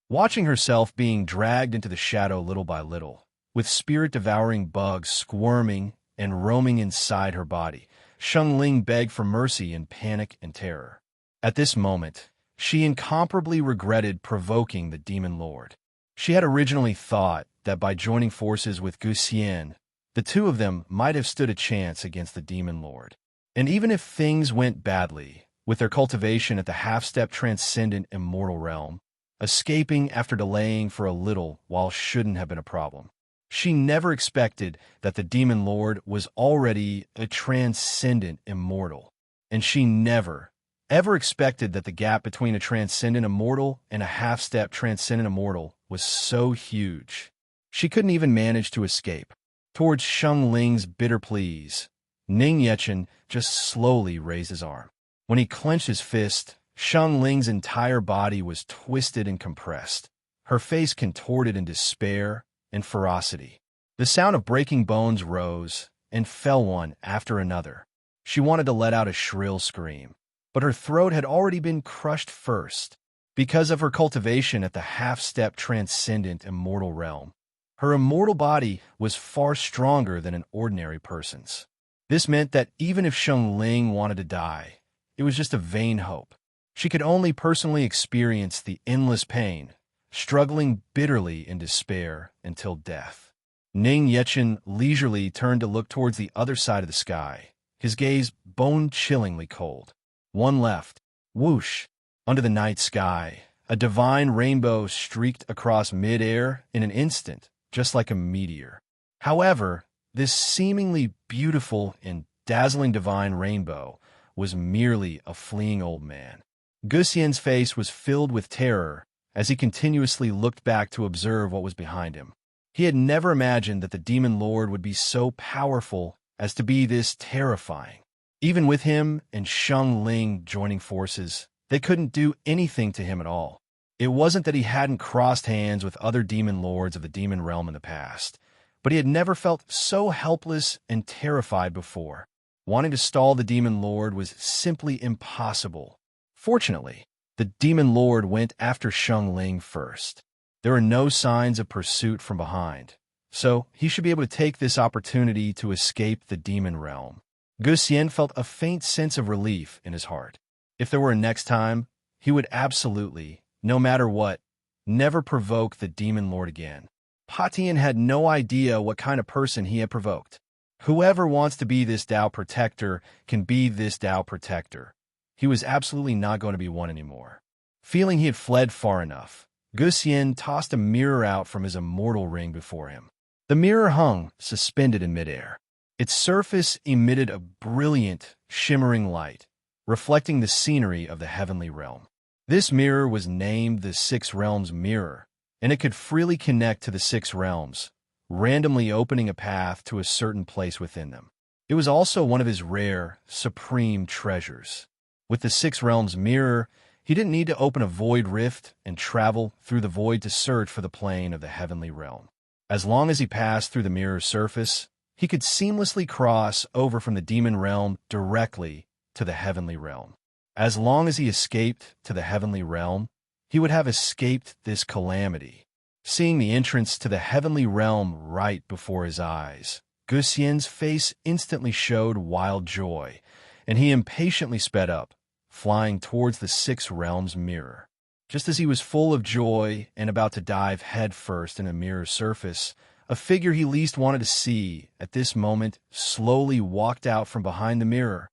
Watching herself being dragged into the shadow little by little, with spirit-devouring bugs squirming and roaming inside her body, Sheng Ling begged for mercy in panic and terror. At this moment, she incomparably regretted provoking the Demon Lord. She had originally thought that by joining forces with Gu Xian, the two of them might have stood a chance against the Demon Lord. And even if things went badly, with their cultivation at the half-step transcendent immortal realm, escaping after delaying for a little while shouldn't have been a problem. She never expected that the Demon Lord was already a transcendent immortal, and she never, ever expected that the gap between a transcendent immortal and a half-step transcendent immortal was so huge. She couldn't even manage to escape. Towards Sheng Ling's bitter pleas, Ning Yechen just slowly raised his arm. When he clenched his fist, Sheng Ling's entire body was twisted and compressed, her face contorted in despair and ferocity. The sound of breaking bones rose and fell one after another. She wanted to let out a shrill scream, but her throat had already been crushed first. Because of her cultivation at the half-step transcendent immortal realm, her immortal body was far stronger than an ordinary person's. This meant that even if Sheng Ling wanted to die, it was just a vain hope. She could only personally experience the endless pain, struggling bitterly in despair until death. Ning Yechen leisurely turned to look towards the other side of the sky, his gaze bone-chillingly cold. One left. Whoosh! Under the night sky, a divine rainbow streaked across mid-air in an instant, just like a meteor. However, this seemingly beautiful and dazzling divine rainbow was merely a fleeing old man. Guxian's face was filled with terror as he continuously looked back to observe what was behind him. He had never imagined that the Demon Lord would be so powerful as to be this terrifying. Even with him and Sheng Ling joining forces, they couldn't do anything to him at all. It wasn't that he hadn't crossed hands with other demon lords of the demon realm in the past, but he had never felt so helpless and terrified before. Wanting to stall the demon lord was simply impossible. Fortunately, the demon lord went after Sheng Ling first. There were no signs of pursuit from behind, so he should be able to take this opportunity to escape the demon realm. Guxian felt a faint sense of relief in his heart. If there were a next time, he would absolutely, no matter what, never provoke the demon lord again. Patian had no idea what kind of person he had provoked. Whoever wants to be this Dao protector can be this Dao protector. He was absolutely not going to be one anymore. Feeling he had fled far enough, Guxian tossed a mirror out from his immortal ring before him. The mirror hung, suspended in midair. Its surface emitted a brilliant, shimmering light, reflecting the scenery of the heavenly realm. This mirror was named the Six Realms Mirror, and it could freely connect to the six realms, randomly opening a path to a certain place within them. It was also one of his rare, supreme treasures. With the Six Realms Mirror, he didn't need to open a void rift and travel through the void to search for the plane of the heavenly realm. As long as he passed through the mirror's surface, he could seamlessly cross over from the demon realm directly to the heavenly realm. As long as he escaped to the heavenly realm, he would have escaped this calamity. Seeing the entrance to the heavenly realm right before his eyes, Guxian's face instantly showed wild joy, and he impatiently sped up, flying towards the Six Realms Mirror. Just as he was full of joy and about to dive headfirst in a mirror's surface, a figure he least wanted to see at this moment slowly walked out from behind the mirror.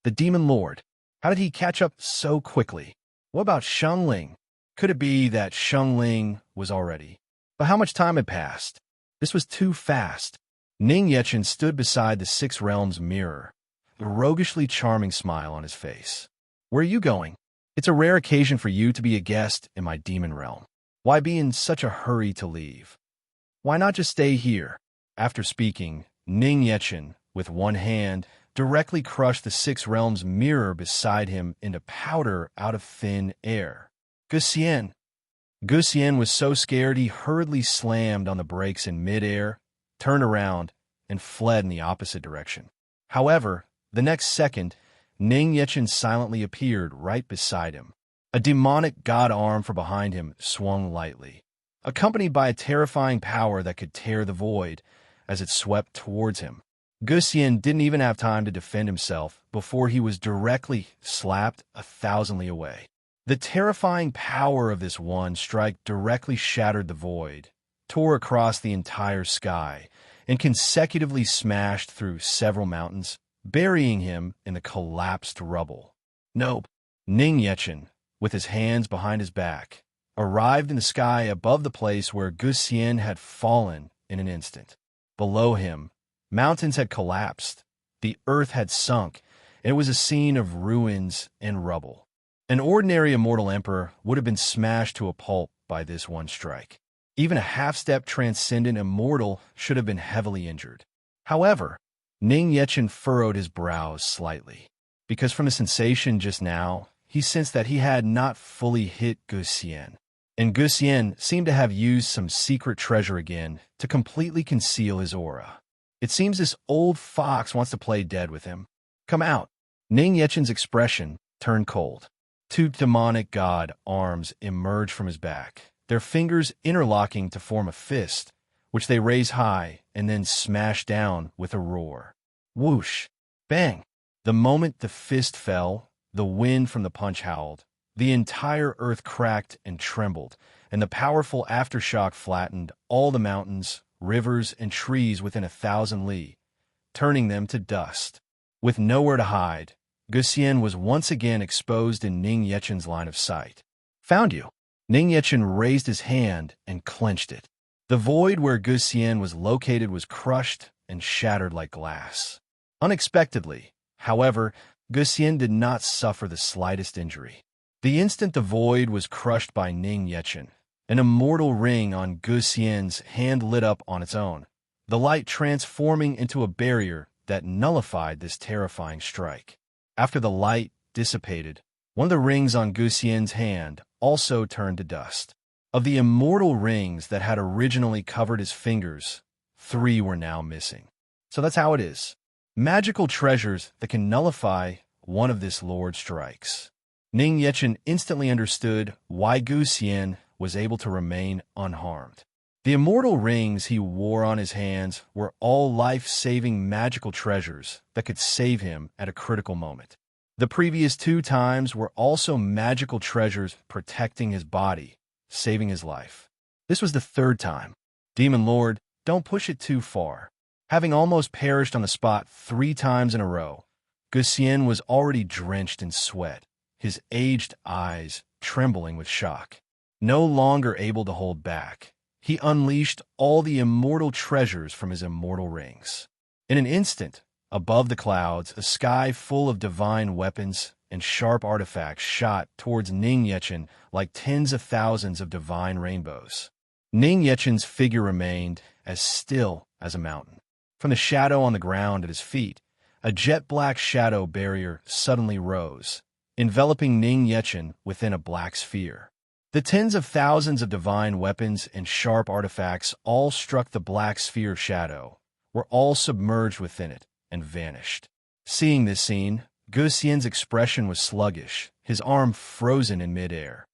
The Demon Lord. How did he catch up so quickly? What about Sheng Ling? Could it be that Sheng Ling was already? But how much time had passed? This was too fast. Ning Yechen stood beside the Six Realms Mirror, a roguishly charming smile on his face. Where are you going? It's a rare occasion for you to be a guest in my demon realm. Why be in such a hurry to leave? Why not just stay here? After speaking, Ning Yechen, with one hand, directly crushed the Six Realms Mirror beside him into powder out of thin air. Guxian! Guxian was so scared he hurriedly slammed on the brakes in midair, turned around, and fled in the opposite direction. However, the next second, Ning Yechen silently appeared right beside him. A demonic god arm from behind him swung lightly, accompanied by a terrifying power that could tear the void as it swept towards him. Guxian didn't even have time to defend himself before he was directly slapped 1,000 li away. The terrifying power of this one strike directly shattered the void, tore across the entire sky, and consecutively smashed through several mountains, burying him in the collapsed rubble. Nope. Ning Yechen, with his hands behind his back, arrived in the sky above the place where Guxian had fallen in an instant. Below him, mountains had collapsed, the earth had sunk, and it was a scene of ruins and rubble. An ordinary immortal emperor would have been smashed to a pulp by this one strike. Even a half-step transcendent immortal should have been heavily injured. However, Ning Yechen furrowed his brows slightly, because from the sensation just now, he sensed that he had not fully hit Gu Xian. And Gu Xian seemed to have used some secret treasure again to completely conceal his aura. It seems this old fox wants to play dead with him. Come out. Ning Yechen's expression turned cold. Two demonic god arms emerged from his back, their fingers interlocking to form a fist, which they raise high and then smash down with a roar. Whoosh! Bang! The moment the fist fell, the wind from the punch howled. The entire earth cracked and trembled, and the powerful aftershock flattened all the mountains, rivers, and trees within 1,000 li, turning them to dust. With nowhere to hide, Gu Xian was once again exposed in Ning Yechen's line of sight. Found you! Ning Yechen raised his hand and clenched it. The void where Gu Xian was located was crushed and shattered like glass. Unexpectedly, however, Gu Xian did not suffer the slightest injury. The instant the void was crushed by Ning Yechen, an immortal ring on Gu Xian's hand lit up on its own, the light transforming into a barrier that nullified this terrifying strike. After the light dissipated, one of the rings on Gu Xian's hand also turned to dust. Of the immortal rings that had originally covered his fingers, 3 were now missing. So that's how it is. Magical treasures that can nullify one of this Lord's strikes. Ning Yechen instantly understood why Gu Xian was able to remain unharmed. The immortal rings he wore on his hands were all life-saving magical treasures that could save him at a critical moment. The previous 2 times were also magical treasures protecting his body, saving his life. This was the 3rd time. Demon Lord, don't push it too far. Having almost perished on the spot 3 times in a row, Gu Xian was already drenched in sweat, his aged eyes trembling with shock. No longer able to hold back, he unleashed all the immortal treasures from his immortal rings. In an instant, above the clouds, a sky full of divine weapons and sharp artifacts shot towards Ning Yechen like tens of thousands of divine rainbows. Ning Yechen's figure remained as still as a mountain. From the shadow on the ground at his feet, a jet-black shadow barrier suddenly rose, enveloping Ning Yechen within a black sphere. The tens of thousands of divine weapons and sharp artifacts all struck the black sphere of shadow, were all submerged within it, and vanished. Seeing this scene, Gu Xian's expression was sluggish, his arm frozen in midair.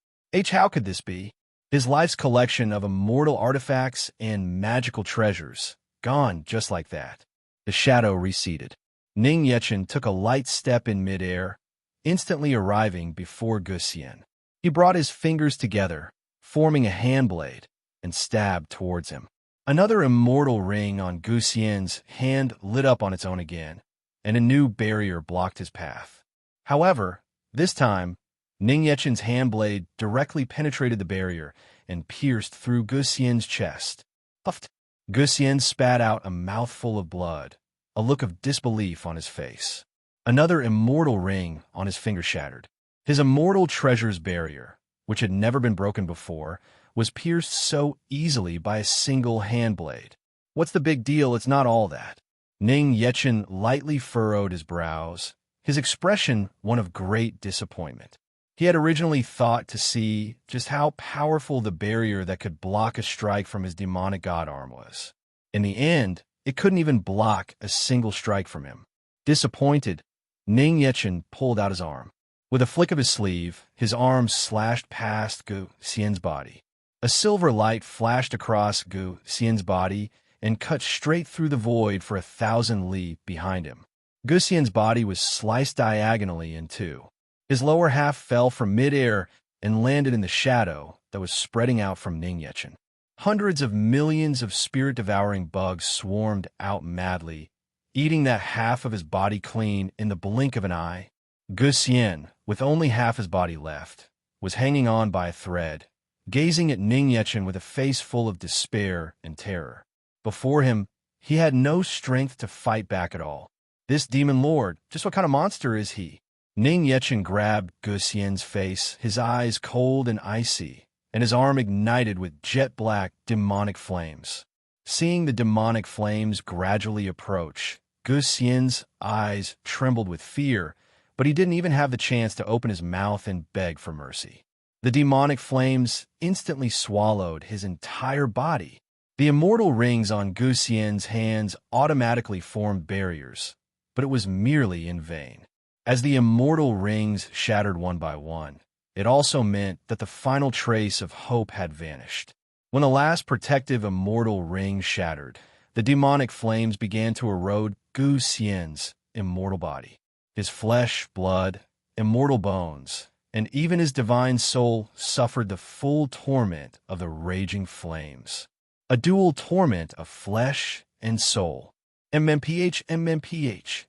How could this be? His life's collection of immortal artifacts and magical treasures, gone just like that. The shadow receded. Ning Yechen took a light step in midair, instantly arriving before Gu Xian. He brought his fingers together, forming a hand blade, and stabbed towards him. Another immortal ring on Gu Xian's hand lit up on its own again, and a new barrier blocked his path. However, this time, Ning Yechen's hand blade directly penetrated the barrier and pierced through Gu Xian's chest. Puffed. Gu Xian spat out a mouthful of blood, a look of disbelief on his face. Another immortal ring on his finger shattered. His immortal treasure's barrier, which had never been broken before, was pierced so easily by a single hand blade. What's the big deal? It's not all that. Ning Yechen lightly furrowed his brows, his expression one of great disappointment. He had originally thought to see just how powerful the barrier that could block a strike from his demonic god arm was. In the end, it couldn't even block a single strike from him. Disappointed, Ning Yechen pulled out his arm. With a flick of his sleeve, his arm slashed past Gu Xian's body. A silver light flashed across Gu Xian's body and cut straight through the void for 1,000 li behind him. Gu Xian's body was sliced diagonally in 2. His lower half fell from midair and landed in the shadow that was spreading out from Ning Yechen. Hundreds of millions of spirit-devouring bugs swarmed out madly, eating that half of his body clean in the blink of an eye. Gu Xian, with only half his body left, was hanging on by a thread, gazing at Ning Yechen with a face full of despair and terror. Before him, he had no strength to fight back at all. This demon lord, just what kind of monster is he? Ning Yechen grabbed Gu Xian's face, his eyes cold and icy, and his arm ignited with jet-black demonic flames. Seeing the demonic flames gradually approach, Gu Xian's eyes trembled with fear, but he didn't even have the chance to open his mouth and beg for mercy. The demonic flames instantly swallowed his entire body. The immortal rings on Gu Xian's hands automatically formed barriers, but it was merely in vain. As the immortal rings shattered one by one, it also meant that the final trace of hope had vanished. When the last protective immortal ring shattered, the demonic flames began to erode Gu Xian's immortal body. His flesh, blood, immortal bones, and even his divine soul suffered the full torment of the raging flames. A dual torment of flesh and soul. MMPH.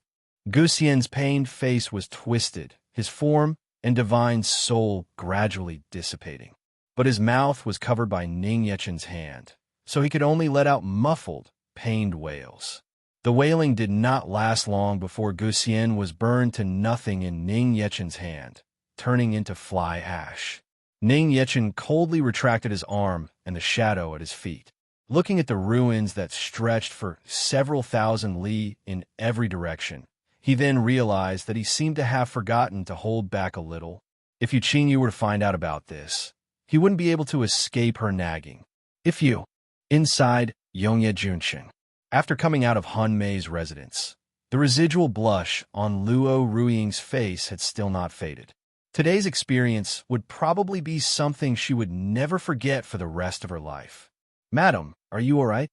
Gu Xian's pained face was twisted, his form and divine soul gradually dissipating. But his mouth was covered by Ning Yechen's hand, so he could only let out muffled, pained wails. The wailing did not last long before Gu Xian was burned to nothing in Ning Yechen's hand, turning into fly ash. Ning Yechen coldly retracted his arm and the shadow at his feet, looking at the ruins that stretched for several thousand li in every direction. He then realized that he seemed to have forgotten to hold back a little. If Yu Qingyu were to find out about this, he wouldn't be able to escape her nagging. Inside Yongye Junsheng. After coming out of Han Mei's residence, the residual blush on Luo Ruiying's face had still not faded. Today's experience would probably be something she would never forget for the rest of her life. "Madam, are you all right?"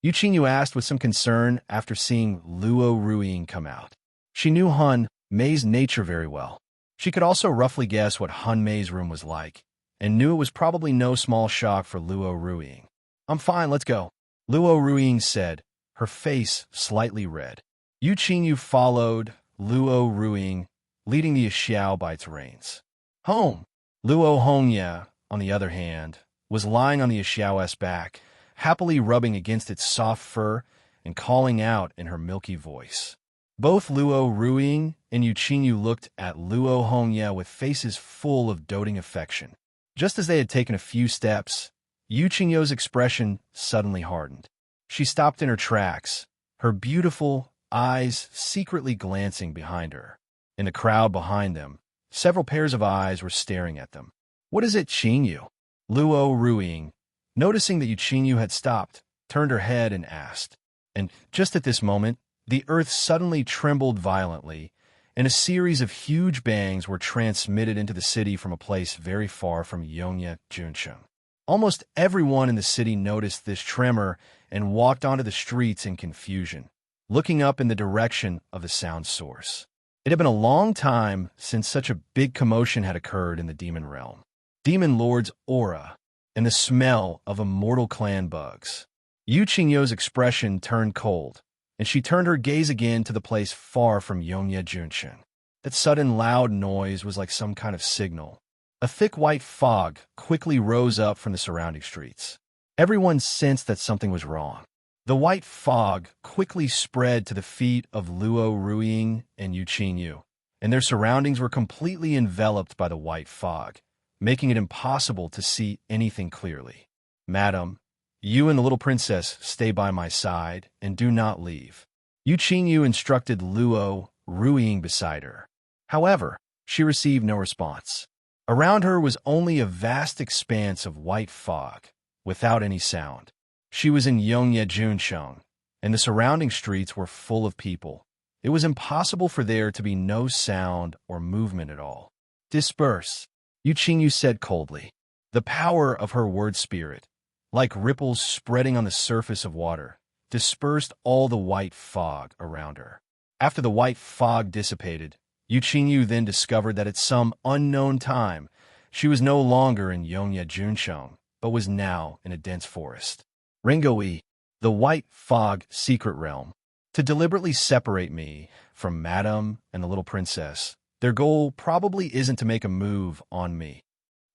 Yu Qingyu asked with some concern after seeing Luo Ruiying come out. She knew Han Mei's nature very well. She could also roughly guess what Han Mei's room was like, and knew it was probably no small shock for Luo Ruiying. "I'm fine, let's go," Luo Ruiying said, her face slightly red. Yu Qingyu followed Luo Ruiying, leading the Xiao by its reins. Home! Luo Hongye, on the other hand, was lying on the Xiao's back, happily rubbing against its soft fur and calling out in her milky voice. Both Luo Ruiying and Yu Qingyu looked at Luo Hongye with faces full of doting affection. Just as they had taken a few steps, Yu Qingyu's expression suddenly hardened. She stopped in her tracks, her beautiful eyes secretly glancing behind her. In the crowd behind them, several pairs of eyes were staring at them. "What is it, Qingyu?" Luo Ruiying, noticing that Yu Qingyu had stopped, turned her head and asked. And just at this moment, the earth suddenly trembled violently, and a series of huge bangs were transmitted into the city from a place very far from Yongye Junsheng. Almost everyone in the city noticed this tremor and walked onto the streets in confusion, looking up in the direction of the sound source. It had been a long time since such a big commotion had occurred in the demon realm. Demon Lord's aura and the smell of immortal clan bugs. Yu Qingyu's expression turned cold, and she turned her gaze again to the place far from Yongye Junsheng. That sudden loud noise was like some kind of signal. A thick white fog quickly rose up from the surrounding streets. Everyone sensed that something was wrong. The white fog quickly spread to the feet of Luo Ruiying and Yu Qingyu, and their surroundings were completely enveloped by the white fog, making it impossible to see anything clearly. "Madam, you and the little princess stay by my side and do not leave," Yu Qingyu instructed Luo Ruiying beside her. However, she received no response. Around her was only a vast expanse of white fog, without any sound. She was in Yongye Junsheng, and the surrounding streets were full of people. It was impossible for there to be no sound or movement at all. "Disperse," Yu Qingyu said coldly. The power of her word spirit, like ripples spreading on the surface of water, dispersed all the white fog around her. After the white fog dissipated, Yu Qingyu then discovered that at some unknown time, she was no longer in Yongye Junsheng, but was now in a dense forest. Ringoi, the white fog secret realm. To deliberately separate me from Madame and the little princess, their goal probably isn't to make a move on me.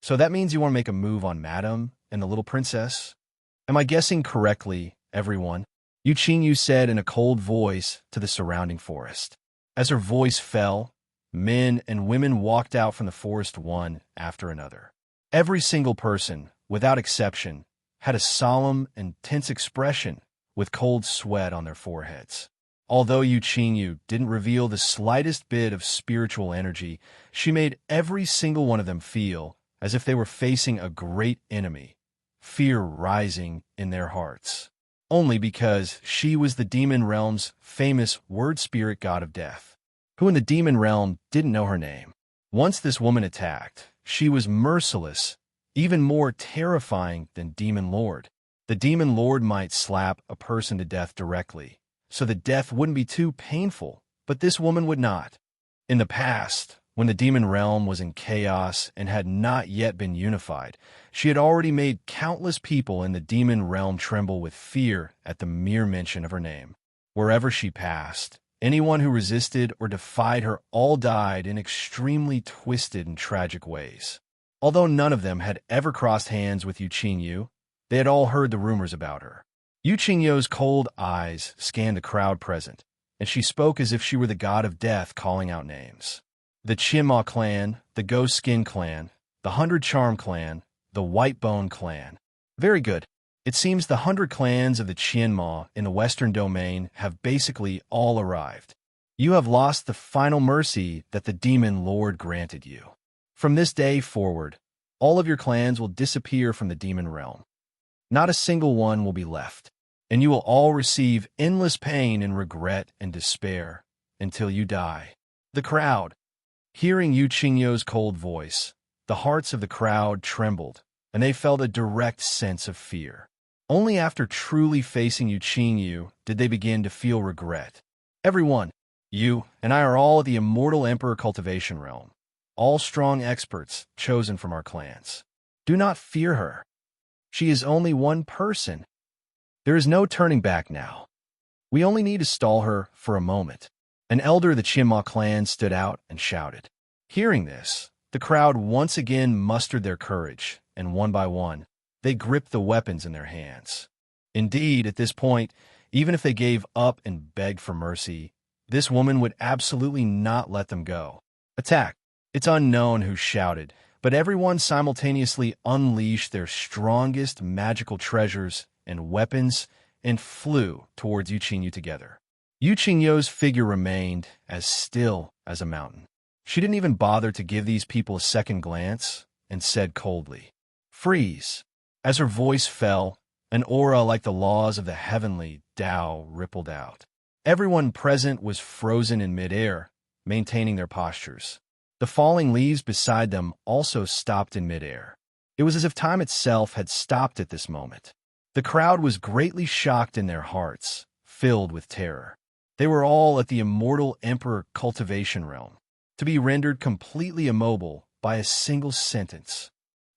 So that means you want to make a move on Madame and the little princess? Am I guessing correctly, everyone? Yu Qingyu said in a cold voice to the surrounding forest. As her voice fell, men and women walked out from the forest one after another. Every single person, without exception, had a solemn and tense expression with cold sweat on their foreheads. Although Yu Qingyu didn't reveal the slightest bit of spiritual energy, she made every single one of them feel as if they were facing a great enemy, fear rising in their hearts. Only because she was the demon realm's famous word spirit god of death, who in the demon realm didn't know her name. Once this woman attacked, she was merciless, even more terrifying than Demon Lord. The Demon Lord might slap a person to death directly, so that death wouldn't be too painful, but this woman would not. In the past, when the demon realm was in chaos and had not yet been unified, she had already made countless people in the demon realm tremble with fear at the mere mention of her name. Wherever she passed, anyone who resisted or defied her all died in extremely twisted and tragic ways. Although none of them had ever crossed hands with Yu Qingyu, they had all heard the rumors about her. Yu Qingyu's cold eyes scanned the crowd present, and she spoke as if she were the god of death, calling out names. The Qianma clan, the Ghost Skin clan, the 100 Charm clan, the White Bone clan. Very good. It seems the 100 clans of the Qianma in the Western Domain have basically all arrived. You have lost the final mercy that the Demon Lord granted you. From this day forward, all of your clans will disappear from the demon realm. Not a single one will be left, and you will all receive endless pain and regret and despair until you die. The crowd. Hearing Yu Qingyu's cold voice, the hearts of the crowd trembled, and they felt a direct sense of fear. Only after truly facing Yu Qingyu did they begin to feel regret. Everyone, you and I are all at the Immortal Emperor Cultivation Realm, all strong experts chosen from our clans. Do not fear her. She is only one person. There is no turning back now. We only need to stall her for a moment. An elder of the Qianma clan stood out and shouted. Hearing this, the crowd once again mustered their courage, and one by one, they gripped the weapons in their hands. Indeed, at this point, even if they gave up and begged for mercy, this woman would absolutely not let them go. Attack! It's unknown who shouted, but everyone simultaneously unleashed their strongest magical treasures and weapons and flew towards Yu Qingyu together. Yu Qingyu's figure remained as still as a mountain. She didn't even bother to give these people a second glance and said coldly, Freeze! As her voice fell, an aura like the laws of the heavenly Dao rippled out. Everyone present was frozen in midair, maintaining their postures. The falling leaves beside them also stopped in midair. It was as if time itself had stopped at this moment. The crowd was greatly shocked in their hearts, filled with terror. They were all at the Immortal Emperor Cultivation Realm, to be rendered completely immobile by a single sentence.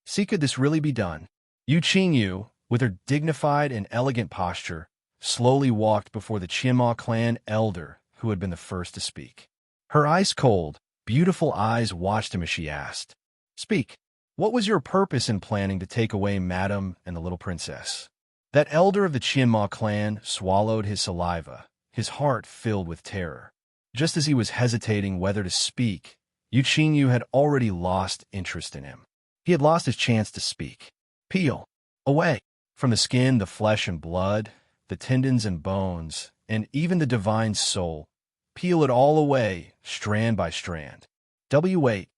See, could this really be done? Yu Qingyu, with her dignified and elegant posture, slowly walked before the Qianma clan elder who had been the first to speak. Her ice-cold, beautiful eyes watched him as she asked, Speak, what was your purpose in planning to take away Madame and the little princess? That elder of the Qianma clan swallowed his saliva, his heart filled with terror. Just as he was hesitating whether to speak, Yu Qingyu had already lost interest in him. He had lost his chance to speak. Peel away from the skin, the flesh and blood, the tendons and bones, and even the divine soul. Peel it all away, strand by strand. W8.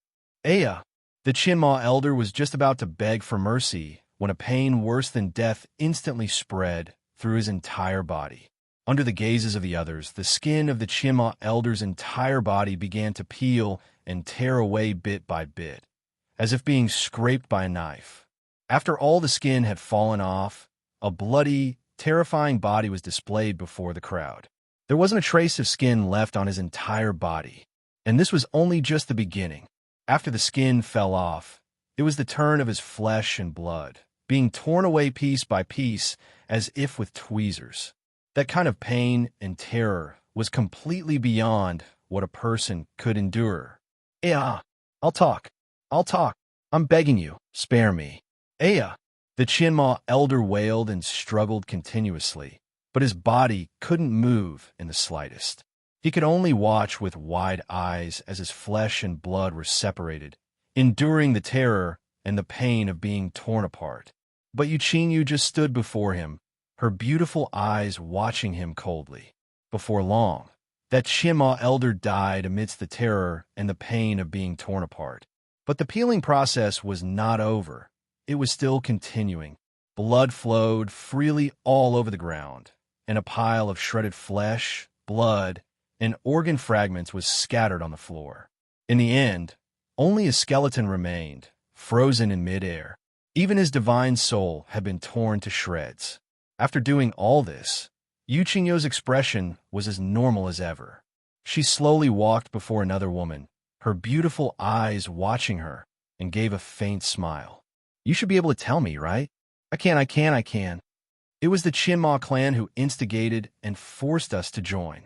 Aya. The Qianma elder was just about to beg for mercy when a pain worse than death instantly spread through his entire body. Under the gazes of the others, the skin of the Qianma elder's entire body began to peel and tear away bit by bit, as if being scraped by a knife. After all the skin had fallen off, a bloody, terrifying body was displayed before the crowd. There wasn't a trace of skin left on his entire body, and this was only just the beginning. After the skin fell off, it was the turn of his flesh and blood, being torn away piece by piece as if with tweezers. That kind of pain and terror was completely beyond what a person could endure. Aya, I'll talk. I'm begging you, spare me. Aya. The Qianma elder wailed and struggled continuously, but his body couldn't move in the slightest. He could only watch with wide eyes as his flesh and blood were separated, enduring the terror and the pain of being torn apart. But Yu Qingyu just stood before him, her beautiful eyes watching him coldly. before long, that Qinma elder died amidst the terror and the pain of being torn apart. But the peeling process was not over. It was still continuing. Blood flowed freely all over the ground, and a pile of shredded flesh, blood, and organ fragments was scattered on the floor. In the end, only a skeleton remained, frozen in midair. Even his divine soul had been torn to shreds. After doing all this, Yu Qingyo's expression was as normal as ever. She slowly walked before another woman, her beautiful eyes watching her, and gave a faint smile. You should be able to tell me, right? I can. It was the Qinma clan who instigated and forced us to join.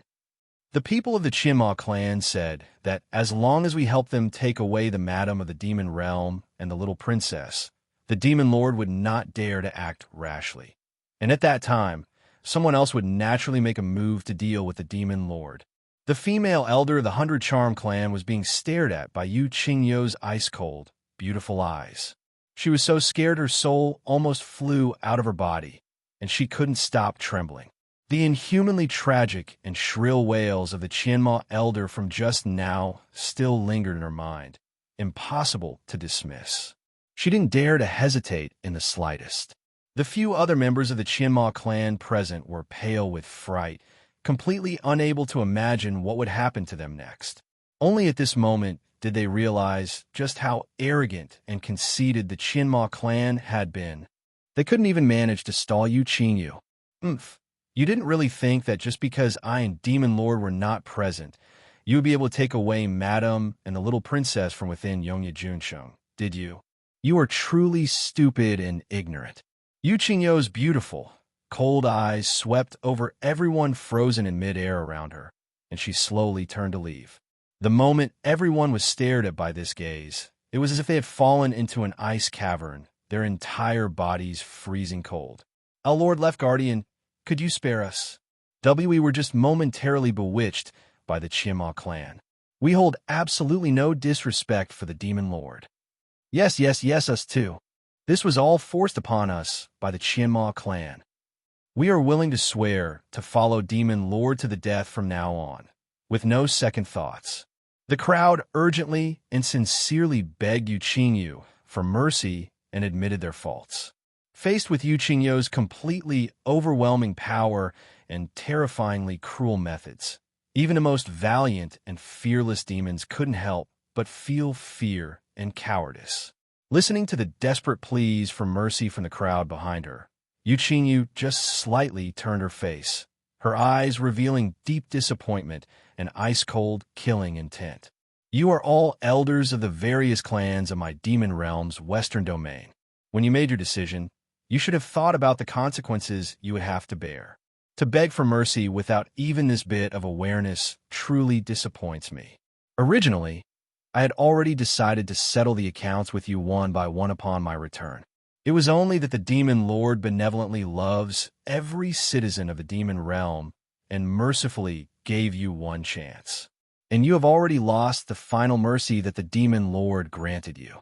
The people of the Qinma clan said that as long as we helped them take away the madam of the demon realm and the little princess, the demon lord would not dare to act rashly. And at that time, someone else would naturally make a move to deal with the demon lord. The female elder of the 100 Charm clan was being stared at by Yu Qingyo's ice-cold, beautiful eyes. She was so scared her soul almost flew out of her body, and she couldn't stop trembling. The inhumanly tragic and shrill wails of the Qinma elder from just now still lingered in her mind, impossible to dismiss. She didn't dare to hesitate in the slightest. The few other members of the Qinma clan present were pale with fright, completely unable to imagine what would happen to them next. Only at this moment did they realize just how arrogant and conceited the Qinma clan had been. They couldn't even manage to stall Yu Qingyu. You didn't really think that just because I and Demon Lord were not present, you would be able to take away Madam and the little princess from within Yongye Junsheng, did you? You are truly stupid and ignorant. Yu Qingyo's beautiful, cold eyes swept over everyone frozen in midair around her, and she slowly turned to leave. The moment everyone was stared at by this gaze, it was as if they had fallen into an ice cavern, their entire bodies freezing cold. Our Lord Left Guardian, could you spare us? We were just momentarily bewitched by the Qinma clan. We hold absolutely no disrespect for the Demon Lord. Yes, us too. This was all forced upon us by the Qinma clan. We are willing to swear to follow Demon Lord to the death from now on, with no second thoughts. The crowd urgently and sincerely begged Yu Qingyu for mercy and admitted their faults. Faced with Yu Qingyo's completely overwhelming power and terrifyingly cruel methods, even the most valiant and fearless demons couldn't help but feel fear and cowardice. Listening to the desperate pleas for mercy from the crowd behind her, Yu Qingyu just slightly turned her face, her eyes revealing deep disappointment and ice-cold, killing intent. You are all elders of the various clans of my demon realm's western domain. When you made your decision, you should have thought about the consequences you would have to bear. To beg for mercy without even this bit of awareness truly disappoints me. Originally, I had already decided to settle the accounts with you one by one upon my return. It was only that the Demon Lord benevolently loves every citizen of the demon realm and mercifully gave you one chance. And you have already lost the final mercy that the Demon Lord granted you.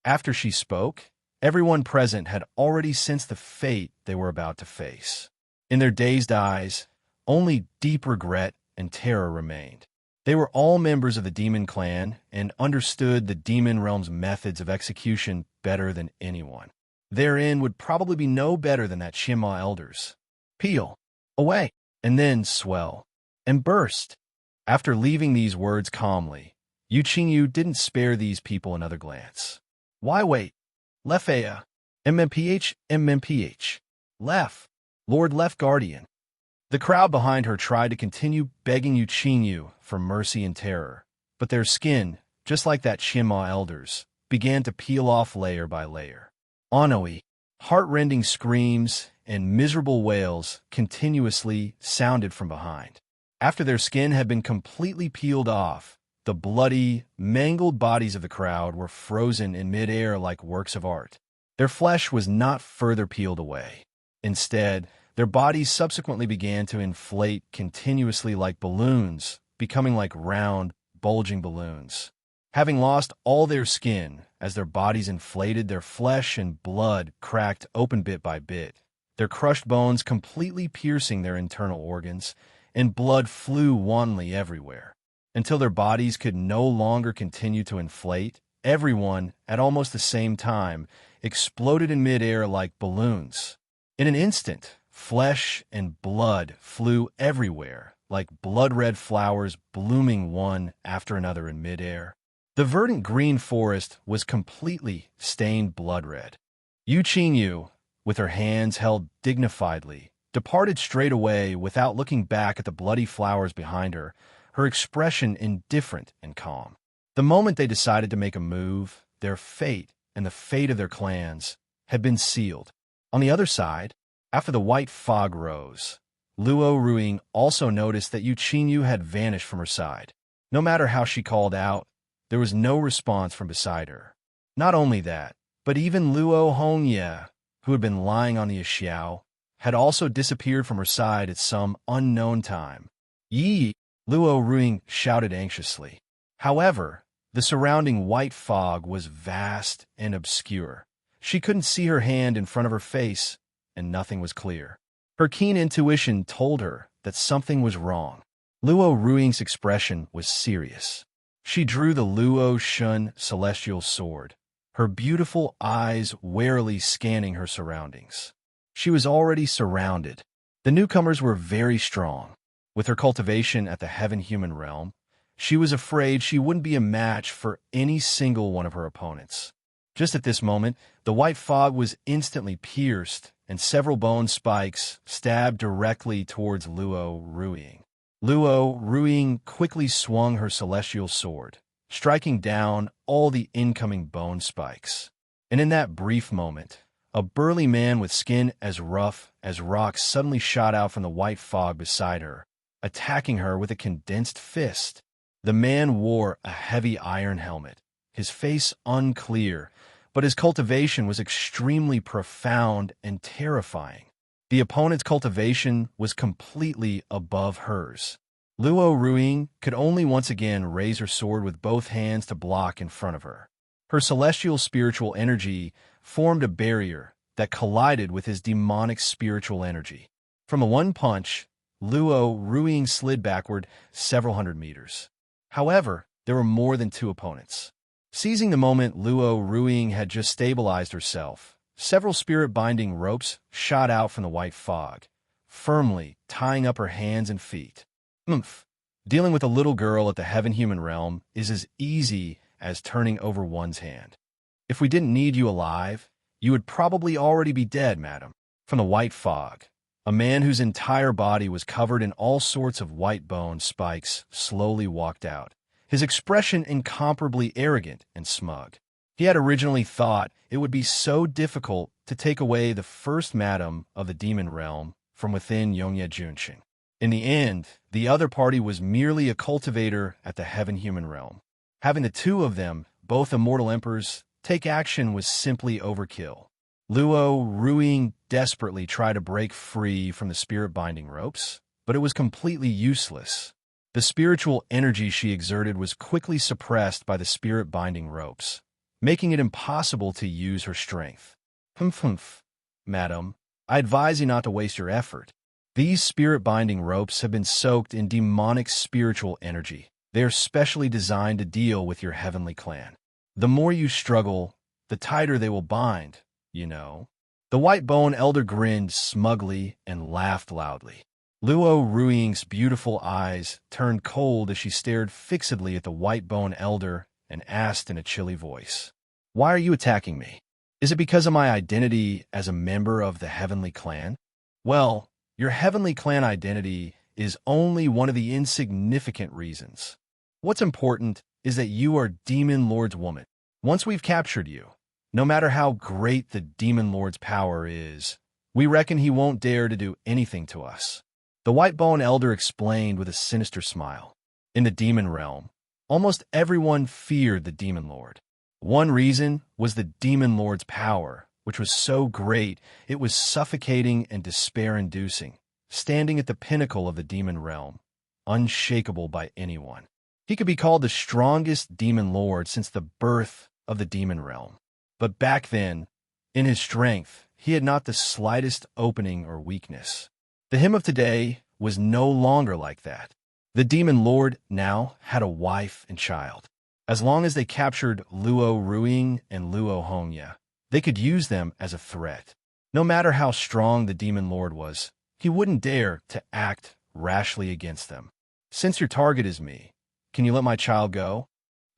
After she spoke, everyone present had already sensed the fate they were about to face. In their dazed eyes, only deep regret and terror remained. They were all members of the demon clan and understood the demon realm's methods of execution better than anyone. Their end would probably be no better than that Qinma elder's. Peel, away, and then swell, and burst. After leaving these words calmly, Yu Qingyu didn't spare these people another glance. Why wait? Lefea, MMPH. Left, Lord Left Guardian. The crowd behind her tried to continue begging Yu Qingyu for mercy and terror, but their skin, just like that Qinma elder's, began to peel off layer by layer. Ennui, heart-rending screams, and miserable wails continuously sounded from behind. After their skin had been completely peeled off, the bloody, mangled bodies of the crowd were frozen in midair like works of art. Their flesh was not further peeled away. Instead, their bodies subsequently began to inflate continuously like balloons, becoming like round, bulging balloons. Having lost all their skin, as their bodies inflated, their flesh and blood cracked open bit by bit, their crushed bones completely piercing their internal organs, and blood flew wantonly everywhere. Until their bodies could no longer continue to inflate, everyone, at almost the same time, exploded in midair like balloons. In an instant, flesh and blood flew everywhere, like blood-red flowers blooming one after another in midair. The verdant green forest was completely stained blood-red. Yu Qingyu, with her hands held dignifiedly, departed straight away without looking back at the bloody flowers behind her, her expression indifferent and calm. The moment they decided to make a move, their fate and the fate of their clans had been sealed. On the other side, after the white fog rose, Luo Ruing also noticed that Yu Qingyu had vanished from her side. No matter how she called out, there was no response from beside her. Not only that, but even Luo Hongye, who had been lying on the Xiao, had also disappeared from her side at some unknown time. Yi, Luo Ruing shouted anxiously. However, the surrounding white fog was vast and obscure. She couldn't see her hand in front of her face, and nothing was clear. Her keen intuition told her that something was wrong. Luo Ruing's expression was serious. She drew the Luo Shun celestial sword, her beautiful eyes warily scanning her surroundings. She was already surrounded. The newcomers were very strong. With her cultivation at the heaven-human realm, she was afraid she wouldn't be a match for any single one of her opponents. Just at this moment, the white fog was instantly pierced, and several bone spikes stabbed directly towards Luo Ruing. Luo Ruing quickly swung her celestial sword, striking down all the incoming bone spikes. And in that brief moment, a burly man with skin as rough as rock suddenly shot out from the white fog beside her, attacking her with a condensed fist. The man wore a heavy iron helmet, his face unclear, but his cultivation was extremely profound and terrifying. The opponent's cultivation was completely above hers. Luo Ruing could only once again raise her sword with both hands to block in front of her. Her celestial spiritual energy formed a barrier that collided with his demonic spiritual energy. From a one punch, Luo Ruing slid backward several hundred meters. However, there were more than two opponents. Seizing the moment Luo Ruing had just stabilized herself, several spirit-binding ropes shot out from the white fog, firmly tying up her hands and feet. Dealing with a little girl at the heaven-human realm is as easy as turning over one's hand. If we didn't need you alive, you would probably already be dead, madam. From the white fog, a man whose entire body was covered in all sorts of white bone spikes slowly walked out, his expression incomparably arrogant and smug. He had originally thought it would be so difficult to take away the first madam of the demon realm from within Yongye Junshin. In the end, the other party was merely a cultivator at the heaven-human realm. Having the two of them, both immortal emperors, take action was simply overkill. Luo Ruing desperately tried to break free from the spirit-binding ropes, but it was completely useless. The spiritual energy she exerted was quickly suppressed by the spirit-binding ropes, making it impossible to use her strength. Madam, I advise you not to waste your effort. These spirit-binding ropes have been soaked in demonic spiritual energy. They are specially designed to deal with your heavenly clan. The more you struggle, the tighter they will bind, you know. The white bone elder grinned smugly and laughed loudly. Luo Ruing's beautiful eyes turned cold as she stared fixedly at the white bone elder and asked in a chilly voice, "Why are you attacking me? Is it because of my identity as a member of the heavenly clan?" Well, your heavenly clan identity is only one of the insignificant reasons. What's important is that you are Demon Lord's woman. Once we've captured you, no matter how great the Demon Lord's power is, we reckon he won't dare to do anything to us. The White Bone Elder explained with a sinister smile. In the demon realm, almost everyone feared the Demon Lord. One reason was the Demon Lord's power, which was so great it was suffocating and despair-inducing, standing at the pinnacle of the demon realm, unshakable by anyone. He could be called the strongest demon lord since the birth of the demon realm. But back then, in his strength, he had not the slightest opening or weakness. The him of today was no longer like that. The demon lord now had a wife and child. As long as they captured Luo Ruiying and Luo Hongya, they could use them as a threat. No matter how strong the demon lord was, he wouldn't dare to act rashly against them. Since your target is me, can you let my child go?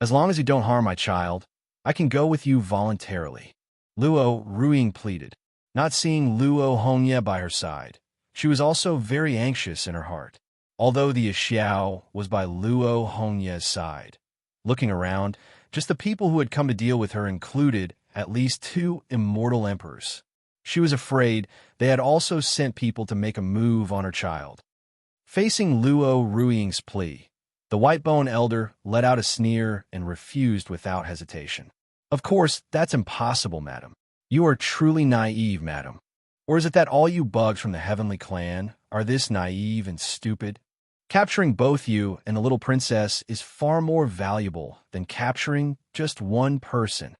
As long as you don't harm my child, I can go with you voluntarily. Luo Ruiying pleaded, not seeing Luo Hongya by her side. She was also very anxious in her heart. Although the Xiao was by Luo Hongya's side. Looking around, just the people who had come to deal with her included at least 2 immortal emperors. She was afraid they had also sent people to make a move on her child. Facing Luo Ruiying's plea, the White-Bone Elder let out a sneer and refused without hesitation. Of course, that's impossible, madam. You are truly naive, madam. Or is it that all you bugs from the Heavenly Clan are this naive and stupid? Capturing both you and the little princess is far more valuable than capturing just one person.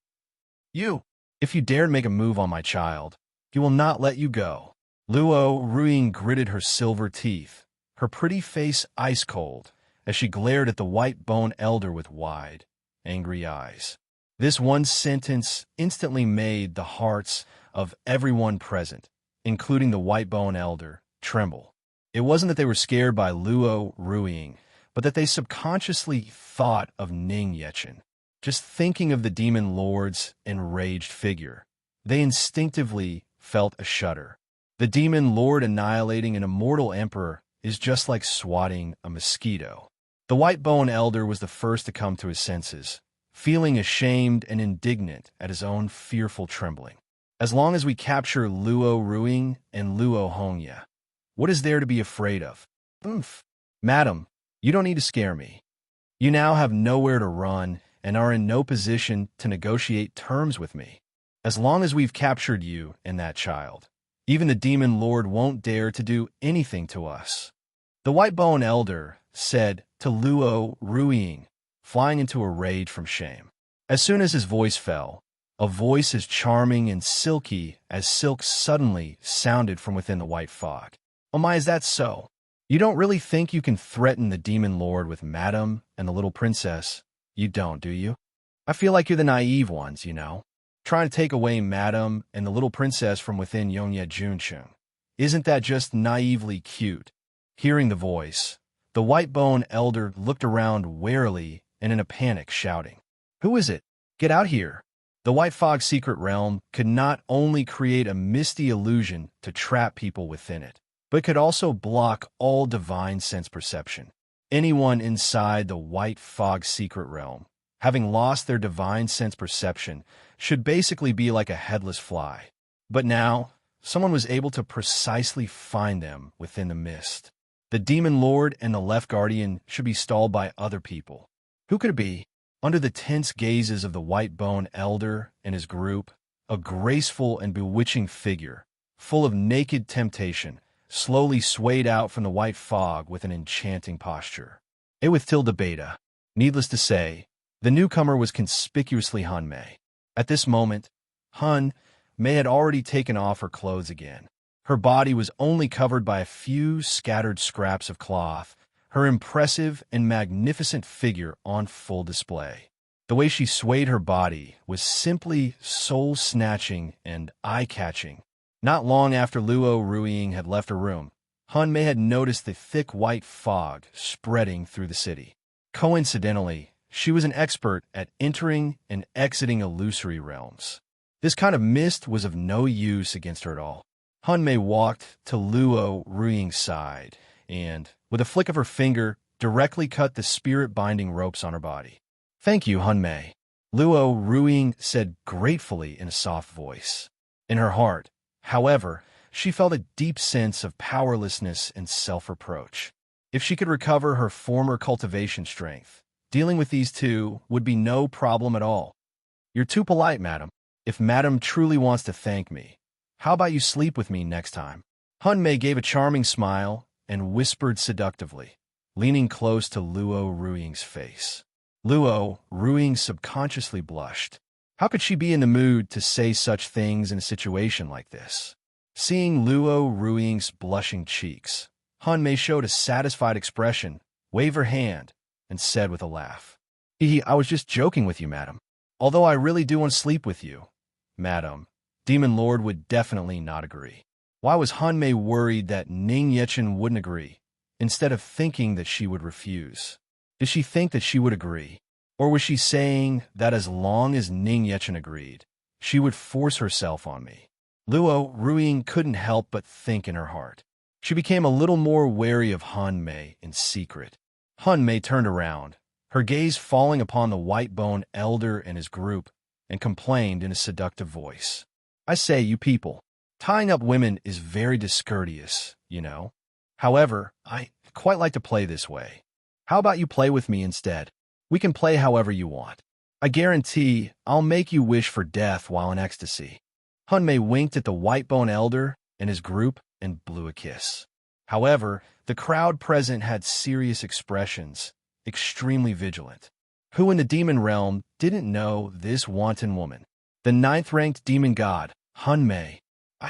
If you dare make a move on my child, he will not let you go. Luo Ruiying gritted her silver teeth, her pretty face ice-cold, as she glared at the White-Bone Elder with wide, angry eyes. This one sentence instantly made the hearts of everyone present, including the White-Bone Elder, tremble. It wasn't that they were scared by Luo Ruiying, but that they subconsciously thought of Ning Yechen. Just thinking of the demon lord's enraged figure, they instinctively felt a shudder. The demon lord annihilating an immortal emperor is just like swatting a mosquito. The White-Bone Elder was the first to come to his senses, feeling ashamed and indignant at his own fearful trembling. As long as we capture Luo Ruiying and Luo Hongya, what is there to be afraid of? Madam, you don't need to scare me. You now have nowhere to run and are in no position to negotiate terms with me. As long as we've captured you and that child, even the demon lord won't dare to do anything to us. The White-Bone Elder said to Luo Ruiying, flying into a rage from shame. As soon as his voice fell, a voice as charming and silky as silk suddenly sounded from within the white fog. Oh my, is that so? You don't really think you can threaten the demon lord with Madam and the little princess? You don't, do you? I feel like you're the naive ones, you know? Trying to take away Madam and the little princess from within Yongye Junsheng. Isn't that just naively cute? Hearing the voice, the White-Bone Elder looked around warily and in a panic, shouting, "Who is it? Get out here!" The White Fog's secret realm could not only create a misty illusion to trap people within it, but could also block all divine sense perception. Anyone inside the White Fog's secret realm, having lost their divine sense perception, should basically be like a headless fly. But now, someone was able to precisely find them within the mist. The Demon Lord and the Left Guardian should be stalled by other people. Who could it be? Under the tense gazes of the White-Bone Elder and his group, a graceful and bewitching figure, full of naked temptation, slowly swayed out from the white fog with an enchanting posture. It with tilde beta. Needless to say, the newcomer was conspicuously Han Mei. At this moment, Han Mei had already taken off her clothes again. Her body was only covered by a few scattered scraps of cloth, her impressive and magnificent figure on full display. The way she swayed her body was simply soul-snatching and eye-catching. Not long after Luo Ruiying had left her room, Han Mei had noticed the thick white fog spreading through the city. Coincidentally, she was an expert at entering and exiting illusory realms. This kind of mist was of no use against her at all. Han Mei walked to Luo Ruiying's side and, with a flick of her finger, directly cut the spirit-binding ropes on her body. "Thank you, Han Mei," Luo Ruiying said gratefully in a soft voice. In her heart, however, she felt a deep sense of powerlessness and self-reproach. If she could recover her former cultivation strength, dealing with these two would be no problem at all. "You're too polite, madam. If madam truly wants to thank me, how about you sleep with me next time?" Han Mei gave a charming smile and whispered seductively, leaning close to Luo Ruiying's face. Luo Ruiying subconsciously blushed. How could she be in the mood to say such things in a situation like this? Seeing Luo Ruiying's blushing cheeks, Han Mei showed a satisfied expression, waved her hand, and said with a laugh, I was just joking with you, madam. Although I really do want to sleep with you, madam. Demon Lord would definitely not agree. Why was Han Mei worried that Ning Yechen wouldn't agree, instead of thinking that she would refuse? Did she think that she would agree? Or was she saying that as long as Ning Yechen agreed, she would force herself on me? Luo Ruiying couldn't help but think in her heart. She became a little more wary of Han Mei in secret. Han Mei turned around, her gaze falling upon the white bone elder and his group, and complained in a seductive voice. I say, you people, tying up women is very discourteous, you know. However, I quite like to play this way. How about you play with me instead? We can play however you want. I guarantee I'll make you wish for death while in ecstasy. Han Mei winked at the white bone elder and his group and blew a kiss. However, the crowd present had serious expressions, extremely vigilant. Who in the demon realm didn't know this wanton woman? The 9th-ranked demon god, Han Mei,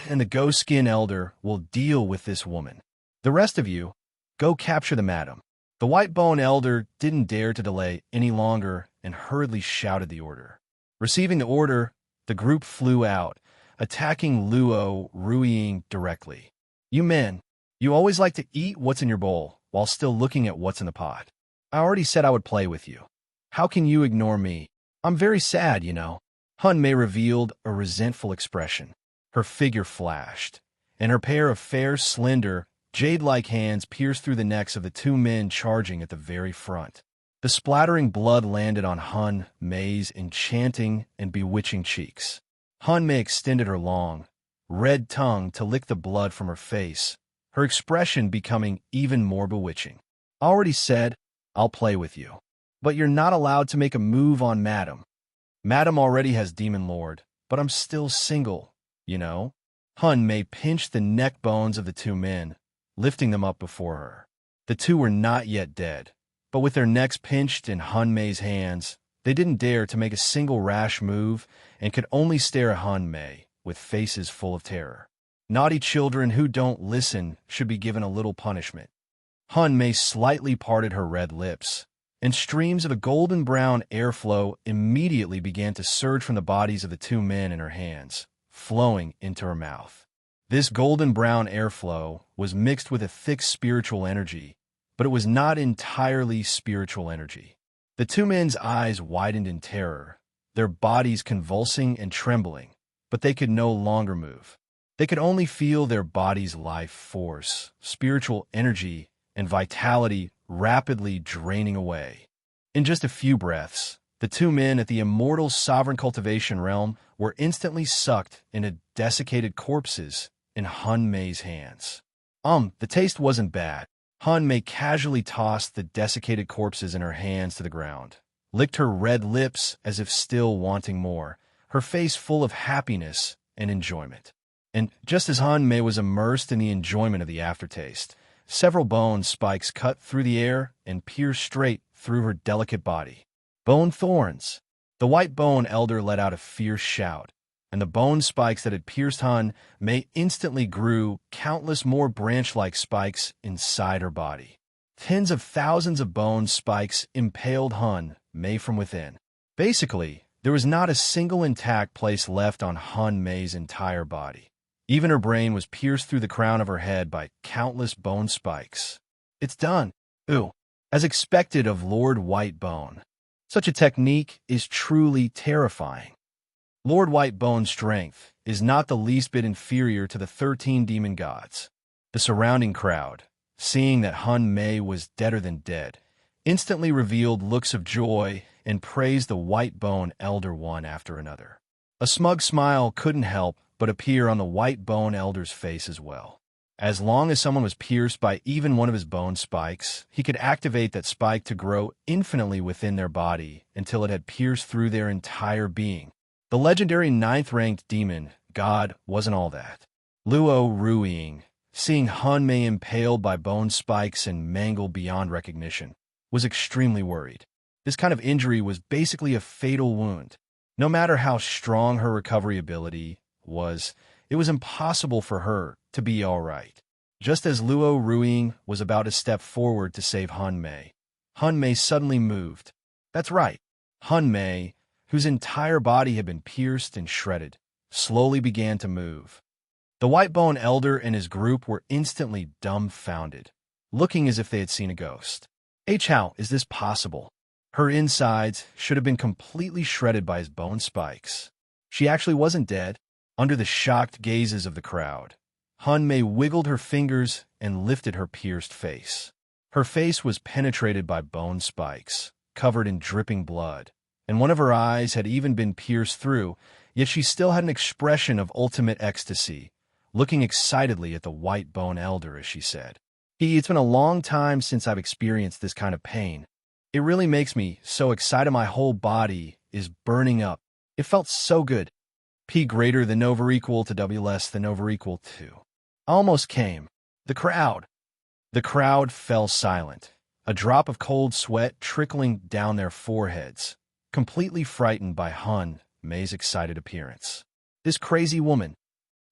and the ghost skin elder will deal with this woman. The rest of you, go capture the madam. The white bone elder didn't dare to delay any longer and hurriedly shouted the order. Receiving the order, the group flew out, attacking Luo Ruiying directly. You men, you always like to eat what's in your bowl while still looking at what's in the pot. I already said I would play with you. How can you ignore me? I'm very sad, you know. Han Mei revealed a resentful expression. Her figure flashed, and her pair of fair, slender, jade-like hands pierced through the necks of the two men charging at the very front. The splattering blood landed on Han Mei's enchanting and bewitching cheeks. Han Mei extended her long, red tongue to lick the blood from her face, her expression becoming even more bewitching. I already said, I'll play with you. But you're not allowed to make a move on Madam. Madam already has Demon Lord, but I'm still single, you know? Han Mei pinched the neck bones of the two men, lifting them up before her. The two were not yet dead, but with their necks pinched in Han Mei's hands, they didn't dare to make a single rash move and could only stare at Han Mei with faces full of terror. Naughty children who don't listen should be given a little punishment. Han Mei slightly parted her red lips, and streams of a golden-brown airflow immediately began to surge from the bodies of the two men in her hands, flowing into her mouth. This golden-brown airflow was mixed with a thick spiritual energy, but it was not entirely spiritual energy. The two men's eyes widened in terror, their bodies convulsing and trembling, but they could no longer move. They could only feel their body's life force, spiritual energy, and vitality rapidly draining away. In just a few breaths, the two men at the immortal sovereign cultivation realm were instantly sucked into desiccated corpses in Han Mei's hands. The taste wasn't bad. Han Mei casually tossed the desiccated corpses in her hands to the ground, licked her red lips as if still wanting more, her face full of happiness and enjoyment. And just as Han Mei was immersed in the enjoyment of the aftertaste, several bone spikes cut through the air and pierced straight through her delicate body. Bone thorns! The white bone elder let out a fierce shout, and the bone spikes that had pierced Han Mei instantly grew countless more branch-like spikes inside her body. Tens of thousands of bone spikes impaled Han Mei from within. Basically, there was not a single intact place left on Han Mei's entire body. Even her brain was pierced through the crown of her head by countless bone spikes. It's done. Ooh. As expected of Lord Whitebone. Such a technique is truly terrifying. Lord Whitebone's strength is not the least bit inferior to the 13 demon gods. The surrounding crowd, seeing that Han Mei was deader than dead, instantly revealed looks of joy and praised the Whitebone elder one after another. A smug smile couldn't help but appear on the Whitebone elder's face as well. As long as someone was pierced by even one of his bone spikes, he could activate that spike to grow infinitely within their body until it had pierced through their entire being. The legendary 9th-ranked demon god wasn't all that. Luo Ruiying, seeing Han Mei impaled by bone spikes and mangled beyond recognition, was extremely worried. This kind of injury was basically a fatal wound. No matter how strong her recovery ability was, it was impossible for her to be all right. Just as Luo Ruiying was about to step forward to save Hun Mei suddenly moved. That's right. Hun Mei, whose entire body had been pierced and shredded, slowly began to move. The White Bone Elder and his group were instantly dumbfounded, looking as if they had seen a ghost. How is this possible? Her insides should have been completely shredded by his bone spikes. She actually wasn't dead. Under the shocked gazes of the crowd, Hun Mei wiggled her fingers and lifted her pierced face. Her face was penetrated by bone spikes, covered in dripping blood, and one of her eyes had even been pierced through, yet she still had an expression of ultimate ecstasy, looking excitedly at the White Bone Elder as she said, It's been a long time since I've experienced this kind of pain. It really makes me so excited my whole body is burning up. It felt so good. P greater than over equal to W less than over equal to. Almost came. The crowd fell silent, a drop of cold sweat trickling down their foreheads, completely frightened by Hun Mei's excited appearance. This crazy woman.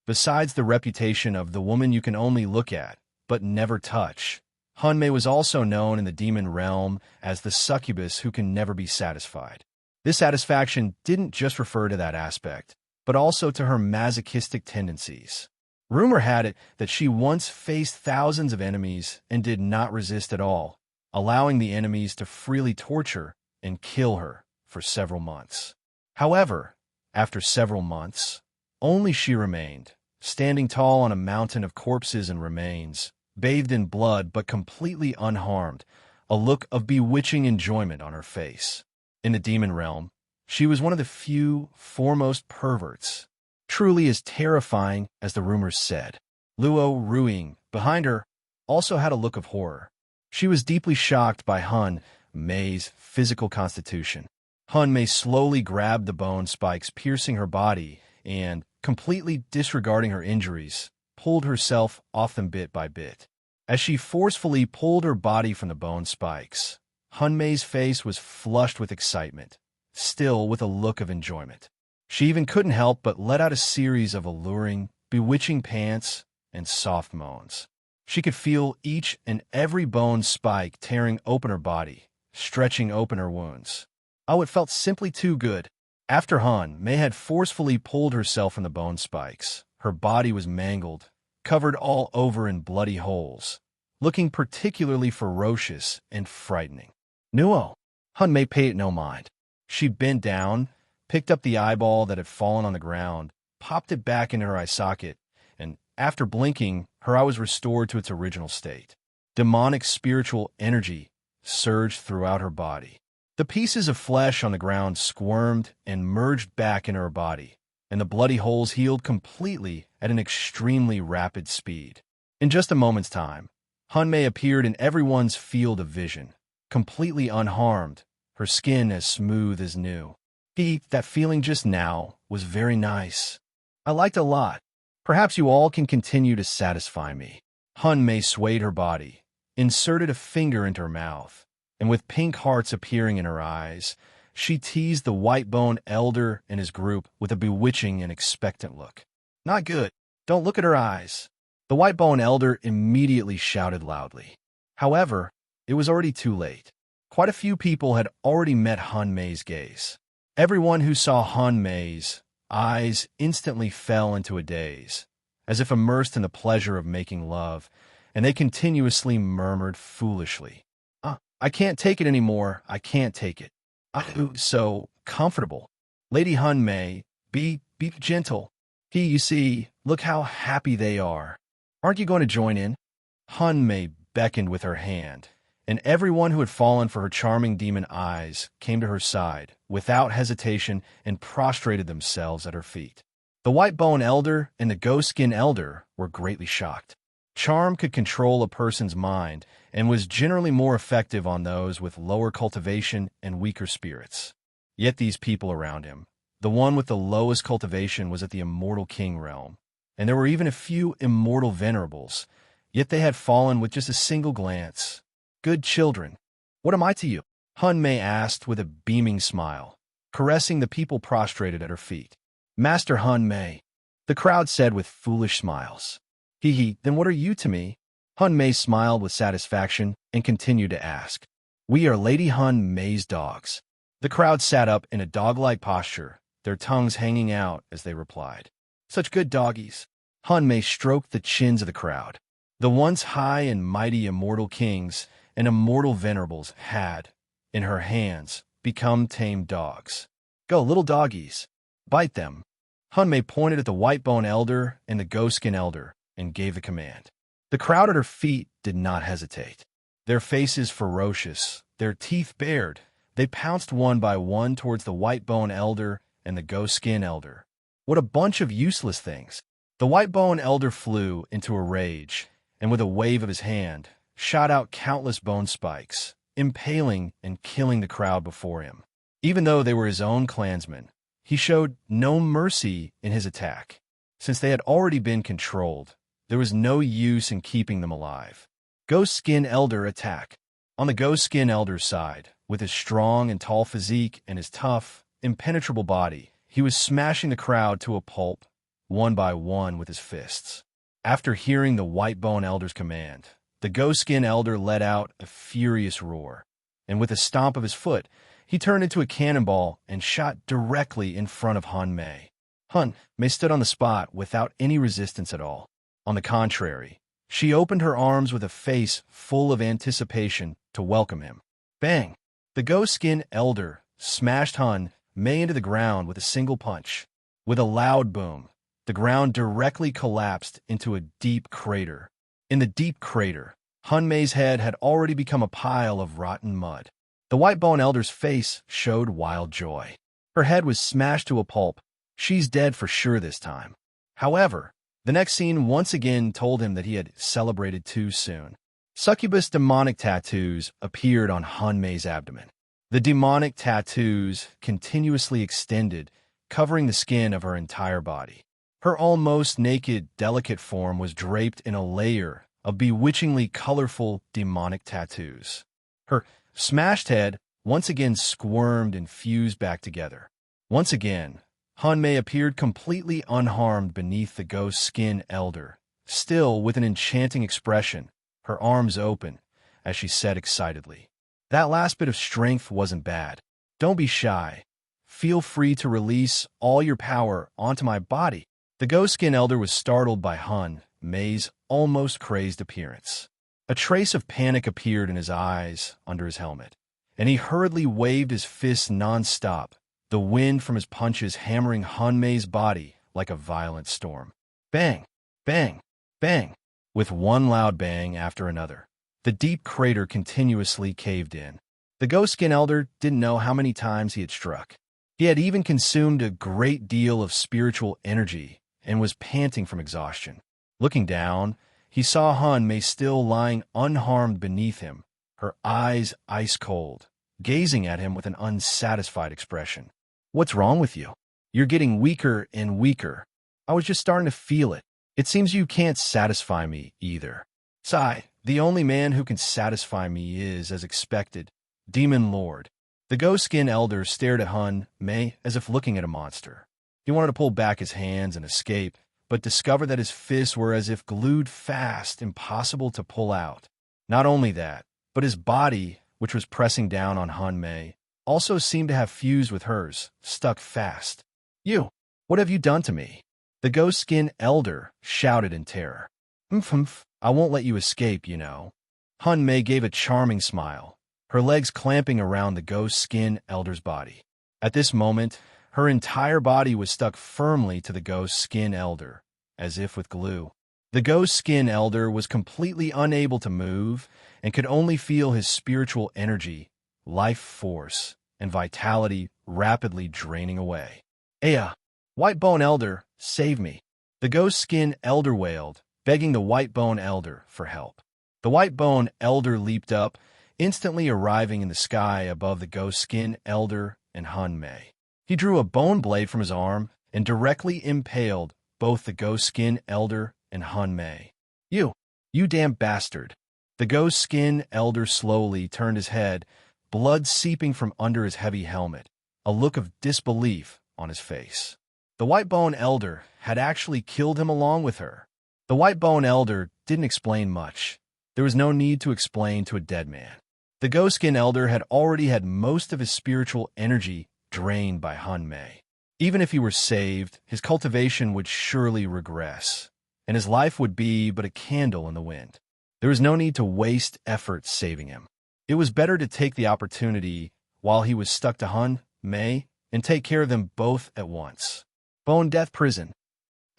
Besides the reputation of the woman you can only look at, but never touch, Hun Mei was also known in the demon realm as the succubus who can never be satisfied. This satisfaction didn't just refer to that aspect, but also to her masochistic tendencies. Rumor had it that she once faced thousands of enemies and did not resist at all, allowing the enemies to freely torture and kill her for several months. However, after several months, only she remained, standing tall on a mountain of corpses and remains, bathed in blood but completely unharmed, a look of bewitching enjoyment on her face. In the demon realm, she was one of the few foremost perverts, truly as terrifying as the rumors said. Luo Ruiying, behind her, also had a look of horror. She was deeply shocked by Hun Mei's physical constitution. Hun Mei slowly grabbed the bone spikes piercing her body and, completely disregarding her injuries, pulled herself off them bit by bit. As she forcefully pulled her body from the bone spikes, Hun Mei's face was flushed with excitement, still with a look of enjoyment. She even couldn't help but let out a series of alluring, bewitching pants and soft moans. She could feel each and every bone spike tearing open her body, stretching open her wounds. Oh, it felt simply too good. After Hun Mei had forcefully pulled herself from the bone spikes, her body was mangled, covered all over in bloody holes, looking particularly ferocious and frightening. Nuo. Hun Mei paid it no mind. She bent down, picked up the eyeball that had fallen on the ground, popped it back into her eye socket, and after blinking, her eye was restored to its original state. Demonic spiritual energy surged throughout her body. The pieces of flesh on the ground squirmed and merged back into her body, and the bloody holes healed completely at an extremely rapid speed. In just a moment's time, Hun Mei appeared in everyone's field of vision, completely unharmed, her skin as smooth as new. That feeling just now was very nice. I liked it a lot. Perhaps you all can continue to satisfy me. Hun Mei swayed her body, inserted a finger into her mouth, and with pink hearts appearing in her eyes, she teased the White Bone Elder and his group with a bewitching and expectant look. Not good. Don't look at her eyes. The White Bone Elder immediately shouted loudly. However, it was already too late. Quite a few people had already met Hun Mei's gaze. Everyone who saw Hun Mei's eyes instantly fell into a daze, as if immersed in the pleasure of making love, and they continuously murmured foolishly, I can't take it anymore, I can't take it. I'm so comfortable. Lady Hun Mei, be gentle. You see, look how happy they are. Aren't you going to join in? Hun Mei beckoned with her hand, and everyone who had fallen for her charming demon eyes came to her side, without hesitation, and prostrated themselves at her feet. The White Bone Elder and the Ghost Skin Elder were greatly shocked. Charm could control a person's mind, and was generally more effective on those with lower cultivation and weaker spirits. Yet these people around him, the one with the lowest cultivation was at the Immortal King realm, and there were even a few Immortal Venerables, yet they had fallen with just a single glance. Good children, what am I to you? Hun Mei asked with a beaming smile, caressing the people prostrated at her feet. Master Hun Mei, the crowd said with foolish smiles. Hee hee, then what are you to me? Hun Mei smiled with satisfaction and continued to ask. We are Lady Hun Mei's dogs. The crowd sat up in a dog-like posture, their tongues hanging out as they replied. Such good doggies. Hun Mei stroked the chins of the crowd. The once high and mighty immortal kings and immortal venerables had, in her hands, become tame dogs. Go, little doggies. Bite them. Hun Mei pointed at the white-bone elder and the ghost-skin elder and gave the command. The crowd at her feet did not hesitate. Their faces ferocious, their teeth bared, they pounced one by one towards the white-bone elder and the ghost-skin elder. What a bunch of useless things. The white-bone elder flew into a rage, and with a wave of his hand, shot out countless bone spikes, impaling and killing the crowd before him. Even though they were his own clansmen, he showed no mercy in his attack. Since they had already been controlled, there was no use in keeping them alive. Ghost Skin Elder attack. On the Ghost Skin Elder's side, with his strong and tall physique and his tough, impenetrable body, he was smashing the crowd to a pulp, one by one with his fists. After hearing the White-Bone Elder's command, the Ghost Skin Elder let out a furious roar, and with a stomp of his foot, he turned into a cannonball and shot directly in front of Hun Mei. Hun Mei stood on the spot without any resistance at all. On the contrary, she opened her arms with a face full of anticipation to welcome him. Bang! The Ghost Skin Elder smashed Hun Mei into the ground with a single punch. With a loud boom, the ground directly collapsed into a deep crater. In the deep crater, Hun Mei's head had already become a pile of rotten mud. The White-Bone Elder's face showed wild joy. Her head was smashed to a pulp. She's dead for sure this time. However, the next scene once again told him that he had celebrated too soon. Succubus demonic tattoos appeared on Hun Mei's abdomen. The demonic tattoos continuously extended, covering the skin of her entire body. Her almost naked, delicate form was draped in a layer of bewitchingly colorful demonic tattoos. Her smashed head once again squirmed and fused back together. Once again, Hun Mei appeared completely unharmed beneath the Ghost Skin Elder, still with an enchanting expression, her arms open, as she said excitedly, "That last bit of strength wasn't bad. Don't be shy. Feel free to release all your power onto my body." The Ghost Skin Elder was startled by Hun Mei's almost crazed appearance. A trace of panic appeared in his eyes under his helmet, and he hurriedly waved his fists non-stop, the wind from his punches hammering Hun Mei's body like a violent storm. Bang! Bang! Bang! With one loud bang after another, the deep crater continuously caved in. The Ghost Skin Elder didn't know how many times he had struck. He had even consumed a great deal of spiritual energy and was panting from exhaustion. Looking down, he saw Hun Mei still lying unharmed beneath him, her eyes ice cold, gazing at him with an unsatisfied expression. "What's wrong with you? You're getting weaker and weaker. I was just starting to feel it. It seems you can't satisfy me either." Sigh, the only man who can satisfy me is, as expected, Demon Lord. The Ghost Skin Elder stared at Hun Mei as if looking at a monster. He wanted to pull back his hands and escape, but discovered that his fists were as if glued fast, impossible to pull out. Not only that, but his body, which was pressing down on Hun Mei, also seemed to have fused with hers, stuck fast. "You! What have you done to me?" The Ghost Skin Elder shouted in terror. "Humph, I won't let you escape, you know." Hun Mei gave a charming smile, her legs clamping around the Ghost Skin Elder's body. At this moment, her entire body was stuck firmly to the Ghost Skin Elder, as if with glue. The Ghost Skin Elder was completely unable to move and could only feel his spiritual energy, life force, and vitality rapidly draining away. "Aya, White-Bone Elder, save me." The Ghost Skin Elder wailed, begging the White-Bone Elder for help. The White-Bone Elder leaped up, instantly arriving in the sky above the Ghost Skin Elder and Hun Mei. He drew a bone blade from his arm and directly impaled both the Ghost Skin Elder and Hun Mei. You damn bastard." The Ghost Skin Elder slowly turned his head, blood seeping from under his heavy helmet, a look of disbelief on his face. The White-Bone Elder had actually killed him along with her. The White Bone Elder didn't explain much. There was no need to explain to a dead man. The Ghost Skin Elder had already had most of his spiritual energy drained by Han Mei. Even if he were saved, his cultivation would surely regress, and his life would be but a candle in the wind. There was no need to waste effort saving him. It was better to take the opportunity while he was stuck to Han Mei and take care of them both at once. Bone Death Prison.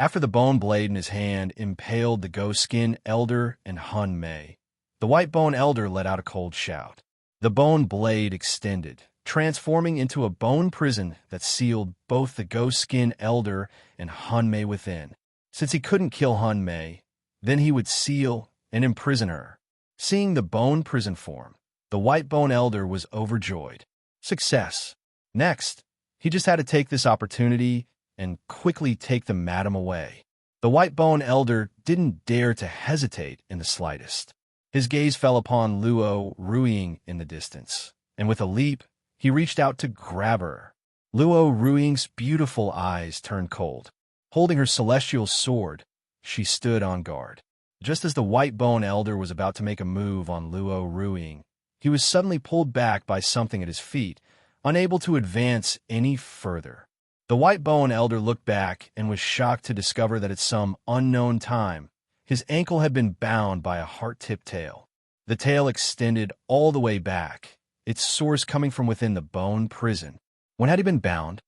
After the bone blade in his hand impaled the Ghost Skin Elder and Han Mei, the White Bone Elder let out a cold shout. The bone blade extended, transforming into a bone prison that sealed both the Ghost Skin Elder and Han Mei within. Since he couldn't kill Han Mei, then he would seal and imprison her. Seeing the bone prison form, the White Bone Elder was overjoyed. Success. Next, he just had to take this opportunity and quickly take the madam away. The White Bone Elder didn't dare to hesitate in the slightest. His gaze fell upon Luo Ruiying in the distance, and with a leap, he reached out to grab her. Luo Ruiying's beautiful eyes turned cold. Holding her celestial sword, she stood on guard. Just as the White Bone Elder was about to make a move on Luo Ruiying, he was suddenly pulled back by something at his feet, unable to advance any further. The White Bone Elder looked back and was shocked to discover that at some unknown time, his ankle had been bound by a heart-tipped tail. The tail extended all the way back, its source coming from within the bone prison. When had he been bound?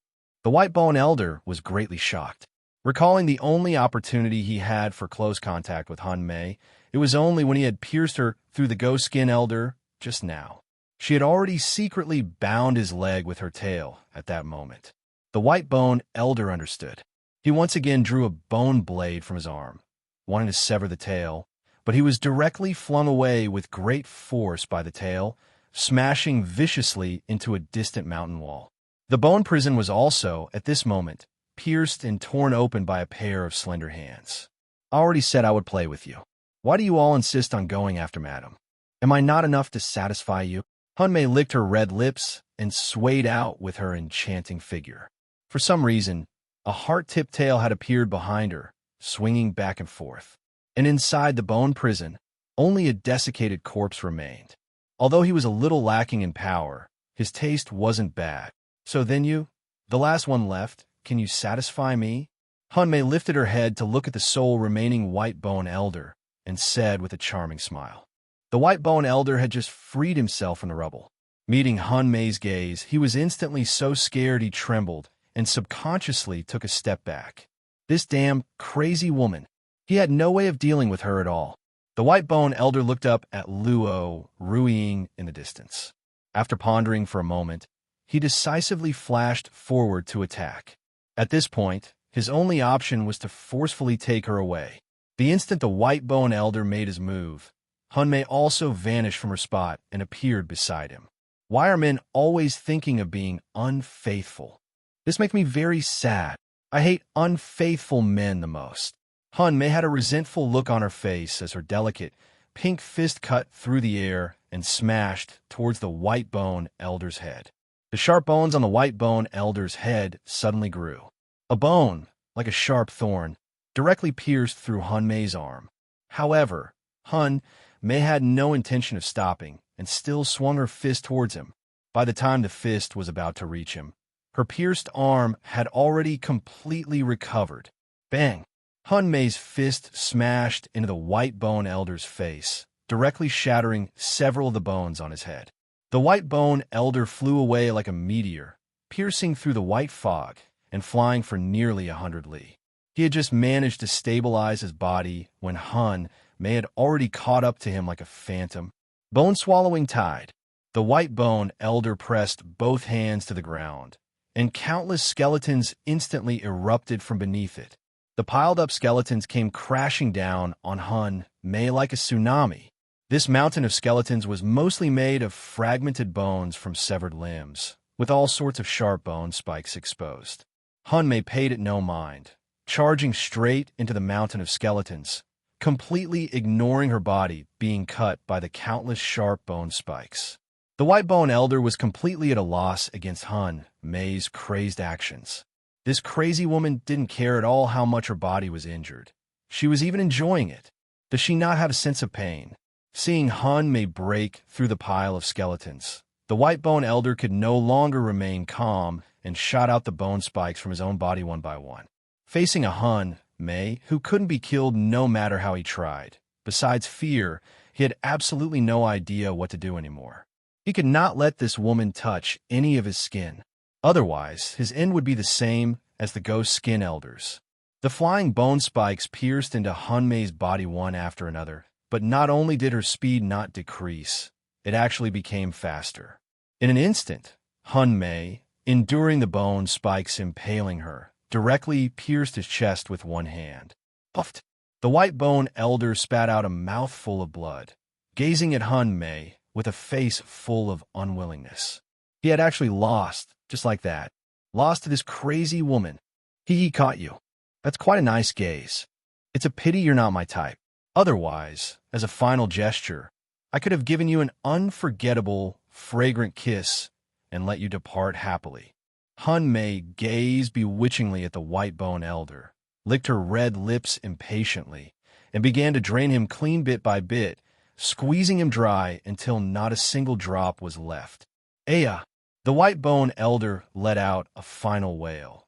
The White Bone Elder was greatly shocked. Recalling the only opportunity he had for close contact with Han Mei, it was only when he had pierced her through the Ghost Skin Elder just now. She had already secretly bound his leg with her tail at that moment. The White Bone Elder understood. He once again drew a bone blade from his arm, wanting to sever the tail, but he was directly flung away with great force by the tail, smashing viciously into a distant mountain wall. The bone prison was also, at this moment, pierced and torn open by a pair of slender hands. I already said I would play with you. Why do you all insist on going after Madam? Am I not enough to satisfy you? Han Mei licked her red lips and swayed out with her enchanting figure. For some reason, a heart-tipped tail had appeared behind her, swinging back and forth. And inside the bone prison, only a desiccated corpse remained. Although he was a little lacking in power, his taste wasn't bad. So then you, the last one left, can you satisfy me? Han Mei lifted her head to look at the sole remaining White Bone Elder and said with a charming smile. The White Bone Elder had just freed himself from the rubble. Meeting Han Mei's gaze, he was instantly so scared he trembled and subconsciously took a step back. This damn crazy woman. He had no way of dealing with her at all. The White Bone Elder looked up at Luo Ruiying in the distance. After pondering for a moment, he decisively flashed forward to attack. At this point, his only option was to forcefully take her away. The instant the White Bone Elder made his move, Han Mei also vanished from her spot and appeared beside him. Why are men always thinking of being unfaithful? This makes me very sad. I hate unfaithful men the most. Han Mei had a resentful look on her face as her delicate, pink fist cut through the air and smashed towards the White Bone Elder's head. The sharp bones on the White Bone Elder's head suddenly grew. A bone, like a sharp thorn, directly pierced through Han Mei's arm. However, Han Mei had no intention of stopping and still swung her fist towards him. By the time the fist was about to reach him, her pierced arm had already completely recovered. Bang! Han Mei's fist smashed into the White Bone Elder's face, directly shattering several of the bones on his head. The White Bone Elder flew away like a meteor, piercing through the white fog and flying for nearly 100 li. He had just managed to stabilize his body when Han Mei had already caught up to him like a phantom. Bone-swallowing tide. The White Bone Elder pressed both hands to the ground, and countless skeletons instantly erupted from beneath it. The piled-up skeletons came crashing down on Han Mei like a tsunami. This mountain of skeletons was mostly made of fragmented bones from severed limbs, with all sorts of sharp bone spikes exposed. Han Mei paid it no mind, charging straight into the mountain of skeletons, completely ignoring her body being cut by the countless sharp bone spikes. The White Bone Elder was completely at a loss against Han Mei's crazed actions. This crazy woman didn't care at all how much her body was injured. She was even enjoying it. Does she not have a sense of pain? Seeing Han Mei break through the pile of skeletons, the White Bone Elder could no longer remain calm and shot out the bone spikes from his own body one by one. Facing a Han Mei who couldn't be killed no matter how he tried, besides fear, he had absolutely no idea what to do anymore. He could not let this woman touch any of his skin. Otherwise, his end would be the same as the ghost skin elders. The flying bone spikes pierced into Han Mei's body one after another, but not only did her speed not decrease, it actually became faster. In an instant, Han Mei, enduring the bone spikes impaling her, directly pierced his chest with one hand. Puffed! The White Bone Elder spat out a mouthful of blood, gazing at Han Mei with a face full of unwillingness. He had actually lost, just like that. Lost to this crazy woman. He caught you. That's quite a nice gaze. It's a pity you're not my type. Otherwise, as a final gesture, I could have given you an unforgettable, fragrant kiss and let you depart happily. Han Mei gazed bewitchingly at the White Bone Elder, licked her red lips impatiently, and began to drain him clean bit by bit, squeezing him dry until not a single drop was left. Aya! The White Bone Elder let out a final wail,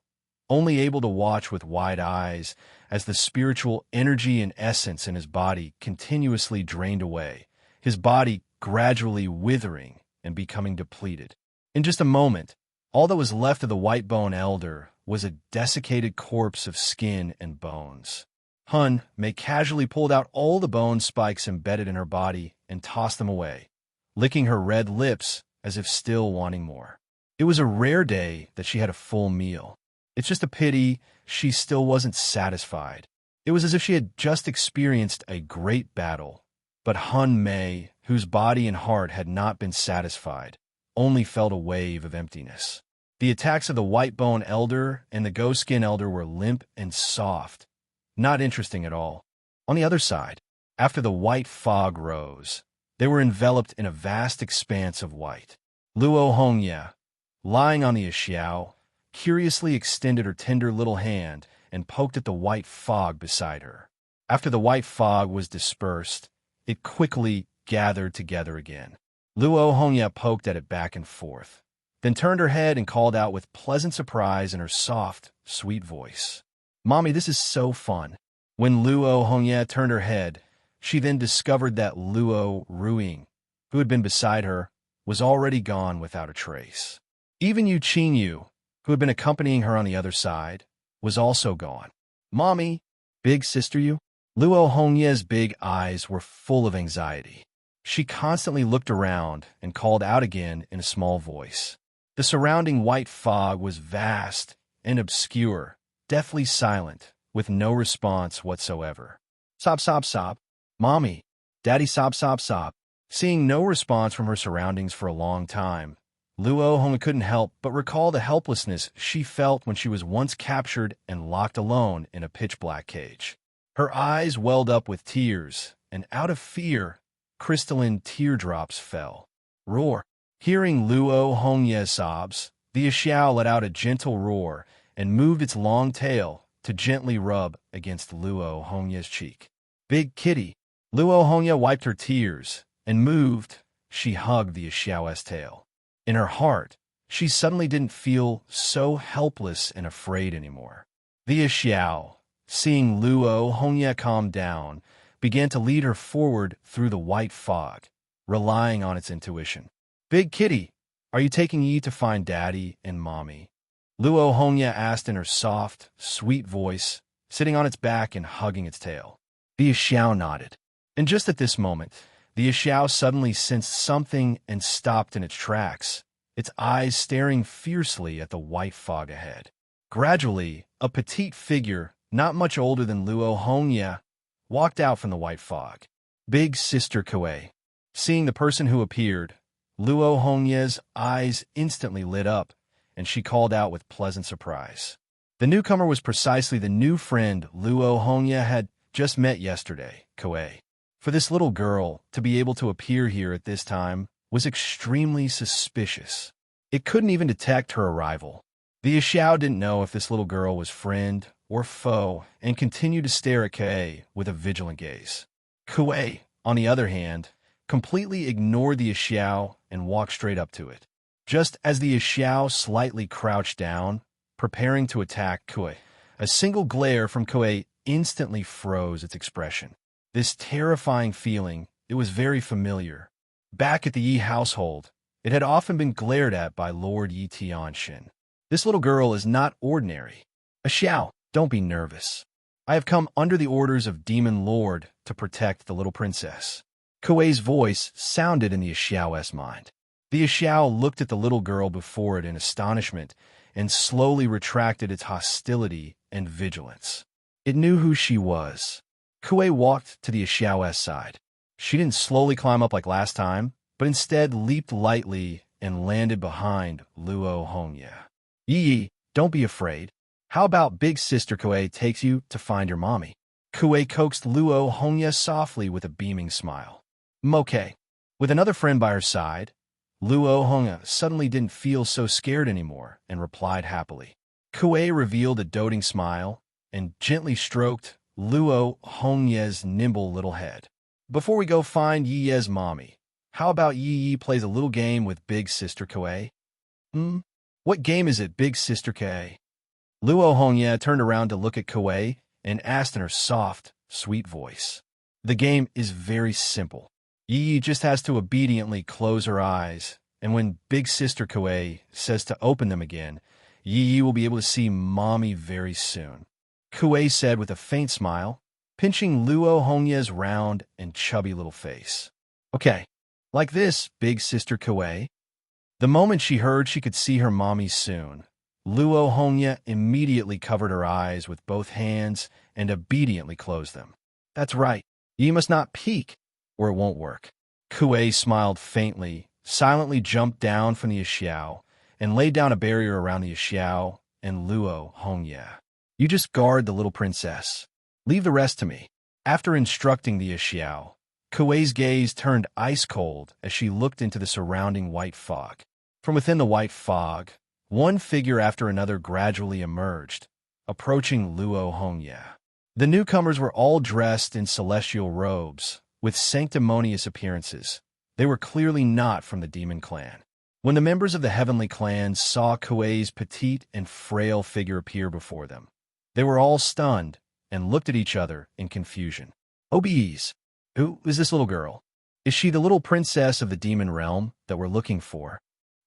only able to watch with wide eyes as the spiritual energy and essence in his body continuously drained away, his body gradually withering and becoming depleted. In just a moment, all that was left of the White Bone Elder was a desiccated corpse of skin and bones. Han Mei casually pulled out all the bone spikes embedded in her body and tossed them away, licking her red lips as if still wanting more. It was a rare day that she had a full meal. It's just a pity she still wasn't satisfied. It was as if she had just experienced a great battle, but Han Mei, whose body and heart had not been satisfied, only felt a wave of emptiness. The attacks of the White Bone Elder and the Ghost Skin Elder were limp and soft, not interesting at all. On the other side, after the white fog rose, they were enveloped in a vast expanse of white. Luo Hongye, lying on the Xiao, curiously extended her tender little hand and poked at the white fog beside her. After the white fog was dispersed, it quickly gathered together again. Luo Hongye poked at it back and forth, then turned her head and called out with pleasant surprise in her soft, sweet voice. Mommy, this is so fun. When Luo Hongye turned her head, she then discovered that Luo Ruing, who had been beside her, was already gone without a trace. Even Yu Qingyu, who had been accompanying her on the other side, was also gone. Mommy, big sister Yu? Luo Hongye's big eyes were full of anxiety. She constantly looked around and called out again in a small voice. The surrounding white fog was vast and obscure, deathly silent, with no response whatsoever. Sob, sob, sob. Mommy, Daddy, sob, sob, sob. Seeing no response from her surroundings for a long time, Luo Hongye couldn't help but recall the helplessness she felt when she was once captured and locked alone in a pitch-black cage. Her eyes welled up with tears, and out of fear, crystalline teardrops fell. Roar! Hearing Luo Hongye's sobs, the Xiao let out a gentle roar and moved its long tail to gently rub against Luo Hongye's cheek. Big kitty! Luo Hongye wiped her tears and moved. She hugged the Xiao's tail. In her heart, she suddenly didn't feel so helpless and afraid anymore. The Xiao, seeing Luo Hongye calm down, began to lead her forward through the white fog, relying on its intuition. Big kitty, are you taking Yi to find Daddy and Mommy? Luo Hongye asked in her soft, sweet voice, sitting on its back and hugging its tail. The Xiao nodded. And just at this moment, the Xiao suddenly sensed something and stopped in its tracks, its eyes staring fiercely at the white fog ahead. Gradually, a petite figure, not much older than Luo Hongye, walked out from the white fog. Big Sister Kuei. Seeing the person who appeared, Luo Hongye's eyes instantly lit up, and she called out with pleasant surprise. The newcomer was precisely the new friend Luo Hongye had just met yesterday, Kuei. For this little girl to be able to appear here at this time was extremely suspicious. It couldn't even detect her arrival. The Xiao didn't know if this little girl was friend or foe and continued to stare at Kuei with a vigilant gaze. Kuei, on the other hand, completely ignored the Xiao and walked straight up to it. Just as the Xiao slightly crouched down, preparing to attack Kuei, a single glare from Kuei instantly froze its expression. This terrifying feeling, it was very familiar. Back at the Yi household, it had often been glared at by Lord Yi Tianxin. This little girl is not ordinary. A Xiao, don't be nervous. I have come under the orders of Demon Lord to protect the little princess. Kuei's voice sounded in the Xiao's mind. The Xiao looked at the little girl before it in astonishment and slowly retracted its hostility and vigilance. It knew who she was. Kuei walked to the Xiao's side. She didn't slowly climb up like last time, but instead leaped lightly and landed behind Luo Hongye. Yi, don't be afraid. How about Big Sister Kuei takes you to find your mommy? Kuei coaxed Luo Hongye softly with a beaming smile. Okay. With another friend by her side, Luo Hongye suddenly didn't feel so scared anymore and replied happily. Kuei revealed a doting smile and gently stroked Luo Hongye's nimble little head. Before we go find Yi's mommy, how about Yi plays a little game with Big Sister Kuei? What game is it, Big Sister Kuei? Luo Hongye turned around to look at Kuei and asked in her soft, sweet voice. The game is very simple. Yi just has to obediently close her eyes, and when Big Sister Kuei says to open them again, Yi will be able to see Mommy very soon. Kuei said with a faint smile, pinching Luo Hongye's round and chubby little face. Okay, like this, Big Sister Kuei. The moment she heard she could see her mommy soon, Luo Hongye immediately covered her eyes with both hands and obediently closed them. That's right, Yi must not peek, or it won't work. Kuei smiled faintly, silently jumped down from the Xiao, and laid down a barrier around the Xiao and Luo Hongye. You just guard the little princess. Leave the rest to me. After instructing the Xiao, Kuei's gaze turned ice cold as she looked into the surrounding white fog. From within the white fog, one figure after another gradually emerged, approaching Luo Hongye. The newcomers were all dressed in celestial robes, with sanctimonious appearances. They were clearly not from the demon clan. When the members of the heavenly clans saw Kuei's petite and frail figure appear before them, they were all stunned and looked at each other in confusion. OBEs, who is this little girl? Is she the little princess of the demon realm that we're looking for?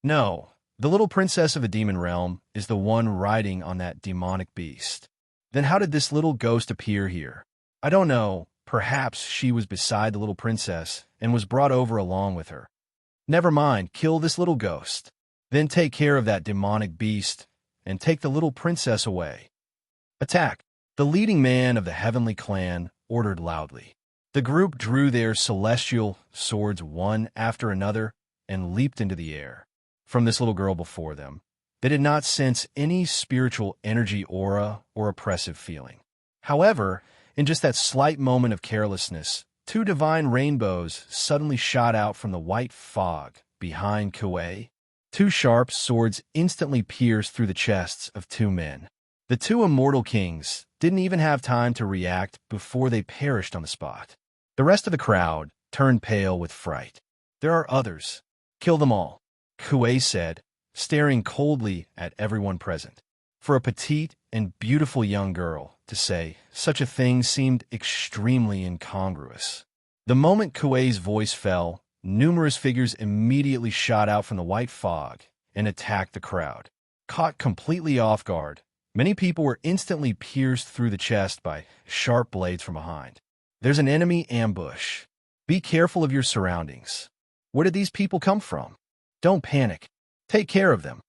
No, the little princess of the demon realm is the one riding on that demonic beast. Then how did this little ghost appear here? I don't know. Perhaps she was beside the little princess and was brought over along with her. Never mind, kill this little ghost. Then take care of that demonic beast and take the little princess away. Attack! The leading man of the heavenly clan ordered loudly. The group drew their celestial swords one after another and leaped into the air. From this little girl before them, they did not sense any spiritual energy aura or oppressive feeling. However, in just that slight moment of carelessness, two divine rainbows suddenly shot out from the white fog behind Kuei. Two sharp swords instantly pierced through the chests of two men. The two immortal kings didn't even have time to react before they perished on the spot. The rest of the crowd turned pale with fright. There are others. Kill them all, Kuei said, staring coldly at everyone present. For a petite and beautiful young girl to say such a thing seemed extremely incongruous. The moment Kuei's voice fell, numerous figures immediately shot out from the white fog and attacked the crowd. Caught completely off guard, many people were instantly pierced through the chest by sharp blades from behind. There's an enemy ambush. Be careful of your surroundings. Where did these people come from? Don't panic. Take care of them.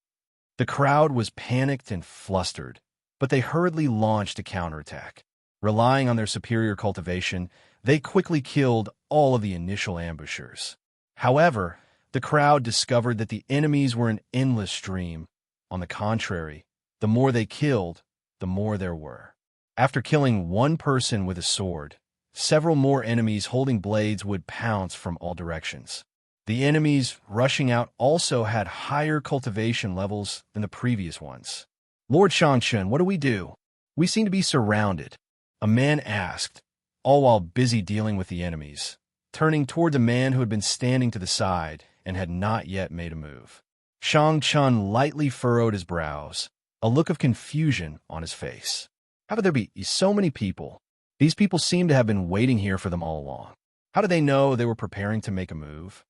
The crowd was panicked and flustered, but they hurriedly launched a counterattack. Relying on their superior cultivation, they quickly killed all of the initial ambushers. However, the crowd discovered that the enemies were an endless stream. On the contrary, the more they killed, the more there were. After killing one person with a sword, several more enemies holding blades would pounce from all directions. The enemies rushing out also had higher cultivation levels than the previous ones. Lord Shangshan, what do we do? We seem to be surrounded, a man asked, all while busy dealing with the enemies, turning toward a man who had been standing to the side and had not yet made a move. Shang Chun lightly furrowed his brows, a look of confusion on his face. How could there be so many people? These people seemed to have been waiting here for them all along. How did they know they were preparing to make a move?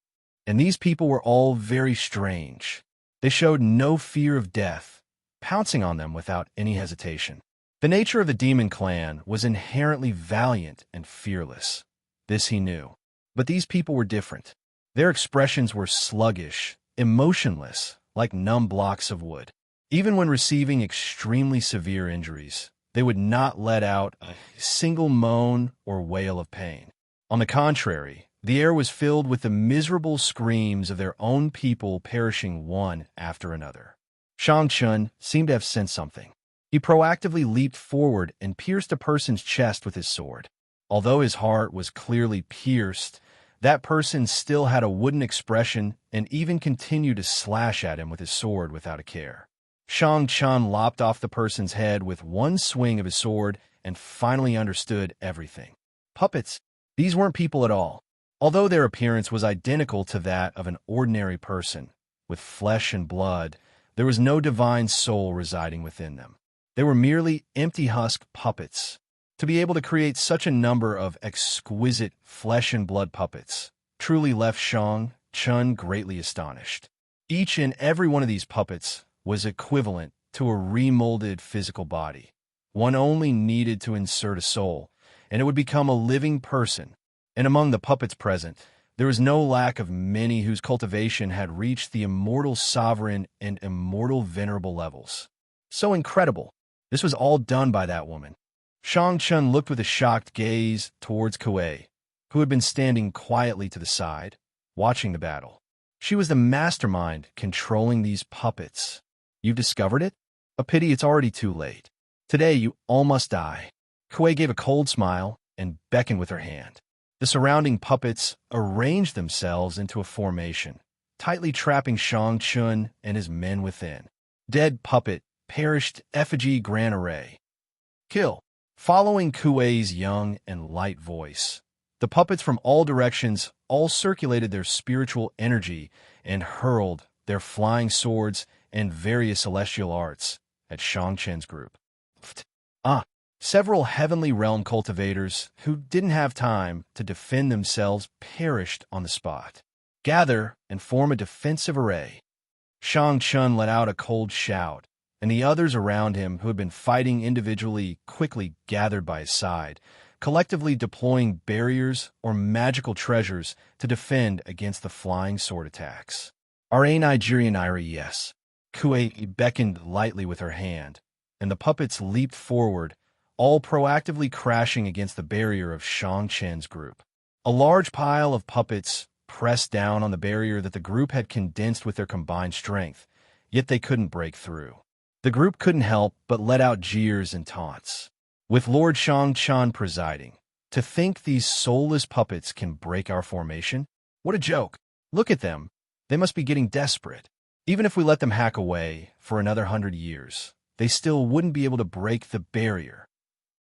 And these people were all very strange. They showed no fear of death, pouncing on them without any hesitation. The nature of the demon clan was inherently valiant and fearless. This he knew. But these people were different. Their expressions were sluggish, emotionless, like numb blocks of wood. Even when receiving extremely severe injuries, they would not let out a single moan or wail of pain. On the contrary, the air was filled with the miserable screams of their own people perishing one after another. Shang Chun seemed to have sensed something. He proactively leaped forward and pierced a person's chest with his sword. Although his heart was clearly pierced, that person still had a wooden expression and even continued to slash at him with his sword without a care. Shang Chun lopped off the person's head with one swing of his sword and finally understood everything. Puppets. These weren't people at all. Although their appearance was identical to that of an ordinary person, with flesh and blood, there was no divine soul residing within them. They were merely empty husk puppets. To be able to create such a number of exquisite flesh and blood puppets truly left Shang Chun greatly astonished. Each and every one of these puppets was equivalent to a remolded physical body. One only needed to insert a soul, and it would become a living person. And among the puppets present, there was no lack of many whose cultivation had reached the immortal sovereign and immortal venerable levels. So incredible. This was all done by that woman. Shang Chun looked with a shocked gaze towards Kuei, who had been standing quietly to the side, watching the battle. She was the mastermind controlling these puppets. You've discovered it? A pity it's already too late. Today you all must die. Kuei gave a cold smile and beckoned with her hand. The surrounding puppets arranged themselves into a formation, tightly trapping Shang Chun and his men within. Dead puppet, perished effigy grand array. Kill. Following Kuei's young and light voice, the puppets from all directions all circulated their spiritual energy and hurled their flying swords and various celestial arts at Shang Chun's group. Several heavenly realm cultivators who didn't have time to defend themselves perished on the spot. Gather and form a defensive array. Shang Chun let out a cold shout, and the others around him who had been fighting individually quickly gathered by his side, collectively deploying barriers or magical treasures to defend against the flying sword attacks. R.A. Nigerian Ira, yes. Kuei beckoned lightly with her hand, and the puppets leaped forward, all proactively crashing against the barrier of Shang Chun's group. A large pile of puppets pressed down on the barrier that the group had condensed with their combined strength, yet they couldn't break through. The group couldn't help but let out jeers and taunts. With Lord Shang Chun presiding, to think these soulless puppets can break our formation? What a joke. Look at them. They must be getting desperate. Even if we let them hack away for another 100 years, they still wouldn't be able to break the barrier.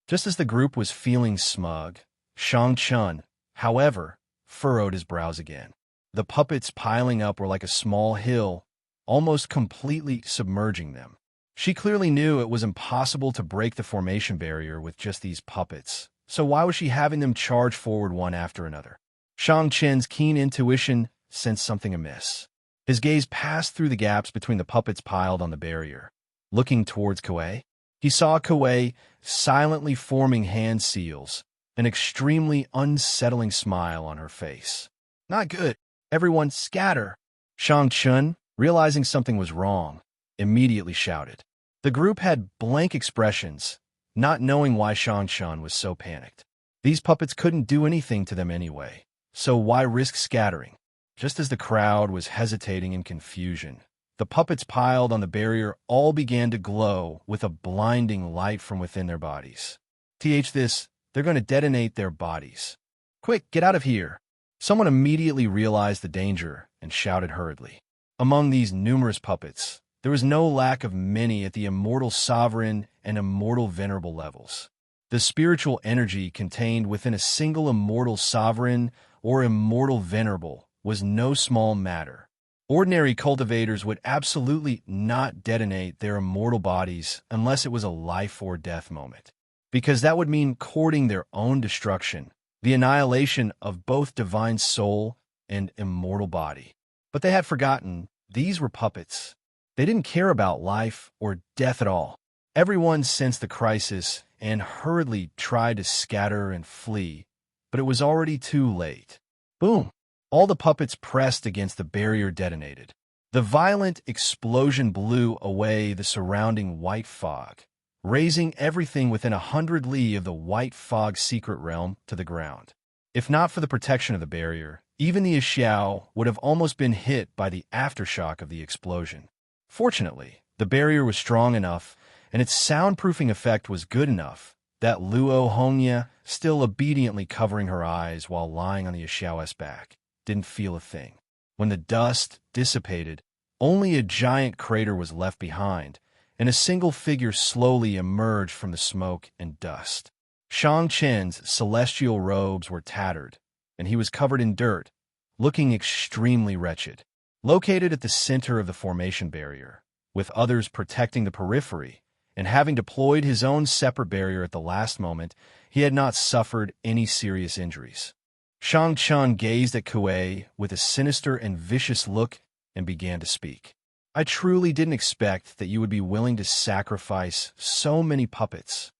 Just as the group was feeling smug, Shang Chun, however, furrowed his brows again. The puppets piling up were like a small hill, almost completely submerging them. She clearly knew it was impossible to break the formation barrier with just these puppets, so why was she having them charge forward one after another? Shang Chun's keen intuition sensed something amiss. His gaze passed through the gaps between the puppets piled on the barrier. Looking towards Kuei, he saw Kuei silently forming hand seals, an extremely unsettling smile on her face. Not good. Everyone scatter. Shang Chun, realizing something was wrong, immediately shouted. The group had blank expressions, not knowing why Shang Chun was so panicked. These puppets couldn't do anything to them anyway, so why risk scattering? Just as the crowd was hesitating in confusion, the puppets piled on the barrier all began to glow with a blinding light from within their bodies. They're going to detonate their bodies. Quick, get out of here. Someone immediately realized the danger and shouted hurriedly. Among these numerous puppets, There was no lack of many at the immortal sovereign and immortal venerable levels. The spiritual energy contained within a single immortal sovereign or immortal venerable was no small matter. Ordinary cultivators would absolutely not detonate their immortal bodies unless it was a life or death moment, because that would mean courting their own destruction, the annihilation of both divine soul and immortal body. But they had forgotten these were puppets. They didn't care about life or death at all. Everyone sensed the crisis and hurriedly tried to scatter and flee, but it was already too late. Boom! All the puppets pressed against the barrier detonated. The violent explosion blew away the surrounding white fog, raising everything within 100 li of the white fog secret realm to the ground. If not for the protection of the barrier, even the Xiao would have almost been hit by the aftershock of the explosion. Fortunately, the barrier was strong enough, and its soundproofing effect was good enough that Luo Hongya, still obediently covering her eyes while lying on the Xiao's back, didn't feel a thing. When the dust dissipated, only a giant crater was left behind, and a single figure slowly emerged from the smoke and dust. Shang Chen's celestial robes were tattered, and he was covered in dirt, looking extremely wretched. Located at the center of the formation barrier, with others protecting the periphery, and having deployed his own separate barrier at the last moment, he had not suffered any serious injuries. Shang Chun gazed at Kuei with a sinister and vicious look and began to speak. I truly didn't expect that you would be willing to sacrifice so many puppets.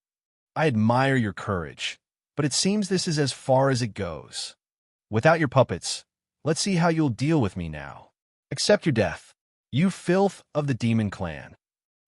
I admire your courage, but it seems this is as far as it goes. Without your puppets, let's see how you'll deal with me now. Accept your death, you filth of the demon clan.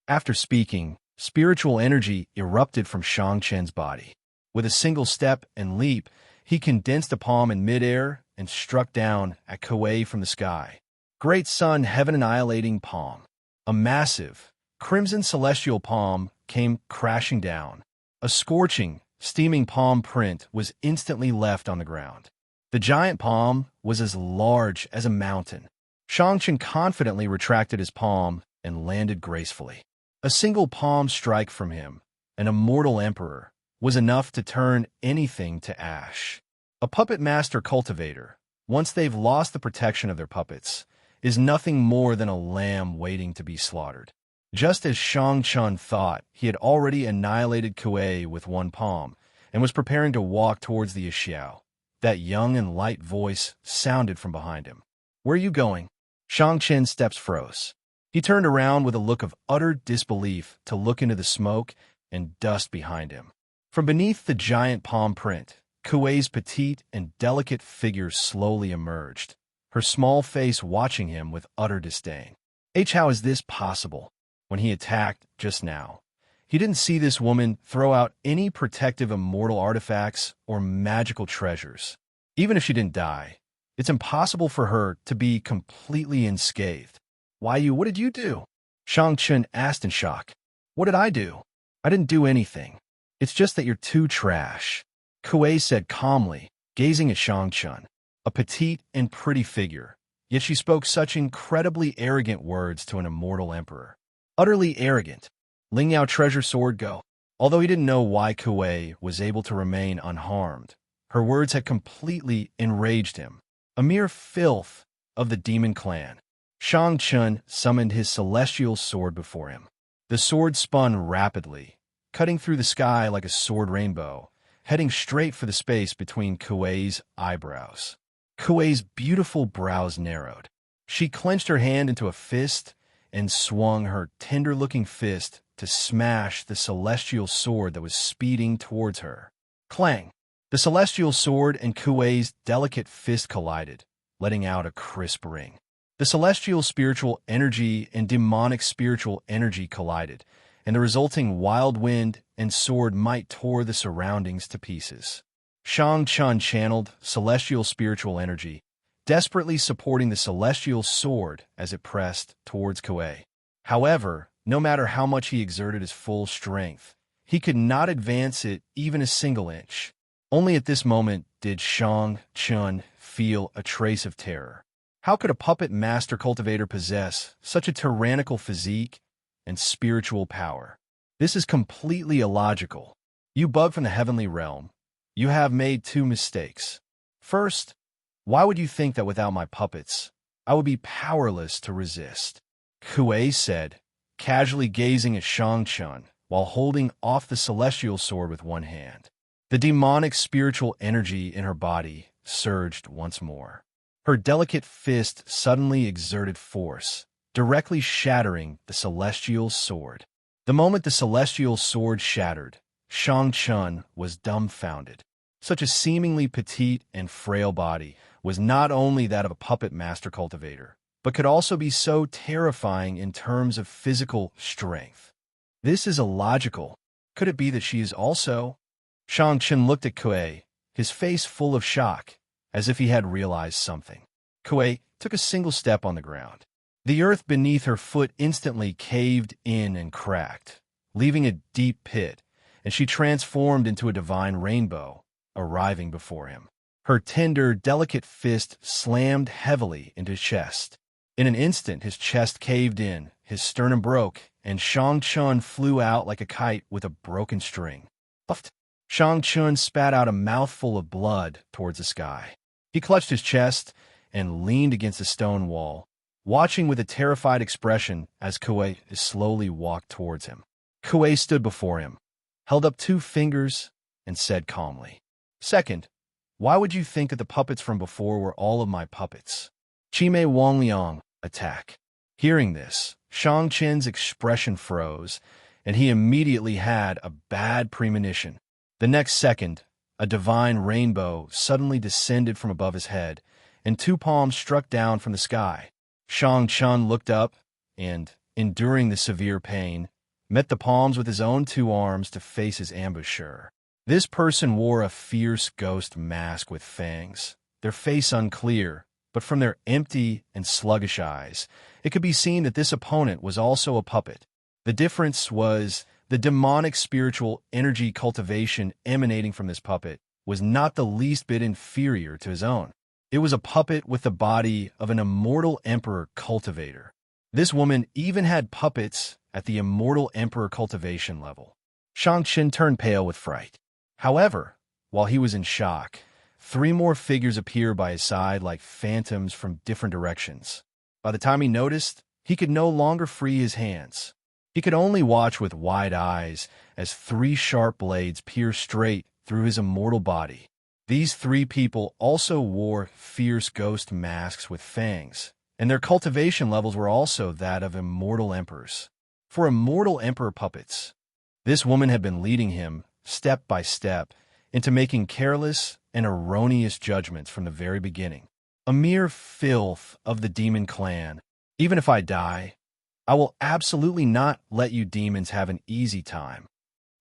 After speaking, spiritual energy erupted from Shang Chen's body. With a single step and leap, he condensed a palm in midair and struck down at Kuei from the sky. Great Sun Heaven Annihilating Palm. A massive, crimson celestial palm came crashing down. A scorching, steaming palm print was instantly left on the ground. The giant palm was as large as a mountain. Shang Chen confidently retracted his palm and landed gracefully. A single palm strike from him, an immortal emperor, was enough to turn anything to ash. A puppet master cultivator, once they've lost the protection of their puppets, is nothing more than a lamb waiting to be slaughtered. Just as Shang Chun thought he had already annihilated Kuei with one palm and was preparing to walk towards the Xiao, that young and light voice sounded from behind him. "Where are you going?" Shang Chen's steps froze. He turned around with a look of utter disbelief to look into the smoke and dust behind him. From beneath the giant palm print, Kuei's petite and delicate figure slowly emerged, her small face watching him with utter disdain. How is this possible? When he attacked just now, he didn't see this woman throw out any protective immortal artifacts or magical treasures. Even if she didn't die, it's impossible for her to be completely unscathed. What did you do?" Shang Chun asked in shock. "What did I do? I didn't do anything. It's just that you're too trash," Kuei said calmly, gazing at Shang Chun, a petite and pretty figure, yet she spoke such incredibly arrogant words to an immortal emperor. Utterly arrogant. Ling Yao treasure sword go. Although he didn't know why Kuei was able to remain unharmed, her words had completely enraged him. A mere filth of the demon clan. Shang Chun summoned his celestial sword before him. The sword spun rapidly, cutting through the sky like a sword rainbow, heading straight for the space between Kuei's eyebrows. Kuei's beautiful brows narrowed. She clenched her hand into a fist and swung her tender-looking fist to smash the celestial sword that was speeding towards her. Clang! The celestial sword and Kuei's delicate fist collided, letting out a crisp ring. The celestial spiritual energy and demonic spiritual energy collided, and the resulting wild wind and sword might tore the surroundings to pieces. Shang Chun channeled celestial spiritual energy, desperately supporting the celestial sword as it pressed towards Kuei. However, no matter how much he exerted his full strength, he could not advance it even a single inch. Only at this moment did Shang Chun feel a trace of terror. How could a puppet master cultivator possess such a tyrannical physique and spiritual power? This is completely illogical. You bug from the heavenly realm. You have made two mistakes. First, why would you think that without my puppets, I would be powerless to resist? Kuei said, casually gazing at Shang-Chun while holding off the celestial sword with one hand. The demonic spiritual energy in her body surged once more. Her delicate fist suddenly exerted force, directly shattering the celestial sword. The moment the celestial sword shattered, Shang-Chun was dumbfounded. Such a seemingly petite and frail body was not only that of a puppet master cultivator, but could also be so terrifying in terms of physical strength. This is illogical. Could it be that she is also? Shang-Chun looked at Kuei, his face full of shock, as if he had realized something. Kuei took a single step on the ground. The earth beneath her foot instantly caved in and cracked, leaving a deep pit, and she transformed into a divine rainbow, arriving before him. Her tender, delicate fist slammed heavily into his chest. In an instant, his chest caved in, his sternum broke, and Shang-Chun flew out like a kite with a broken string. Puffed. Shang-Chun spat out a mouthful of blood towards the sky. He clutched his chest and leaned against the stone wall, watching with a terrified expression as Kuei slowly walked towards him. Kuei stood before him, held up two fingers, and said calmly, "Second, why would you think that the puppets from before were all of my puppets?" Qimei Wangliang, attack. Hearing this, Shang-Chun's expression froze, and he immediately had a bad premonition. The next second, a divine rainbow suddenly descended from above his head, and two palms struck down from the sky. Shang-Chun looked up and, enduring the severe pain, met the palms with his own two arms to face his ambusher. This person wore a fierce ghost mask with fangs, their face unclear, but from their empty and sluggish eyes, it could be seen that this opponent was also a puppet. The difference was the demonic spiritual energy cultivation emanating from this puppet was not the least bit inferior to his own. It was a puppet with the body of an immortal emperor cultivator. This woman even had puppets at the immortal emperor cultivation level. Shang-Chun turned pale with fright. However, while he was in shock, three more figures appeared by his side like phantoms from different directions. By the time he noticed, he could no longer free his hands. He could only watch with wide eyes as three sharp blades pierced straight through his immortal body. These three people also wore fierce ghost masks with fangs, and their cultivation levels were also that of immortal emperors. For immortal emperor puppets, this woman had been leading him, step by step, into making careless and erroneous judgments from the very beginning. A mere filth of the demon clan. Even if I die, I will absolutely not let you demons have an easy time.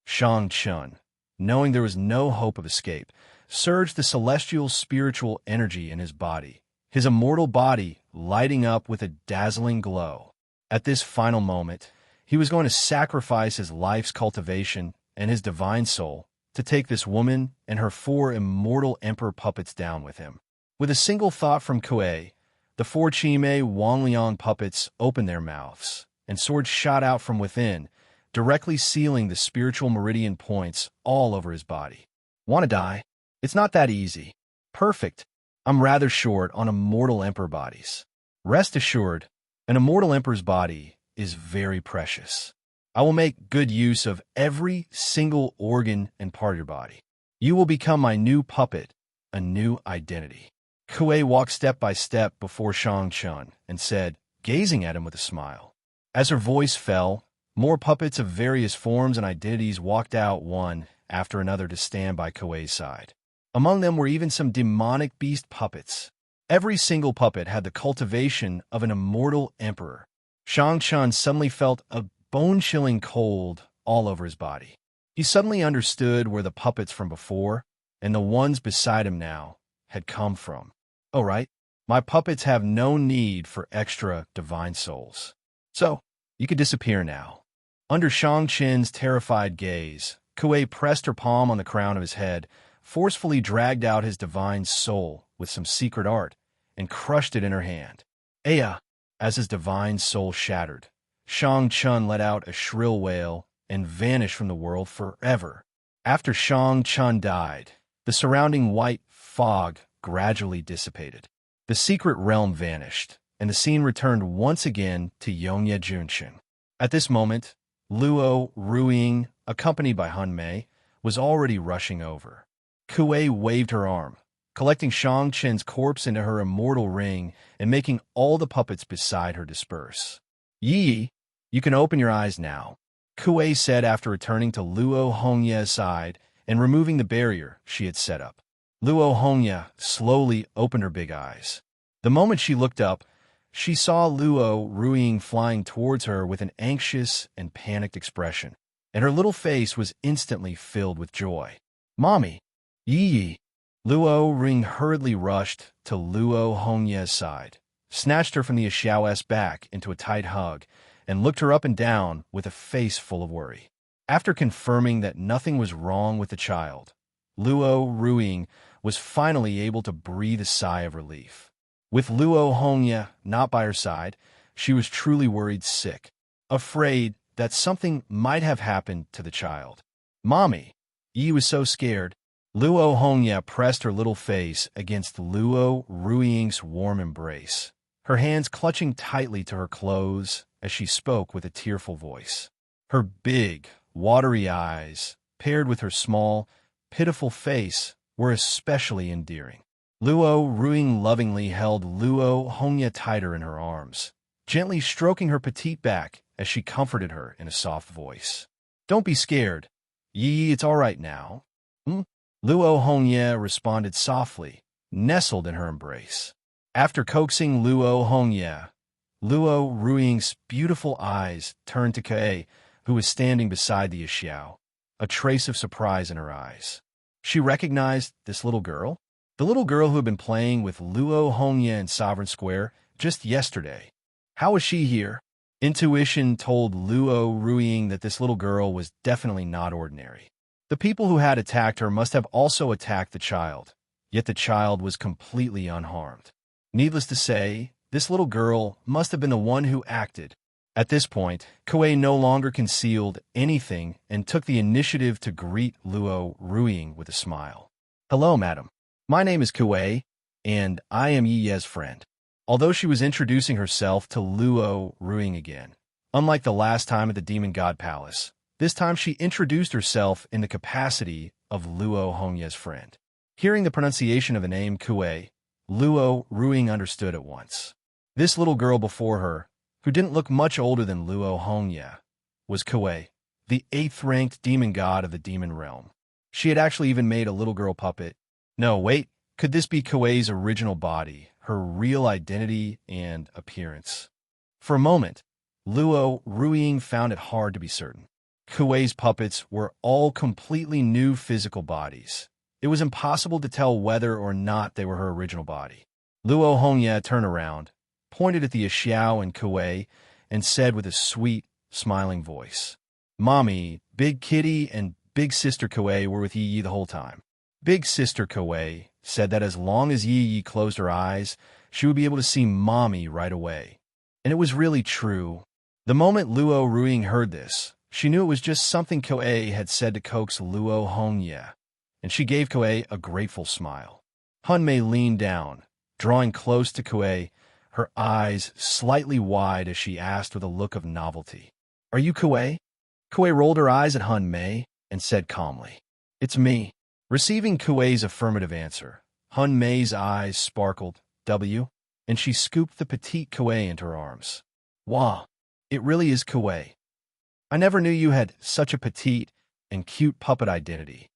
Shang-Chun, knowing there was no hope of escape, surged the celestial spiritual energy in his body, his immortal body lighting up with a dazzling glow. At this final moment, he was going to sacrifice his life's cultivation and his divine soul to take this woman and her four immortal emperor puppets down with him. With a single thought from Kuei, the four Qimei Wangliang puppets opened their mouths, and swords shot out from within, directly sealing the spiritual meridian points all over his body. Want to die? It's not that easy. Perfect. I'm rather short on immortal emperor bodies. Rest assured, an immortal emperor's body is very precious. I will make good use of every single organ and part of your body. You will become my new puppet, a new identity. Kuei walked step by step before Shang-Chun and said, gazing at him with a smile. As her voice fell, more puppets of various forms and identities walked out one after another to stand by Kuei's side. Among them were even some demonic beast puppets. Every single puppet had the cultivation of an immortal emperor. Shang-Chun suddenly felt a bone-chilling cold all over his body. He suddenly understood where the puppets from before, and the ones beside him now, had come from. Oh, right, my puppets have no need for extra divine souls. So, you could disappear now. Under Shang-Chun's terrified gaze, Kuei pressed her palm on the crown of his head, forcefully dragged out his divine soul with some secret art, and crushed it in her hand. Aya! As his divine soul shattered, Shang Chun let out a shrill wail and vanished from the world forever. After Shang Chun died, the surrounding white fog gradually dissipated. The secret realm vanished, and the scene returned once again to Yongye Junshin. At this moment, Luo Ruiying, accompanied by Hun Mei, was already rushing over. Kuei waved her arm, collecting Shang Chen's corpse into her immortal ring and making all the puppets beside her disperse. Yi, you can open your eyes now, Kuei said after returning to Luo Hongye's side and removing the barrier she had set up. Luo Hongye slowly opened her big eyes. The moment she looked up, she saw Luo Ruiying flying towards her with an anxious and panicked expression, and her little face was instantly filled with joy. Mommy! Yi! Luo Ruiying hurriedly rushed to Luo Hongye's side, snatched her from the Xiao's back into a tight hug, and looked her up and down with a face full of worry. After confirming that nothing was wrong with the child, Luo Ruiying was finally able to breathe a sigh of relief. With Luo Hongye not by her side, she was truly worried sick, afraid that something might have happened to the child. Mommy! Yi was so scared. Luo Hongye pressed her little face against Luo Ruiying's warm embrace, her hands clutching tightly to her clothes as she spoke with a tearful voice. Her big, watery eyes, paired with her small, pitiful face, were especially endearing. Luo Ruiying lovingly held Luo Hongye tighter in her arms, gently stroking her petite back as she comforted her in a soft voice. Don't be scared. Yi, it's all right now. Luo Hongye responded softly, nestled in her embrace. After coaxing Luo Hongye, Luo Ruiying's beautiful eyes turned to Kuei, who was standing beside the Xiao, a trace of surprise in her eyes. She recognized this little girl? The little girl who had been playing with Luo Hongye in Sovereign Square just yesterday. How was she here? Intuition told Luo Ruiying that this little girl was definitely not ordinary. The people who had attacked her must have also attacked the child, yet the child was completely unharmed. Needless to say, this little girl must have been the one who acted. At this point, Kuei no longer concealed anything and took the initiative to greet Luo Ruiying with a smile. Hello, madam. My name is Kuei, and I am Yi's friend. Although she was introducing herself to Luo Ruiying again, unlike the last time at the Demon God Palace, this time she introduced herself in the capacity of Luo Hongye's friend. Hearing the pronunciation of the name Kuei, Luo Ruiying understood at once. This little girl before her, who didn't look much older than Luo Hongye, was Kuei, the 8th-ranked demon god of the demon realm. She had actually even made a little girl puppet. No, wait, could this be Kuei's original body, her real identity and appearance? For a moment, Luo Ruiying found it hard to be certain. Kuei's puppets were all completely new physical bodies. It was impossible to tell whether or not they were her original body. Luo Hongye turned around, pointed at the Xiao and Kuei, and said with a sweet, smiling voice, Mommy, Big Kitty, and Big Sister Kuei were with Yi the whole time. Big Sister Kuei said that as long as Yi closed her eyes, she would be able to see Mommy right away. And it was really true. The moment Luo Ruiying heard this, she knew it was just something Kuei had said to coax Luo Hongye, and she gave Kuei a grateful smile. Hun Mei leaned down, drawing close to Kuei, her eyes slightly wide as she asked with a look of novelty, Are you Kuei? Kuei rolled her eyes at Hun Mei and said calmly, It's me. Receiving Kuei's affirmative answer, Hun Mei's eyes sparkled, W, and she scooped the petite Kuei into her arms. Wow, it really is Kuei. I never knew you had such a petite and cute puppet identity.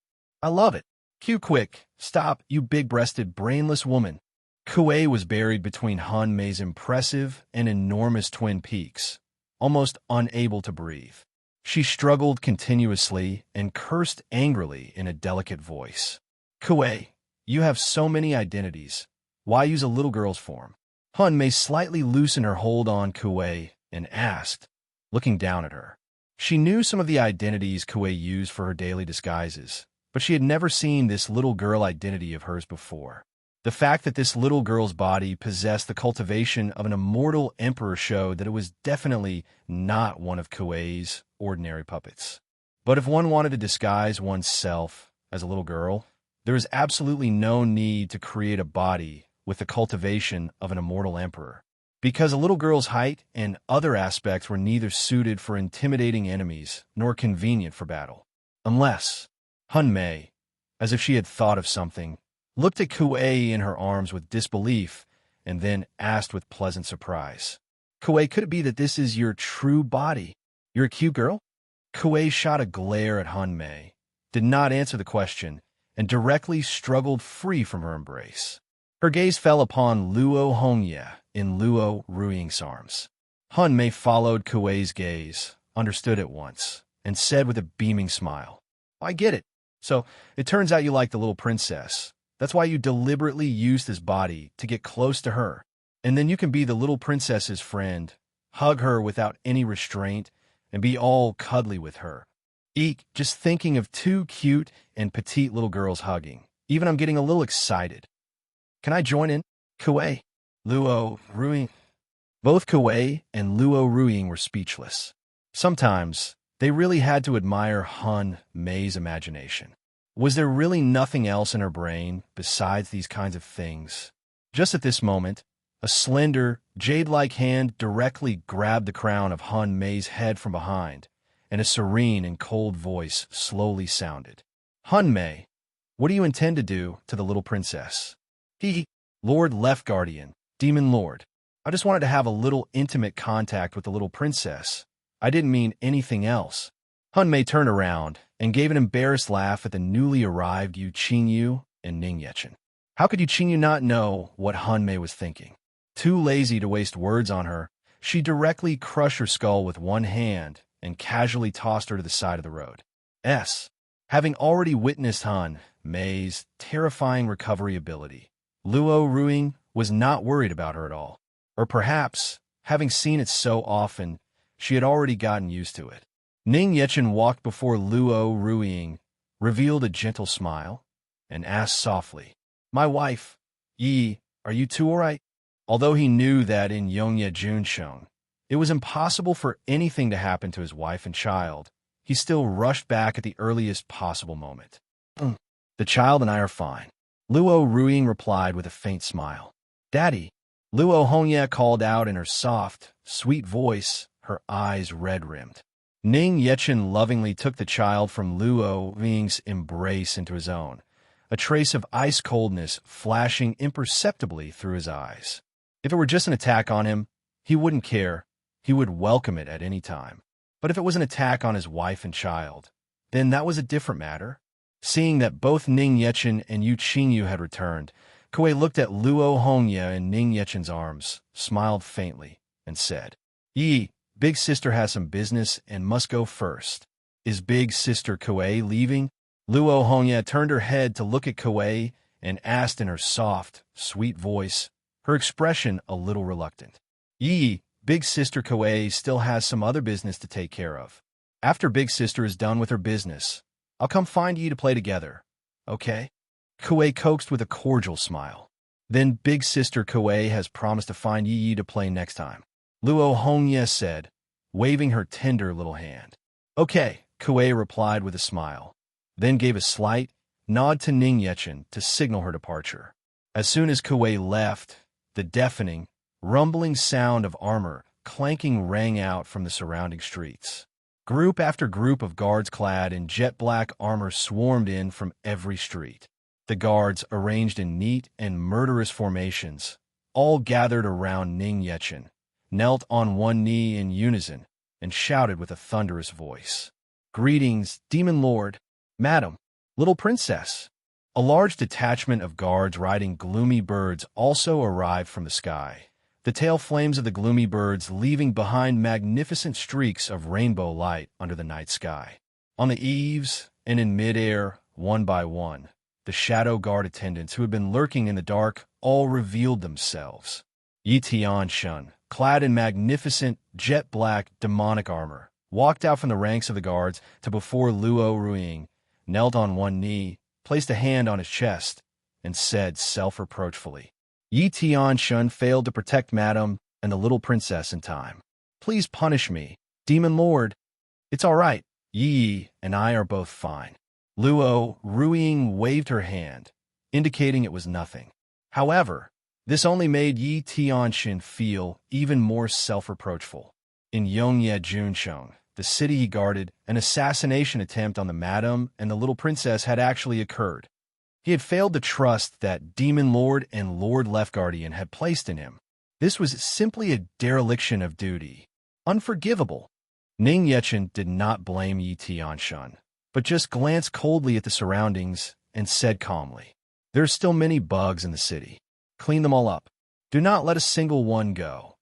I love it. Cue quick. Stop, you big-breasted, brainless woman. Kuei was buried between Han Mei's impressive and enormous twin peaks, almost unable to breathe. She struggled continuously and cursed angrily in a delicate voice. Kuei, you have so many identities. Why use a little girl's form? Han Mei slightly loosened her hold on Kuei and asked, looking down at her. She knew some of the identities Kuei used for her daily disguises, but she had never seen this little girl identity of hers before. The fact that this little girl's body possessed the cultivation of an immortal emperor showed that it was definitely not one of Kuei's ordinary puppets. But if one wanted to disguise oneself as a little girl, there is absolutely no need to create a body with the cultivation of an immortal emperor, because a little girl's height and other aspects were neither suited for intimidating enemies nor convenient for battle. Unless Hun Mei, as if she had thought of something, looked at Kuei in her arms with disbelief and then asked with pleasant surprise, "Kuei, could it be that this is your true body? You're a cute girl?" Kuei shot a glare at Hun Mei, did not answer the question, and directly struggled free from her embrace. Her gaze fell upon Luo Hongye in Luo Ruiying's arms. Hun Mei followed Kuei's gaze, understood at once, and said with a beaming smile, "I get it. So it turns out you like the little princess. That's why you deliberately used his body to get close to her. And then you can be the little princess's friend, hug her without any restraint, and be all cuddly with her. Eek, just thinking of two cute and petite little girls hugging. Even I'm getting a little excited. Can I join in?" Kuei, Luo Ruiying. Both Kuei and Luo Ruiying were speechless. Sometimes they really had to admire Hun Mei's imagination. Was there really nothing else in her brain besides these kinds of things? Just at this moment, a slender, jade-like hand directly grabbed the crown of Hun Mei's head from behind, and a serene and cold voice slowly sounded. "Hun Mei, what do you intend to do to the little princess?" "He, Lord Left Guardian, Demon Lord. I just wanted to have a little intimate contact with the little princess. I didn't mean anything else." Hun Mei turned around and gave an embarrassed laugh at the newly arrived Yu Qingyu and Ning Yechen. How could Yu Qingyu not know what Hun Mei was thinking? Too lazy to waste words on her, she directly crushed her skull with one hand and casually tossed her to the side of the road. Having already witnessed Hun Mei's terrifying recovery ability, Luo Ruiying was not worried about her at all. Or perhaps, having seen it so often, she had already gotten used to it. Ning Yechen walked before Luo Ruiying, revealed a gentle smile, and asked softly, "My wife, Yi, are you two all right?" Although he knew that in Yongye Junsheng, it was impossible for anything to happen to his wife and child, he still rushed back at the earliest possible moment. "The child and I are fine," Luo Ruiying replied with a faint smile. "Daddy," Luo Hongye called out in her soft, sweet voice, her eyes red-rimmed. Ning Yechen lovingly took the child from Luo Ruiying's embrace into his own, a trace of ice coldness flashing imperceptibly through his eyes. If it were just an attack on him, he wouldn't care. He would welcome it at any time. But if it was an attack on his wife and child, then that was a different matter. Seeing that both Ning Yechen and Yu Qingyu had returned, Kuei looked at Luo Hongye in Ning Yechen's arms, smiled faintly, and said, "Yi, big sister has some business and must go first." "Is big sister Kuei leaving?" Luo Hongye turned her head to look at Kuei and asked in her soft, sweet voice, her expression a little reluctant. "Yi, big sister Kuei still has some other business to take care of. After big sister is done with her business, I'll come find you to play together, okay?" Kuei coaxed with a cordial smile. "Then big sister Kuei has promised to find Yi to play next time," Luo Hongye said, waving her tender little hand. "Okay," Kuei replied with a smile, then gave a slight nod to Ning Yechen to signal her departure. As soon as Kuei left, the deafening, rumbling sound of armor clanking rang out from the surrounding streets. Group after group of guards clad in jet-black armor swarmed in from every street. The guards, arranged in neat and murderous formations, all gathered around Ning Yechen, knelt on one knee in unison, and shouted with a thunderous voice, "Greetings, Demon Lord, Madam, Little Princess." A large detachment of guards riding gloomy birds also arrived from the sky, the tail flames of the gloomy birds leaving behind magnificent streaks of rainbow light under the night sky. On the eaves and in midair, one by one, the shadow guard attendants who had been lurking in the dark all revealed themselves. Yi Tianshun, clad in magnificent, jet-black, demonic armor, walked out from the ranks of the guards to before Luo Ruiying, knelt on one knee, placed a hand on his chest, and said self-reproachfully, Yi Tianxun failed to protect Madame and the little princess in time. Please punish me, Demon Lord. It's all right. Yi and I are both fine. Luo Ruiying waved her hand, indicating it was nothing. However, this only made Yi Tianxun feel even more self-reproachful. In Yongye Junsheng, the city he guarded, an assassination attempt on the madam and the little princess had actually occurred. He had failed to trust that Demon Lord and Lord Leftguardian had placed in him. This was simply a dereliction of duty. Unforgivable. Ning Yechen did not blame Yi Tianxun, but just glanced coldly at the surroundings and said calmly, There are still many bugs in the city. Clean them all up. Do not let a single one go.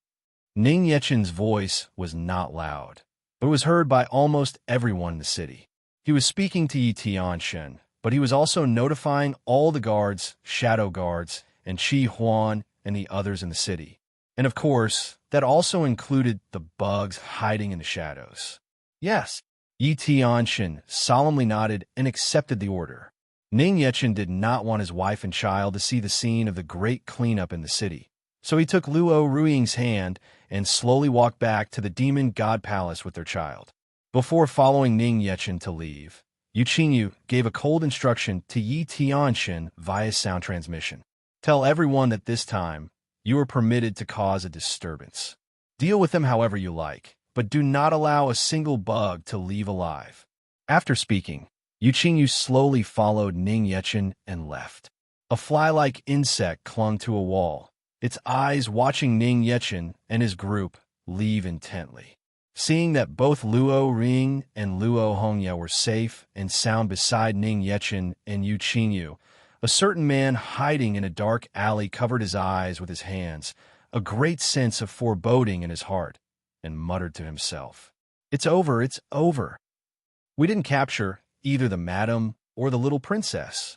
Ning Yechen's voice was not loud, but was heard by almost everyone in the city. He was speaking to Yi Tianxun, but he was also notifying all the guards, shadow guards, and Qi Huan and the others in the city. And of course, that also included the bugs hiding in the shadows. Yes, Yi Tianxun solemnly nodded and accepted the order. Ning Yechen did not want his wife and child to see the scene of the great cleanup in the city, so he took Luo Ruiying's hand and slowly walked back to the demon god palace with their child. Before following Ning Yechen to leave, Yu Qingyu gave a cold instruction to Yi Tianxun via sound transmission. Tell everyone that this time, you are permitted to cause a disturbance. Deal with them however you like, but do not allow a single bug to leave alive. After speaking, Yu Qingyu slowly followed Ning Yechen and left. A fly-like insect clung to a wall, its eyes watching Ning Yechen and his group leave intently. Seeing that both Luo Ring and Luo Hongye were safe and sound beside Ning Yechen and Yu Qingyu, a certain man hiding in a dark alley covered his eyes with his hands, a great sense of foreboding in his heart, and muttered to himself, It's over, it's over. We didn't capture either the madam or the little princess.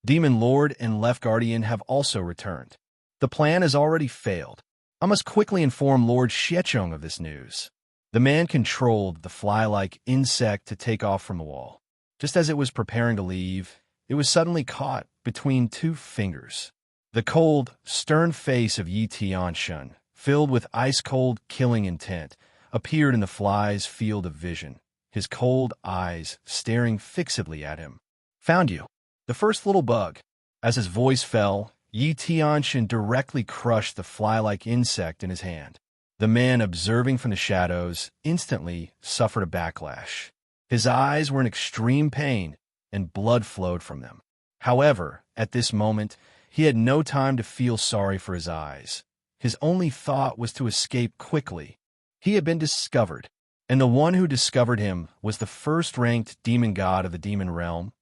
Demon Lord and Left Guardian have also returned. The plan has already failed. I must quickly inform Lord Xiecheng of this news. The man controlled the fly-like insect to take off from the wall. Just as it was preparing to leave, it was suddenly caught between two fingers. The cold, stern face of Yi Tianxun, filled with ice-cold killing intent, appeared in the fly's field of vision, his cold eyes staring fixedly at him. Found you. The first little bug. As his voice fell, Yi Tianxun directly crushed the fly-like insect in his hand. The man, observing from the shadows, instantly suffered a backlash. His eyes were in extreme pain, and blood flowed from them. However, at this moment, he had no time to feel sorry for his eyes. His only thought was to escape quickly. He had been discovered, and the one who discovered him was the first-ranked demon god of the demon realm,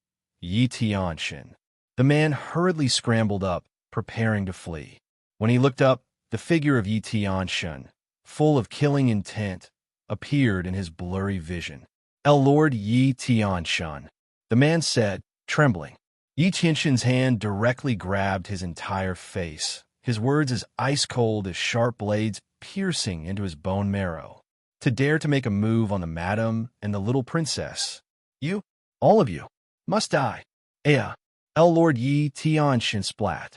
Yi Tianxun. The man hurriedly scrambled up, preparing to flee. When he looked up, the figure of Yi Tianxun, full of killing intent, appeared in his blurry vision. El Lord Yi Tianxun, the man said, trembling. Yi Tianxun's hand directly grabbed his entire face, his words as ice-cold as sharp blades piercing into his bone marrow. To dare to make a move on the madam and the little princess. You, all of you, must die. Ea, El Lord Yi Tianxun splat.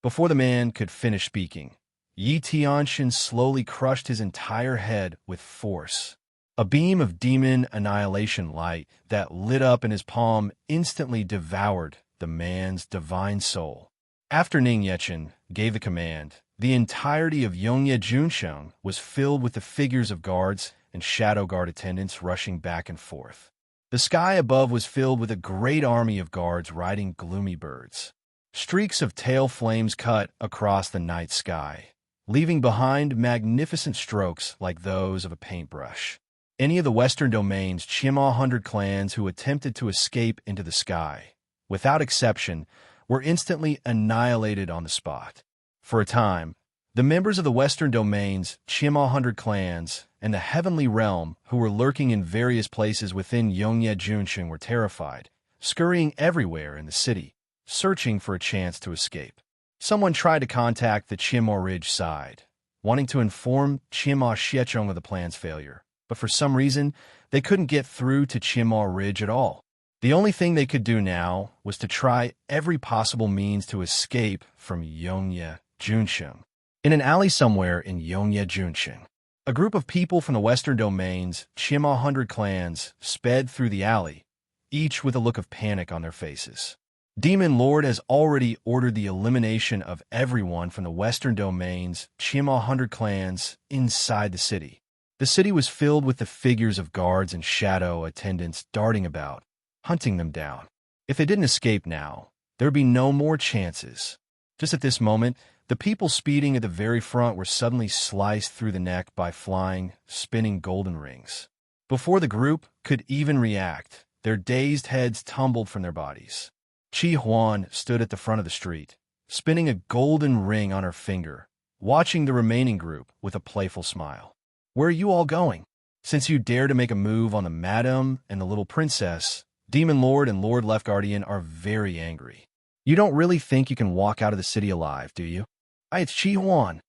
Before the man could finish speaking, Yi Tianxun slowly crushed his entire head with force. A beam of demon annihilation light that lit up in his palm instantly devoured the man's divine soul. After Ning Yechen gave the command, the entirety of Yongye Junsheng was filled with the figures of guards and shadow guard attendants rushing back and forth. The sky above was filled with a great army of guards riding gloomy birds. Streaks of tail flames cut across the night sky, leaving behind magnificent strokes like those of a paintbrush. Any of the western domain's Chima 100 clans who attempted to escape into the sky, without exception, were instantly annihilated on the spot. For a time, the members of the western domain's Chima 100 clans and the heavenly realm who were lurking in various places within Yongye Junsheng were terrified, scurrying everywhere in the city, searching for a chance to escape. Someone tried to contact the Chima Ridge side, wanting to inform Chima Xiecheng of the plan's failure, but for some reason, they couldn't get through to Chima Ridge at all. The only thing they could do now was to try every possible means to escape from Yongye Junshin. In an alley somewhere in Yongye Junshin, a group of people from the Western Domain's Chima 100 clans sped through the alley, each with a look of panic on their faces. Demon Lord has already ordered the elimination of everyone from the Western Domain's Chima 100 clans inside the city. The city was filled with the figures of guards and shadow attendants darting about, hunting them down. If they didn't escape now, there would be no more chances. Just at this moment, the people speeding at the very front were suddenly sliced through the neck by flying, spinning golden rings. Before the group could even react, their dazed heads tumbled from their bodies. Chi Huan stood at the front of the street, spinning a golden ring on her finger, watching the remaining group with a playful smile. "Where are you all going? Since you dare to make a move on the madam and the little princess, Demon Lord and Lord Left Guardian are very angry. You don't really think you can walk out of the city alive, do you? It's Chi Huan.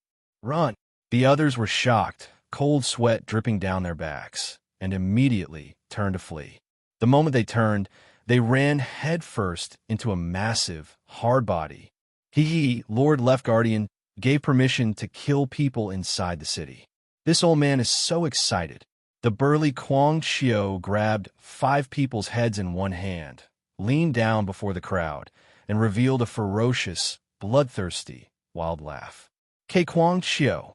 Run." The others were shocked, cold sweat dripping down their backs, and immediately turned to flee. The moment they turned, they ran headfirst into a massive, hard body. Lord Left Guardian, gave permission to kill people inside the city. This old man is so excited. The burly Kwang Xiao grabbed 5 people's heads in one hand, leaned down before the crowd, and revealed a ferocious, bloodthirsty, wild laugh. Kwang Xiao.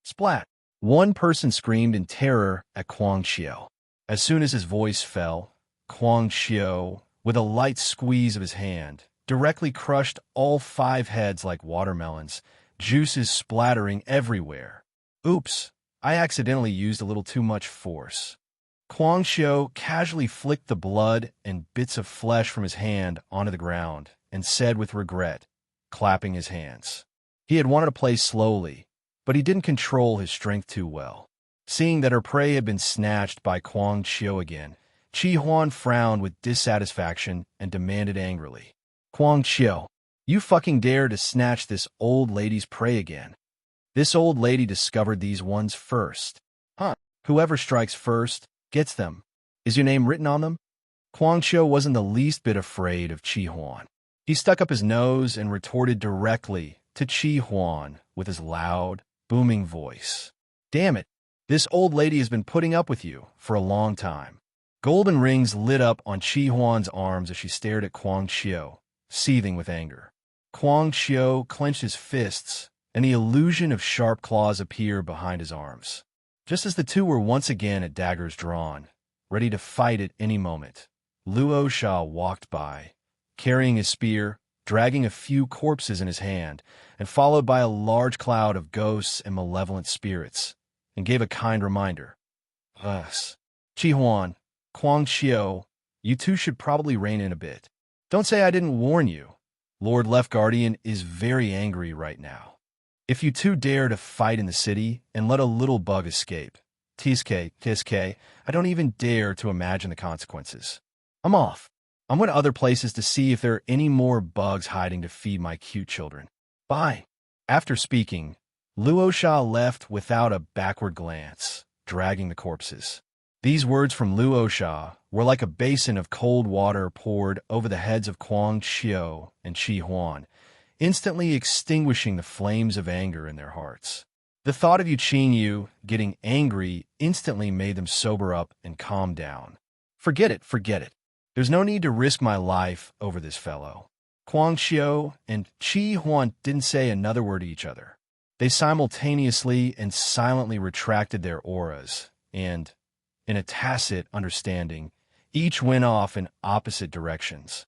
Splat. One person screamed in terror at Kwang Xiao. As soon as his voice fell, Kwang Xiao, with a light squeeze of his hand, directly crushed all 5 heads like watermelons, juices splattering everywhere. Oops, I accidentally used a little too much force. Kwang Xiao casually flicked the blood and bits of flesh from his hand onto the ground and said with regret, clapping his hands. He had wanted to play slowly, but he didn't control his strength too well. Seeing that her prey had been snatched by Kwang Xiao again, Chi Huan frowned with dissatisfaction and demanded angrily, "Kwang Xiao, you fucking dare to snatch this old lady's prey again. This old lady discovered these ones first. Huh? Whoever strikes first gets them. Is your name written on them?" Kwang Xiao wasn't the least bit afraid of Chi Huan. He stuck up his nose and retorted directly to Chi Huan with his loud, booming voice. "Damn it, this old lady has been putting up with you for a long time." Golden rings lit up on Chi Huan's arms as she stared at Kwang Xiao, seething with anger. Kwang Xiao clenched his fists, and the illusion of sharp claws appeared behind his arms. Just as the two were once again at daggers drawn, ready to fight at any moment, Luo Sha walked by, carrying his spear, dragging a few corpses in his hand, and followed by a large cloud of ghosts and malevolent spirits, and gave a kind reminder. "Us. Chi Huan, Kwang Xiao, you two should probably rein in a bit. Don't say I didn't warn you. Lord Left Guardian is very angry right now. If you two dare to fight in the city and let a little bug escape, Tiske, I don't even dare to imagine the consequences. I'm off. I'm going to other places to see if there are any more bugs hiding to feed my cute children. Bye." After speaking, Luo Sha left without a backward glance, dragging the corpses. These words from Luo Sha were like a basin of cold water poured over the heads of Kwang Xiao and Chi Huan, instantly extinguishing the flames of anger in their hearts. The thought of Yu getting angry instantly made them sober up and calm down. Forget it. There's no need to risk my life over this fellow." Kwang Xiao and Chi Huan didn't say another word to each other. They simultaneously and silently retracted their auras, and, in a tacit understanding, each went off in opposite directions.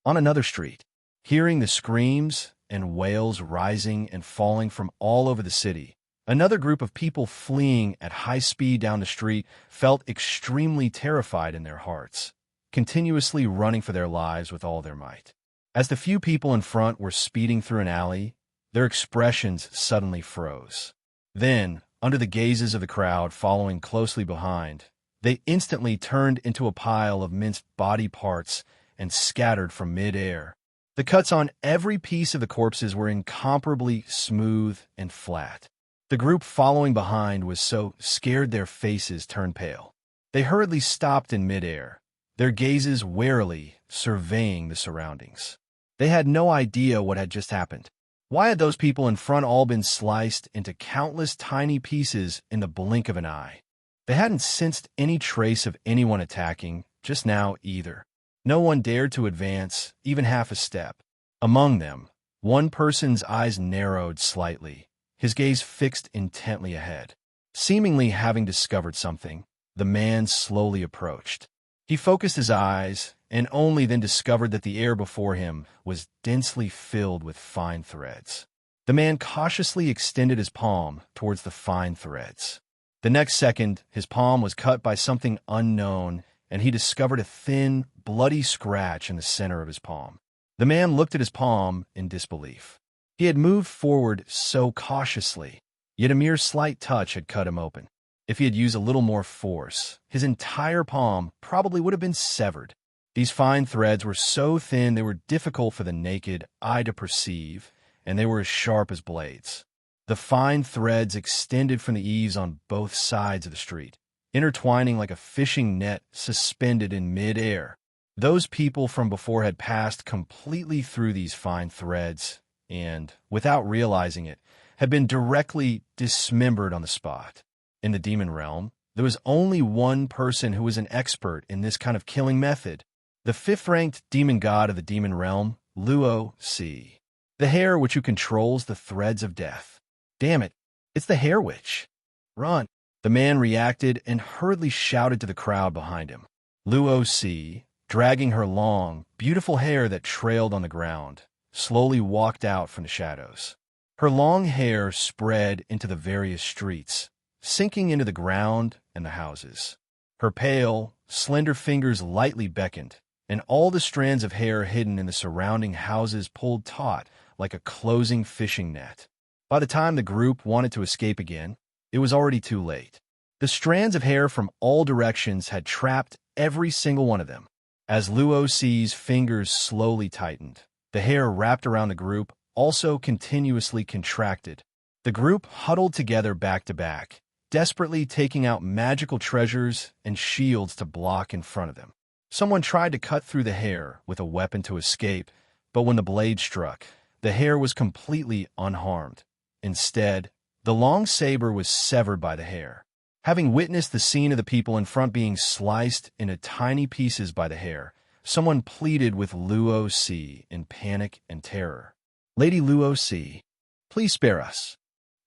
On another street, hearing the screams and wails rising and falling from all over the city, another group of people fleeing at high speed down the street felt extremely terrified in their hearts, continuously running for their lives with all their might. As the few people in front were speeding through an alley, their expressions suddenly froze. Then, under the gazes of the crowd following closely behind, they instantly turned into a pile of minced body parts and scattered from mid-air. The cuts on every piece of the corpses were incomparably smooth and flat. The group following behind was so scared their faces turned pale. They hurriedly stopped in mid-air, their gazes warily surveying the surroundings. They had no idea what had just happened. Why had those people in front all been sliced into countless tiny pieces in the blink of an eye? They hadn't sensed any trace of anyone attacking just now either. No one dared to advance even half a step. Among them, one person's eyes narrowed slightly, his gaze fixed intently ahead. Seemingly having discovered something, the man slowly approached. He focused his eyes and only then discovered that the air before him was densely filled with fine threads. The man cautiously extended his palm towards the fine threads. The next second, his palm was cut by something unknown, and he discovered a thin, bloody scratch in the center of his palm. The man looked at his palm in disbelief. He had moved forward so cautiously, yet a mere slight touch had cut him open. If he had used a little more force, his entire palm probably would have been severed. These fine threads were so thin they were difficult for the naked eye to perceive, and they were as sharp as blades. The fine threads extended from the eaves on both sides of the street, intertwining like a fishing net suspended in mid-air. Those people from before had passed completely through these fine threads and, without realizing it, had been directly dismembered on the spot. In the demon realm, there was only one person who was an expert in this kind of killing method, the fifth-ranked demon god of the demon realm, Luo Si, the hare witch who controls the threads of death. Damn it, it's the hare witch. Run. The man reacted and hurriedly shouted to the crowd behind him. Luo Si, dragging her long, beautiful hair that trailed on the ground, slowly walked out from the shadows. Her long hair spread into the various streets, sinking into the ground and the houses. Her pale, slender fingers lightly beckoned, and all the strands of hair hidden in the surrounding houses pulled taut like a closing fishing net. By the time the group wanted to escape again, it was already too late. The strands of hair from all directions had trapped every single one of them. As Luo Si's fingers slowly tightened, the hair wrapped around the group also continuously contracted. The group huddled together back to back, desperately taking out magical treasures and shields to block in front of them. Someone tried to cut through the hair with a weapon to escape, but when the blade struck, the hair was completely unharmed. Instead, the long saber was severed by the hair. Having witnessed the scene of the people in front being sliced into tiny pieces by the hair, someone pleaded with Luo Si in panic and terror. Lady Luo Si, please spare us.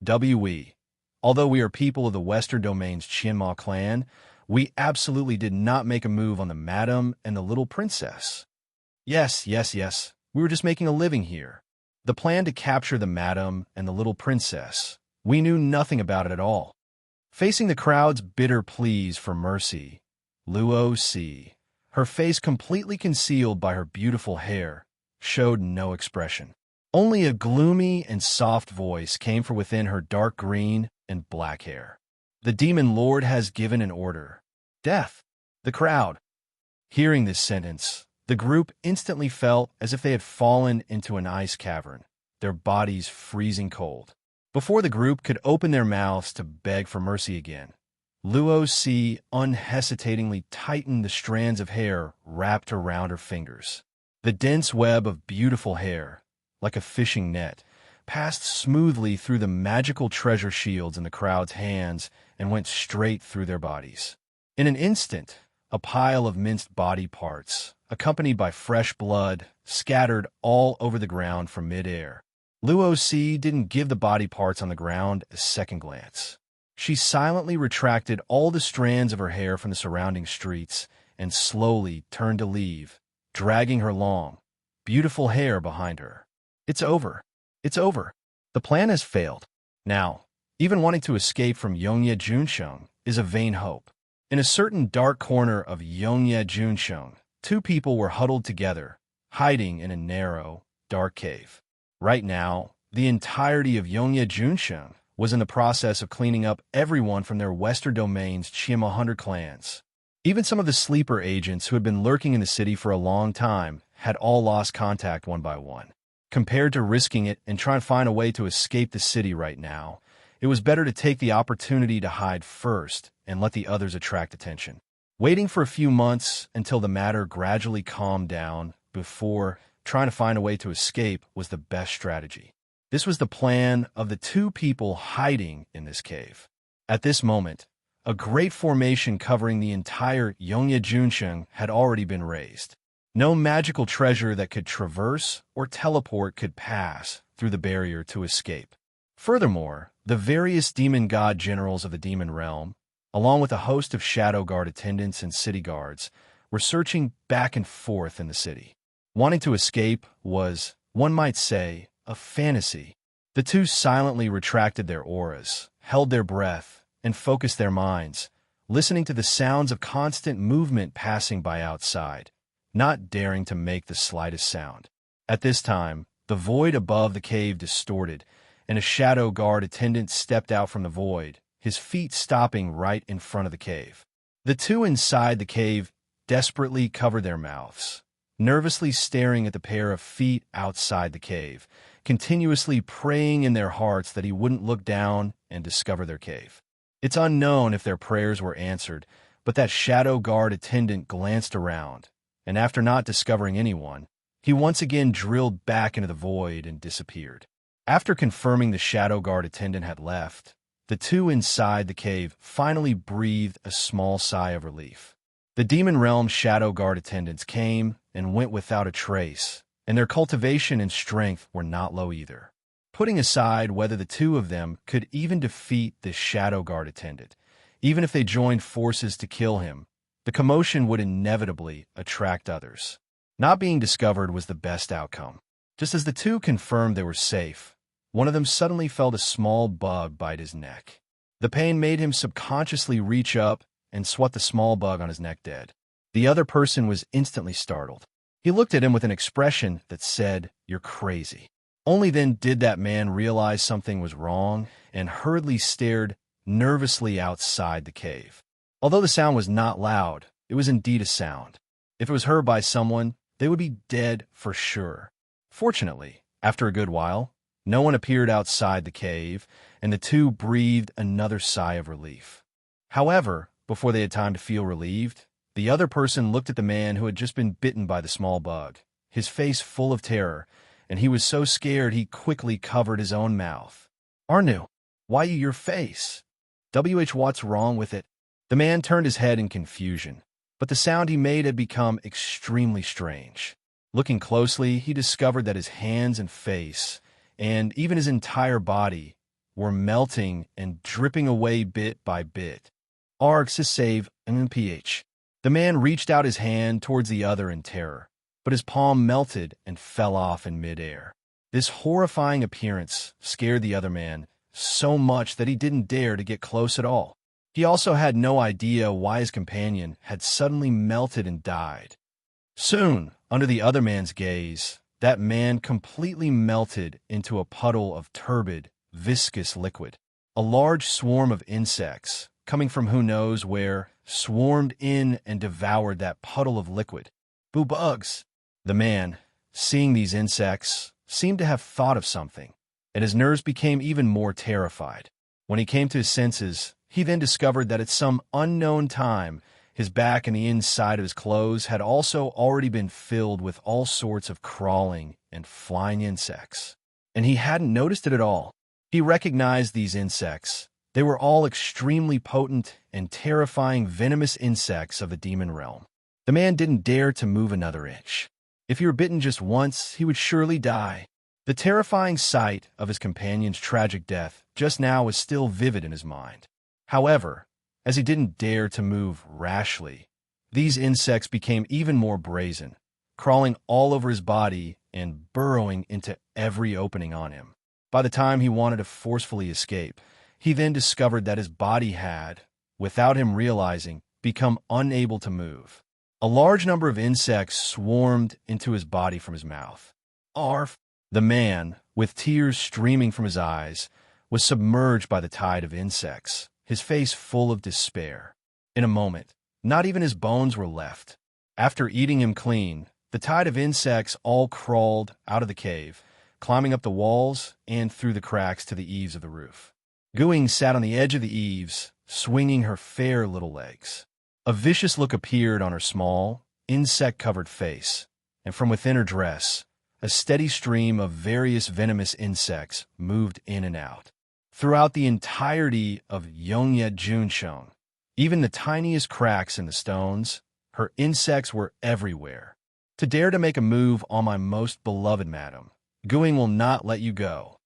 We. Although we are people of the Western Domain's Qianma clan, we absolutely did not make a move on the madam and the little princess. Yes. We were just making a living here. The plan to capture the madam and the little princess, we knew nothing about it at all. Facing the crowd's bitter pleas for mercy, Luo Si, her face completely concealed by her beautiful hair, showed no expression. Only a gloomy and soft voice came from within her dark green and black hair. The demon lord has given an order. Death. The crowd. Hearing this sentence, the group instantly felt as if they had fallen into an ice cavern, their bodies freezing cold. Before the group could open their mouths to beg for mercy again, Luo Si unhesitatingly tightened the strands of hair wrapped around her fingers. The dense web of beautiful hair, like a fishing net, passed smoothly through the magical treasure shields in the crowd's hands and went straight through their bodies. In an instant, a pile of minced body parts, accompanied by fresh blood, scattered all over the ground from mid-air. Luo Si didn't give the body parts on the ground a second glance. She silently retracted all the strands of her hair from the surrounding streets and slowly turned to leave, dragging her long, beautiful hair behind her. It's over. It's over. The plan has failed. Now, even wanting to escape from Yongye Junsheng is a vain hope. In a certain dark corner of Yongye Junsheng, two people were huddled together, hiding in a narrow, dark cave. Right now, the entirety of Yongye Junsheng was in the process of cleaning up everyone from their Western Domain's Qianma 100 clans. Even some of the sleeper agents who had been lurking in the city for a long time had all lost contact one by one. Compared to risking it and trying to find a way to escape the city right now, it was better to take the opportunity to hide first and let the others attract attention. Waiting for a few months until the matter gradually calmed down before trying to find a way to escape was the best strategy. This was the plan of the two people hiding in this cave. At this moment, a great formation covering the entire Yongye Junsheng had already been raised. No magical treasure that could traverse or teleport could pass through the barrier to escape. Furthermore, the various demon god generals of the demon realm, along with a host of shadow guard attendants and city guards, were searching back and forth in the city. Wanting to escape was, one might say, a fantasy. The two silently retracted their auras, held their breath, and focused their minds, listening to the sounds of constant movement passing by outside, not daring to make the slightest sound. At this time, the void above the cave distorted, and a shadow guard attendant stepped out from the void, his feet stopping right in front of the cave. The two inside the cave desperately covered their mouths, nervously staring at the pair of feet outside the cave, continuously praying in their hearts that he wouldn't look down and discover their cave. It's unknown if their prayers were answered, but that shadow guard attendant glanced around, and after not discovering anyone, he once again drilled back into the void and disappeared. After confirming the shadow guard attendant had left, the two inside the cave finally breathed a small sigh of relief. The demon realm shadow guard attendants came and went without a trace, and their cultivation and strength were not low either. Putting aside whether the two of them could even defeat this shadow guard attendant, even if they joined forces to kill him, the commotion would inevitably attract others. Not being discovered was the best outcome. Just as the two confirmed they were safe, one of them suddenly felt a small bug bite his neck. The pain made him subconsciously reach up and swat the small bug on his neck dead. The other person was instantly startled. He looked at him with an expression that said, "You're crazy." Only then did that man realize something was wrong and hurriedly stared nervously outside the cave. Although the sound was not loud, it was indeed a sound. If it was heard by someone, they would be dead for sure. Fortunately, after a good while, no one appeared outside the cave, and the two breathed another sigh of relief. However, before they had time to feel relieved, the other person looked at the man who had just been bitten by the small bug, his face full of terror, and he was so scared he quickly covered his own mouth. "Arnu, why your face? What's wrong with it?" The man turned his head in confusion, but the sound he made had become extremely strange. Looking closely, he discovered that his hands and face, and even his entire body, were melting and dripping away bit by bit. Args to save MPH. The man reached out his hand towards the other in terror, but his palm melted and fell off in midair. This horrifying appearance scared the other man so much that he didn't dare to get close at all. He also had no idea why his companion had suddenly melted and died. Soon, under the other man's gaze, that man completely melted into a puddle of turbid, viscous liquid. A large swarm of insects, coming from who knows where, swarmed in and devoured that puddle of liquid. "Boo bugs!" The man, seeing these insects, seemed to have thought of something, and his nerves became even more terrified. When he came to his senses, he then discovered that at some unknown time, his back and the inside of his clothes had also already been filled with all sorts of crawling and flying insects. And he hadn't noticed it at all. He recognized these insects. They were all extremely potent and terrifying venomous insects of the demon realm. The man didn't dare to move another inch. If he were bitten just once, he would surely die. The terrifying sight of his companion's tragic death just now was still vivid in his mind. However, as he didn't dare to move rashly, these insects became even more brazen, crawling all over his body and burrowing into every opening on him. By the time he wanted to forcefully escape, he then discovered that his body had, without him realizing, become unable to move. A large number of insects swarmed into his body from his mouth. Arf! The man, with tears streaming from his eyes, was submerged by the tide of insects, his face full of despair. In a moment, not even his bones were left. After eating him clean, the tide of insects all crawled out of the cave, climbing up the walls and through the cracks to the eaves of the roof. Guing sat on the edge of the eaves, swinging her fair little legs. A vicious look appeared on her small, insect-covered face, and from within her dress, a steady stream of various venomous insects moved in and out. Throughout the entirety of Yongye Junsheng, even the tiniest cracks in the stones, her insects were everywhere. To dare to make a move on my most beloved madam, Guing will not let you go.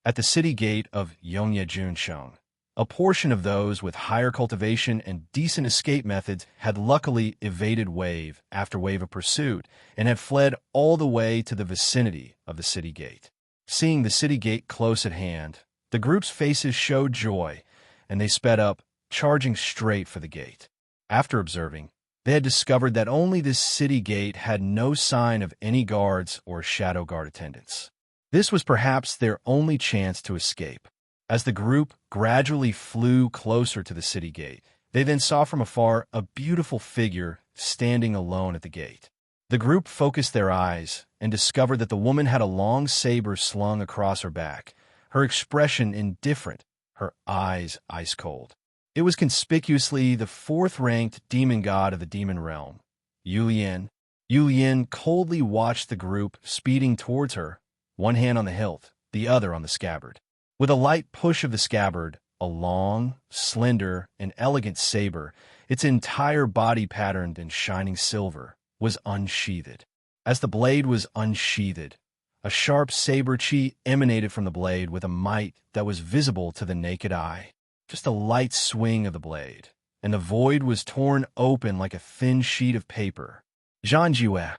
At the city gate of Yongye Junsheng, a portion of those with higher cultivation and decent escape methods had luckily evaded wave after wave of pursuit and had fled all the way to the vicinity of the city gate. Seeing the city gate close at hand, the group's faces showed joy, and they sped up, charging straight for the gate. After observing, they had discovered that only this city gate had no sign of any guards or shadow guard attendants. This was perhaps their only chance to escape. As the group gradually flew closer to the city gate, they then saw from afar a beautiful figure standing alone at the gate. The group focused their eyes and discovered that the woman had a long saber slung across her back, her expression indifferent, her eyes ice cold. It was conspicuously the fourth-ranked demon god of the demon realm, Yulian. Yulian coldly watched the group speeding towards her, one hand on the hilt, the other on the scabbard. With a light push of the scabbard, a long, slender, and elegant saber, its entire body patterned in shining silver, was unsheathed. As the blade was unsheathed, a sharp saber chi emanated from the blade with a might that was visible to the naked eye. Just a light swing of the blade, and the void was torn open like a thin sheet of paper. Zhanjiwe.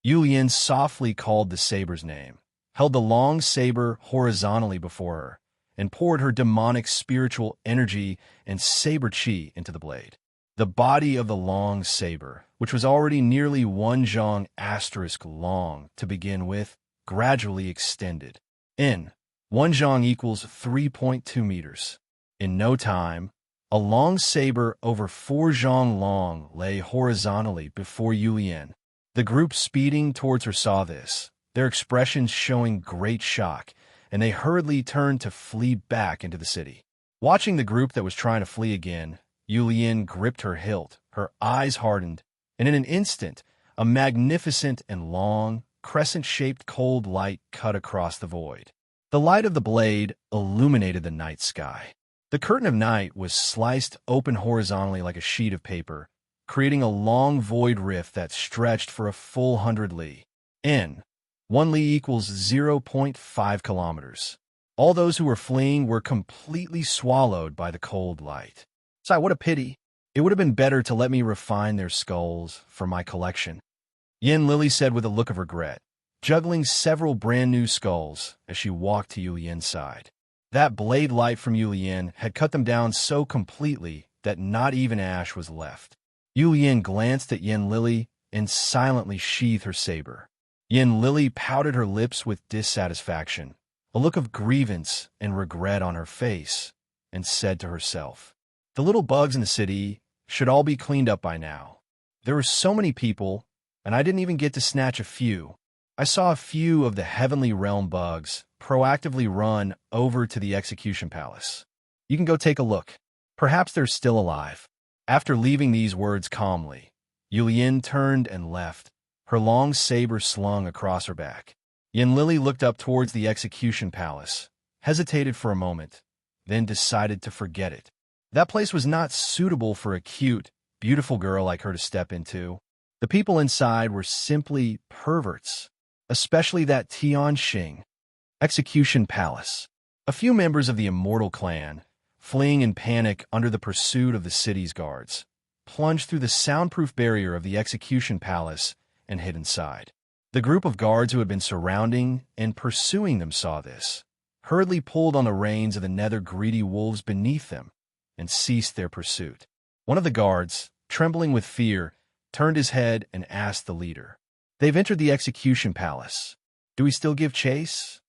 Yulian softly called the saber's name, held the long saber horizontally before her, and poured her demonic spiritual energy and saber chi into the blade. The body of the long saber, which was already nearly 1 zhang asterisk long to begin with, gradually extended. 1 zhang equals 3.2 meters. In no time, a long saber over 4 zhang long lay horizontally before Yulian. The group speeding towards her saw this, their expressions showing great shock, and they hurriedly turned to flee back into the city. Watching the group that was trying to flee again, Yulian gripped her hilt, her eyes hardened, and in an instant, a magnificent and long, crescent-shaped cold light cut across the void. The light of the blade illuminated the night sky. The curtain of night was sliced open horizontally like a sheet of paper, creating a long void rift that stretched for a full 100 li. 1 li equals 0.5 kilometers. All those who were fleeing were completely swallowed by the cold light. Sigh, what a pity. It would have been better to let me refine their skulls for my collection. Yin Lily said with a look of regret, juggling several brand new skulls as she walked to Yulian's side. That blade light from Yulian had cut them down so completely that not even ash was left. Yulian glanced at Yin Lily and silently sheathed her saber. Yin Lily pouted her lips with dissatisfaction, a look of grievance and regret on her face, and said to herself, "The little bugs in the city should all be cleaned up by now. There were so many people, and I didn't even get to snatch a few. I saw a few of the Heavenly Realm bugs proactively run over to the execution palace. You can go take a look. Perhaps they're still alive." After leaving these words calmly, Yulian turned and left, her long saber slung across her back. Yin Lily looked up towards the execution palace, hesitated for a moment, then decided to forget it. That place was not suitable for a cute, beautiful girl like her to step into. The people inside were simply perverts, especially that Tian Xing. Execution Palace. A few members of the Immortal Clan, fleeing in panic under the pursuit of the city's guards, plunged through the soundproof barrier of the execution palace and hid inside. The group of guards who had been surrounding and pursuing them saw this, hurriedly pulled on the reins of the nether-greedy wolves beneath them, and ceased their pursuit. One of the guards, trembling with fear, turned his head and asked the leader, "They've entered the execution palace. Do we still give chase?"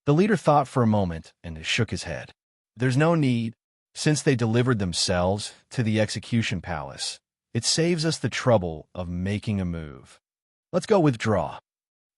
The leader thought for a moment and shook his head. "There's no need. Since they delivered themselves to the execution palace, it saves us the trouble of making a move. Let's go withdraw."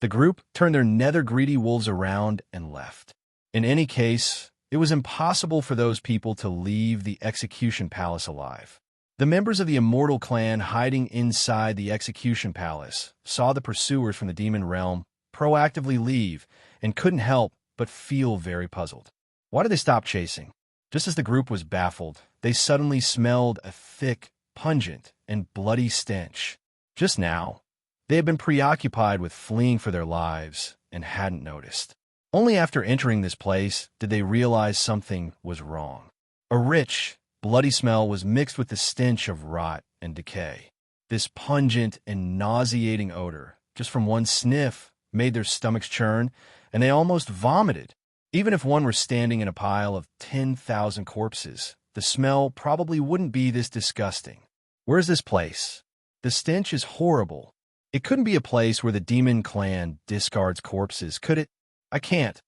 The group turned their nether-greedy wolves around and left. In any case, it was impossible for those people to leave the execution palace alive. The members of the Immortal Clan hiding inside the execution palace saw the pursuers from the demon realm proactively leave and couldn't help but feel very puzzled. Why did they stop chasing? Just as the group was baffled, they suddenly smelled a thick, pungent, and bloody stench. Just now, they had been preoccupied with fleeing for their lives and hadn't noticed. Only after entering this place did they realize something was wrong. A rich, bloody smell was mixed with the stench of rot and decay. This pungent and nauseating odor, just from one sniff, made their stomachs churn, and they almost vomited. Even if one were standing in a pile of 10,000 corpses, the smell probably wouldn't be this disgusting. Where's this place? The stench is horrible. It couldn't be a place where the demon clan discards corpses, could it? I can't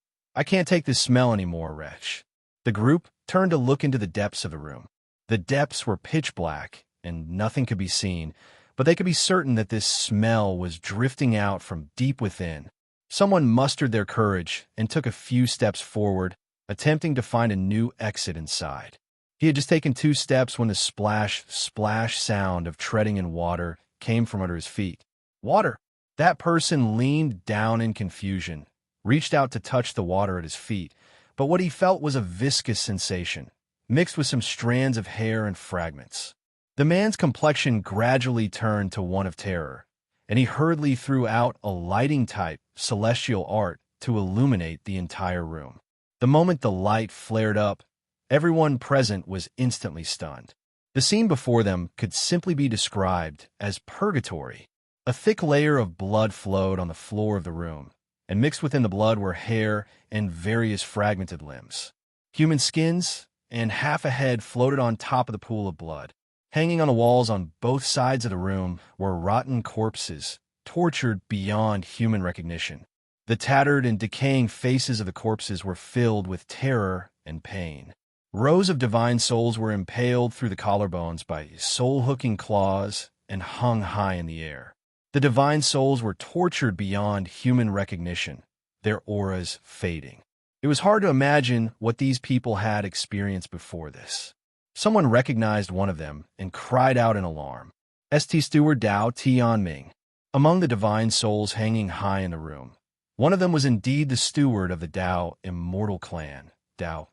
take this smell anymore, wretch. The group turned to look into the depths of the room. The depths were pitch black, and nothing could be seen, but they could be certain that this smell was drifting out from deep within. Someone mustered their courage and took a few steps forward, attempting to find a new exit inside. He had just taken 2 steps when the splash, splash sound of treading in water came from under his feet. Water! That person leaned down in confusion, reached out to touch the water at his feet, but what he felt was a viscous sensation, mixed with some strands of hair and fragments. The man's complexion gradually turned to one of terror, and he hurriedly threw out a lighting-type celestial art to illuminate the entire room. The moment the light flared up, everyone present was instantly stunned. The scene before them could simply be described as purgatory. A thick layer of blood flowed on the floor of the room, and mixed within the blood were hair and various fragmented limbs. Human skins and half a head floated on top of the pool of blood. Hanging on the walls on both sides of the room were rotten corpses, tortured beyond human recognition. The tattered and decaying faces of the corpses were filled with terror and pain. Rows of divine souls were impaled through the collarbones by soul-hooking claws and hung high in the air. The divine souls were tortured beyond human recognition, their auras fading. It was hard to imagine what these people had experienced before this. Someone recognized one of them and cried out in alarm. St. Steward Dao Ming. Among the divine souls hanging high in the room, one of them was indeed the steward of the Dao Immortal Clan, Dao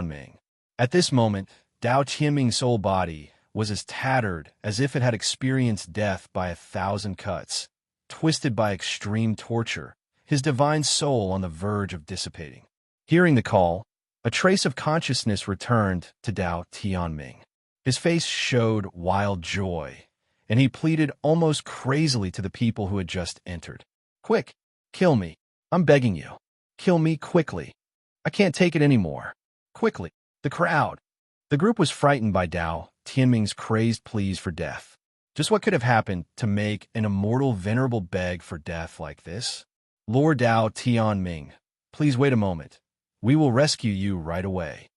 Ming. At this moment, Dao Ming's soul body was as tattered as if it had experienced death by 1,000 cuts, twisted by extreme torture, his divine soul on the verge of dissipating. Hearing the call, a trace of consciousness returned to Dao Ming. His face showed wild joy, and he pleaded almost crazily to the people who had just entered. "Quick, kill me. I'm begging you. Kill me quickly. I can't take it anymore. Quickly." The crowd. The group was frightened by Dao Ming's crazed pleas for death. Just what could have happened to make an immortal venerable beg for death like this? "Lord Dao Ming, please wait a moment. We will rescue you right away,"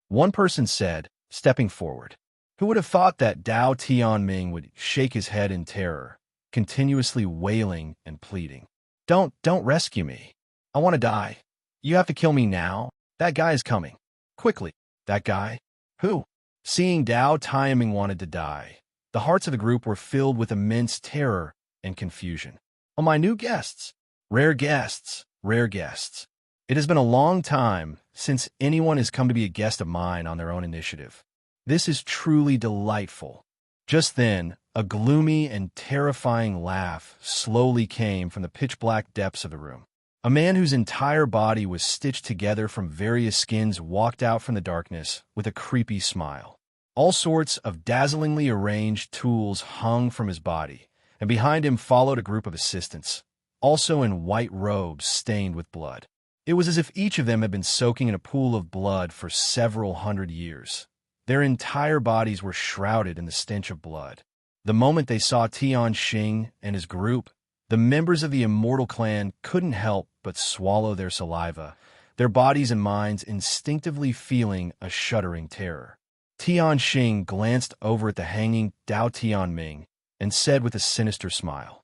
one person said, stepping forward. Who would have thought that Dao Ming would shake his head in terror, continuously wailing and pleading? Don't rescue me. I want to die. You have to kill me now. That guy is coming. Quickly." That guy? Who? Seeing Dao Ming wanted to die, the hearts of the group were filled with immense terror and confusion. "Oh, my new guests. Rare guests. Rare guests. It has been a long time since anyone has come to be a guest of mine on their own initiative. This is truly delightful." Just then, a gloomy and terrifying laugh slowly came from the pitch-black depths of the room. A man whose entire body was stitched together from various skins walked out from the darkness with a creepy smile. All sorts of dazzlingly arranged tools hung from his body, and behind him followed a group of assistants, also in white robes stained with blood. It was as if each of them had been soaking in a pool of blood for several hundred years. Their entire bodies were shrouded in the stench of blood. The moment they saw Tian Xing and his group, the members of the Immortal Clan couldn't help but swallow their saliva, their bodies and minds instinctively feeling a shuddering terror. Tian Xing glanced over at the hanging Dao Ming and said with a sinister smile,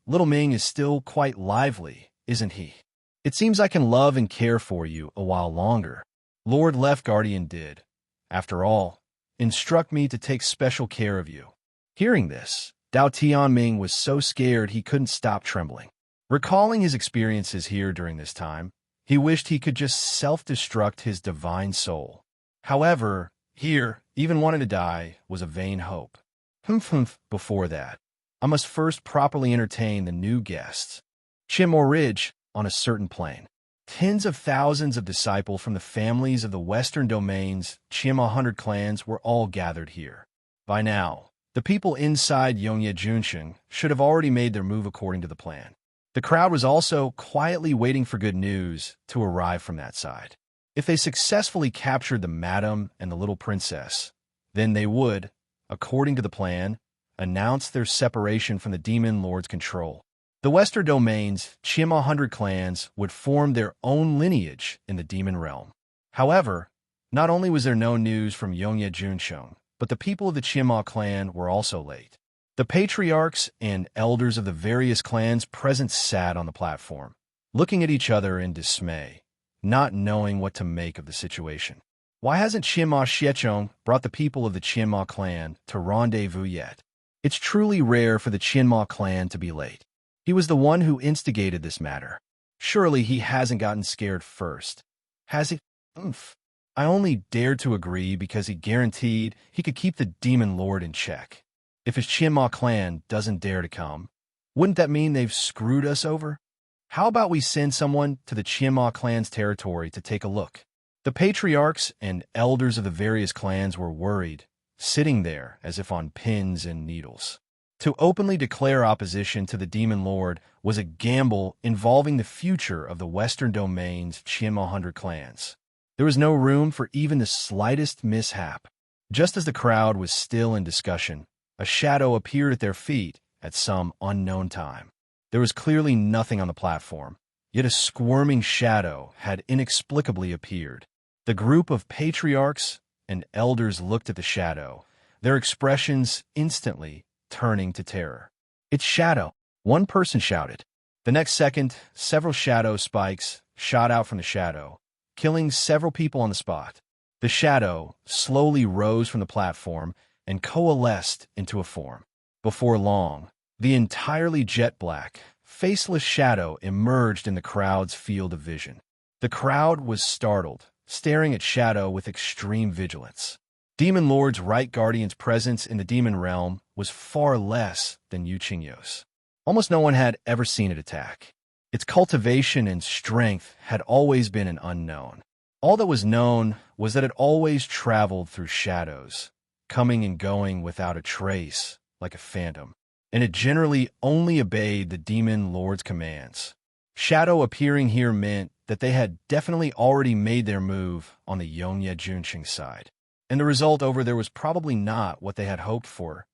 Little Ming is still quite lively, isn't he? It seems I can love and care for you a while longer." Lord Left Guardian did. After all, instruct me to take special care of you." Hearing this, Dao Ming was so scared he couldn't stop trembling. Recalling his experiences here during this time, he wished he could just self-destruct his divine soul. However, here, even wanting to die was a vain hope. Before that, I must first properly entertain the new guests. Chimor Ridge, on a certain plane. Tens of thousands of disciples from the families of the Western Domain's Chima 100 clans were all gathered here. By now, the people inside Yongye Junsheng should have already made their move according to the plan. The crowd was also quietly waiting for good news to arrive from that side. If they successfully captured the madam and the little princess, then they would, according to the plan, announce their separation from the demon lord's control. The Western Domain's Chima 100 clans would form their own lineage in the demon realm. However, not only was there no news from Yongye Junsheng, but the people of the Chima clan were also late. The patriarchs and elders of the various clans present sat on the platform, looking at each other in dismay, not knowing what to make of the situation. Why hasn't Chima Xiechong brought the people of the Chima clan to rendezvous yet? It's truly rare for the Chima clan to be late. He was the one who instigated this matter. Surely he hasn't gotten scared first. Has he? I only dared to agree because he guaranteed he could keep the demon lord in check. If his Chima clan doesn't dare to come, wouldn't that mean they've screwed us over? How about we send someone to the Chima clan's territory to take a look? The patriarchs and elders of the various clans were worried, sitting there as if on pins and needles. To openly declare opposition to the demon lord was a gamble involving the future of the Western Domain's Chima 100 clans. There was no room for even the slightest mishap. Just as the crowd was still in discussion, a shadow appeared at their feet at some unknown time. There was clearly nothing on the platform, yet a squirming shadow had inexplicably appeared. The group of patriarchs and elders looked at the shadow, their expressions instantly turning to terror. "It's Shadow," one person shouted. The next second, several shadow spikes shot out from the shadow, killing several people on the spot. The shadow slowly rose from the platform and coalesced into a form. Before long, the entirely jet black, faceless shadow emerged in the crowd's field of vision. The crowd was startled, staring at Shadow with extreme vigilance. Demon Lord's right guardian's presence in the demon realm was far less than Yu Qingyou's. Almost no one had ever seen it attack. Its cultivation and strength had always been an unknown. All that was known was that it always traveled through shadows, coming and going without a trace, like a phantom, and it generally only obeyed the demon lord's commands. Shadow appearing here meant that they had definitely already made their move on the Yongye Junsheng side, and the result over there was probably not what they had hoped for.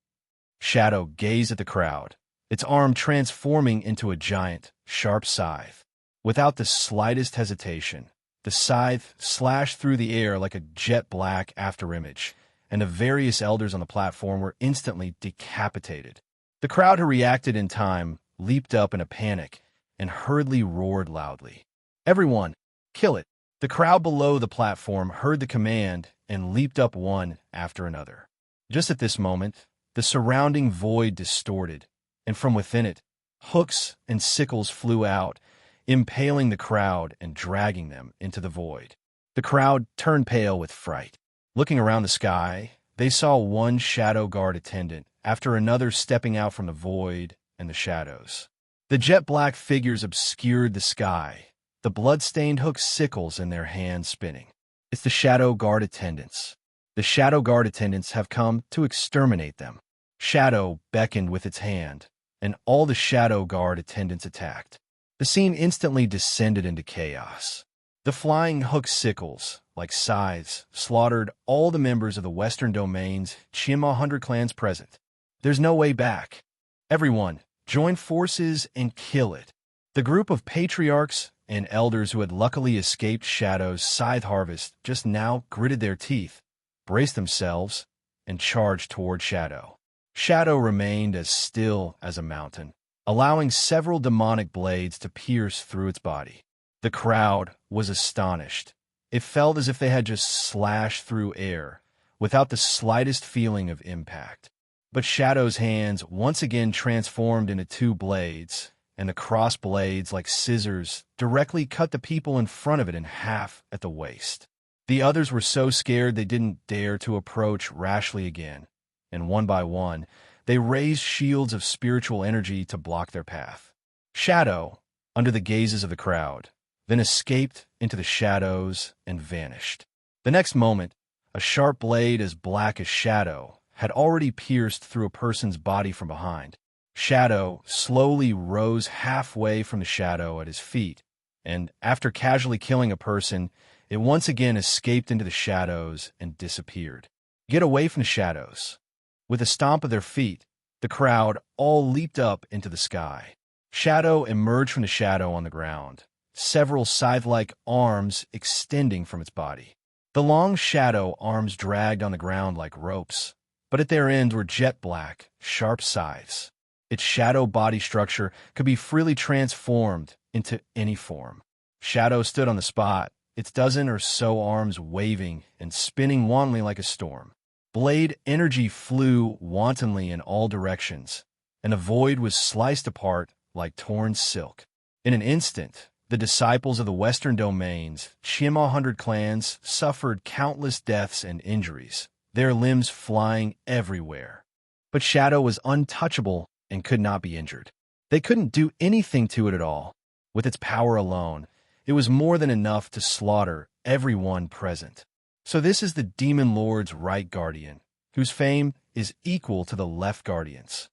Shadow gazed at the crowd, its arm transforming into a giant, sharp scythe. Without the slightest hesitation, the scythe slashed through the air like a jet-black afterimage, and the various elders on the platform were instantly decapitated. The crowd who reacted in time leaped up in a panic and hurriedly roared loudly. "Everyone, kill it!" The crowd below the platform heard the command and leaped up one after another. Just at this moment, the surrounding void distorted, and from within it, hooks and sickles flew out, impaling the crowd and dragging them into the void. The crowd turned pale with fright. Looking around the sky, they saw one shadow guard attendant after another stepping out from the void and the shadows. The jet-black figures obscured the sky, the blood-stained hook sickles in their hands spinning. It's the shadow guard attendants. The shadow guard attendants have come to exterminate them. Shadow beckoned with its hand, and all the shadow guard attendants attacked. The scene instantly descended into chaos. The flying hook sickles, like scythes, slaughtered all the members of the Western Domain's Chima 100 clans present. There's no way back. Everyone, join forces and kill it. The group of patriarchs and elders who had luckily escaped Shadow's scythe harvest just now gritted their teeth, braced themselves, and charged toward Shadow. Shadow remained as still as a mountain, allowing several demonic blades to pierce through its body. The crowd was astonished. It felt as if they had just slashed through air, without the slightest feeling of impact. But Shadow's hands once again transformed into two blades, and the cross blades, like scissors, directly cut the people in front of it in half at the waist. The others were so scared they didn't dare to approach rashly again, and one by one, they raised shields of spiritual energy to block their path. Shadow, under the gazes of the crowd, then escaped into the shadows and vanished. The next moment, a sharp blade as black as Shadow had already pierced through a person's body from behind. Shadow slowly rose halfway from the shadow at his feet, and after casually killing a person, it once again escaped into the shadows and disappeared. Get away from the shadows. With a stomp of their feet, the crowd all leaped up into the sky. Shadow emerged from the shadow on the ground, several scythe-like arms extending from its body. The long shadow arms dragged on the ground like ropes, but at their ends were jet black, sharp scythes. Its shadow body structure could be freely transformed into any form. Shadow stood on the spot, its dozen or so arms waving and spinning wantonly like a storm. Blade energy flew wantonly in all directions, and the void was sliced apart like torn silk. In an instant, the disciples of the Western Domains, Chima 100 clans, suffered countless deaths and injuries, their limbs flying everywhere. But Shadow was untouchable and could not be injured. They couldn't do anything to it at all. With its power alone, it was more than enough to slaughter everyone present. So this is the Demon Lord's right guardian, whose fame is equal to the left guardian's.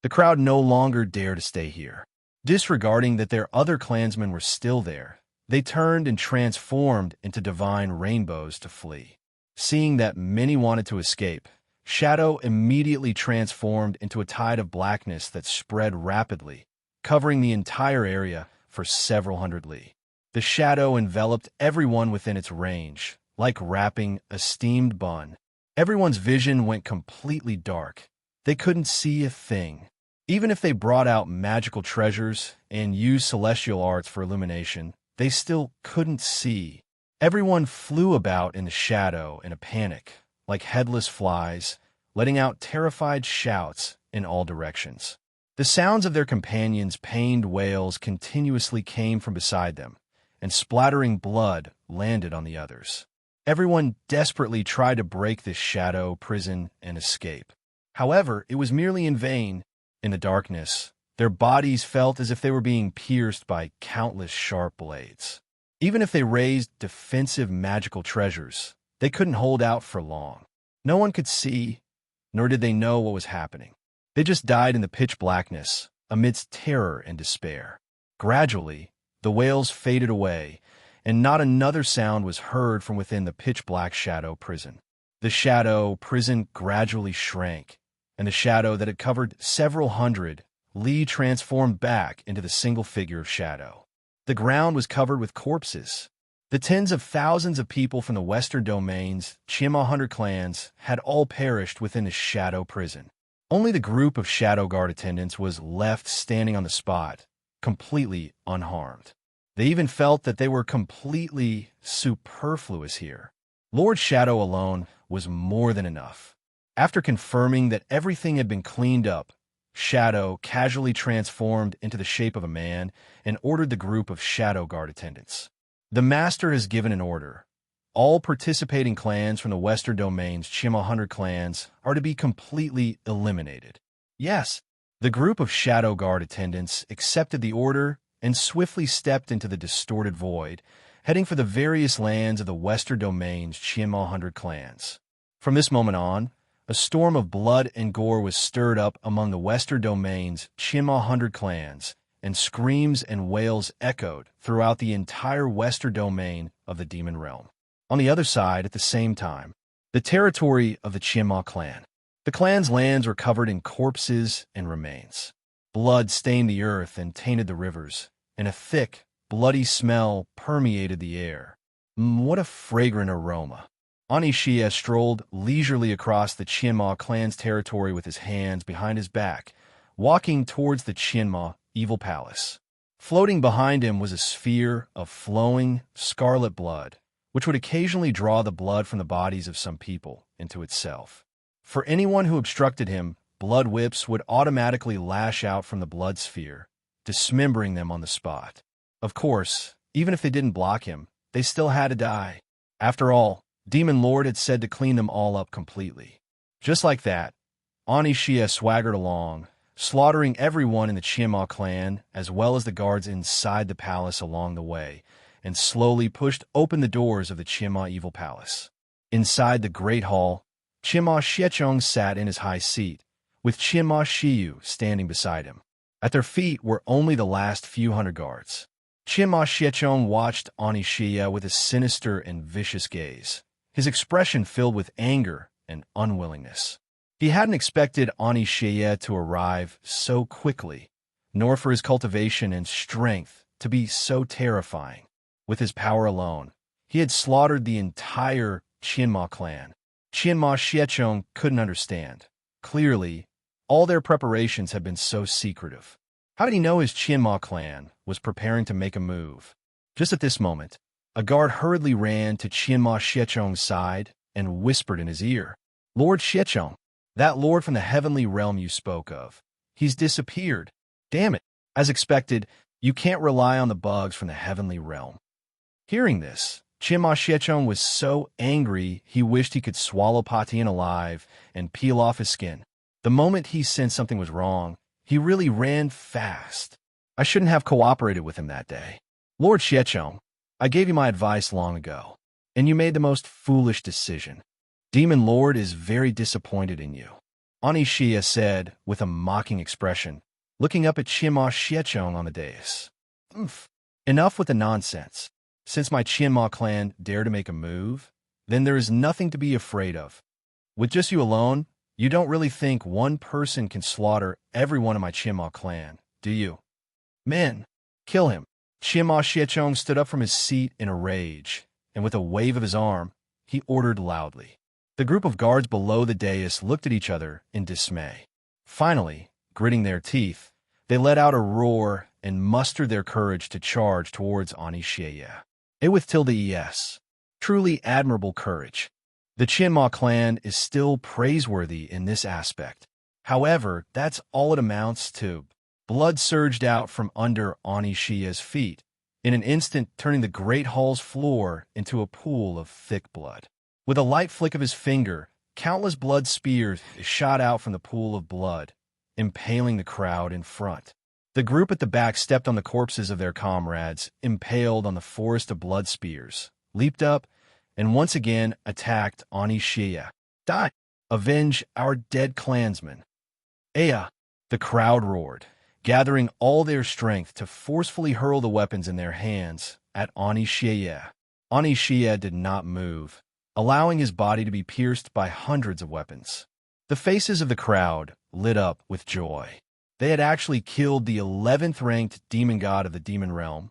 The crowd no longer dared to stay here. Disregarding that their other clansmen were still there, they turned and transformed into divine rainbows to flee. Seeing that many wanted to escape, Shadow immediately transformed into a tide of blackness that spread rapidly, covering the entire area for several hundred li. The shadow enveloped everyone within its range, like wrapping a steamed bun. Everyone's vision went completely dark. They couldn't see a thing. Even if they brought out magical treasures and used celestial arts for illumination, they still couldn't see. Everyone flew about in the shadow in a panic, like headless flies, letting out terrified shouts in all directions. The sounds of their companions' pained wails continuously came from beside them, and splattering blood landed on the others. Everyone desperately tried to break this shadow prison and escape. However, it was merely in vain. In the darkness, their bodies felt as if they were being pierced by countless sharp blades. Even if they raised defensive magical treasures, they couldn't hold out for long. No one could see, nor did they know what was happening. They just died in the pitch blackness, amidst terror and despair. Gradually, the wails faded away, and not another sound was heard from within the pitch-black shadow prison. The shadow prison gradually shrank, and the shadow that had covered several hundred li transformed back into the single figure of Shadow. The ground was covered with corpses. The tens of thousands of people from the Western Domains, Chima 100 clans, had all perished within the shadow prison. Only the group of Shadow Guard attendants was left standing on the spot, completely unharmed. They even felt that they were completely superfluous here. Lord Shadow alone was more than enough. After confirming that everything had been cleaned up, Shadow casually transformed into the shape of a man and ordered the group of Shadow Guard attendants. The Master has given an order. All participating clans from the Western Domains, Chima 100 clans, are to be completely eliminated. Yes, the group of Shadow Guard attendants accepted the order and swiftly stepped into the distorted void, heading for the various lands of the Western Domains, Chima 100 clans. From this moment on, a storm of blood and gore was stirred up among the Western Domains, Chima 100 clans, and screams and wails echoed throughout the entire Western Domain of the Demon Realm. On the other side, at the same time, the territory of the Chima clan. The clan's lands were covered in corpses and remains. Blood stained the earth and tainted the rivers, and a thick, bloody smell permeated the air. What a fragrant aroma! Anishia strolled leisurely across the Chima clan's territory with his hands behind his back, walking towards the Chima evil palace. Floating behind him was a sphere of flowing, scarlet blood, which would occasionally draw the blood from the bodies of some people into itself. For anyone who obstructed him, blood whips would automatically lash out from the blood sphere, dismembering them on the spot. Of course, even if they didn't block him, they still had to die. After all, Demon Lord had said to clean them all up completely. Just like that, Ani Xie swaggered along, slaughtering everyone in the Jie Ming clan as well as the guards inside the palace along the way, and slowly pushed open the doors of the Jie Ming evil palace. Inside the great hall, Jie Ming Xiechong sat in his high seat, with Jie Ming Xiyu standing beside him. At their feet were only the last few hundred guards. Jie Ming Xiechong watched Ani Xie with a sinister and vicious gaze, his expression filled with anger and unwillingness. He hadn't expected Ani Xie to arrive so quickly, nor for his cultivation and strength to be so terrifying. With his power alone, he had slaughtered the entire Jie Ming clan. Jie Ming Xiechong couldn't understand. Clearly, all their preparations had been so secretive. How did he know his Jie Ming clan was preparing to make a move? Just at this moment, a guard hurriedly ran to Jie Ming Xiechong's side and whispered in his ear, "Lord Xiechong, that lord from the heavenly realm you spoke of, he's disappeared. Damn it. As expected, you can't rely on the bugs from the heavenly realm." Hearing this, Jie Ming Xiechong was so angry he wished he could swallow Patian alive and peel off his skin. The moment he sensed something was wrong, he really ran fast. I shouldn't have cooperated with him that day. Lord Xiechong, I gave you my advice long ago, and you made the most foolish decision. Demon Lord is very disappointed in you, Ani Xie said with a mocking expression, looking up at Jie Ming Xiechong on the dais. Enough with the nonsense. Since my Jie Ming clan dare to make a move, then there is nothing to be afraid of. With just you alone, you don't really think one person can slaughter everyone in my Jie Ming clan, do you? Men, kill him. Jie Ming Xiechong stood up from his seat in a rage, and with a wave of his arm, he ordered loudly. The group of guards below the dais looked at each other in dismay. Finally, gritting their teeth, they let out a roar and mustered their courage to charge towards Ani Xie. A with tilde es. Truly admirable courage. The Jie Ming clan is still praiseworthy in this aspect. However, that's all it amounts to. Blood surged out from under Ani Xie's feet, in an instant turning the great hall's floor into a pool of thick blood. With a light flick of his finger, countless blood spears shot out from the pool of blood, impaling the crowd in front. The group at the back stepped on the corpses of their comrades, impaled on the forest of blood spears, leaped up, and once again attacked Ani Xie. Die! Avenge our dead clansmen. Aya! The crowd roared, gathering all their strength to forcefully hurl the weapons in their hands at Ani Xie. Ani Xie did not move, allowing his body to be pierced by hundreds of weapons. The faces of the crowd lit up with joy. They had actually killed the 11th-ranked demon god of the demon realm,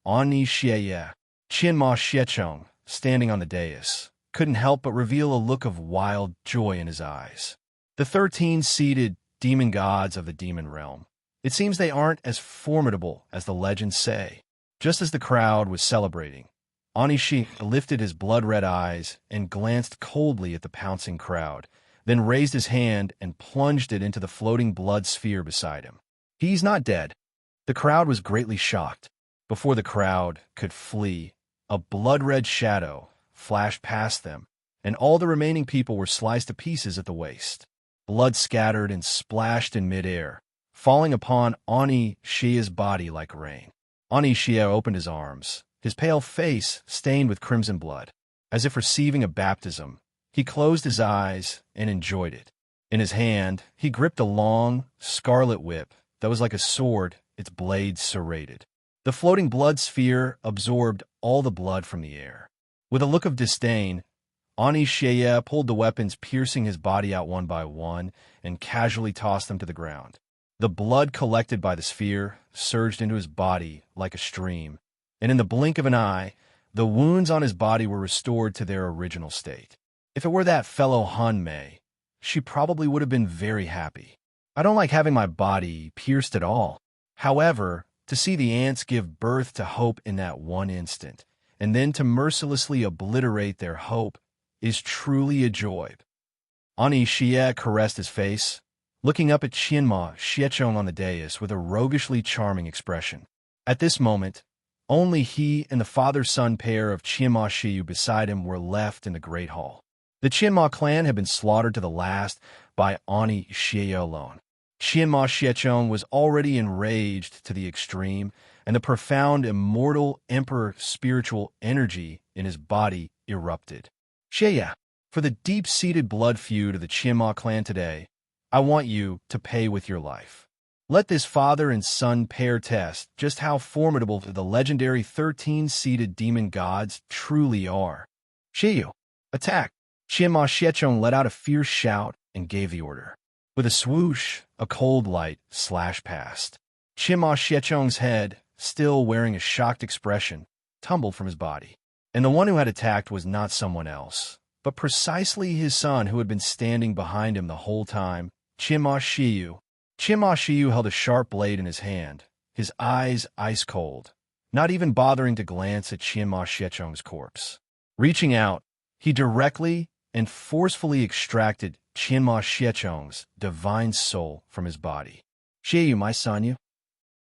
Ani Xie. Jie Ming Xiechong, standing on the dais, couldn't help but reveal a look of wild joy in his eyes. The 13-seated demon gods of the demon realm. It seems they aren't as formidable as the legends say. Just as the crowd was celebrating, Ani Xie lifted his blood-red eyes and glanced coldly at the pouncing crowd, then raised his hand and plunged it into the floating blood sphere beside him. He's not dead. The crowd was greatly shocked. Before the crowd could flee, a blood-red shadow flashed past them, and all the remaining people were sliced to pieces at the waist. Blood scattered and splashed in midair, falling upon Ani Xie's body like rain. Ani Xie opened his arms, his pale face stained with crimson blood. As if receiving a baptism, he closed his eyes and enjoyed it. In his hand, he gripped a long, scarlet whip that was like a sword, its blade serrated. The floating blood sphere absorbed all the blood from the air. With a look of disdain, Ani Xie pulled the weapons piercing his body out one by one and casually tossed them to the ground. The blood collected by the sphere surged into his body like a stream, and in the blink of an eye, the wounds on his body were restored to their original state. If it were that fellow Han Mei, she probably would have been very happy. I don't like having my body pierced at all. However, to see the ants give birth to hope in that one instant, and then to mercilessly obliterate their hope is truly a joy. Ani Xie caressed his face, looking up at Qianma Xiechong on the dais with a roguishly charming expression. At this moment, only he and the father-son pair of Qianma Xiu beside him were left in the Great Hall. The Qianma clan had been slaughtered to the last by Ani Xie alone. Qianma Xiechong was already enraged to the extreme, and the profound immortal emperor spiritual energy in his body erupted. Xie, for the deep-seated blood feud of the Qianma clan today, I want you to pay with your life. Let this father and son pair test just how formidable the legendary 13-seated demon gods truly are. Xiu, attack! Qianma Xiechong let out a fierce shout and gave the order. With a swoosh, a cold light slashed past. Qianma Xiechong's head, still wearing a shocked expression, tumbled from his body. And the one who had attacked was not someone else, but precisely his son who had been standing behind him the whole time, Qianma Xiu. Qianma Xiu held a sharp blade in his hand, his eyes ice cold, not even bothering to glance at Qianma Xiechong's corpse. Reaching out, he directly and forcefully extracted Qianma Xiechong's divine soul from his body. Xiu, my son, you?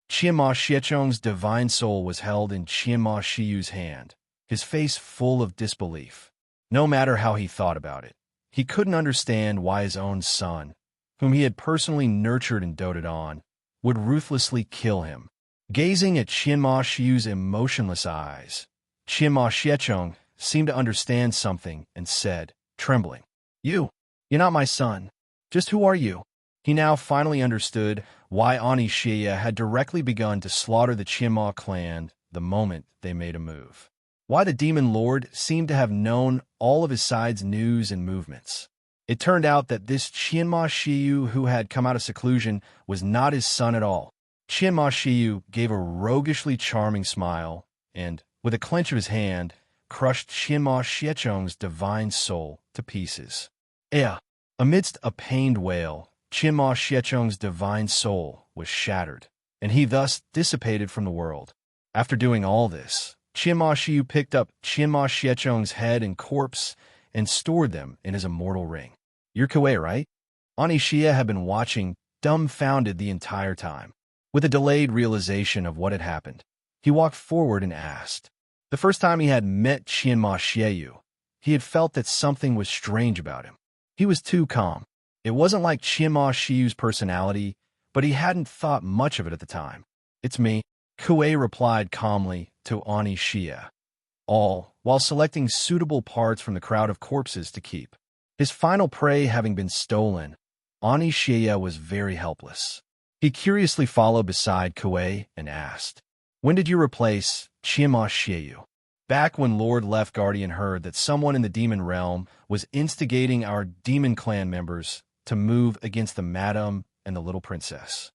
Qianma Xiechong's divine soul was held in Qianma Xiu's hand, his face full of disbelief. No matter how he thought about it, he couldn't understand why his own son, whom he had personally nurtured and doted on, would ruthlessly kill him. Gazing at Qianma Xiu's emotionless eyes, Qianma Xiechong seemed to understand something and said, trembling, You're not my son. Just who are you? He now finally understood why Ani Xie had directly begun to slaughter the Qianma clan the moment they made a move. Why the Demon Lord seemed to have known all of his side's news and movements. It turned out that this Qianma Xiu who had come out of seclusion was not his son at all. Qianma Xiu gave a roguishly charming smile and, with a clench of his hand, crushed Qianma Xiechong's divine soul to pieces. Amidst a pained wail, Qianma Xiechong's divine soul was shattered, and he thus dissipated from the world. After doing all this, Qianma Xiu picked up Qianma Xiechong's head and corpse and stored them in his immortal ring. You're Kuei, right? Ani Xie had been watching, dumbfounded the entire time. With a delayed realization of what had happened, he walked forward and asked. The first time he had met Qianma Xiu, he had felt that something was strange about him. He was too calm. It wasn't like Qianma Xiu's personality, but he hadn't thought much of it at the time. It's me, Kuei replied calmly to Ani Xie, all while selecting suitable parts from the crowd of corpses to keep. His final prey having been stolen, Ani Xie was very helpless. He curiously followed beside Kuei and asked, When did you replace Qianma Xiu? Back when Lord Left Guardian heard that someone in the demon realm was instigating our demon clan members to move against the madam and the little princess.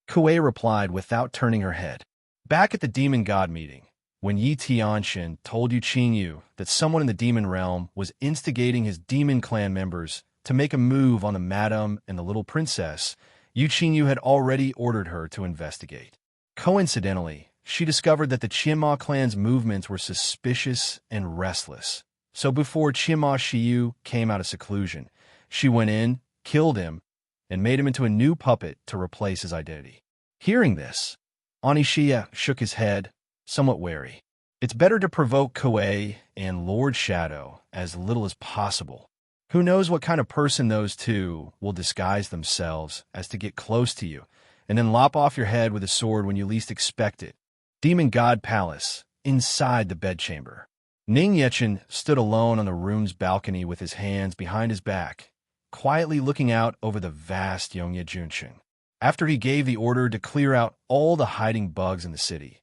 Kuei replied without turning her head. Back at the demon god meeting, when Yi Tianxin told Yu Qingyu that someone in the demon realm was instigating his demon clan members to make a move on the madam and the little princess, Yu Qingyu had already ordered her to investigate. Coincidentally, she discovered that the Qianma clan's movements were suspicious and restless. So before Qianma Xiu came out of seclusion, she went in, killed him, and made him into a new puppet to replace his identity. Hearing this, Ani Xie shook his head, somewhat wary. It's better to provoke Kuei and Lord Shadow as little as possible. Who knows what kind of person those two will disguise themselves as to get close to you, and then lop off your head with a sword when you least expect it. Demon God Palace, inside the bedchamber. Ning Yechen stood alone on the room's balcony with his hands behind his back, quietly looking out over the vast Yongye Junsheng. After he gave the order to clear out all the hiding bugs in the city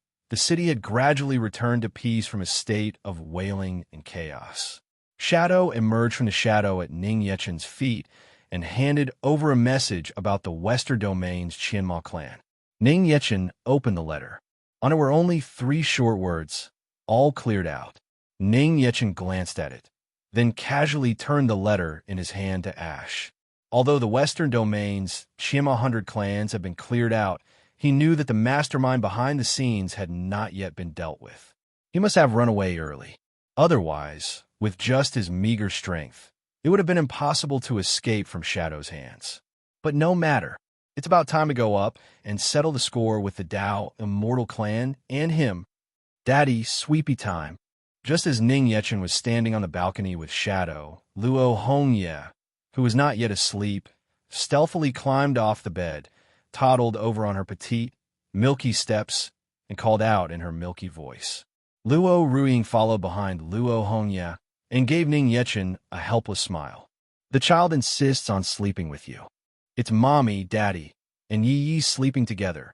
had gradually returned to peace from a state of wailing and chaos. Shadow emerged from the shadow at Ning Yechen's feet and handed over a message about the Western Domain's Qianma clan. Ning Yechen opened the letter. On it were only 3 short words, all cleared out. Ning Yechen glanced at it, then casually turned the letter in his hand to ash. Although the Western Domain's Qianma 100 clans had been cleared out, he knew that the mastermind behind the scenes had not yet been dealt with. He must have run away early. Otherwise, with just his meager strength, it would have been impossible to escape from Shadow's hands. But no matter. It's about time to go up and settle the score with the Dao Immortal Clan and him. Daddy, sweepy time. Just as Ning Yechen was standing on the balcony with Shadow, Luo Hongye, who was not yet asleep, stealthily climbed off the bed, toddled over on her petite, milky steps, and called out in her milky voice. Luo Ruiying followed behind Luo Hongye and gave Ning Yechen a helpless smile. The child insists on sleeping with you. It's Mommy, Daddy, and Yi sleeping together.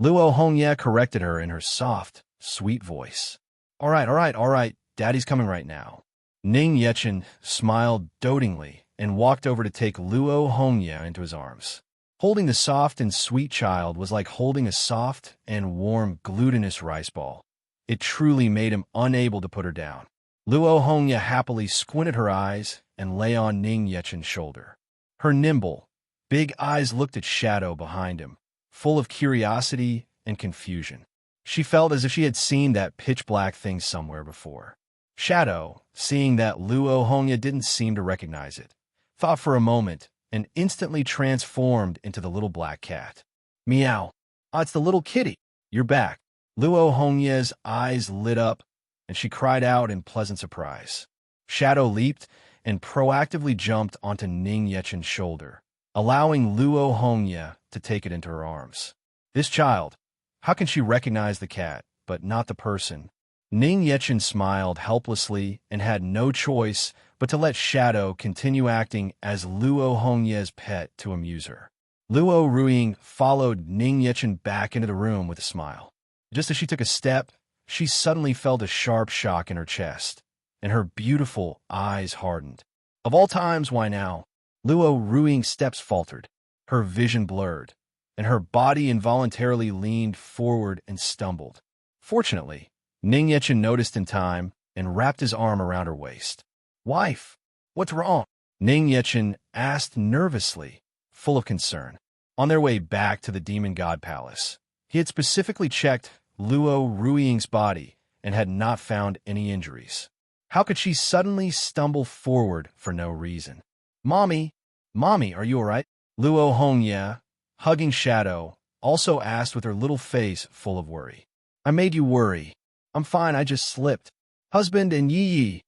Luo Hongye corrected her in her soft, sweet voice. All right, Daddy's coming right now. Ning Yechen smiled dotingly and walked over to take Luo Hongye into his arms. Holding the soft and sweet child was like holding a soft and warm glutinous rice ball. It truly made him unable to put her down. Luo Hongye happily squinted her eyes and lay on Ning Yechen's shoulder. Her nimble, big eyes looked at Shadow behind him, full of curiosity and confusion. She felt as if she had seen that pitch-black thing somewhere before. Shadow, seeing that Luo Hongye didn't seem to recognize it, thought for a moment and instantly transformed into the little black cat. Meow. Ah, it's the little kitty. You're back. Luo Hongye's eyes lit up, and she cried out in pleasant surprise. Shadow leaped and proactively jumped onto Ning Yechen's shoulder, allowing Luo Hongye to take it into her arms. This child, how can she recognize the cat, but not the person? Ning Yechen smiled helplessly and had no choice but to let Shadow continue acting as Luo Hongye's pet to amuse her. Luo Ruiying followed Ning Yechen back into the room with a smile. Just as she took a step, she suddenly felt a sharp shock in her chest, and her beautiful eyes hardened. Of all times, why now? Luo Ruiying's steps faltered, her vision blurred, and her body involuntarily leaned forward and stumbled. Fortunately, Ning Yechen noticed in time and wrapped his arm around her waist. Wife, what's wrong? Ning Yechen asked nervously, full of concern. On their way back to the Demon God Palace, he had specifically checked Luo Ruiying's body and had not found any injuries. How could she suddenly stumble forward for no reason? Mommy, are you all right? Luo Hongye, hugging Shadow, also asked with her little face full of worry. I made you worry. I'm fine, I just slipped. Husband and Yi.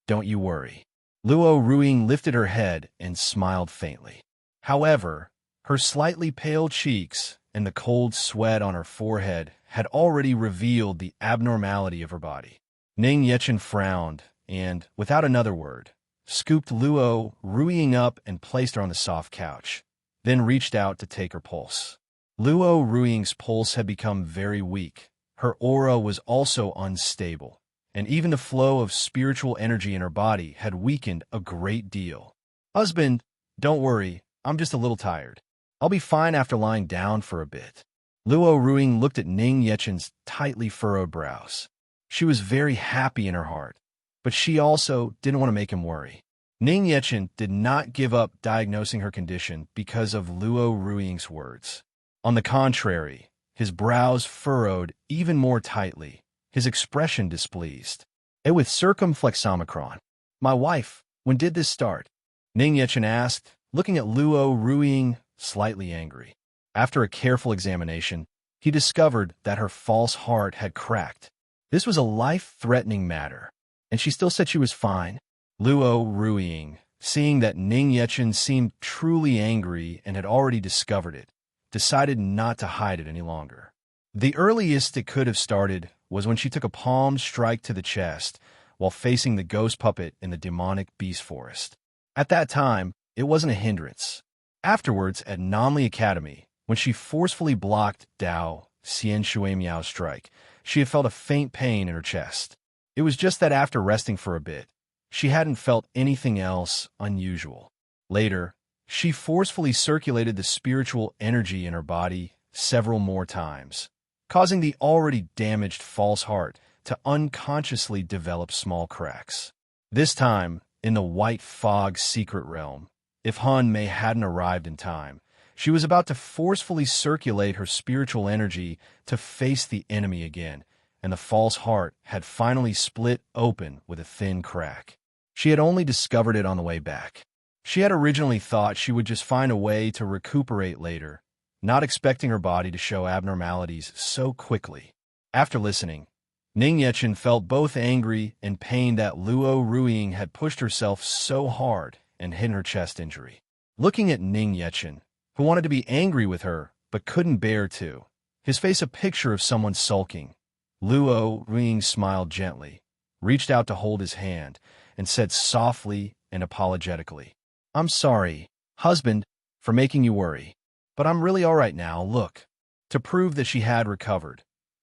Don't you worry. Luo Ruiying lifted her head and smiled faintly. However, her slightly pale cheeks and the cold sweat on her forehead had already revealed the abnormality of her body. Ning Yechen frowned and, without another word, scooped Luo Ruiying up and placed her on the soft couch, then reached out to take her pulse. Luo Ruiying's pulse had become very weak. Her aura was also unstable, and even the flow of spiritual energy in her body had weakened a great deal. Husband, don't worry, I'm just a little tired. I'll be fine after lying down for a bit. Luo Ruiying looked at Ning Yechen's tightly furrowed brows. She was very happy in her heart, but she also didn't want to make him worry. Ning Yechen did not give up diagnosing her condition because of Luo Ruiying's words. On the contrary, his brows furrowed even more tightly, his expression displeased. And with circumflexomicron, my wife, when did this start? Ning Yechen asked, looking at Luo Ruiying, slightly angry. After a careful examination, he discovered that her false heart had cracked. This was a life-threatening matter, and she still said she was fine. Luo Ruiying, seeing that Ning Yechen seemed truly angry and had already discovered it, decided not to hide it any longer. The earliest it could have started was when she took a palm strike to the chest while facing the ghost puppet in the demonic beast forest. At that time, it wasn't a hindrance. Afterwards, at Namli Academy, when she forcefully blocked Dao Xian Shui Miao's strike, she had felt a faint pain in her chest. It was just that after resting for a bit, she hadn't felt anything else unusual. Later, she forcefully circulated the spiritual energy in her body several more times, causing the already damaged false heart to unconsciously develop small cracks. This time, in the White Fog secret realm, if Han Mei hadn't arrived in time, she was about to forcefully circulate her spiritual energy to face the enemy again, and the false heart had finally split open with a thin crack. She had only discovered it on the way back. She had originally thought she would just find a way to recuperate later, not expecting her body to show abnormalities so quickly. After listening, Ning Yechen felt both angry and pained that Luo Ruiying had pushed herself so hard and hidden her chest injury. Looking at Ning Yechen, who wanted to be angry with her but couldn't bear to, his face a picture of someone sulking, Luo Ruiying smiled gently, reached out to hold his hand, and said softly and apologetically, "I'm sorry, husband, for making you worry, but I'm really all right now, look." To prove that she had recovered,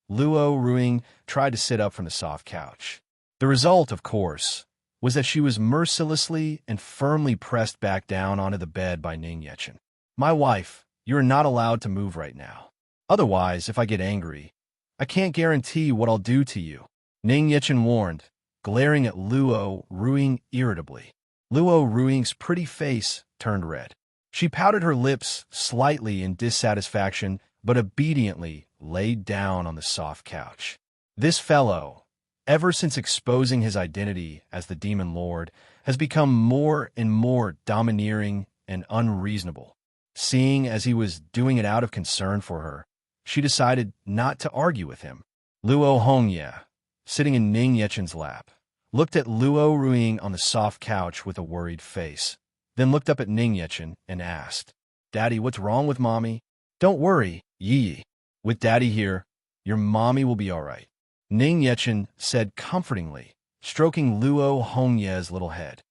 Luo Ruiying tried to sit up from the soft couch. The result, of course, was that she was mercilessly and firmly pressed back down onto the bed by Ning Yechen. "My wife, you are not allowed to move right now. Otherwise, if I get angry, I can't guarantee what I'll do to you," Ning Yechen warned, glaring at Luo Ruiying irritably. Luo Ruiying's pretty face turned red. She pouted her lips slightly in dissatisfaction, but obediently laid down on the soft couch. This fellow, ever since exposing his identity as the Demon Lord, has become more and more domineering and unreasonable. Seeing as he was doing it out of concern for her, she decided not to argue with him. Luo Hongye, sitting in Ning Yechen's lap, looked at Luo Ruiying on the soft couch with a worried face, then looked up at Ning Yechen and asked, "Daddy, what's wrong with Mommy?" "Don't worry, Yi. With Daddy here, your Mommy will be all right," Ning Yechen said comfortingly, stroking Luo Hongye's little head.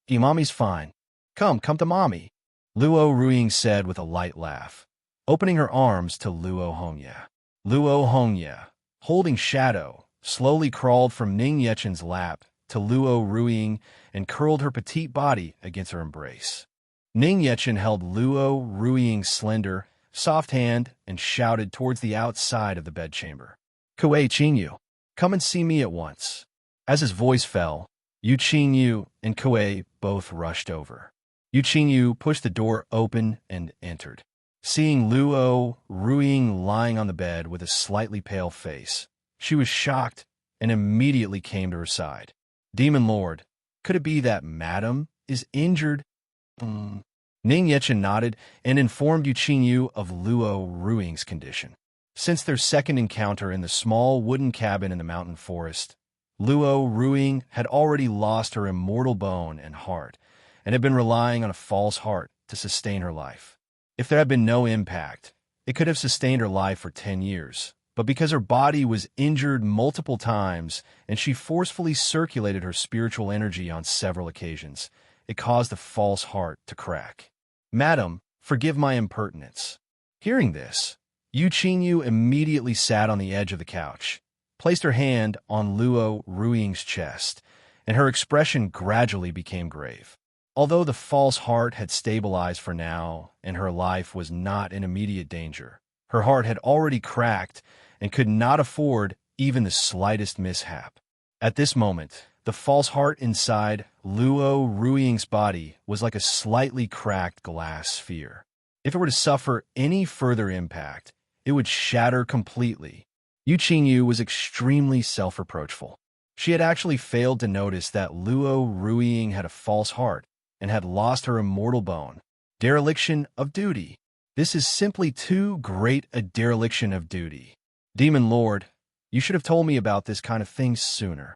Mommy's fine. Come to Mommy," Luo Ruiying said with a light laugh, opening her arms to Luo Hongye. Luo Hongye, holding Shadow, slowly crawled from Ning Yechen's lap to Luo Ruiying and curled her petite body against her embrace. Ning Yechen held Luo Ruiying's slender, soft hand and shouted towards the outside of the bedchamber, "Kue Qingyu, come and see me at once." As his voice fell, Yu Qingyu and Kue both rushed over. Yu Qingyu pushed the door open and entered. Seeing Luo Ruiying lying on the bed with a slightly pale face, she was shocked and immediately came to her side. "Demon Lord, could it be that Madam is injured?" Ning Yechen nodded and informed Yu Qingyu of Luo Ruiying's condition. Since their second encounter in the small wooden cabin in the mountain forest, Luo Ruiying had already lost her immortal bone and heart, and had been relying on a false heart to sustain her life. If there had been no impact, it could have sustained her life for 10 years, but because her body was injured multiple times and she forcefully circulated her spiritual energy on several occasions, it caused the false heart to crack. "Madam, forgive my impertinence." Hearing this, Yu Qingyu immediately sat on the edge of the couch, placed her hand on Luo Ruiying's chest, and her expression gradually became grave. Although the false heart had stabilized for now and her life was not in immediate danger, her heart had already cracked and could not afford even the slightest mishap. At this moment, the false heart inside Luo Ruiying's body was like a slightly cracked glass sphere. If it were to suffer any further impact, it would shatter completely. Yu Qingyu was extremely self-reproachful. She had actually failed to notice that Luo Ruiying had a false heart and had lost her immortal bone. Dereliction of duty. This is simply too great a dereliction of duty. Demon Lord, you should have told me about this kind of thing sooner.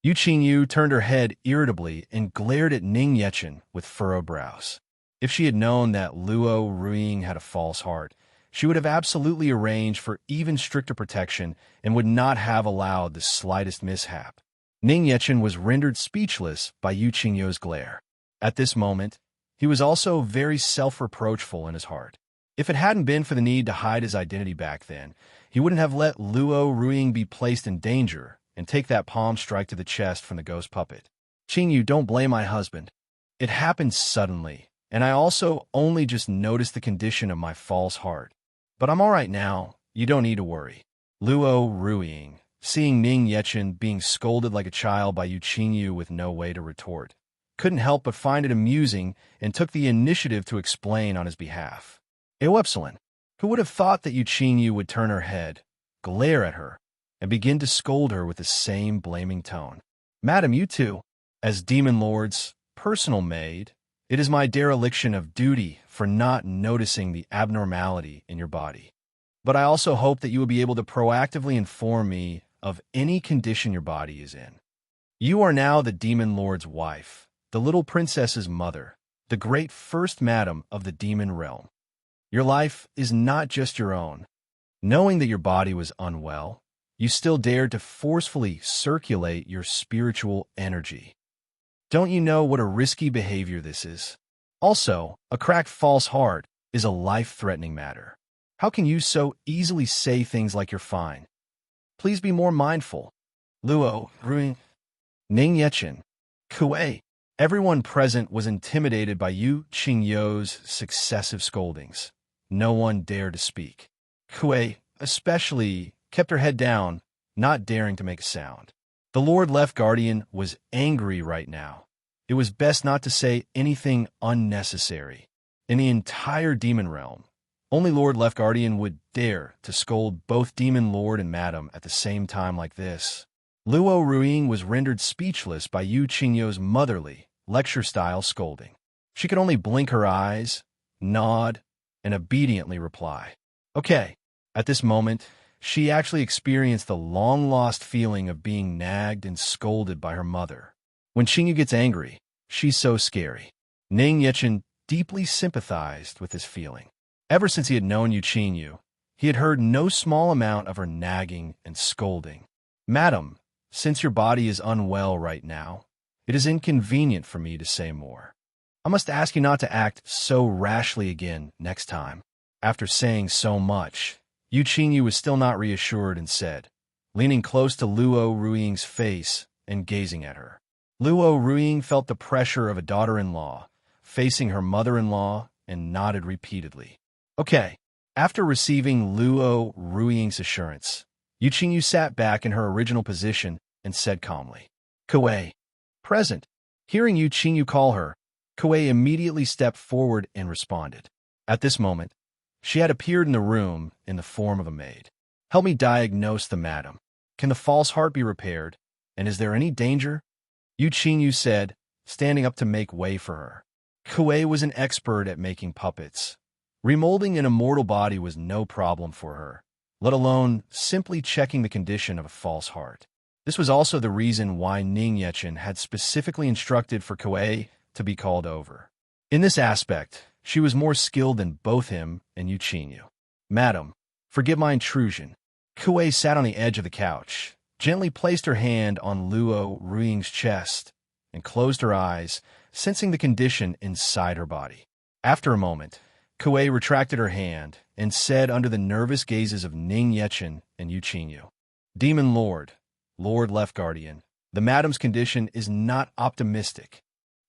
Yu Qingyu turned her head irritably and glared at Ning Yechen with furrowed brows. If she had known that Luo Ruiying had a false heart, she would have absolutely arranged for even stricter protection and would not have allowed the slightest mishap. Ning Yechen was rendered speechless by Yu Qingyu's glare. At this moment, he was also very self-reproachful in his heart. If it hadn't been for the need to hide his identity back then, he wouldn't have let Luo Ruiying be placed in danger and take that palm strike to the chest from the ghost puppet. "Qingyu, don't blame my husband. It happened suddenly, and I also only just noticed the condition of my false heart. But I'm all right now. You don't need to worry." Luo Ruiying, seeing Ning Yechen being scolded like a child by Yu Qingyu with no way to retort, couldn't help but find it amusing and took the initiative to explain on his behalf. "Epsilon, who would have thought that Yu Qingyu would turn her head, glare at her, and begin to scold her with the same blaming tone. Madam, you too, as Demon Lord's personal maid, it is my dereliction of duty for not noticing the abnormality in your body. But I also hope that you will be able to proactively inform me of any condition your body is in. You are now the Demon Lord's wife, the little princess's mother, the great first madam of the demon realm. Your life is not just your own. Knowing that your body was unwell, you still dared to forcefully circulate your spiritual energy. Don't you know what a risky behavior this is? Also, a cracked false heart is a life-threatening matter. How can you so easily say things like you're fine? Please be more mindful. Luo, Ruing, Ning Yechen, Kuei. Everyone present was intimidated by Yu Qingyo's successive scoldings. No one dared to speak. Kuei, especially, kept her head down, not daring to make a sound. The Lord Left Guardian was angry right now. It was best not to say anything unnecessary. In the entire demon realm, only Lord Left Guardian would dare to scold both Demon Lord and Madam at the same time like this. Luo Ruiying was rendered speechless by Yu Qingyo's motherly, lecture-style scolding. She could only blink her eyes, nod, and obediently reply. Okay. At this moment, she actually experienced the long-lost feeling of being nagged and scolded by her mother. When Qingyu gets angry, she's so scary. Ning Yechen deeply sympathized with this feeling. Ever since he had known Yu Qingyu, he had heard no small amount of her nagging and scolding. Madam, since your body is unwell right now, it is inconvenient for me to say more. I must ask you not to act so rashly again next time. After saying so much, Yu Qingyu was still not reassured and said, leaning close to Luo Ruiying's face and gazing at her. Luo Ruiying felt the pressure of a daughter-in-law, facing her mother-in-law, and nodded repeatedly. Okay. After receiving Luo Ruiying's assurance, Yu Qingyu sat back in her original position and said calmly, Kuei, present. Hearing Yu Qingyu call her, Kuei immediately stepped forward and responded. At this moment, she had appeared in the room in the form of a maid. Help me diagnose the madam. Can the false heart be repaired? And is there any danger? Yu Qingyu said, standing up to make way for her. Kuei was an expert at making puppets. Remolding an immortal body was no problem for her, let alone simply checking the condition of a false heart. This was also the reason why Ning Yechen had specifically instructed for Kuei to be called over. In this aspect, she was more skilled than both him and Yu Qingyu. Madam, forgive my intrusion. Kuei sat on the edge of the couch, gently placed her hand on Luo Ruiying's chest, and closed her eyes, sensing the condition inside her body. After a moment, Kuei retracted her hand and said under the nervous gazes of Ning Yechen and Yu Qingyu, Demon Lord, Lord Left Guardian, the madam's condition is not optimistic.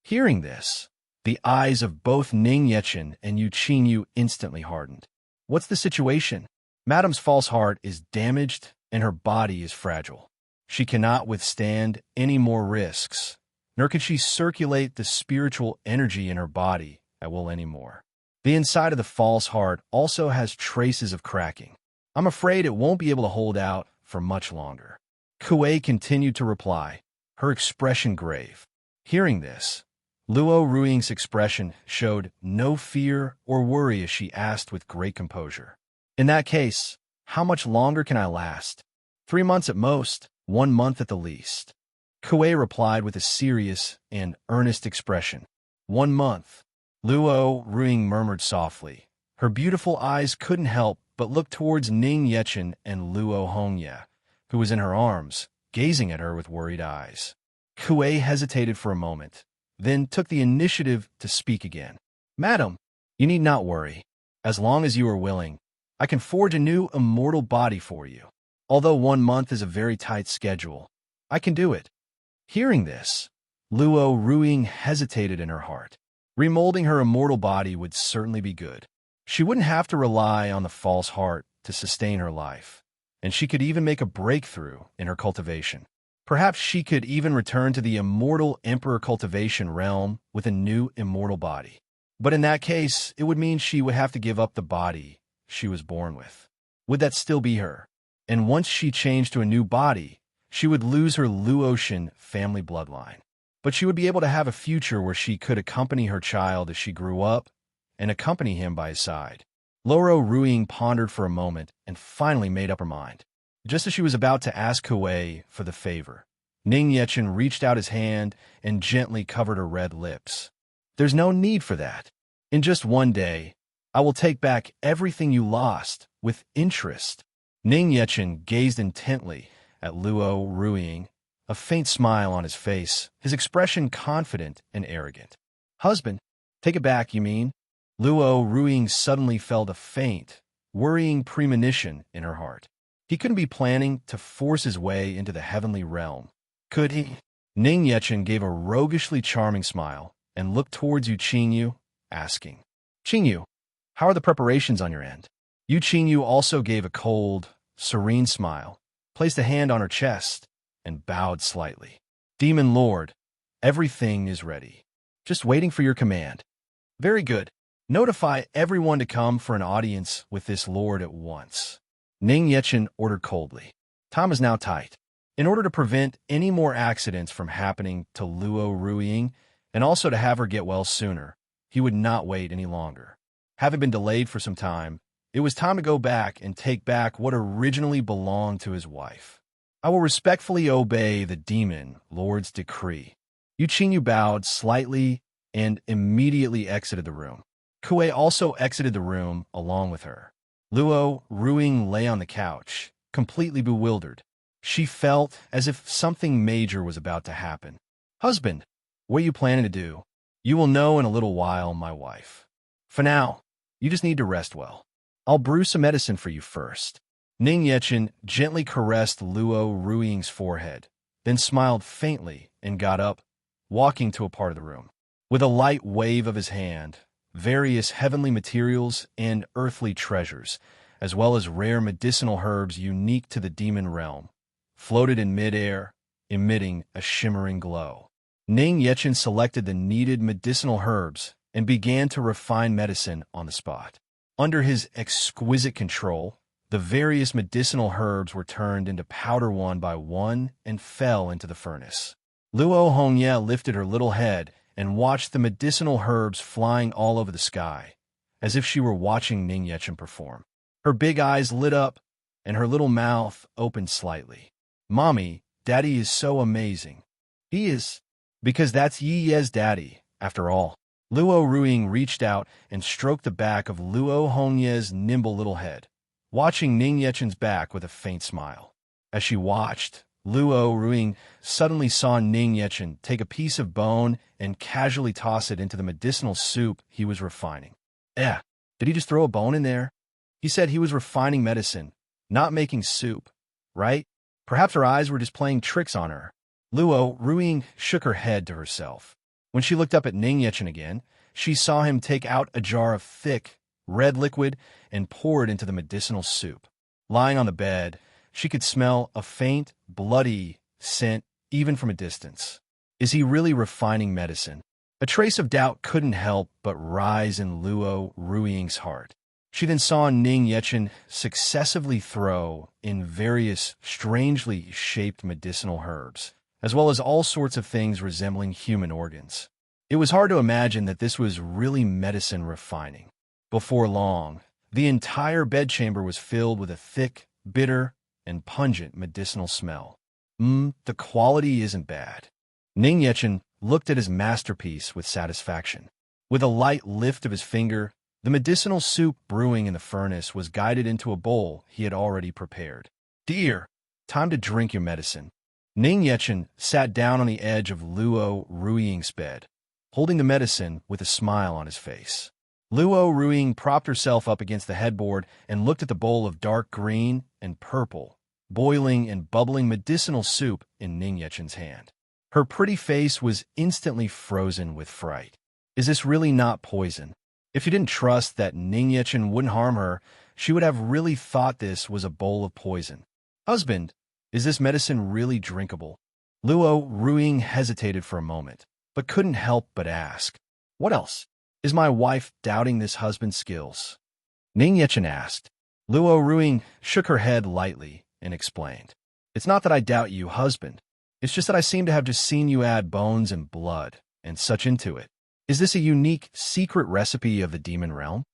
Hearing this, the eyes of both Ning Yechen and Yu Qingyu instantly hardened. What's the situation? Madam's false heart is damaged and her body is fragile. She cannot withstand any more risks, nor can she circulate the spiritual energy in her body at will anymore. The inside of the false heart also has traces of cracking. I'm afraid it won't be able to hold out for much longer. Kuei continued to reply, her expression grave. Hearing this, Luo Ruiying's expression showed no fear or worry as she asked with great composure. In that case, how much longer can I last? 3 months at most, 1 month at the least. Kuei replied with a serious and earnest expression. 1 month. Luo Ruiying murmured softly. Her beautiful eyes couldn't help but look towards Ning Yechen and Luo Hongye, who was in her arms, gazing at her with worried eyes. Kuei hesitated for a moment, then took the initiative to speak again. Madam, you need not worry. As long as you are willing, I can forge a new immortal body for you. Although 1 month is a very tight schedule, I can do it. Hearing this, Luo Ruiying hesitated in her heart. Remolding her immortal body would certainly be good. She wouldn't have to rely on the false heart to sustain her life, and she could even make a breakthrough in her cultivation. Perhaps she could even return to the immortal Emperor cultivation realm with a new immortal body. But in that case, it would mean she would have to give up the body she was born with. Would that still be her? and once she changed to a new body, she would lose her Luotian family bloodline. But she would be able to have a future where she could accompany her child as she grew up and accompany him by his side. Loro Ruiying pondered for a moment and finally made up her mind. Just as she was about to ask Kuei for the favor, Ning Yechen reached out his hand and gently covered her red lips. There's no need for that. In just one day, I will take back everything you lost with interest. Ning Yechen gazed intently at Luo Ruiying, a faint smile on his face, his expression confident and arrogant. Husband, take it back, you mean? Luo Ruiying suddenly felt a faint, worrying premonition in her heart. He couldn't be planning to force his way into the heavenly realm, could he? Ning Yechen gave a roguishly charming smile and looked towards Yu Qingyu, asking, Qingyu, how are the preparations on your end? Yu Qingyu also gave a cold, serene smile, placed a hand on her chest, and bowed slightly. Demon Lord, everything is ready. Just waiting for your command. Very good. Notify everyone to come for an audience with this lord at once. Ning Yechen ordered coldly. Time is now tight. In order to prevent any more accidents from happening to Luo Ruiying, and also to have her get well sooner, he would not wait any longer. Having been delayed for some time, it was time to go back and take back what originally belonged to his wife. I will respectfully obey the demon lord's decree. Yu Qingyu bowed slightly and immediately exited the room. Kuei also exited the room along with her. Luo Ruiying lay on the couch, completely bewildered. She felt as if something major was about to happen. Husband, what are you planning to do? You will know in a little while, my wife. For now, you just need to rest well. I'll brew some medicine for you first. Ning Yechen gently caressed Luo Ruiying's forehead, then smiled faintly and got up, walking to a part of the room. With a light wave of his hand, various heavenly materials and earthly treasures, as well as rare medicinal herbs unique to the demon realm, floated in midair, emitting a shimmering glow. Ning Yechen selected the needed medicinal herbs and began to refine medicine on the spot. Under his exquisite control, the various medicinal herbs were turned into powder one by one and fell into the furnace. Luo Hongye lifted her little head and watched the medicinal herbs flying all over the sky, as if she were watching Ning Yechen perform. Her big eyes lit up, and her little mouth opened slightly. Mommy, Daddy is so amazing. He is, because that's Yi Ye's daddy, after all. Luo Ruiying reached out and stroked the back of Luo Hongye's nimble little head, watching Ning Yechen's back with a faint smile. As she watched, Luo Ruiying suddenly saw Ning Yechen take a piece of bone and casually toss it into the medicinal soup he was refining. Did he just throw a bone in there? He said he was refining medicine, not making soup, right? Perhaps her eyes were just playing tricks on her. Luo Ruiying shook her head to herself. When she looked up at Ning Yechen again, she saw him take out a jar of thick, red liquid and pour it into the medicinal soup. Lying on the bed, she could smell a faint, bloody scent even from a distance. Is he really refining medicine? A trace of doubt couldn't help but rise in Luo Ruiying's heart. She then saw Ning Yechen successively throw in various strangely shaped medicinal herbs, as well as all sorts of things resembling human organs. It was hard to imagine that this was really medicine refining. Before long, the entire bedchamber was filled with a thick, bitter, and pungent medicinal smell. The quality isn't bad. Ning Yechen looked at his masterpiece with satisfaction. With a light lift of his finger, the medicinal soup brewing in the furnace was guided into a bowl he had already prepared. Dear, time to drink your medicine. Ning Yechen sat down on the edge of Luo Ruiying's bed, holding the medicine with a smile on his face. Luo Ruiying propped herself up against the headboard and looked at the bowl of dark green and purple, boiling and bubbling medicinal soup in Ning Yechen's hand. Her pretty face was instantly frozen with fright. Is this really not poison? If she didn't trust that Ning Yechen wouldn't harm her, she would have really thought this was a bowl of poison. Husband, is this medicine really drinkable? Luo Ruiying hesitated for a moment, but couldn't help but ask. What else? Is my wife doubting this husband's skills? Ning Yechen asked. Luo Ruiying shook her head lightly and explained. It's not that I doubt you, husband. It's just that I seem to have just seen you add bones and blood and such into it. Is this a unique, secret recipe of the demon realm?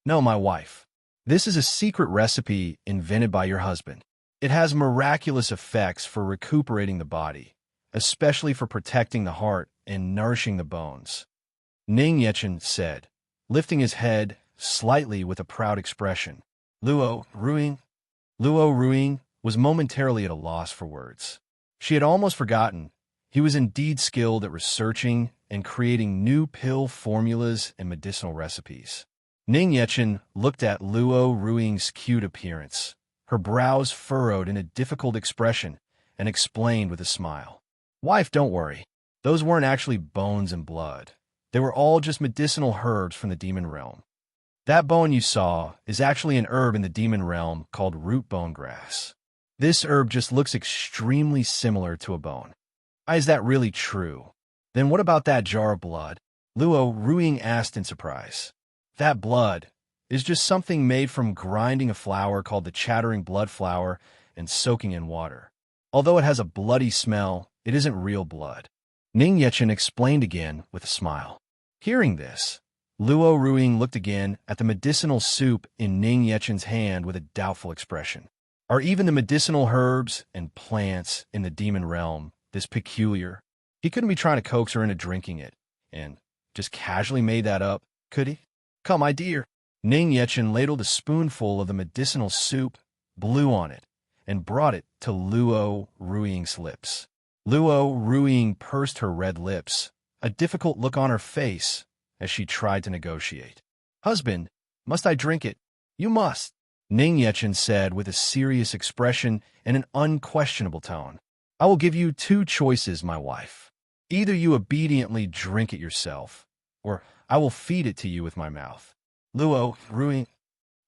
No, my wife. This is a secret recipe invented by your husband. It has miraculous effects for recuperating the body, especially for protecting the heart and nourishing the bones. Ning Yechen said, lifting his head slightly with a proud expression. Luo Ruing was momentarily at a loss for words. She had almost forgotten he was indeed skilled at researching and creating new pill formulas and medicinal recipes. Ning Yechen looked at Luo Ruing's cute appearance, her brows furrowed in a difficult expression, and explained with a smile. Wife, don't worry. Those weren't actually bones and blood. They were all just medicinal herbs from the demon realm. That bone you saw is actually an herb in the demon realm called root bone grass. This herb just looks extremely similar to a bone. Is that really true? Then what about that jar of blood? Luo Ruing asked in surprise. That blood is just something made from grinding a flower called the chattering blood flower and soaking in water. Although it has a bloody smell, it isn't real blood. Ning Yechen explained again with a smile. Hearing this, Luo Ruing looked again at the medicinal soup in Ning Yechen's hand with a doubtful expression. Are even the medicinal herbs and plants in the demon realm this peculiar? He couldn't be trying to coax her into drinking it, and just casually made that up, could he? Come, my dear. Ning Yechen ladled a spoonful of the medicinal soup, blew on it, and brought it to Luo Ruing's lips. Luo Ruing pursed her red lips, a difficult look on her face as she tried to negotiate. Husband, must I drink it? You must, Ning Yechen said with a serious expression and an unquestionable tone. I will give you two choices, my wife. Either you obediently drink it yourself, or I will feed it to you with my mouth. Luo Ruing.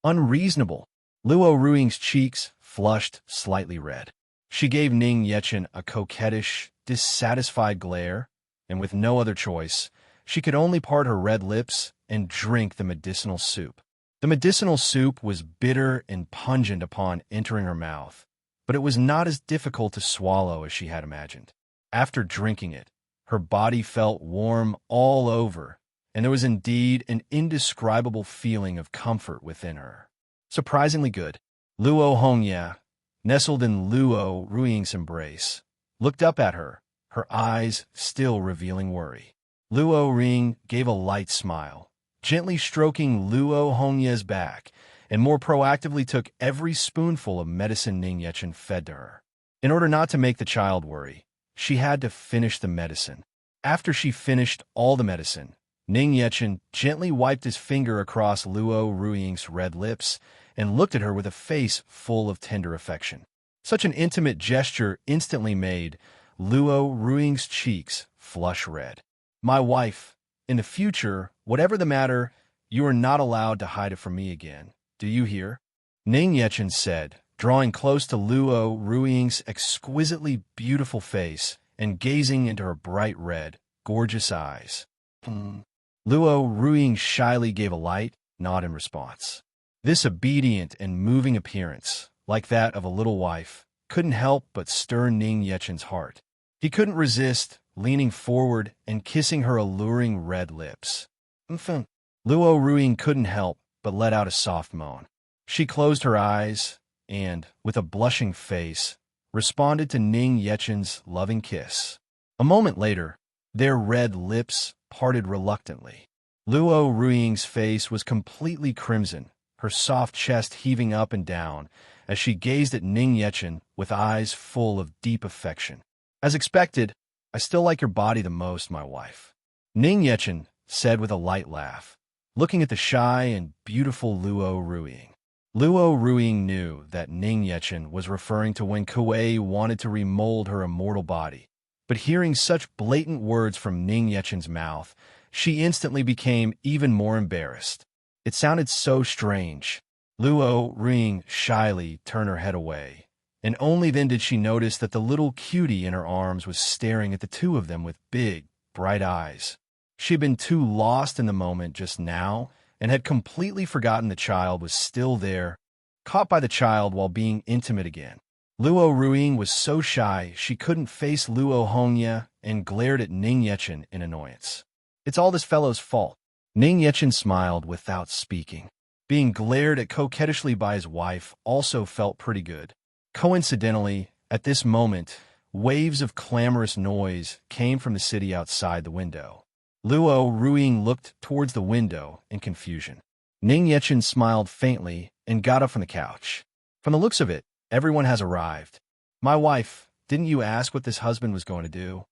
Unreasonable. Luo Ruing's cheeks flushed slightly red. She gave Ning Yechen a coquettish, dissatisfied glare, and with no other choice, she could only part her red lips and drink the medicinal soup. The medicinal soup was bitter and pungent upon entering her mouth, but it was not as difficult to swallow as she had imagined. After drinking it, her body felt warm all over, and there was indeed an indescribable feeling of comfort within her. Surprisingly good. Luo Hongya, nestled in Luo Ruing's embrace, looked up at her, her eyes still revealing worry. Luo Ruing gave a light smile, gently stroking Luo Hongya's back, and more proactively took every spoonful of medicine Ning Yechen fed to her. In order not to make the child worry, she had to finish the medicine. After she finished all the medicine, Ning Yechen gently wiped his finger across Luo Ruing's red lips and looked at her with a face full of tender affection. Such an intimate gesture instantly made Luo Ruing's cheeks flush red. My wife, in the future, whatever the matter, you are not allowed to hide it from me again. Do you hear? Ning Yechen said, drawing close to Luo Ruing's exquisitely beautiful face and gazing into her bright red, gorgeous eyes. Luo Ruing shyly gave a light nod in response. This obedient and moving appearance, like that of a little wife, couldn't help but stir Ning Yechen's heart. He couldn't resist leaning forward and kissing her alluring red lips. Luo Ruing couldn't help but let out a soft moan. She closed her eyes and, with a blushing face, responded to Ning Yechen's loving kiss. A moment later, their red lips parted reluctantly. Luo Ruing's face was completely crimson, her soft chest heaving up and down as she gazed at Ning Yechen with eyes full of deep affection. As expected, I still like your body the most, my wife, Ning Yechen said with a light laugh, looking at the shy and beautiful Luo Ruing. Luo Ruing knew that Ning Yechen was referring to when Kuei wanted to remold her immortal body, but hearing such blatant words from Ning Yechen's mouth, she instantly became even more embarrassed. It sounded so strange. Luo Ruing shyly turned her head away, and only then did she notice that the little cutie in her arms was staring at the two of them with big, bright eyes. She had been too lost in the moment just now and had completely forgotten the child was still there, caught by the child while being intimate again. Luo Ruiying was so shy she couldn't face Luo Hongye and glared at Ning Yechen in annoyance. It's all this fellow's fault. Ning Yechen smiled without speaking. Being glared at coquettishly by his wife also felt pretty good. Coincidentally, at this moment, waves of clamorous noise came from the city outside the window. Luo Ruiying looked towards the window in confusion. Ning Yechen smiled faintly and got up from the couch. From the looks of it, everyone has arrived. My wife, didn't you ask what this husband was going to do?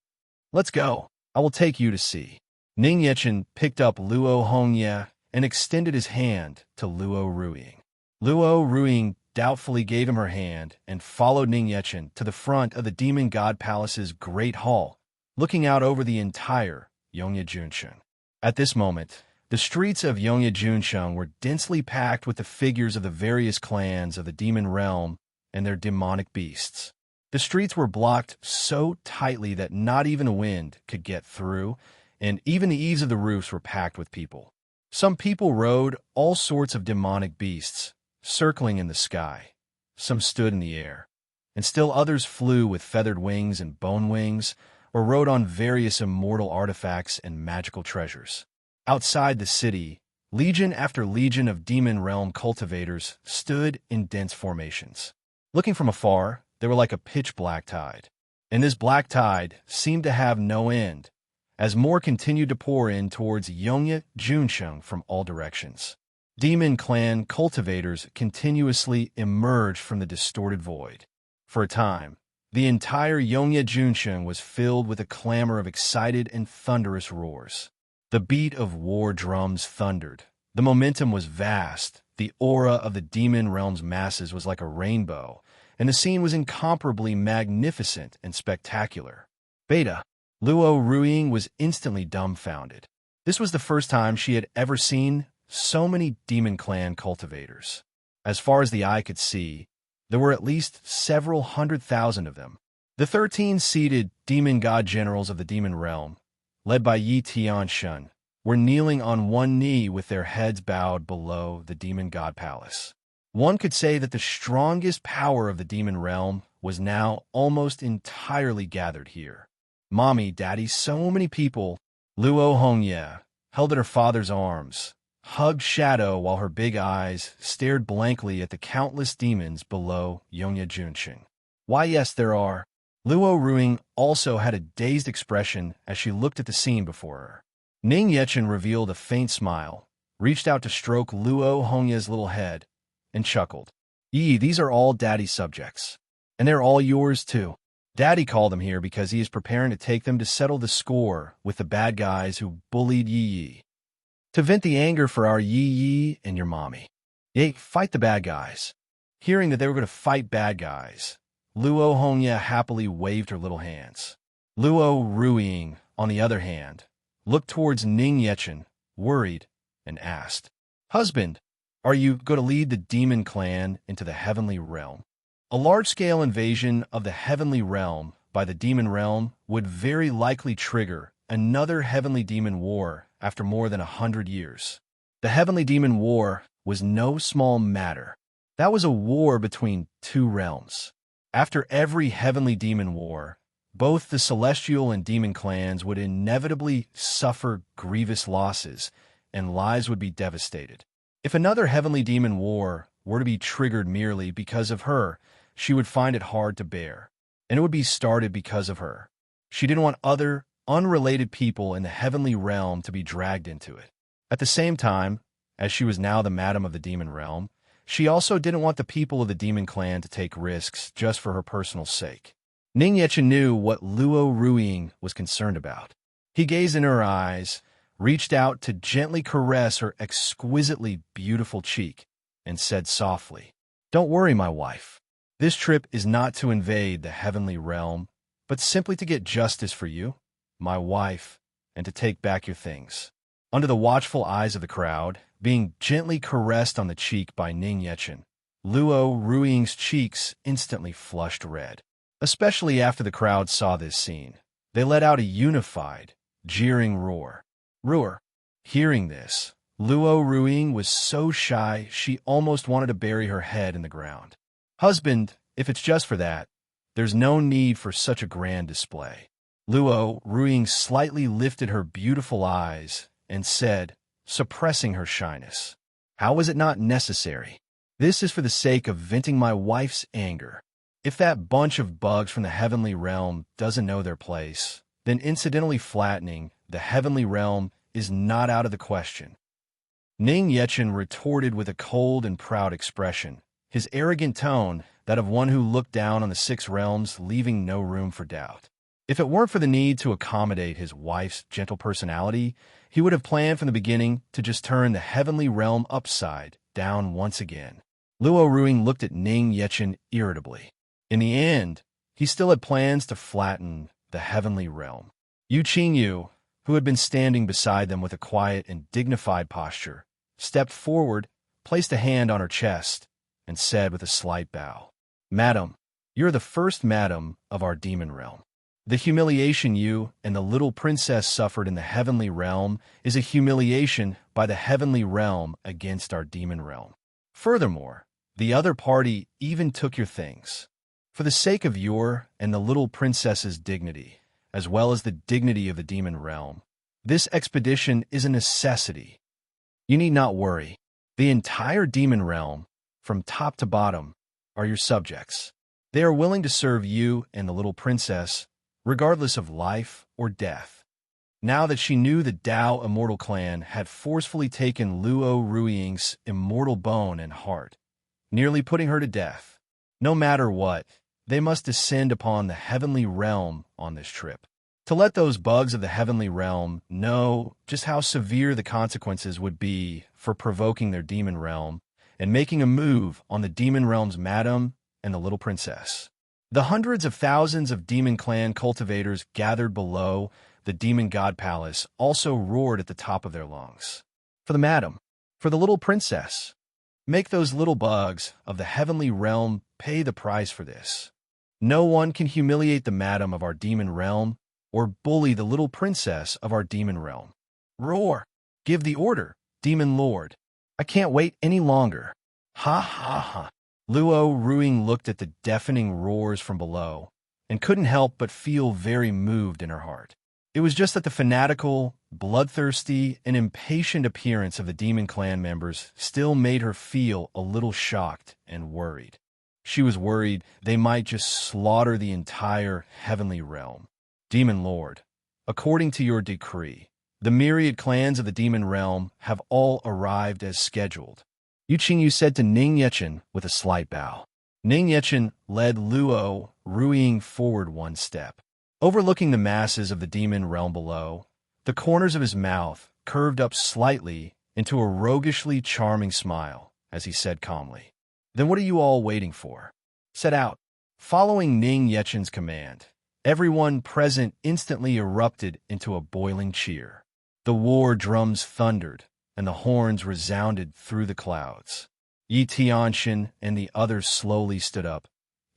Let's go. I will take you to see. Ning Yechen picked up Luo Hongye and extended his hand to Luo Ruiying. Luo Ruiying doubtfully gave him her hand and followed Ning Yechen to the front of the Demon God Palace's Great Hall, looking out over the entire Yongye Junsheng. At this moment, the streets of Yongye Junsheng were densely packed with the figures of the various clans of the demon realm and their demonic beasts. The streets were blocked so tightly that not even a wind could get through, and even the eaves of the roofs were packed with people. Some people rode all sorts of demonic beasts, circling in the sky. Some stood in the air, and still others flew with feathered wings and bone wings, or rode on various immortal artifacts and magical treasures. Outside the city, legion after legion of demon realm cultivators stood in dense formations. Looking from afar, they were like a pitch-black tide. And this black tide seemed to have no end, as more continued to pour in towards Yongye Junsheng from all directions. Demon clan cultivators continuously emerged from the distorted void. For a time, the entire Yongye Junsheng was filled with a clamor of excited and thunderous roars. The beat of war drums thundered. The momentum was vast. The aura of the demon realm's masses was like a rainbow, and the scene was incomparably magnificent and spectacular. Beta. Luo Ruiying was instantly dumbfounded. This was the first time she had ever seen so many demon clan cultivators. As far as the eye could see, there were at least several 100,000 of them. The 13-seated demon god generals of the demon realm, led by Yi Tianshun, were kneeling on one knee with their heads bowed below the demon god palace. One could say that the strongest power of the demon realm was now almost entirely gathered here. Mommy, Daddy, so many people. Luo Hongye held at her father's arms, hugged Shadow while her big eyes stared blankly at the countless demons below Yongye Junsheng. Why, yes, there are. Luo Ruiying also had a dazed expression as she looked at the scene before her. Ning Yechen revealed a faint smile, reached out to stroke Luo Hongye's little head, and chuckled. These are all Daddy's subjects. And they're all yours, too. Daddy called them here because he is preparing to take them to settle the score with the bad guys who bullied Yi. To vent the anger for our Yi and your mommy. Fight the bad guys. Hearing that they were going to fight bad guys, Luo Hongye happily waved her little hands. Luo Ruiying, on the other hand, looked towards Ning Yechen, worried, and asked, Husband, are you going to lead the demon clan into the heavenly realm? A large-scale invasion of the heavenly realm by the demon realm would very likely trigger another heavenly demon war after more than 100 years. The heavenly demon war was no small matter. That was a war between two realms. After every heavenly demon war, both the celestial and demon clans would inevitably suffer grievous losses, and lives would be devastated. If another heavenly demon war were to be triggered merely because of her, she would find it hard to bear, and it would be started because of her. She didn't want other, unrelated people in the heavenly realm to be dragged into it. At the same time, as she was now the madam of the demon realm, she also didn't want the people of the demon clan to take risks just for her personal sake. Ning Yechen knew what Luo Ruiying was concerned about. He gazed in her eyes, reached out to gently caress her exquisitely beautiful cheek, and said softly, Don't worry, my wife. This trip is not to invade the heavenly realm, but simply to get justice for you, my wife, and to take back your things. Under the watchful eyes of the crowd, being gently caressed on the cheek by Ning Yechen, Luo Ruiying's cheeks instantly flushed red. Especially after the crowd saw this scene, they let out a unified, jeering roar. Hearing this, Luo Ruiying was so shy she almost wanted to bury her head in the ground. Husband, if it's just for that, there's no need for such a grand display. Luo Ruiying slightly lifted her beautiful eyes and said, suppressing her shyness, how is it not necessary? This is for the sake of venting my wife's anger. If that bunch of bugs from the heavenly realm doesn't know their place, then incidentally flattening the heavenly realm is not out of the question. Ning Yechen retorted with a cold and proud expression, his arrogant tone that of one who looked down on the six realms, leaving no room for doubt. If it weren't for the need to accommodate his wife's gentle personality, he would have planned from the beginning to just turn the heavenly realm upside down once again. Luo Ruiying looked at Ning Yechen irritably. In the end, he still had plans to flatten the heavenly realm. Yu Qingyu, who had been standing beside them with a quiet and dignified posture, stepped forward, placed a hand on her chest, and said with a slight bow, Madam, you're the first madam of our demon realm. The humiliation you and the little princess suffered in the heavenly realm is a humiliation by the heavenly realm against our demon realm. Furthermore, the other party even took your things. For the sake of your and the little princess's dignity, as well as the dignity of the demon realm, this expedition is a necessity. You need not worry. The entire demon realm, from top to bottom, are your subjects. They are willing to serve you and the little princess, regardless of life or death. Now that she knew the Dao Immortal Clan had forcefully taken Luo Ruiying's immortal bone and heart, nearly putting her to death, no matter what, they must descend upon the heavenly realm on this trip. To let those bugs of the heavenly realm know just how severe the consequences would be for provoking their demon realm and making a move on the demon realm's madam and the little princess. The hundreds of thousands of demon clan cultivators gathered below the demon god palace also roared at the top of their lungs. For the madam, for the little princess, make those little bugs of the heavenly realm pay the price for this. No one can humiliate the madam of our demon realm or bully the little princess of our demon realm. Roar! Give the order, demon lord. I can't wait any longer. Ha ha ha. Luo Ruiying looked at the deafening roars from below and couldn't help but feel very moved in her heart. It was just that the fanatical, bloodthirsty, and impatient appearance of the demon clan members still made her feel a little shocked and worried. She was worried they might just slaughter the entire heavenly realm. Demon Lord, according to your decree, the myriad clans of the demon realm have all arrived as scheduled. Yu Qingyu said to Ning Yechen with a slight bow. Ning Yechen led Luo Ruiying forward one step. Overlooking the masses of the demon realm below, the corners of his mouth curved up slightly into a roguishly charming smile as he said calmly, Then what are you all waiting for? Set out. Following Ning Yechen's command, everyone present instantly erupted into a boiling cheer. The war drums thundered, and the horns resounded through the clouds. Yi Tianxin and the others slowly stood up,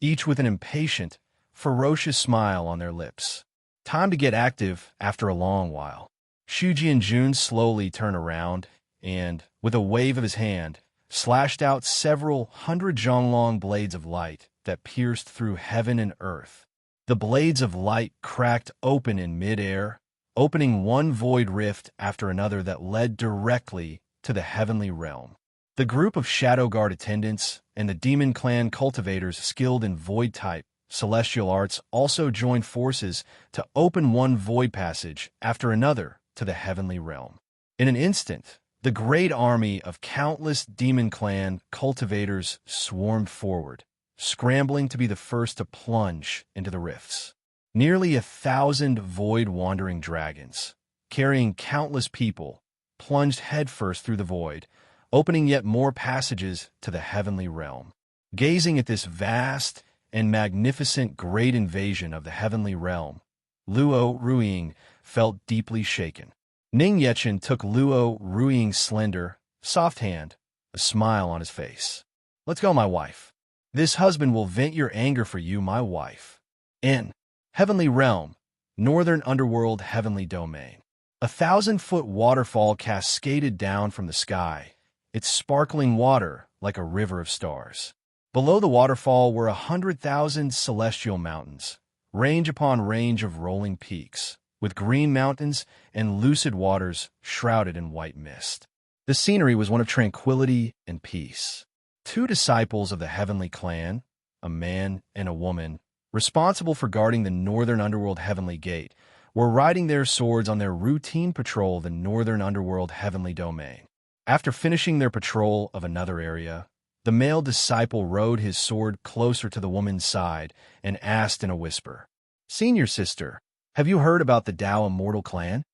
each with an impatient, ferocious smile on their lips. Time to get active after a long while. Xu Jianjun slowly turned around and, with a wave of his hand, slashed out several hundred zhonglong blades of light that pierced through heaven and earth. The blades of light cracked open in mid-air, opening one void rift after another that led directly to the heavenly realm. The group of Shadow Guard attendants and the Demon Clan cultivators skilled in void-type celestial arts also joined forces to open one void passage after another to the heavenly realm. In an instant, the great army of countless Demon Clan cultivators swarmed forward, scrambling to be the first to plunge into the rifts. Nearly 1,000 void-wandering dragons, carrying countless people, plunged headfirst through the void, opening yet more passages to the heavenly realm. Gazing at this vast and magnificent great invasion of the heavenly realm, Luo Ruiying felt deeply shaken. Ning Yechen took Luo Ruiying's slender, soft hand, a smile on his face. Let's go, my wife. This husband will vent your anger for you, my wife. In Heavenly Realm, Northern Underworld Heavenly Domain. 1,000-foot waterfall cascaded down from the sky, its sparkling water like a river of stars. Below the waterfall were 100,000 celestial mountains, range upon range of rolling peaks, with green mountains and lucid waters shrouded in white mist. The scenery was one of tranquility and peace. Two disciples of the heavenly clan, a man and a woman, responsible for guarding the northern underworld heavenly gate, were riding their swords on their routine patrol of the northern underworld heavenly domain. After finishing their patrol of another area, the male disciple rode his sword closer to the woman's side and asked in a whisper, "Senior sister, have you heard about the Dao Immortal Clan?"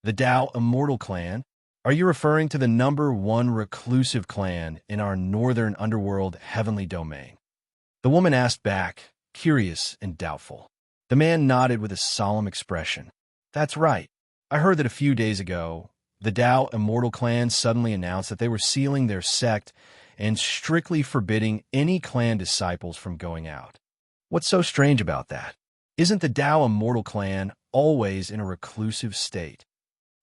"The Dao Immortal Clan? Are you referring to the #1 reclusive clan in our northern underworld heavenly domain?" The woman asked back, curious and doubtful. The man nodded with a solemn expression. "That's right. I heard that a few days ago, the Dao Immortal Clan suddenly announced that they were sealing their sect and strictly forbidding any clan disciples from going out." "What's so strange about that? Isn't the Dao Immortal Clan always in a reclusive state?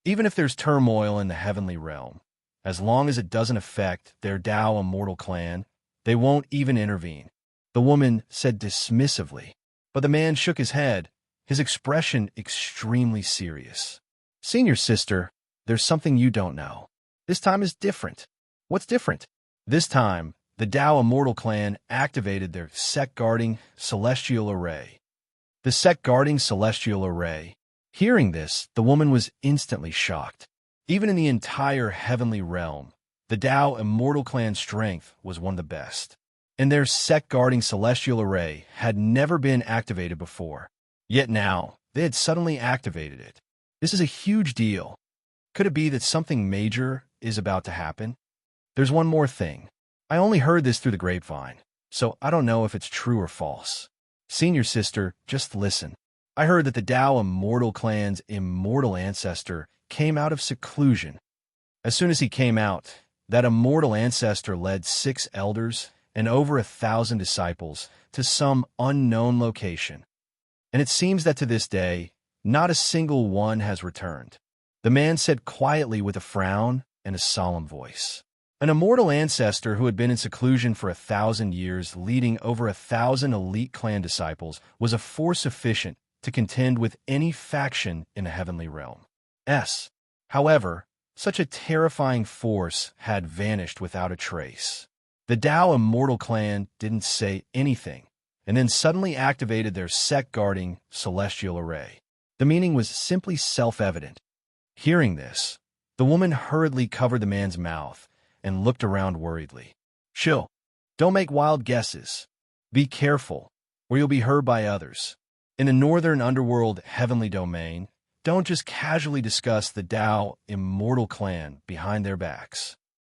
Even if there's turmoil in the heavenly realm, as long as it doesn't affect their Dao Immortal Clan, they won't even intervene," the woman said dismissively. But the man shook his head, his expression extremely serious. "Senior sister, there's something you don't know. This time is different." "What's different?" "This time, the Dao Immortal Clan activated their sect-guarding celestial array." The sect-guarding celestial array. Hearing this, the woman was instantly shocked. Even in the entire heavenly realm, the Dao Immortal Clan's strength was one of the best, and their sect-guarding celestial array had never been activated before. Yet now, they had suddenly activated it. This is a huge deal. Could it be that something major is about to happen? There's one more thing. I only heard this through the grapevine, so I don't know if it's true or false. Senior sister, just listen. I heard that the Dao Immortal Clan's immortal ancestor came out of seclusion. As soon as he came out, that immortal ancestor led 6 elders and over 1,000 disciples to some unknown location. And it seems that to this day, not a single one has returned. The man said quietly with a frown and a solemn voice. An immortal ancestor who had been in seclusion for 1,000 years, leading over 1,000 elite clan disciples, was a force sufficient to contend with any faction in the heavenly realm. However, such a terrifying force had vanished without a trace. The Dao Immortal Clan didn't say anything, and then suddenly activated their sect-guarding celestial array. The meaning was simply self-evident. Hearing this, the woman hurriedly covered the man's mouth and looked around worriedly. "Chill. Don't make wild guesses. Be careful, or you'll be heard by others. In the northern underworld heavenly domain, don't just casually discuss the Dao Immortal Clan behind their backs.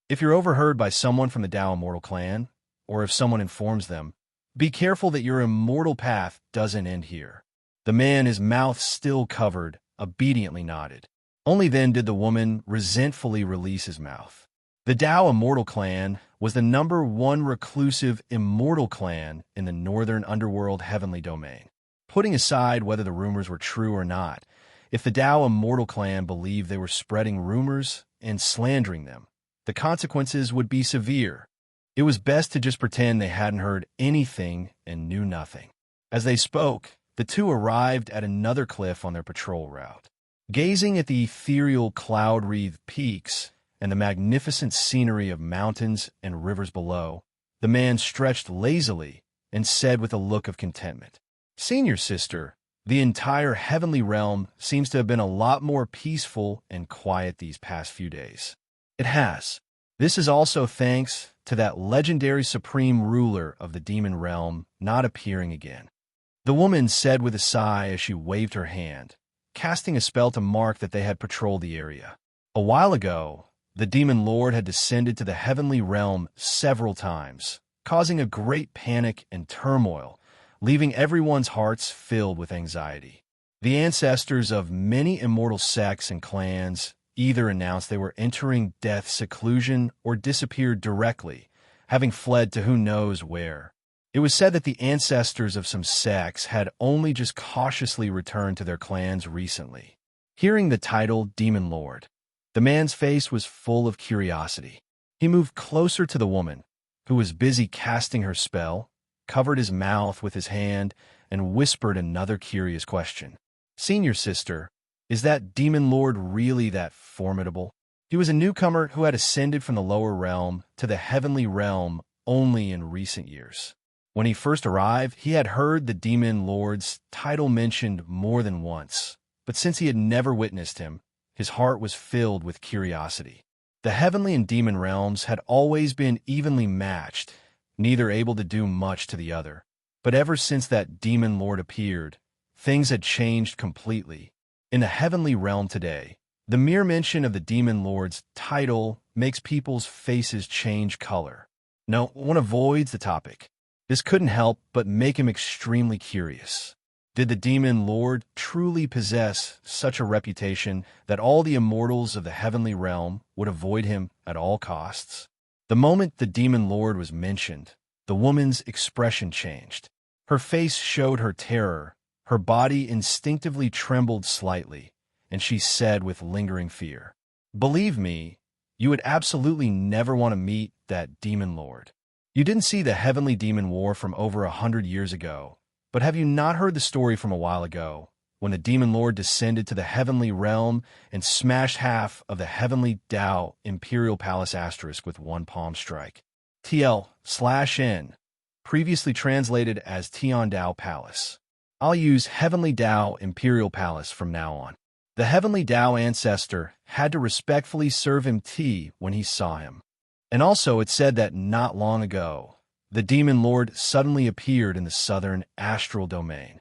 If you're overheard by someone from the Dao Immortal Clan, or if someone informs them, be careful that your immortal path doesn't end here." The man, his mouth still covered, obediently nodded. Only then did the woman resentfully release his mouth. The Dao Immortal Clan was the #1 reclusive immortal clan in the northern underworld heavenly domain. Putting aside whether the rumors were true or not, if the Dao Immortal Clan believed they were spreading rumors and slandering them, the consequences would be severe. It was best to just pretend they hadn't heard anything and knew nothing. As they spoke, the two arrived at another cliff on their patrol route. Gazing at the ethereal cloud-wreathed peaks and the magnificent scenery of mountains and rivers below, the man stretched lazily and said with a look of contentment, "Senior sister, the entire heavenly realm seems to have been a lot more peaceful and quiet these past few days." "It has. This is also thanks to that legendary supreme ruler of the demon realm not appearing again," the woman said with a sigh as she waved her hand, casting a spell to mark that they had patrolled the area. A while ago, the demon lord had descended to the heavenly realm several times, causing a great panic and turmoil, leaving everyone's hearts filled with anxiety. The ancestors of many immortal sects and clans either announced they were entering death's seclusion or disappeared directly, having fled to who knows where. It was said that the ancestors of some sects had only just cautiously returned to their clans recently. Hearing the title Demon Lord, the man's face was full of curiosity. He moved closer to the woman, who was busy casting her spell, covered his mouth with his hand and whispered another curious question. Senior sister, is that demon lord really that formidable? He was a newcomer who had ascended from the lower realm to the heavenly realm only in recent years. When he first arrived, he had heard the demon lord's title mentioned more than once, but since he had never witnessed him, his heart was filled with curiosity. The heavenly and demon realms had always been evenly matched, neither able to do much to the other. But ever since that demon lord appeared, things had changed completely. In the heavenly realm today, the mere mention of the demon lord's title makes people's faces change color. No one avoids the topic. This couldn't help but make him extremely curious. Did the demon lord truly possess such a reputation that all the immortals of the heavenly realm would avoid him at all costs? The moment the demon lord was mentioned, the woman's expression changed. Her face showed her terror, her body instinctively trembled slightly, and she said with lingering fear, "Believe me, you would absolutely never want to meet that demon lord. You didn't see the heavenly demon war from over 100 years ago, but have you not heard the story from a while ago, when the demon lord descended to the heavenly realm and smashed half of the heavenly Dao Imperial Palace asterisk with one palm strike? TL/N, previously translated as Tian Dao Palace. I'll use Heavenly Dao Imperial Palace from now on. The heavenly Dao ancestor had to respectfully serve him tea when he saw him. And also it said that not long ago, the demon lord suddenly appeared in the southern astral domain.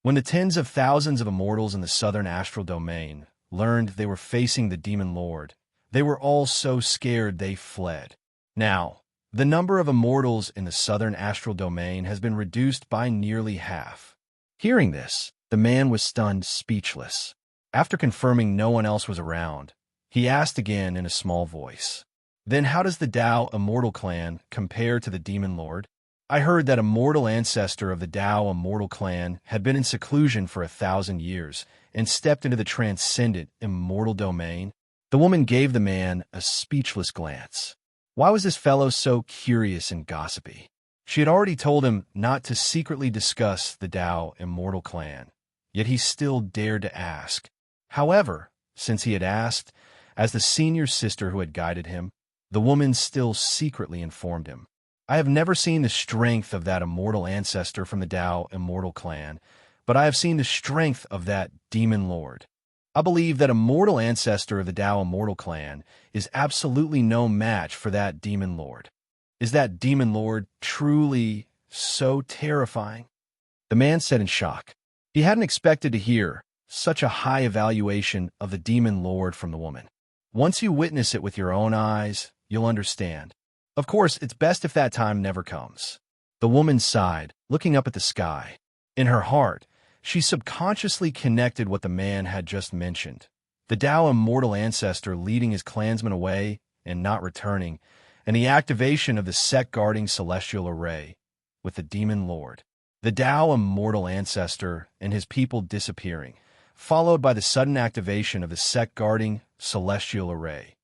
When the tens of thousands of immortals in the southern astral domain learned they were facing the demon lord, they were all so scared they fled. Now, the number of immortals in the southern astral domain has been reduced by nearly half. Hearing this, the man was stunned speechless. After confirming no one else was around, he asked again in a small voice, "Then how does the Dao Immortal Clan compare to the Demon Lord? I heard that a mortal ancestor of the Dao Immortal Clan had been in seclusion for 1,000 years and stepped into the transcendent immortal domain." The woman gave the man a speechless glance. Why was this fellow so curious and gossipy? She had already told him not to secretly discuss the Dao Immortal Clan, yet he still dared to ask. However, since he had asked, as the senior sister who had guided him, the woman still secretly informed him, "I have never seen the strength of that immortal ancestor from the Dao Immortal Clan, but I have seen the strength of that demon lord. I believe that a mortal ancestor of the Dao Immortal Clan is absolutely no match for that demon lord. Is that demon lord truly so terrifying?" The man said in shock. He hadn't expected to hear such a high evaluation of the demon lord from the woman. Once you witness it with your own eyes, you'll understand. Of course, it's best if that time never comes. The woman sighed, looking up at the sky. In her heart, she subconsciously connected what the man had just mentioned. The Dao Immortal Ancestor leading his clansmen away and not returning, and the activation of the sect-guarding celestial array with the Demon Lord. The Dao Immortal Ancestor and his people disappearing, followed by the sudden activation of the sect-guarding celestial array.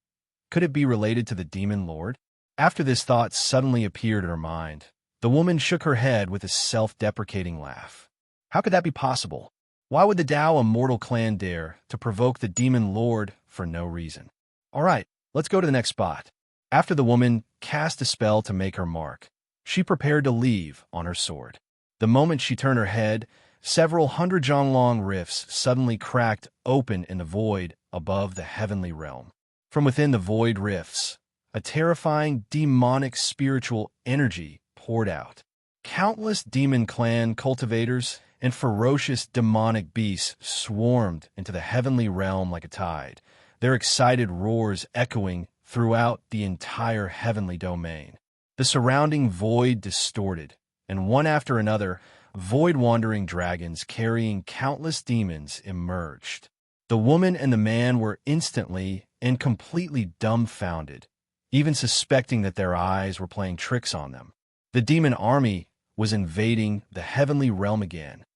Could it be related to the Demon Lord? After this thought suddenly appeared in her mind, the woman shook her head with a self-deprecating laugh. How could that be possible? Why would the Dao Immortal Clan dare to provoke the Demon Lord for no reason? All right, let's go to the next spot. After the woman cast a spell to make her mark, she prepared to leave on her sword. The moment she turned her head, several hundred-long rifts suddenly cracked open in the void above the heavenly realm. From within the void rifts, a terrifying demonic spiritual energy poured out. Countless demon clan cultivators and ferocious demonic beasts swarmed into the heavenly realm like a tide, their excited roars echoing throughout the entire heavenly domain. The surrounding void distorted, and one after another, void-wandering dragons carrying countless demons emerged. The woman and the man were instantly and completely dumbfounded, even suspecting that their eyes were playing tricks on them. The demon army was invading the heavenly realm again.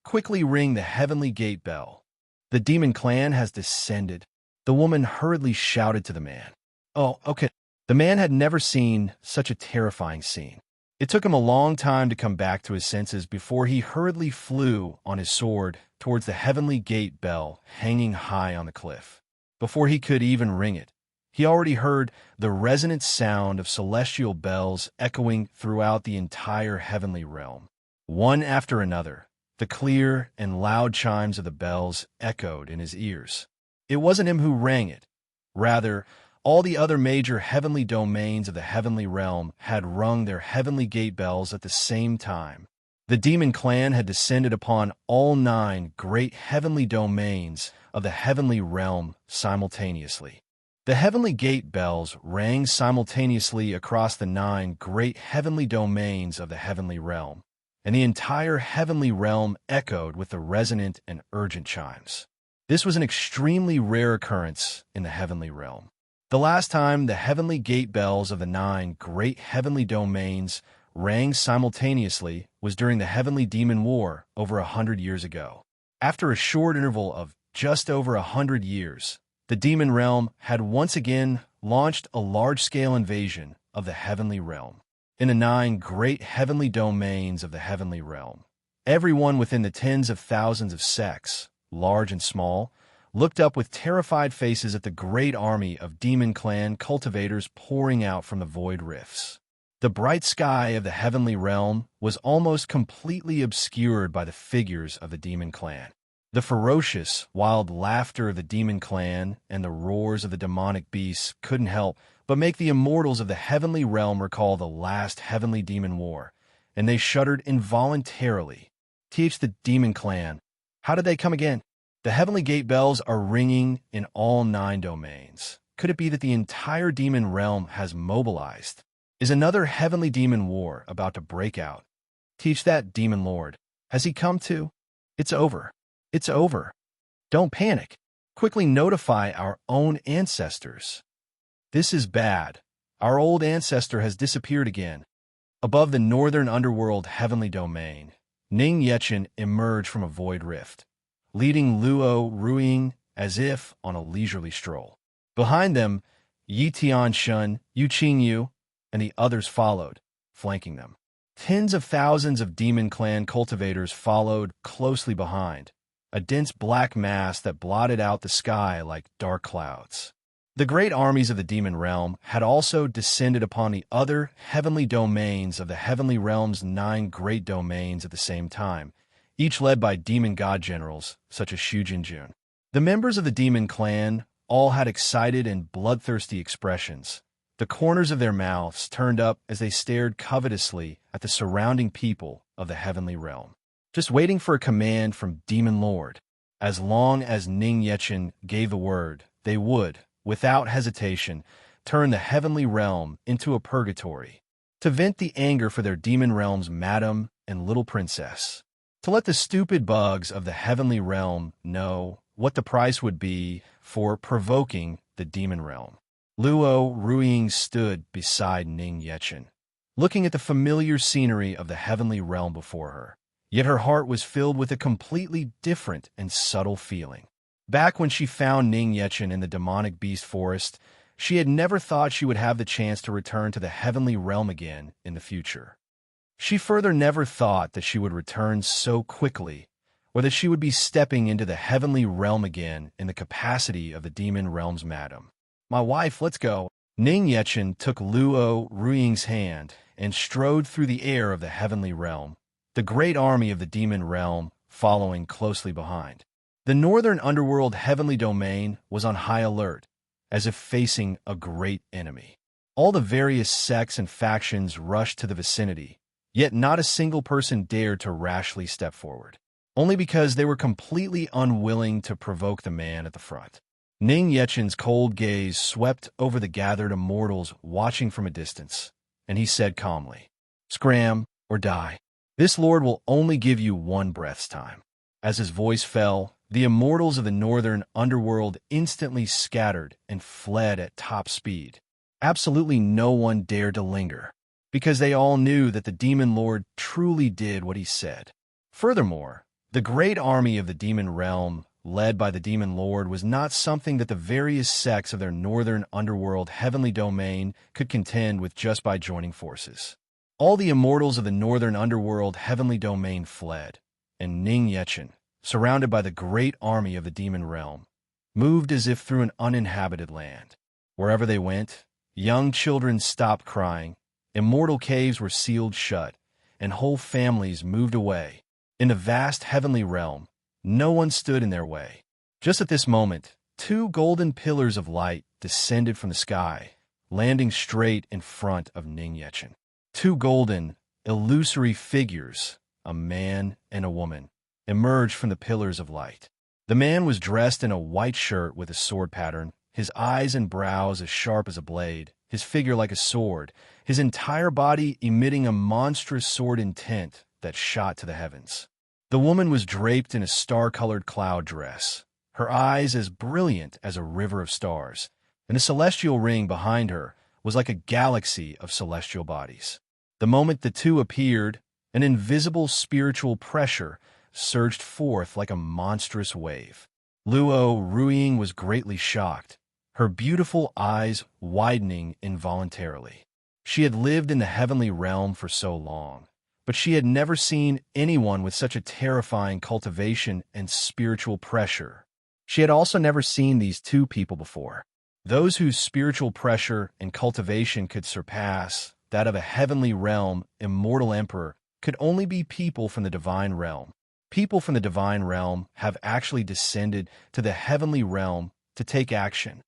Quickly ring the heavenly gate bell. The demon clan has descended. The woman hurriedly shouted to the man. "Oh, okay." The man had never seen such a terrifying scene. It took him a long time to come back to his senses before he hurriedly flew on his sword towards the heavenly gate bell hanging high on the cliff. Before he could even ring it, he already heard the resonant sound of celestial bells echoing throughout the entire heavenly realm. One after another, the clear and loud chimes of the bells echoed in his ears. It wasn't him who rang it. Rather, all the other major heavenly domains of the heavenly realm had rung their heavenly gate bells at the same time. The demon clan had descended upon all 9 great heavenly domains of the heavenly realm simultaneously. The heavenly gate bells rang simultaneously across the 9 great heavenly domains of the heavenly realm, and the entire heavenly realm echoed with the resonant and urgent chimes. This was an extremely rare occurrence in the heavenly realm. The last time the heavenly gate bells of the 9 great heavenly domains rang simultaneously was during the Heavenly Demon War over 100 years ago. After a short interval of just over 100 years, the demon realm had once again launched a large-scale invasion of the heavenly realm. In the 9 great heavenly domains of the heavenly realm, everyone within the tens of thousands of sects, large and small, looked up with terrified faces at the great army of demon clan cultivators pouring out from the void rifts. The bright sky of the heavenly realm was almost completely obscured by the figures of the demon clan. The ferocious, wild laughter of the demon clan and the roars of the demonic beasts couldn't help but make the immortals of the heavenly realm recall the last heavenly demon war, and they shuddered involuntarily. Teach the demon clan. How did they come again? The heavenly gate bells are ringing in all 9 domains. Could it be that the entire demon realm has mobilized? Is another heavenly demon war about to break out? Teach that demon lord. Has he come to? It's over. It's over. Don't panic. Quickly notify our own ancestors. This is bad. Our old ancestor has disappeared again. Above the northern underworld heavenly domain, Ning Yechen emerged from a void rift, leading Luo Ruiying as if on a leisurely stroll. Behind them, Yi Tianshun, Yu Qingyu, and the others followed, flanking them. Tens of thousands of demon clan cultivators followed closely behind, a dense black mass that blotted out the sky like dark clouds. The great armies of the demon realm had also descended upon the other heavenly domains of the heavenly realm's 9 great domains at the same time, each led by demon god generals such as Xu Jinjun. The members of the demon clan all had excited and bloodthirsty expressions, the corners of their mouths turned up as they stared covetously at the surrounding people of the heavenly realm, just waiting for a command from Demon Lord. As long as Ning Yechen gave the word, they would, without hesitation, turn the heavenly realm into a purgatory, to vent the anger for their demon realm's madam and little princess, to let the stupid bugs of the heavenly realm know what the price would be for provoking the demon realm. Luo Ruiying stood beside Ning Yechen, looking at the familiar scenery of the heavenly realm before her, yet her heart was filled with a completely different and subtle feeling. Back when she found Ning Yechen in the demonic beast forest, she had never thought she would have the chance to return to the heavenly realm again in the future. She further never thought that she would return so quickly, or that she would be stepping into the heavenly realm again in the capacity of the demon realm's madam. My wife, let's go. Ning Yechen took Luo Ruiying's hand and strode through the air of the heavenly realm, the great army of the demon realm following closely behind. The northern underworld heavenly domain was on high alert, as if facing a great enemy. All the various sects and factions rushed to the vicinity, yet not a single person dared to rashly step forward, only because they were completely unwilling to provoke the man at the front. Ning Yechen's cold gaze swept over the gathered immortals watching from a distance, and he said calmly, "Scram or die. This lord will only give you one breath's time." As his voice fell, the immortals of the northern underworld instantly scattered and fled at top speed. Absolutely no one dared to linger, because they all knew that the demon lord truly did what he said. Furthermore, the great army of the demon realm led by the Demon Lord, was not something that the various sects of their northern underworld heavenly domain could contend with just by joining forces. All the immortals of the northern underworld heavenly domain fled, and Ning Yechen, surrounded by the great army of the demon realm, moved as if through an uninhabited land. Wherever they went, young children stopped crying, immortal caves were sealed shut, and whole families moved away. In the vast heavenly realm, no one stood in their way. Just at this moment, two golden pillars of light descended from the sky, landing straight in front of Ning Yechen. Two golden, illusory figures, a man and a woman, emerged from the pillars of light. The man was dressed in a white shirt with a sword pattern, his eyes and brows as sharp as a blade, his figure like a sword, his entire body emitting a monstrous sword intent that shot to the heavens. The woman was draped in a star-colored cloud dress, her eyes as brilliant as a river of stars, and the celestial ring behind her was like a galaxy of celestial bodies. The moment the two appeared, an invisible spiritual pressure surged forth like a monstrous wave. Luo Ruiying was greatly shocked, her beautiful eyes widening involuntarily. She had lived in the heavenly realm for so long, but she had never seen anyone with such a terrifying cultivation and spiritual pressure. She had also never seen these two people before. Those whose spiritual pressure and cultivation could surpass that of a heavenly realm immortal emperor could only be people from the divine realm. People from the divine realm have actually descended to the heavenly realm to take action.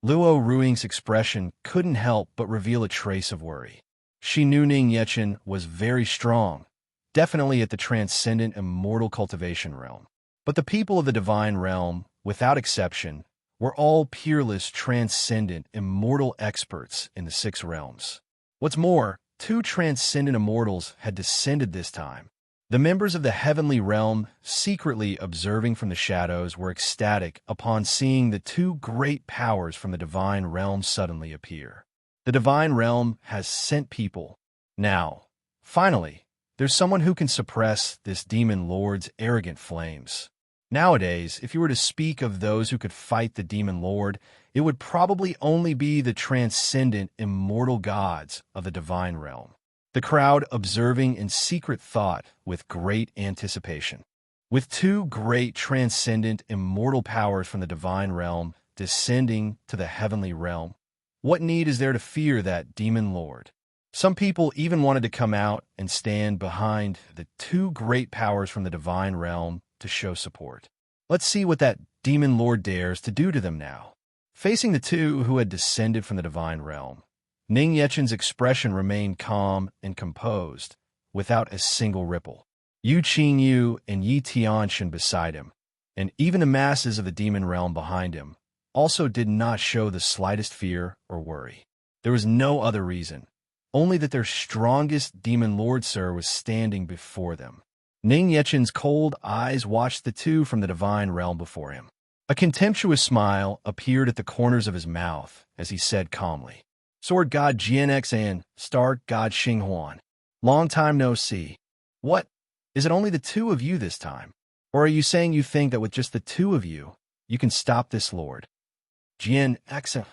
Luo Ruiying's expression couldn't help but reveal a trace of worry. She knew Ning Yechen was very strong, definitely at the transcendent immortal cultivation realm. But the people of the divine realm, without exception, were all peerless, transcendent, immortal experts in the six realms. What's more, two transcendent immortals had descended this time. The members of the heavenly realm, secretly observing from the shadows, were ecstatic upon seeing the two great powers from the divine realm suddenly appear. The divine realm has sent people. Now, finally, there's someone who can suppress this demon lord's arrogant flames. Nowadays, if you were to speak of those who could fight the demon lord, it would probably only be the transcendent immortal gods of the divine realm. The crowd observing in secret thought with great anticipation. With two great transcendent immortal powers from the divine realm descending to the heavenly realm, what need is there to fear that demon lord? Some people even wanted to come out and stand behind the two great powers from the divine realm to show support. Let's see what that demon lord dares to do to them now. Facing the two who had descended from the divine realm, Ning Yechen's expression remained calm and composed, without a single ripple. Yu Qingyu and Yi Tianshan beside him, and even the masses of the demon realm behind him, also did not show the slightest fear or worry. There was no other reason, only that their strongest demon lord sir was standing before them. Ning Yechen's cold eyes watched the two from the divine realm before him. A contemptuous smile appeared at the corners of his mouth as he said calmly, "Sword God Jianx and Star God Xinghuan, long time no see. What? Is it only the two of you this time? Or are you saying you think that with just the two of you, you can stop this lord?" Jianx,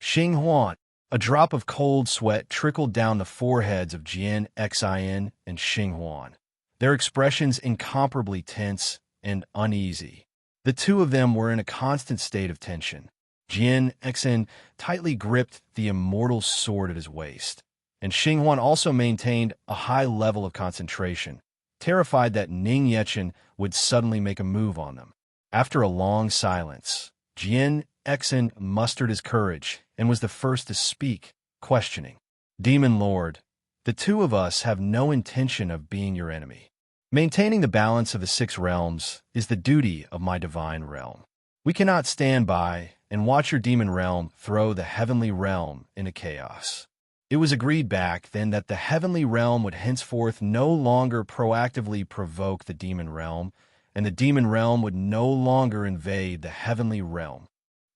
Xinghuan. A drop of cold sweat trickled down the foreheads of Jian Xin and Xinghuan, their expressions incomparably tense and uneasy. The two of them were in a constant state of tension. Jian Xin tightly gripped the immortal sword at his waist, and Xinghuan also maintained a high level of concentration, terrified that Ning Yechen would suddenly make a move on them. After a long silence, Jian Xin mustered his courage and was the first to speak, questioning. "Demon Lord, the two of us have no intention of being your enemy. Maintaining the balance of the six realms is the duty of my divine realm. We cannot stand by and watch your demon realm throw the heavenly realm into chaos." It was agreed back then that the heavenly realm would henceforth no longer proactively provoke the demon realm, and the demon realm would no longer invade the heavenly realm.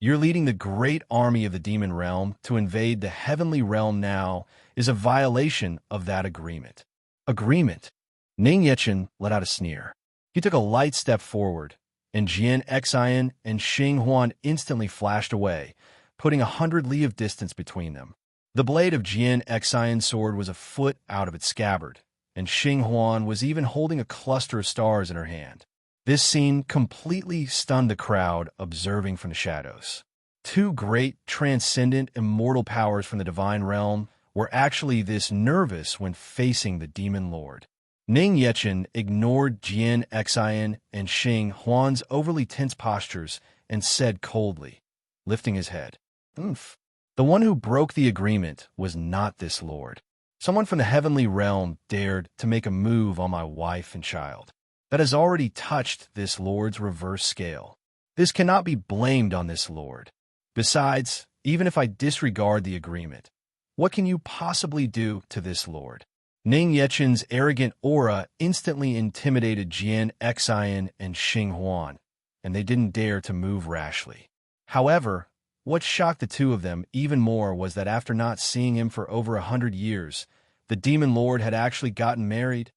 You're leading the great army of the demon realm to invade the heavenly realm now is a violation of that agreement. Agreement? Ning Yechen let out a sneer. He took a light step forward, and Jian Xian and Xing Huan instantly flashed away, putting 100 li of distance between them. The blade of Jian Xian's sword was a foot out of its scabbard, and Xing Huan was even holding a cluster of stars in her hand. This scene completely stunned the crowd observing from the shadows. Two great, transcendent, immortal powers from the divine realm were actually this nervous when facing the demon lord. Ning Yechen ignored Jian Xian and Xing Huan's overly tense postures and said coldly, lifting his head, "Oomph. The one who broke the agreement was not this lord. Someone from the heavenly realm dared to make a move on my wife and child. That has already touched this lord's reverse scale. This cannot be blamed on this lord. Besides, even if I disregard the agreement, what can you possibly do to this lord?" Ning Yechen's arrogant aura instantly intimidated Jian Xian and Xing Huan, and they didn't dare to move rashly. However, what shocked the two of them even more was that after not seeing him for over 100 years, the demon lord had actually gotten married,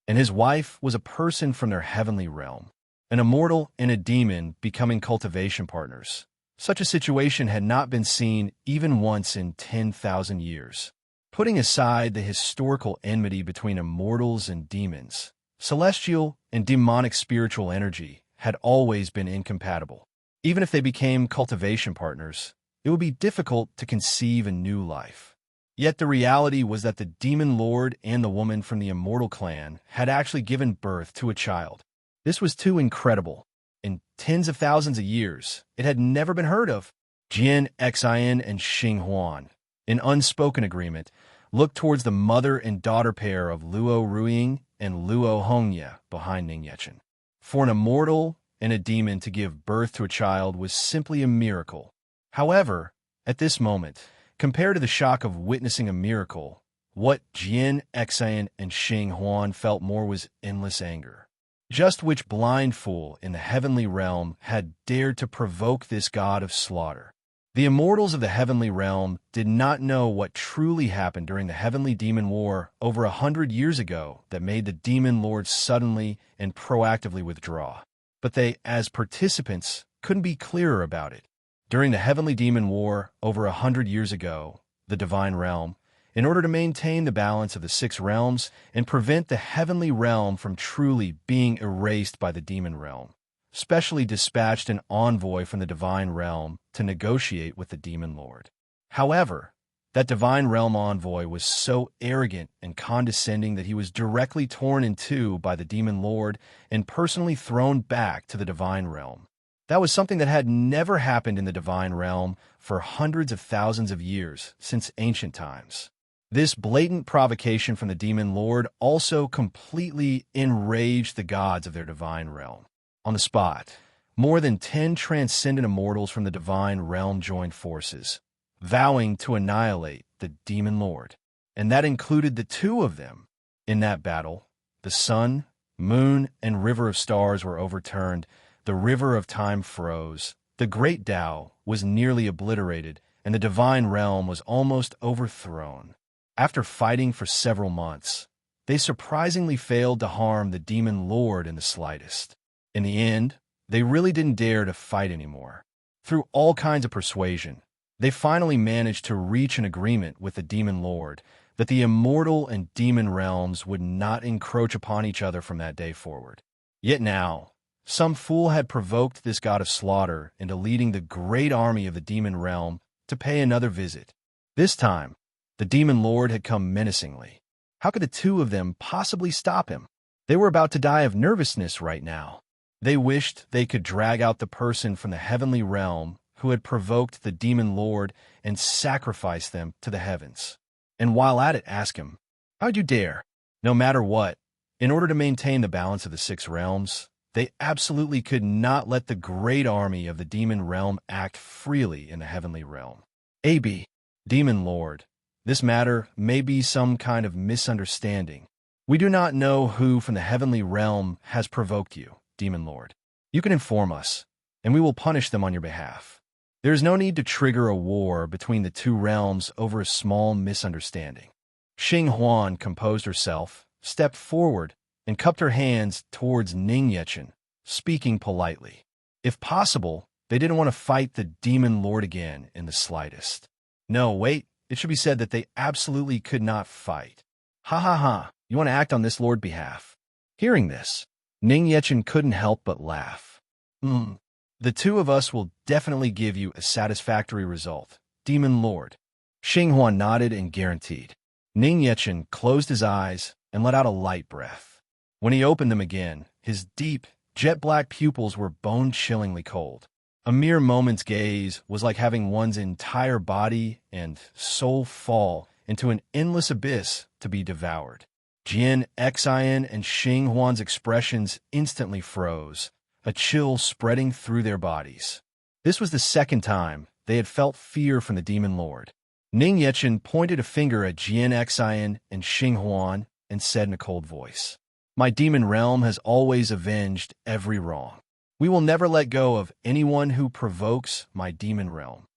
and his wife was a person from their heavenly realm, an immortal and a demon becoming cultivation partners. Such a situation had not been seen even once in 10,000 years. Putting aside the historical enmity between immortals and demons, celestial and demonic spiritual energy had always been incompatible. Even if they became cultivation partners, it would be difficult to conceive a new life. Yet the reality was that the demon lord and the woman from the immortal clan had actually given birth to a child. This was too incredible. In tens of thousands of years, it had never been heard of. Jian Xian and Xing Huan, in unspoken agreement, looked towards the mother and daughter pair of Luo Ruiying and Luo Hongye behind Ning Yechen. For an immortal and a demon to give birth to a child was simply a miracle. However, at this moment, compared to the shock of witnessing a miracle, what Jian Xian and Xing Huan felt more was endless anger. Just which blind fool in the heavenly realm had dared to provoke this god of slaughter? The immortals of the heavenly realm did not know what truly happened during the heavenly demon war over 100 years ago that made the demon lord suddenly and proactively withdraw. But they, as participants, couldn't be clearer about it. During the heavenly demon war over 100 years ago, the divine realm, in order to maintain the balance of the six realms and prevent the heavenly realm from truly being erased by the demon realm, specially dispatched an envoy from the divine realm to negotiate with the demon lord. However, that divine realm envoy was so arrogant and condescending that he was directly torn in two by the demon lord and personally thrown back to the divine realm. That was something that had never happened in the divine realm for hundreds of thousands of years since ancient times. This blatant provocation from the demon lord also completely enraged the gods of their divine realm. On the spot, more than 10 transcendent immortals from the divine realm joined forces, vowing to annihilate the demon lord. And that included the two of them. In that battle, the sun, moon, and river of stars were overturned, the river of time froze, the great Tao was nearly obliterated, and the divine realm was almost overthrown. After fighting for several months, they surprisingly failed to harm the demon lord in the slightest. In the end, they really didn't dare to fight anymore. Through all kinds of persuasion, they finally managed to reach an agreement with the demon lord that the immortal and demon realms would not encroach upon each other from that day forward. Yet now, some fool had provoked this god of slaughter into leading the great army of the demon realm to pay another visit. This time, the demon lord had come menacingly. How could the two of them possibly stop him? They were about to die of nervousness right now. They wished they could drag out the person from the heavenly realm who had provoked the demon lord and sacrifice them to the heavens. And while at it, ask him, how'd you dare? No matter what, in order to maintain the balance of the six realms, they absolutely could not let the great army of the demon realm act freely in the heavenly realm. A.B. Demon Lord, this matter may be some kind of misunderstanding. We do not know who from the heavenly realm has provoked you, Demon Lord. You can inform us, and we will punish them on your behalf. There is no need to trigger a war between the two realms over a small misunderstanding. Xing Huan composed herself, stepped forward, and cupped her hands towards Ning Yechen, speaking politely. If possible, they didn't want to fight the demon lord again in the slightest. No, wait, it should be said that they absolutely could not fight. Ha ha ha, you want to act on this lord's behalf. Hearing this, Ning Yechen couldn't help but laugh. The two of us will definitely give you a satisfactory result, Demon Lord. Xinghuan nodded and guaranteed. Ning Yechen closed his eyes and let out a light breath. When he opened them again, his deep, jet-black pupils were bone-chillingly cold. A mere moment's gaze was like having one's entire body and soul fall into an endless abyss to be devoured. Jian, Xian, and Xinghuan's expressions instantly froze, a chill spreading through their bodies. This was the second time they had felt fear from the Demon Lord. Ning Yechen pointed a finger at Jian, Xian, and Xinghuan and said in a cold voice, "My demon realm has always avenged every wrong. We will never let go of anyone who provokes my demon realm.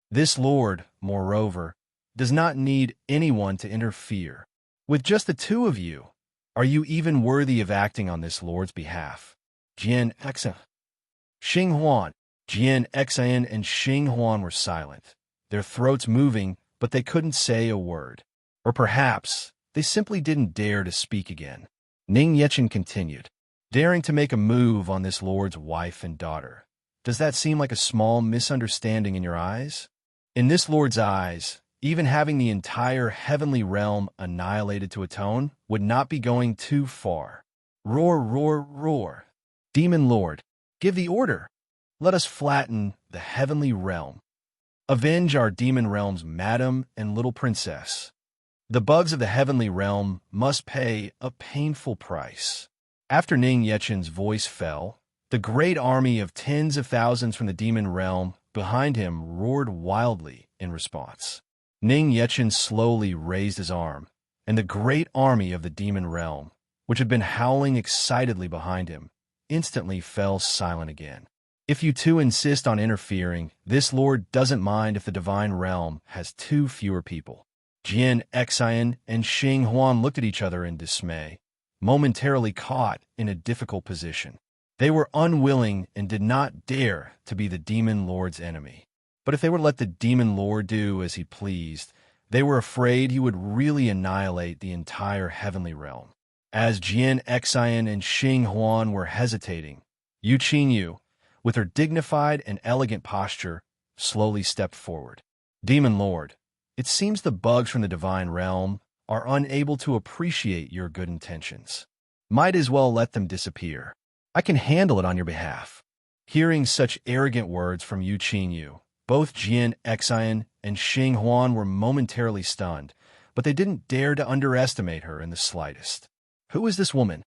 This lord, moreover, does not need anyone to interfere. With just the two of you, are you even worthy of acting on this lord's behalf?" Jian, Xian, Xinghuan, Jian, Xian, and Xinghuan were silent, their throats moving, but they couldn't say a word. Or perhaps they simply didn't dare to speak again. Ning Yechen continued, "Daring to make a move on this lord's wife and daughter. Does that seem like a small misunderstanding in your eyes? In this lord's eyes, even having the entire heavenly realm annihilated to atone would not be going too far. Roar, roar, roar. Demon Lord, give the order. Let us flatten the heavenly realm. Avenge our demon realm's madam and little princess. The bugs of the heavenly realm must pay a painful price." After Ning Yechen's voice fell, the great army of tens of thousands from the demon realm behind him roared wildly in response. Ning Yechen slowly raised his arm, and the great army of the demon realm, which had been howling excitedly behind him, instantly fell silent again. If you two insist on interfering, this lord doesn't mind if the divine realm has two fewer people. Jian, Xian, and Xinghuan looked at each other in dismay, momentarily caught in a difficult position. They were unwilling and did not dare to be the demon lord's enemy. But if they were to let the demon lord do as he pleased, they were afraid he would really annihilate the entire heavenly realm. As Jian, Xian, and Xinghuan were hesitating, Yu Qingyu, with her dignified and elegant posture, slowly stepped forward. "Demon Lord, it seems the bugs from the divine realm are unable to appreciate your good intentions. Might as well let them disappear. I can handle it on your behalf." Hearing such arrogant words from Yu Qingyu, both Jian, Xian, and Xinghuan were momentarily stunned, but they didn't dare to underestimate her in the slightest. Who is this woman?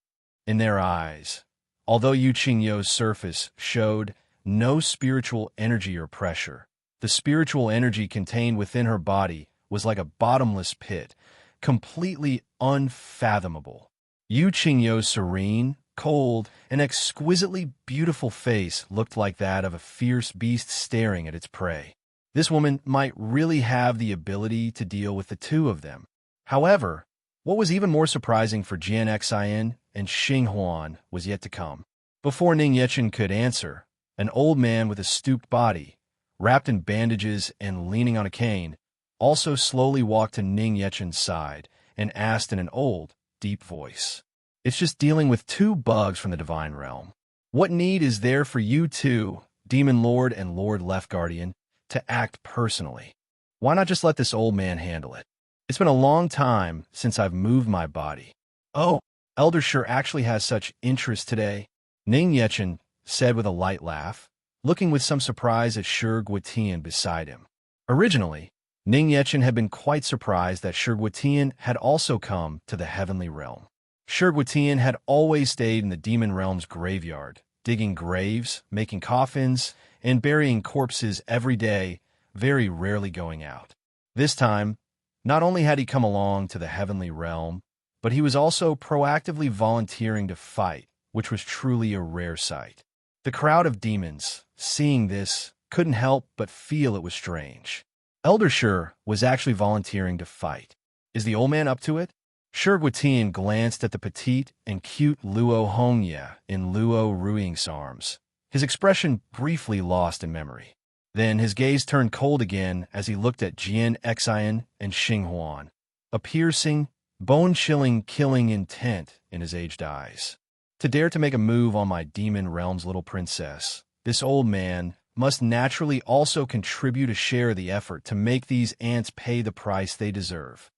In their eyes, although Yu Qingyu's surface showed no spiritual energy or pressure, the spiritual energy contained within her body was like a bottomless pit, completely unfathomable. Yu Qingyu's serene, cold, and exquisitely beautiful face looked like that of a fierce beast staring at its prey. This woman might really have the ability to deal with the two of them. However, what was even more surprising for Jian Xian and Xinghuan was yet to come. Before Ning Yechen could answer, an old man with a stooped body, wrapped in bandages and leaning on a cane, also slowly walked to Ning Yechen's side and asked in an old, deep voice, "It's just dealing with two bugs from the divine realm. What need is there for you two, Demon Lord and Lord Left Guardian, to act personally? Why not just let this old man handle it? It's been a long time since I've moved my body." "Oh, Elder Shur actually has such interest today," Ning Yechen said with a light laugh, looking with some surprise at Shur Guotian beside him. Originally, Ning Yechen had been quite surprised that Shur Guotian had also come to the heavenly realm. Shur Guotian had always stayed in the demon realm's graveyard, digging graves, making coffins, and burying corpses every day, very rarely going out. This time, not only had he come along to the heavenly realm, but he was also proactively volunteering to fight, which was truly a rare sight. The crowd of demons, seeing this, couldn't help but feel it was strange. Elder Shur was actually volunteering to fight. Is the old man up to it? Shurguitian glanced at the petite and cute Luo Hongye in Luo Ruing's arms, his expression briefly lost in memory. Then his gaze turned cold again as he looked at Jian Xian and Xing Huan, a piercing, bone-chilling, killing intent in his aged eyes. To dare to make a move on my demon realm's little princess, this old man must naturally also contribute a share of the effort to make these ants pay the price they deserve.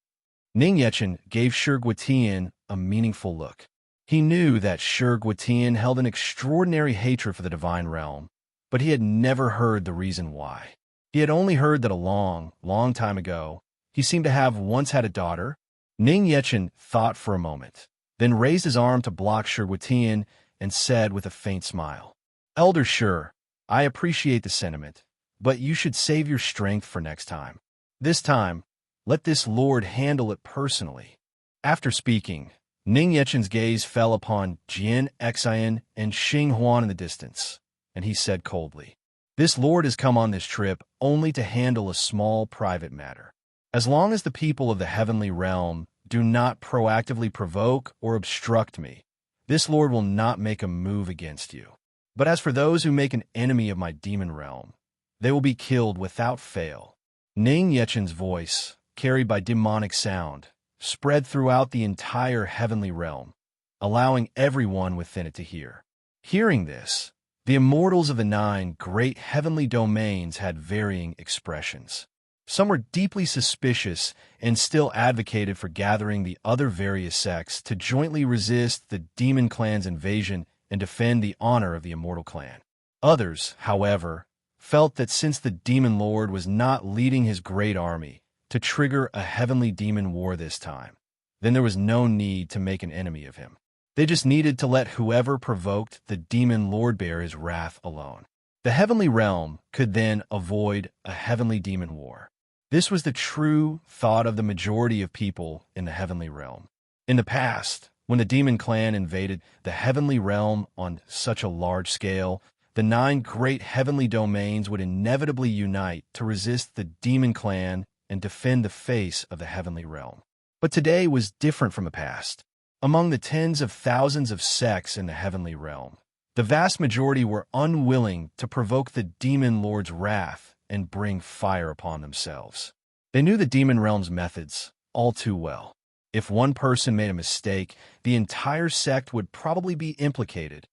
Ning Yechen gave Shurguitian a meaningful look. He knew that Shurguitian held an extraordinary hatred for the divine realm, but he had never heard the reason why. He had only heard that a long, long time ago, he seemed to have once had a daughter. Ning Yechen thought for a moment, then raised his arm to block Shurguitian and said with a faint smile, "Elder Shur, I appreciate the sentiment, but you should save your strength for next time. This time, let this lord handle it personally." After speaking, Ning Yechen's gaze fell upon Jian Xian and Xing Huan in the distance, and he said coldly, "This lord has come on this trip only to handle a small private matter. As long as the people of the heavenly realm do not proactively provoke or obstruct me, this lord will not make a move against you. But as for those who make an enemy of my demon realm, they will be killed without fail." Ning Yechen's voice, carried by demonic sound, spread throughout the entire heavenly realm, allowing everyone within it to hear. Hearing this, the immortals of the 9 great heavenly domains had varying expressions. Some were deeply suspicious and still advocated for gathering the other various sects to jointly resist the demon clan's invasion and defend the honor of the immortal clan. Others, however, felt that since the demon lord was not leading his great army to trigger a heavenly demon war this time, then there was no need to make an enemy of him. They just needed to let whoever provoked the demon lord bear his wrath alone. The heavenly realm could then avoid a heavenly demon war. This was the true thought of the majority of people in the heavenly realm. In the past, when the demon clan invaded the heavenly realm on such a large scale, the 9 great heavenly domains would inevitably unite to resist the demon clan and defend the face of the heavenly realm. But today was different from the past. Among the tens of thousands of sects in the heavenly realm, the vast majority were unwilling to provoke the demon lord's wrath and bring fire upon themselves. They knew the demon realm's methods all too well. If one person made a mistake, the entire sect would probably be implicated.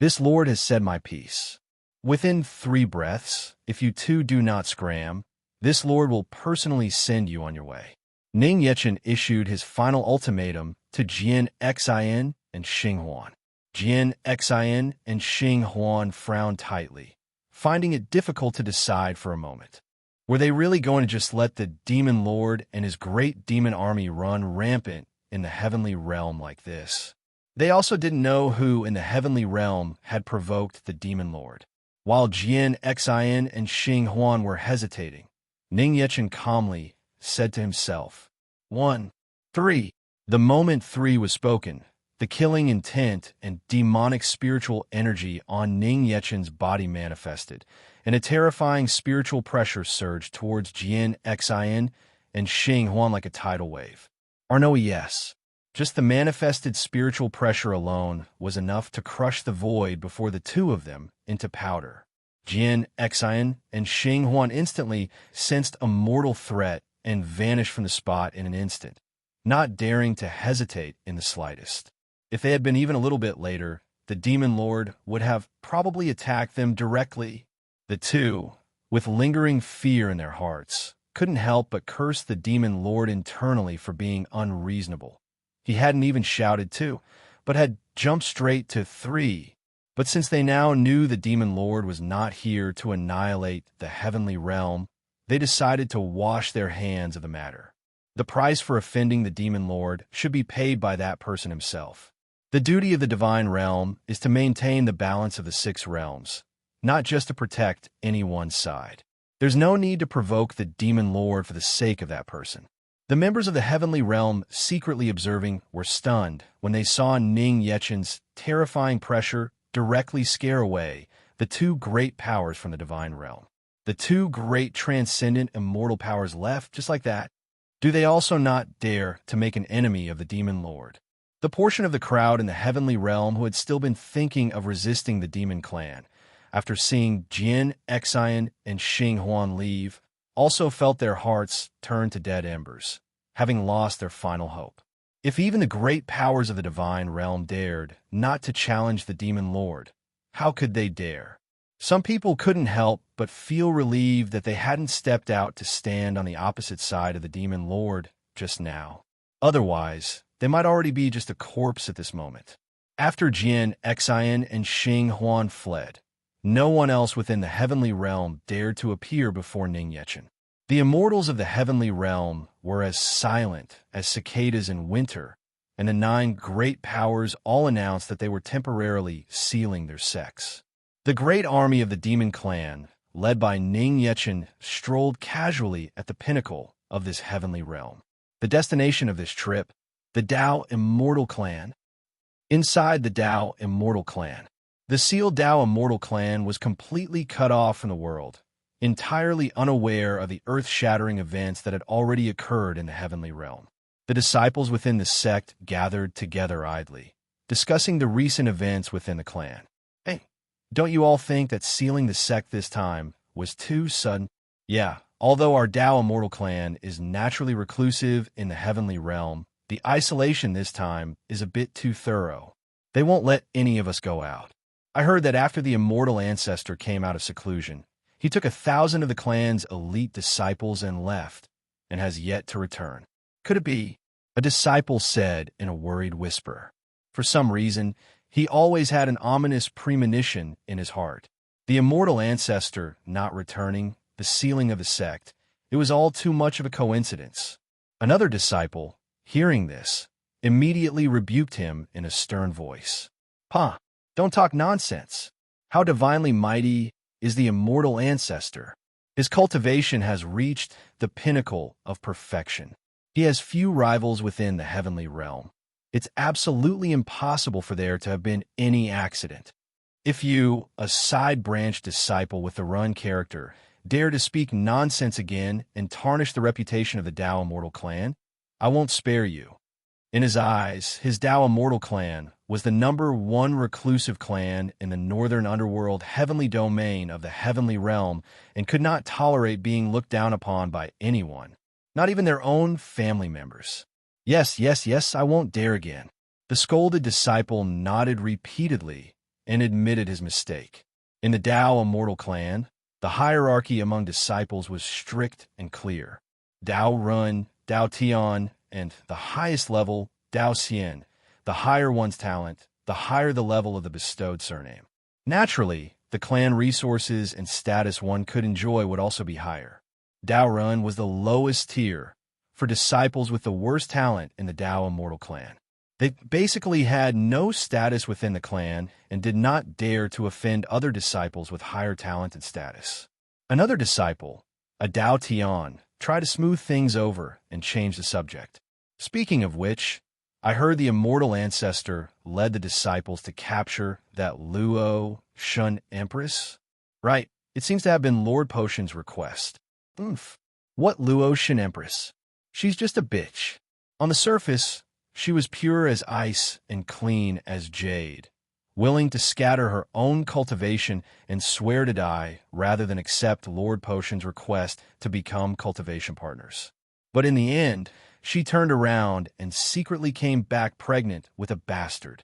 This lord has said my piece. Within 3 breaths, if you two do not scram, this lord will personally send you on your way. Ning Yechen issued his final ultimatum to Jian Xian and Xing Huan. Jian Xian and Xing Huan frowned tightly, finding it difficult to decide for a moment. Were they really going to just let the demon lord and his great demon army run rampant in the heavenly realm like this? They also didn't know who in the heavenly realm had provoked the demon lord. While Jian Xian and Xing Huan were hesitating, Ning Yechen calmly said to himself, 1, 3. The moment 3 was spoken, the killing intent and demonic spiritual energy on Ning Yechen's body manifested, and a terrifying spiritual pressure surged towards Jian Xian and Xing Huan like a tidal wave. Or no, yes. Just the manifested spiritual pressure alone was enough to crush the void before the 2 of them into powder. Jian Xian and Xing Huan instantly sensed a mortal threat and vanished from the spot in an instant, not daring to hesitate in the slightest. If they had been even a little bit later, the demon lord would have probably attacked them directly. The 2, with lingering fear in their hearts, couldn't help but curse the demon lord internally for being unreasonable. He hadn't even shouted 2, but had jumped straight to 3. But since they now knew the demon lord was not here to annihilate the heavenly realm, they decided to wash their hands of the matter. The price for offending the demon lord should be paid by that person himself. The duty of the divine realm is to maintain the balance of the 6 realms, not just to protect any one side. There's no need to provoke the demon lord for the sake of that person. The members of the heavenly realm secretly observing were stunned when they saw Ning Yechen's terrifying pressure directly scare away the 2 great powers from the divine realm. The 2 great transcendent immortal powers left just like that. Do they also not dare to make an enemy of the demon lord? The portion of the crowd in the heavenly realm who had still been thinking of resisting the demon clan, after seeing Jin, Xian, and Xing Huan leave, also felt their hearts turn to dead embers, having lost their final hope. If even the great powers of the divine realm dared not to challenge the demon lord, how could they dare? Some people couldn't help but feel relieved that they hadn't stepped out to stand on the opposite side of the demon lord just now. Otherwise, they might already be just a corpse at this moment. After Jin, Xian, and Xing Huan fled, no one else within the heavenly realm dared to appear before Ning Yechen. The immortals of the heavenly realm were as silent as cicadas in winter, and the 9 great powers all announced that they were temporarily sealing their sex. The great army of the demon clan, led by Ning Yechen, strolled casually at the pinnacle of this heavenly realm. The destination of this trip, the Dao Immortal Clan. Inside the Dao Immortal Clan, the sealed Dao Immortal Clan was completely cut off from the world, entirely unaware of the earth-shattering events that had already occurred in the heavenly realm. The disciples within the sect gathered together idly, discussing the recent events within the clan. Hey, don't you all think that sealing the sect this time was too sudden? Yeah, although our Dao Immortal Clan is naturally reclusive in the heavenly realm, the isolation this time is a bit too thorough. They won't let any of us go out. I heard that after the immortal ancestor came out of seclusion, he took 1,000 of the clan's elite disciples and left, and has yet to return. Could it be? A disciple said in a worried whisper. For some reason, he always had an ominous premonition in his heart. The immortal ancestor not returning, the sealing of the sect, it was all too much of a coincidence. Another disciple, hearing this, immediately rebuked him in a stern voice. "Pa, don't talk nonsense. How divinely mighty is the immortal ancestor. His cultivation has reached the pinnacle of perfection. He has few rivals within the heavenly realm. It's absolutely impossible for there to have been any accident. If you, a side-branch disciple with the Run character, dare to speak nonsense again and tarnish the reputation of the Dao Immortal Clan, I won't spare you." In his eyes, his Dao Immortal Clan was the #1 reclusive clan in the northern underworld heavenly domain of the heavenly realm and could not tolerate being looked down upon by anyone, not even their own family members. Yes, yes, yes, I won't dare again. The scolded disciple nodded repeatedly and admitted his mistake. In the Dao Immortal Clan, the hierarchy among disciples was strict and clear. Dao Run, Dao Tian, and the highest level, Dao Xian. The higher one's talent, the higher the level of the bestowed surname. Naturally, the clan resources and status one could enjoy would also be higher. Dao Run was the lowest tier for disciples with the worst talent in the Dao Immortal Clan. They basically had no status within the clan and did not dare to offend other disciples with higher talent and status. Another disciple, a Dao Tian, tried to smooth things over and change the subject. Speaking of which, I heard the immortal ancestor led the disciples to capture that Luo Shun Empress. Right, it seems to have been Lord Potion's request. Oomph. What Luo Shun Empress? She's just a bitch. On the surface, she was pure as ice and clean as jade, willing to scatter her own cultivation and swear to die rather than accept Lord Potion's request to become cultivation partners. But in the end, she turned around and secretly came back pregnant with a bastard.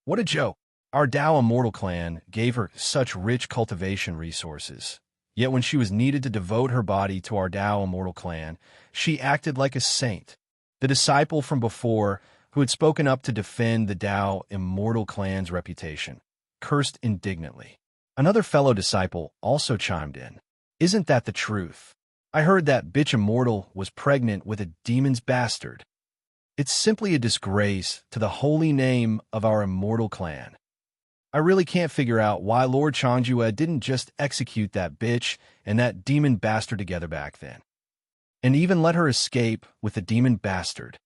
What a joke. Our Dao Immortal Clan gave her such rich cultivation resources. Yet when she was needed to devote her body to our Dao Immortal Clan, she acted like a saint. The disciple from before, who had spoken up to defend the Dao Immortal Clan's reputation, cursed indignantly. Another fellow disciple also chimed in. Isn't that the truth? I heard that bitch Immortal was pregnant with a demon's bastard. It's simply a disgrace to the holy name of our Immortal Clan. I really can't figure out why Lord Changjue didn't just execute that bitch and that demon bastard together back then, and even let her escape with the demon bastard.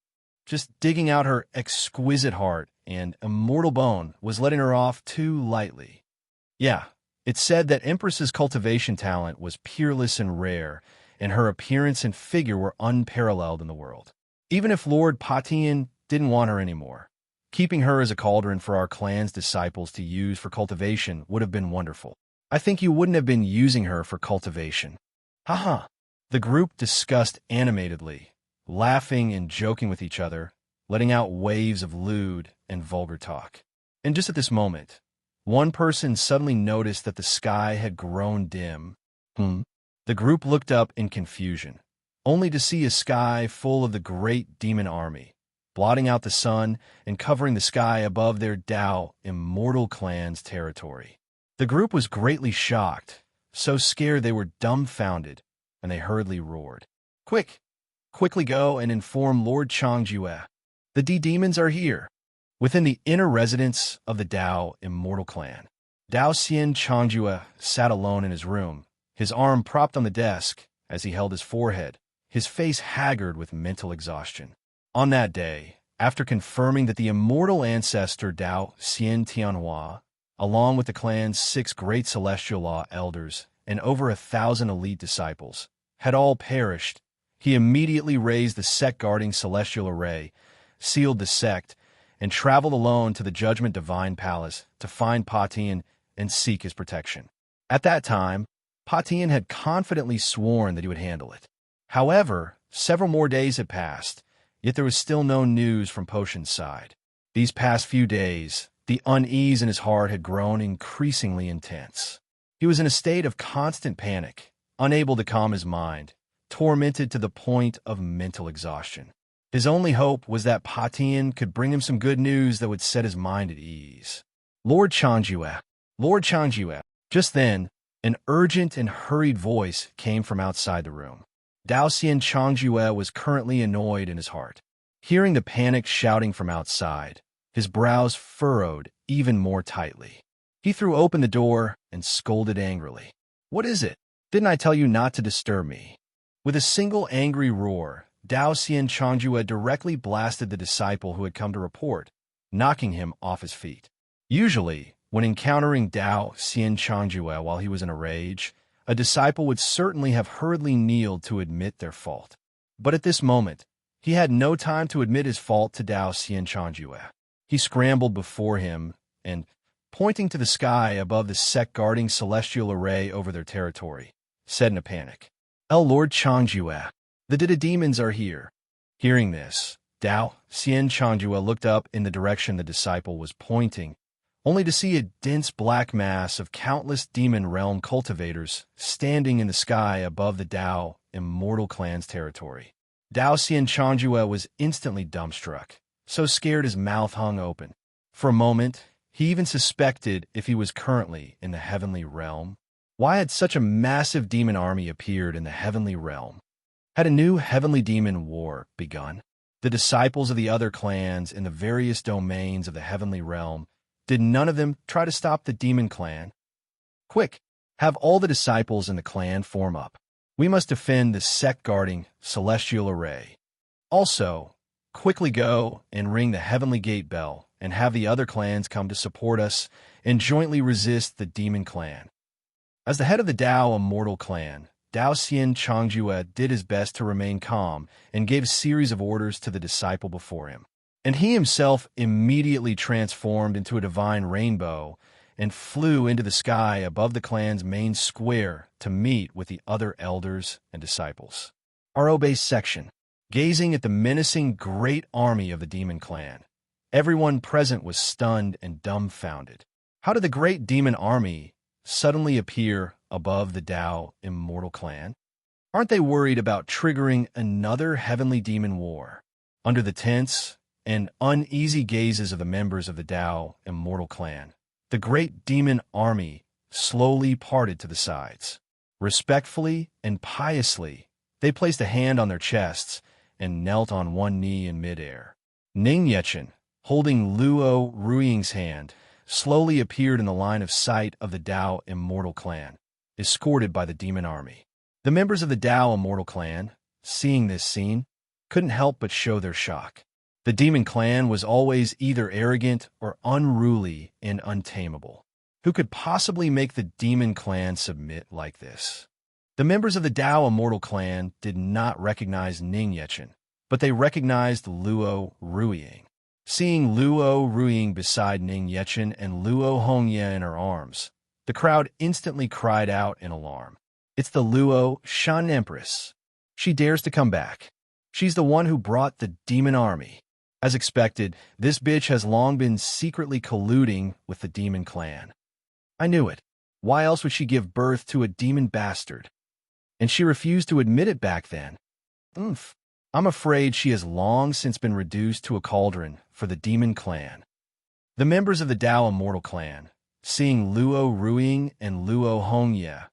Just digging out her exquisite heart and immortal bone was letting her off too lightly. Yeah, it's said that Empress's cultivation talent was peerless and rare, and her appearance and figure were unparalleled in the world. Even if Lord Patian didn't want her anymore, keeping her as a cauldron for our clan's disciples to use for cultivation would have been wonderful. I think you wouldn't have been using her for cultivation. Haha. The group discussed animatedly, laughing and joking with each other, letting out waves of lewd and vulgar talk. And just at this moment, one person suddenly noticed that the sky had grown dim. The group looked up in confusion, only to see a sky full of the great demon army, blotting out the sun and covering the sky above their Dao Immortal Clan's territory. The group was greatly shocked, so scared they were dumbfounded, and they hurriedly roared. Quickly go and inform Lord Changjue. The demons are here. Within the inner residence of the Dao Immortal Clan, Dao Xian Changjue sat alone in his room, his arm propped on the desk as he held his forehead, his face haggard with mental exhaustion. On that day, after confirming that the immortal ancestor Dao Xian Tianhua, along with the clan's 6 great celestial law elders and over 1,000 elite disciples, had all perished, he immediately raised the sect-guarding celestial array, sealed the sect, and traveled alone to the Judgment Divine Palace to find Patian and seek his protection. At that time, Patian had confidently sworn that he would handle it. However, several more days had passed, yet there was still no news from Potion's side. These past few days, the unease in his heart had grown increasingly intense. He was in a state of constant panic, unable to calm his mind, tormented to the point of mental exhaustion. His only hope was that Patian could bring him some good news that would set his mind at ease. Lord Changjue. Just then, an urgent and hurried voice came from outside the room. Dao Xian Changjue was currently annoyed in his heart. Hearing the panicked shouting from outside, his brows furrowed even more tightly. He threw open the door and scolded angrily. "What is it? Didn't I tell you not to disturb me?" With a single angry roar, Dao Xian Changjue directly blasted the disciple who had come to report, knocking him off his feet. Usually, when encountering Dao Xian Changjue while he was in a rage, a disciple would certainly have hurriedly kneeled to admit their fault. But at this moment, he had no time to admit his fault to Dao Xian Changjue. He scrambled before him and, pointing to the sky above the sect-guarding celestial array over their territory, said in a panic, Lord Changjue, the demons are here." Hearing this, Dao Xian Changjue looked up in the direction the disciple was pointing, only to see a dense black mass of countless demon realm cultivators standing in the sky above the Dao Immortal Clan's territory. Dao Xian Changjue was instantly dumbstruck, so scared his mouth hung open. For a moment, he even suspected if he was currently in the heavenly realm. Why had such a massive demon army appeared in the heavenly realm? Had a new heavenly demon war begun? The disciples of the other clans in the various domains of the heavenly realm, did none of them try to stop the demon clan? Quick, have all the disciples in the clan form up. We must defend the sect-guarding celestial array. Also, quickly go and ring the heavenly gate bell and have the other clans come to support us and jointly resist the demon clan. As the head of the Dao Immortal Clan, Dao Xian Changjue did his best to remain calm and gave a series of orders to the disciple before him. And he himself immediately transformed into a divine rainbow and flew into the sky above the clan's main square to meet with the other elders and disciples. RO-based section. Gazing at the menacing great army of the demon clan, everyone present was stunned and dumbfounded. How did the great demon army suddenly appear above the Dao Immortal Clan? Aren't they worried about triggering another heavenly demon war? Under the tense and uneasy gazes of the members of the Dao Immortal Clan, the great demon army slowly parted to the sides. Respectfully and piously, they placed a hand on their chests and knelt on one knee in midair. Ning Yechen, holding Luo Ruiying's hand, slowly appeared in the line of sight of the Dao Immortal Clan, escorted by the demon army. The members of the Dao Immortal Clan, seeing this scene, couldn't help but show their shock. The demon clan was always either arrogant or unruly and untamable. Who could possibly make the demon clan submit like this? The members of the Dao Immortal clan did not recognize Ning Yechen, but they recognized Luo Ruiying. Seeing Luo Ruiying beside Ning Yechen and Luo Hongye in her arms, the crowd instantly cried out in alarm. It's the Luo Shan Empress. She dares to come back. She's the one who brought the demon army. As expected, this bitch has long been secretly colluding with the demon clan. I knew it. Why else would she give birth to a demon bastard? And she refused to admit it back then. Oomph. I'm afraid she has long since been reduced to a cauldron for the demon clan. The members of the Dao Immortal clan, seeing Luo Ruiying and Luo Hongye,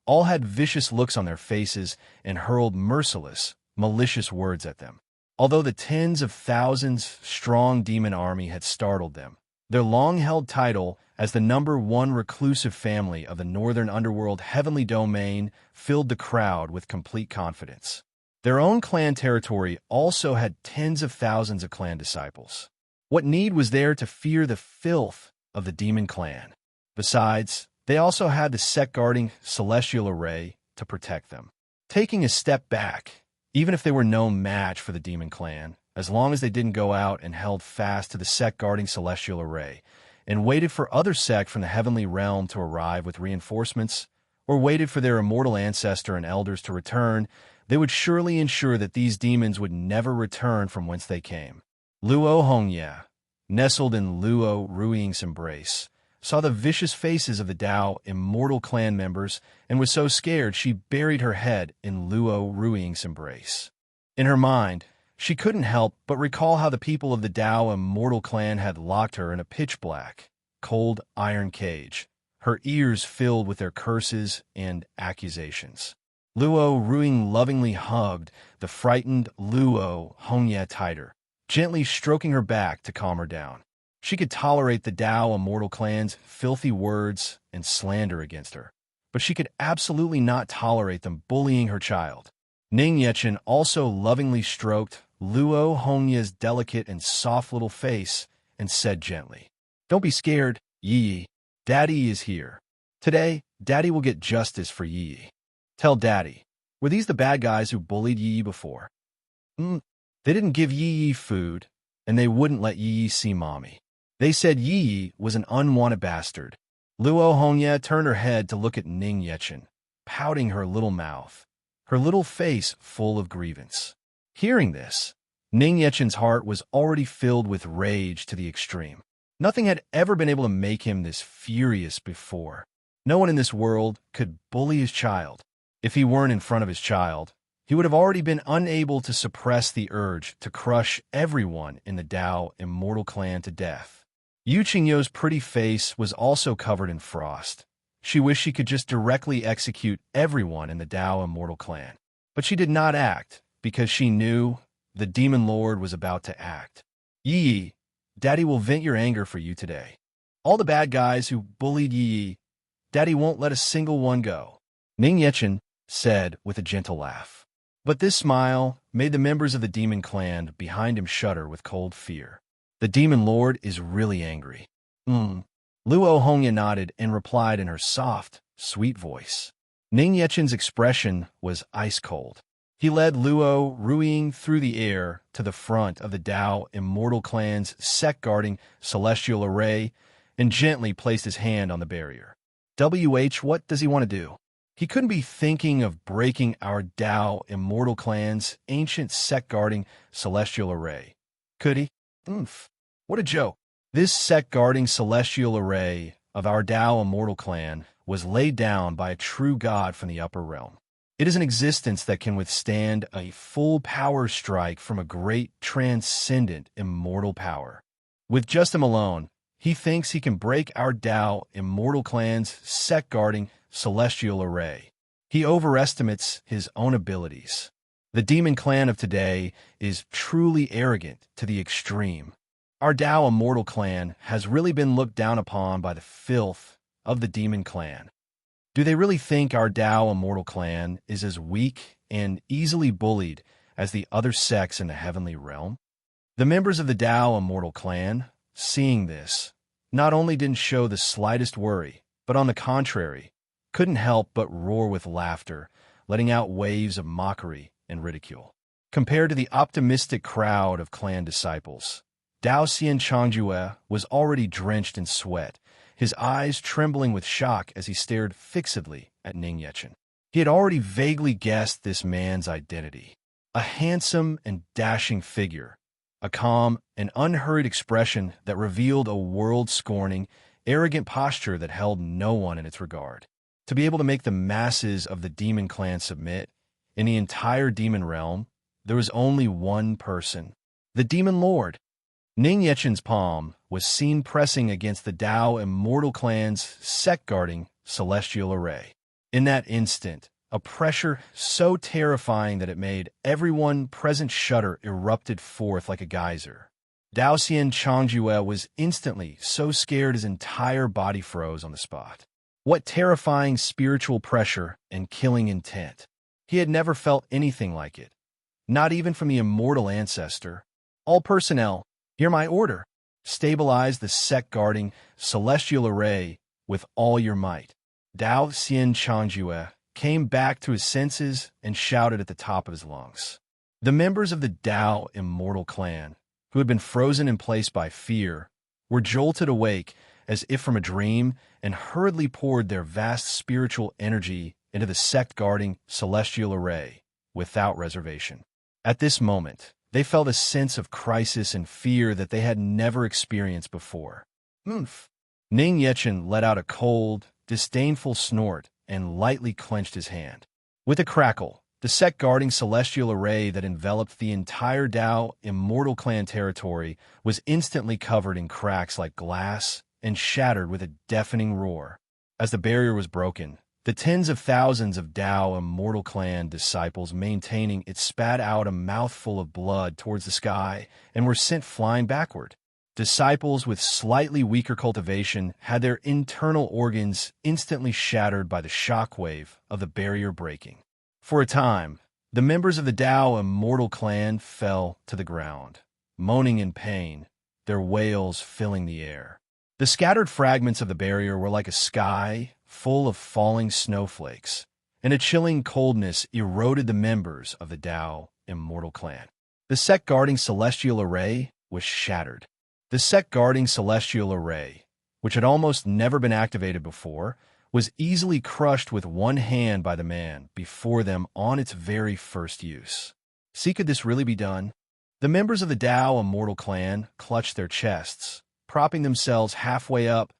all had vicious looks on their faces and hurled merciless, malicious words at them. Although the tens of thousands strong demon army had startled them, their long-held title as the #1 reclusive family of the northern underworld heavenly domain filled the crowd with complete confidence. Their own clan territory also had tens of thousands of clan disciples. What need was there to fear the filth of the demon clan? Besides, they also had the sect-guarding celestial array to protect them. Taking a step back, even if they were no match for the demon clan, as long as they didn't go out and held fast to the sect-guarding celestial array, and waited for other sect from the heavenly realm to arrive with reinforcements, or waited for their immortal ancestor and elders to return, they would surely ensure that these demons would never return from whence they came. Luo Hongye, nestled in Luo Ruiying's embrace, saw the vicious faces of the Dao Immortal clan members and was so scared she buried her head in Luo Ruiying's embrace. In her mind, she couldn't help but recall how the people of the Dao Immortal clan had locked her in a pitch-black, cold iron cage, her ears filled with their curses and accusations. Luo Ruiying lovingly hugged the frightened Luo Hongye tighter, gently stroking her back to calm her down. She could tolerate the Dao Immortal clan's filthy words and slander against her, but she could absolutely not tolerate them bullying her child. Ning Yechen also lovingly stroked Luo Hongye's delicate and soft little face and said gently, "Don't be scared, Yi. Daddy is here. Today, Daddy will get justice for Yi. Tell Daddy, were these the bad guys who bullied Yi before? They didn't give Yi food, and they wouldn't let Yi see Mommy. They said Yi was an unwanted bastard." Luo Hongye turned her head to look at Ning Yechen, pouting her little mouth, her little face full of grievance. Hearing this, Ning Yechen's heart was already filled with rage to the extreme. Nothing had ever been able to make him this furious before. No one in this world could bully his child. If he weren't in front of his child, he would have already been unable to suppress the urge to crush everyone in the Dao Immortal clan to death. Yu Qingyo's pretty face was also covered in frost. She wished she could just directly execute everyone in the Dao Immortal clan. But she did not act, because she knew the Demon Lord was about to act. Yi, Daddy will vent your anger for you today. All the bad guys who bullied Yi, Daddy won't let a single one go," Ning Yechen said with a gentle laugh. But this smile made the members of the demon clan behind him shudder with cold fear. The Demon Lord is really angry. Luo Hongye nodded and replied in her soft, sweet voice. Ning Yechen's expression was ice cold. He led Luo Ruiying through the air to the front of the Dao Immortal clan's sect-guarding celestial array and gently placed his hand on the barrier. What does he want to do? He couldn't be thinking of breaking our Dao Immortal clan's ancient sect-guarding celestial array, could he? What a joke. This sect-guarding celestial array of our Dao Immortal clan was laid down by a true god from the upper realm. It is an existence that can withstand a full power strike from a great transcendent immortal power. With just him alone, he thinks he can break our Dao Immortal clan's sect-guarding celestial array. He overestimates his own abilities. The demon clan of today is truly arrogant to the extreme. Our Dao Immortal clan has really been looked down upon by the filth of the demon clan. Do they really think our Dao Immortal clan is as weak and easily bullied as the other sects in the heavenly realm? The members of the Dao Immortal clan, seeing this, not only didn't show the slightest worry, but on the contrary, couldn't help but roar with laughter letting out waves of mockery and ridicule. Compared to the optimistic crowd of clan disciples, Dao Xian Changjue was already drenched in sweat, his eyes trembling with shock as he stared fixedly at Ning Yechen. He had already vaguely guessed this man's identity. A handsome and dashing figure, a calm and unhurried expression that revealed a world-scorning, arrogant posture that held no one in its regard. To be able to make the masses of the demon clan submit, in the entire demon realm, there was only one person, the Demon Lord. Ning Yechen's palm was seen pressing against the Dao Immortal Clan's sect-guarding celestial array. In that instant, a pressure so terrifying that it made everyone present shudder erupted forth like a geyser. Dao Xian Changjue was instantly so scared his entire body froze on the spot. What terrifying spiritual pressure and killing intent. He had never felt anything like it, not even from the immortal ancestor. All personnel, hear my order. Stabilize the sect-guarding celestial array with all your might. Dao Xian Changjue came back to his senses and shouted at the top of his lungs. The members of the Dao Immortal Clan, who had been frozen in place by fear, were jolted awake as if from a dream and hurriedly poured their vast spiritual energy into the sect-guarding celestial array without reservation. At this moment, they felt a sense of crisis and fear that they had never experienced before. Oomph! Ning Yechen let out a cold, disdainful snort and lightly clenched his hand. With a crackle, the sect-guarding celestial array that enveloped the entire Dao Immortal Clan territory was instantly covered in cracks like glass and shattered with a deafening roar. As the barrier was broken, the tens of thousands of Dao Immortal Clan disciples maintaining it spat out a mouthful of blood towards the sky and were sent flying backward. Disciples with slightly weaker cultivation had their internal organs instantly shattered by the shockwave of the barrier breaking. For a time, the members of the Dao Immortal Clan fell to the ground, moaning in pain, their wails filling the air. The scattered fragments of the barrier were like a sky full of falling snowflakes, and a chilling coldness eroded the members of the Dao Immortal Clan. The sect-guarding celestial array was shattered. The sect-guarding celestial array, which had almost never been activated before, was easily crushed with one hand by the man before them on its very first use. See, could this really be done? The members of the Dao Immortal Clan clutched their chests, propping themselves halfway up,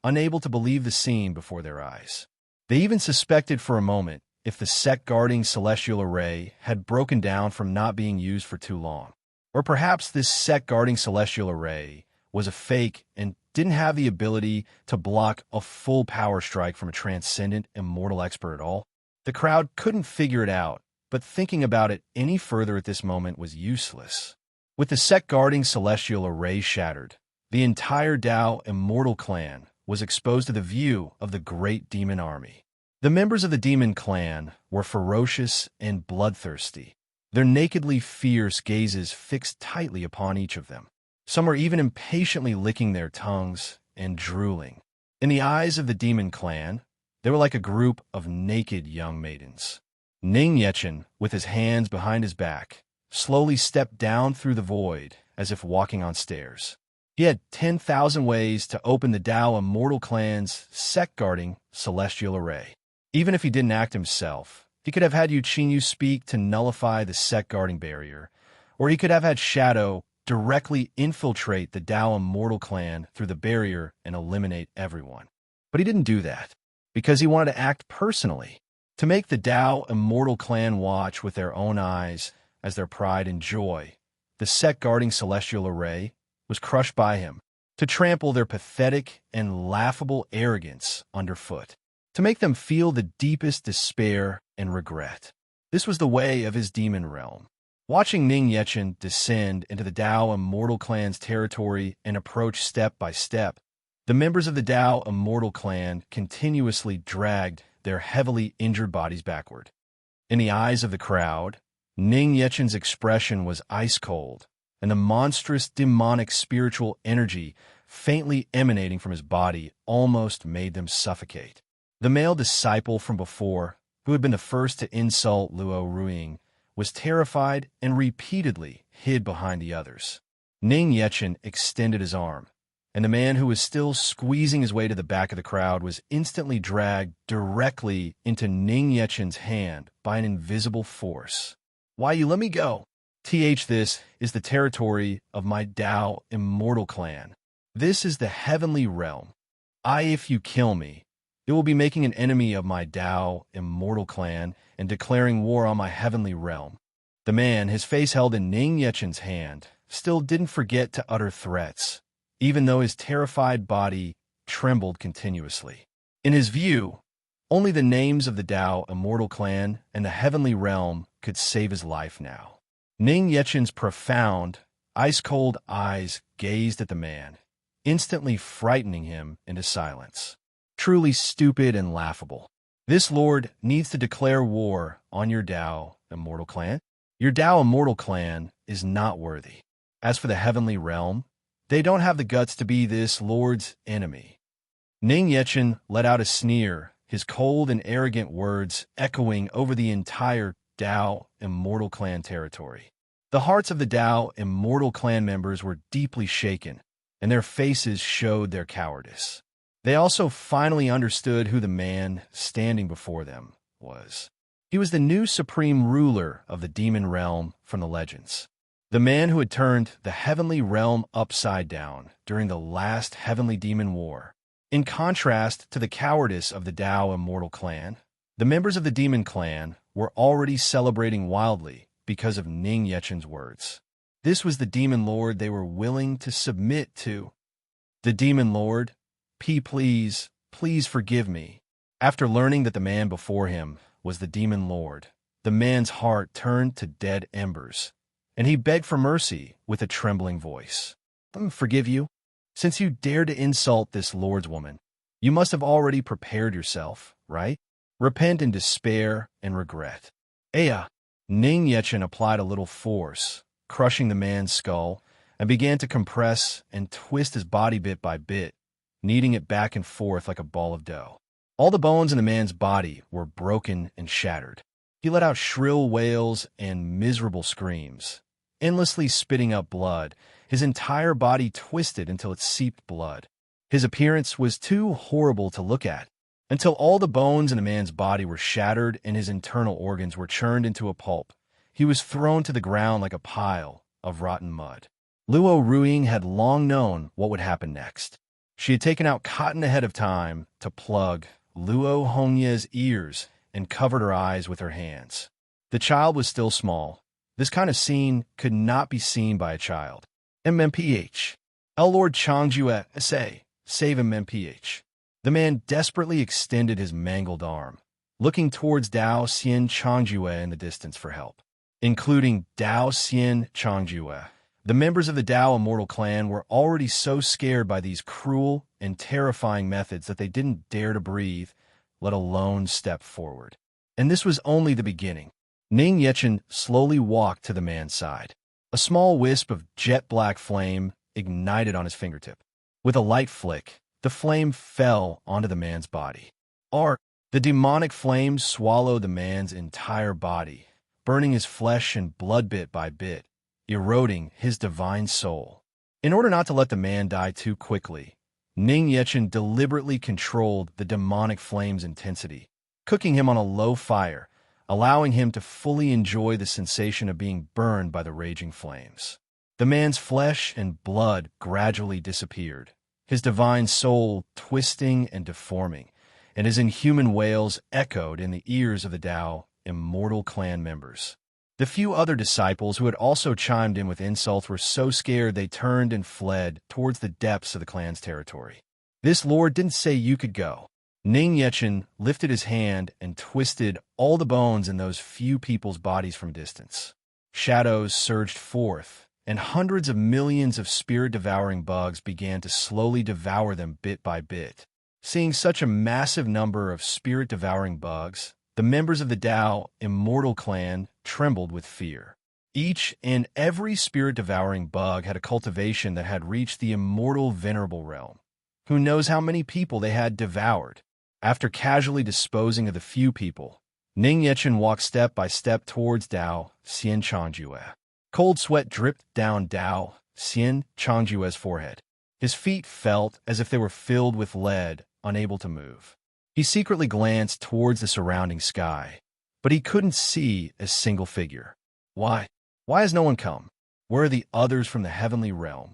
unable to believe the scene before their eyes. They even suspected for a moment if the sect-guarding celestial array had broken down from not being used for too long. Or perhaps this sect-guarding celestial array was a fake and didn't have the ability to block a full power strike from a transcendent immortal expert at all. The crowd couldn't figure it out, but thinking about it any further at this moment was useless. With the sect-guarding celestial array shattered, the entire Dao Immortal Clan was exposed to the view of the great demon army. The members of the demon clan were ferocious and bloodthirsty, their nakedly fierce gazes fixed tightly upon each of them. Some were even impatiently licking their tongues and drooling. In the eyes of the demon clan, they were like a group of naked young maidens. Ning Yechen, with his hands behind his back, slowly stepped down through the void as if walking on stairs. He had 10,000 ways to open the Dao Immortal Clan's sect-guarding celestial array. Even if he didn't act himself, he could have had Yu Qinyu speak to nullify the sect-guarding barrier, or he could have had Shadow directly infiltrate the Dao Immortal Clan through the barrier and eliminate everyone. But he didn't do that, because he wanted to act personally, to make the Dao Immortal Clan watch with their own eyes as their pride and joy. The sect-guarding celestial array was crushed by him, to trample their pathetic and laughable arrogance underfoot, to make them feel the deepest despair and regret. This was the way of his demon realm. Watching Ning Yechen descend into the Dao Immortal Clan's territory and approach step by step, the members of the Dao Immortal Clan continuously dragged their heavily injured bodies backward. In the eyes of the crowd, Ning Yechen's expression was ice cold, and the monstrous demonic spiritual energy faintly emanating from his body almost made them suffocate. The male disciple from before, who had been the first to insult Luo Ruiying, was terrified and repeatedly hid behind the others. Ning Yechen extended his arm, and the man who was still squeezing his way to the back of the crowd was instantly dragged directly into Ning Yechen's hand by an invisible force. "Why you let me go? This is the territory of my Dao Immortal Clan. This is the heavenly realm. If you kill me, it will be making an enemy of my Dao Immortal Clan and declaring war on my heavenly realm." The man, his face held in Ning Yechen's hand, still didn't forget to utter threats, even though his terrified body trembled continuously. In his view, only the names of the Dao Immortal Clan and the heavenly realm could save his life now. Ning Yechen's profound, ice-cold eyes gazed at the man, instantly frightening him into silence. Truly stupid and laughable. This lord needs to declare war on your Dao Immortal Clan. Your Dao Immortal Clan is not worthy. As for the heavenly realm, they don't have the guts to be this lord's enemy. Ning Yechen let out a sneer, his cold and arrogant words echoing over the entire Dao Immortal Clan territory. The hearts of the Dao Immortal Clan members were deeply shaken, and their faces showed their cowardice. They also finally understood who the man standing before them was. He was the new supreme ruler of the demon realm from the legends. The man who had turned the heavenly realm upside down during the last heavenly demon war. In contrast to the cowardice of the Dao Immortal Clan, the members of the demon clan were already celebrating wildly because of Ning Yechen's words. This was the demon lord they were willing to submit to. The demon lord, please forgive me. After learning that the man before him was the demon lord, the man's heart turned to dead embers, and he begged for mercy with a trembling voice. "Forgive you? Since you dared to insult this lord's woman, you must have already prepared yourself, right? Repent in despair and regret." Ning Yechen applied a little force, crushing the man's skull, and began to compress and twist his body bit by bit, kneading it back and forth like a ball of dough. All the bones in the man's body were broken and shattered. He let out shrill wails and miserable screams, endlessly spitting up blood, his entire body twisted until it seeped blood. His appearance was too horrible to look at, until all the bones in the man's body were shattered and his internal organs were churned into a pulp. He was thrown to the ground like a pile of rotten mud. Luo Ruiying had long known what would happen next. She had taken out cotton ahead of time to plug Luo Hongye's ears and covered her eyes with her hands. The child was still small. This kind of scene could not be seen by a child. MMPH. Lord Changjue say, save MMPH. The man desperately extended his mangled arm, looking towards Dao Xian Changjue in the distance for help. Including Dao Xian Changjue, the members of the Dao Immortal Clan were already so scared by these cruel and terrifying methods that they didn't dare to breathe, let alone step forward. And this was only the beginning. Ning Yechen slowly walked to the man's side. A small wisp of jet-black flame ignited on his fingertip. With a light flick, the flame fell onto the man's body. The demonic flame swallowed the man's entire body, burning his flesh and blood bit by bit, eroding his divine soul. In order not to let the man die too quickly, Ning Yechen deliberately controlled the demonic flame's intensity, cooking him on a low fire, allowing him to fully enjoy the sensation of being burned by the raging flames. The man's flesh and blood gradually disappeared, his divine soul twisting and deforming, and his inhuman wails echoed in the ears of the Dao Immortal Clan members. The few other disciples who had also chimed in with insults were so scared they turned and fled towards the depths of the clan's territory. This lord didn't say you could go. Ning Yechen lifted his hand and twisted all the bones in those few people's bodies from distance. Shadows surged forth, and hundreds of millions of spirit-devouring bugs began to slowly devour them bit by bit. Seeing such a massive number of spirit-devouring bugs, the members of the Dao Immortal Clan trembled with fear. Each and every spirit-devouring bug had a cultivation that had reached the immortal venerable realm. Who knows how many people they had devoured? After casually disposing of the few people, Ning Yechen walked step by step towards Dao Xian Changjue. Cold sweat dripped down Dao Xian Changjue's forehead. His feet felt as if they were filled with lead, unable to move. He secretly glanced towards the surrounding sky, but he couldn't see a single figure. Why? Why has no one come? Where are the others from the heavenly realm?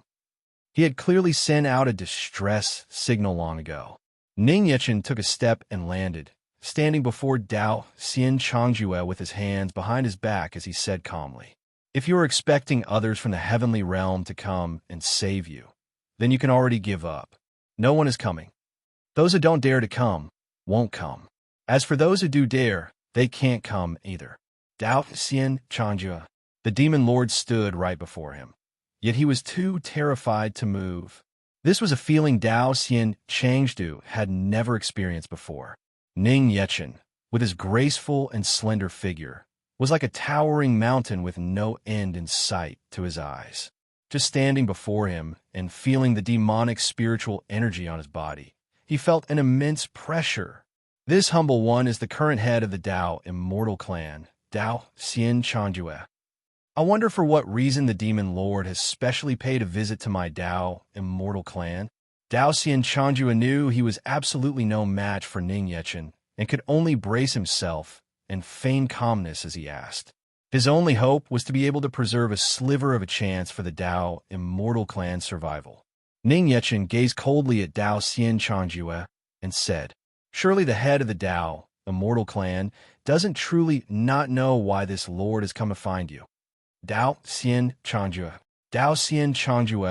He had clearly sent out a distress signal long ago. Ning Yechen took a step and landed, standing before Dao Xian Changjue with his hands behind his back as he said calmly, "If you are expecting others from the heavenly realm to come and save you, then you can already give up. No one is coming. Those who don't dare to come won't come. As for those who do dare, they can't come either." Dao Xian Changjue, the demon lord, stood right before him. Yet he was too terrified to move. This was a feeling Dao Xian Changdu had never experienced before. Ning Yechen, with his graceful and slender figure, was like a towering mountain with no end in sight to his eyes. Just standing before him and feeling the demonic spiritual energy on his body, he felt an immense pressure. This humble one is the current head of the Dao Immortal Clan, Dao Xian Changjue. I wonder for what reason the Demon Lord has specially paid a visit to my Dao Immortal Clan. Dao Xian Changjue knew he was absolutely no match for Ning Yechen and could only brace himself and feign calmness as he asked. His only hope was to be able to preserve a sliver of a chance for the Dao Immortal Clan's survival. Ning Yechen gazed coldly at Dao Xian Changjue and said, "Surely the head of the Dao Immortal Clan doesn't truly not know why this lord has come to find you." Dao Xian Changjue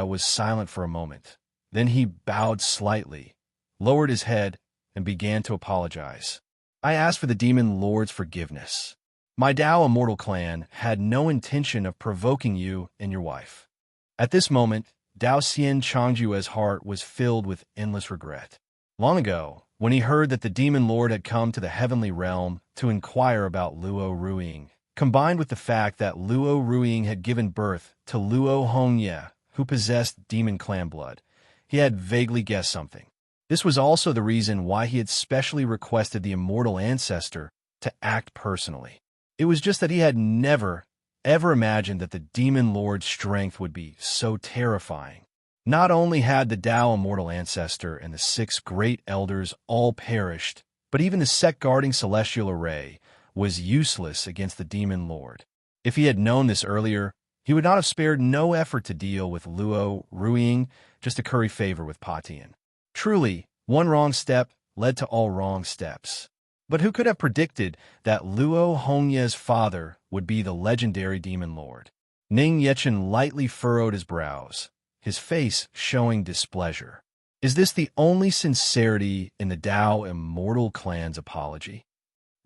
was silent for a moment. Then he bowed slightly, lowered his head, and began to apologize. "I ask for the Demon Lord's forgiveness. My Dao Immortal Clan had no intention of provoking you and your wife." At this moment, Dao Xian Changjue's heart was filled with endless regret. Long ago, when he heard that the Demon Lord had come to the heavenly realm to inquire about Luo Ruiying, combined with the fact that Luo Ruiying had given birth to Luo Hongye, who possessed demon clan blood, he had vaguely guessed something. This was also the reason why he had specially requested the immortal ancestor to act personally. It was just that he had never, ever imagined that the Demon Lord's strength would be so terrifying. Not only had the Dao Immortal Ancestor and the 6 great elders all perished, but even the sect-guarding celestial array was useless against the Demon Lord. If he had known this earlier, he would not have spared no effort to deal with Luo Ruiying just to curry favor with Patian. Truly, one wrong step led to all wrong steps. But who could have predicted that Luo Hongye's father would be the legendary Demon Lord? Ning Yechen lightly furrowed his brows, his face showing displeasure. Is this the only sincerity in the Dao Immortal Clan's apology?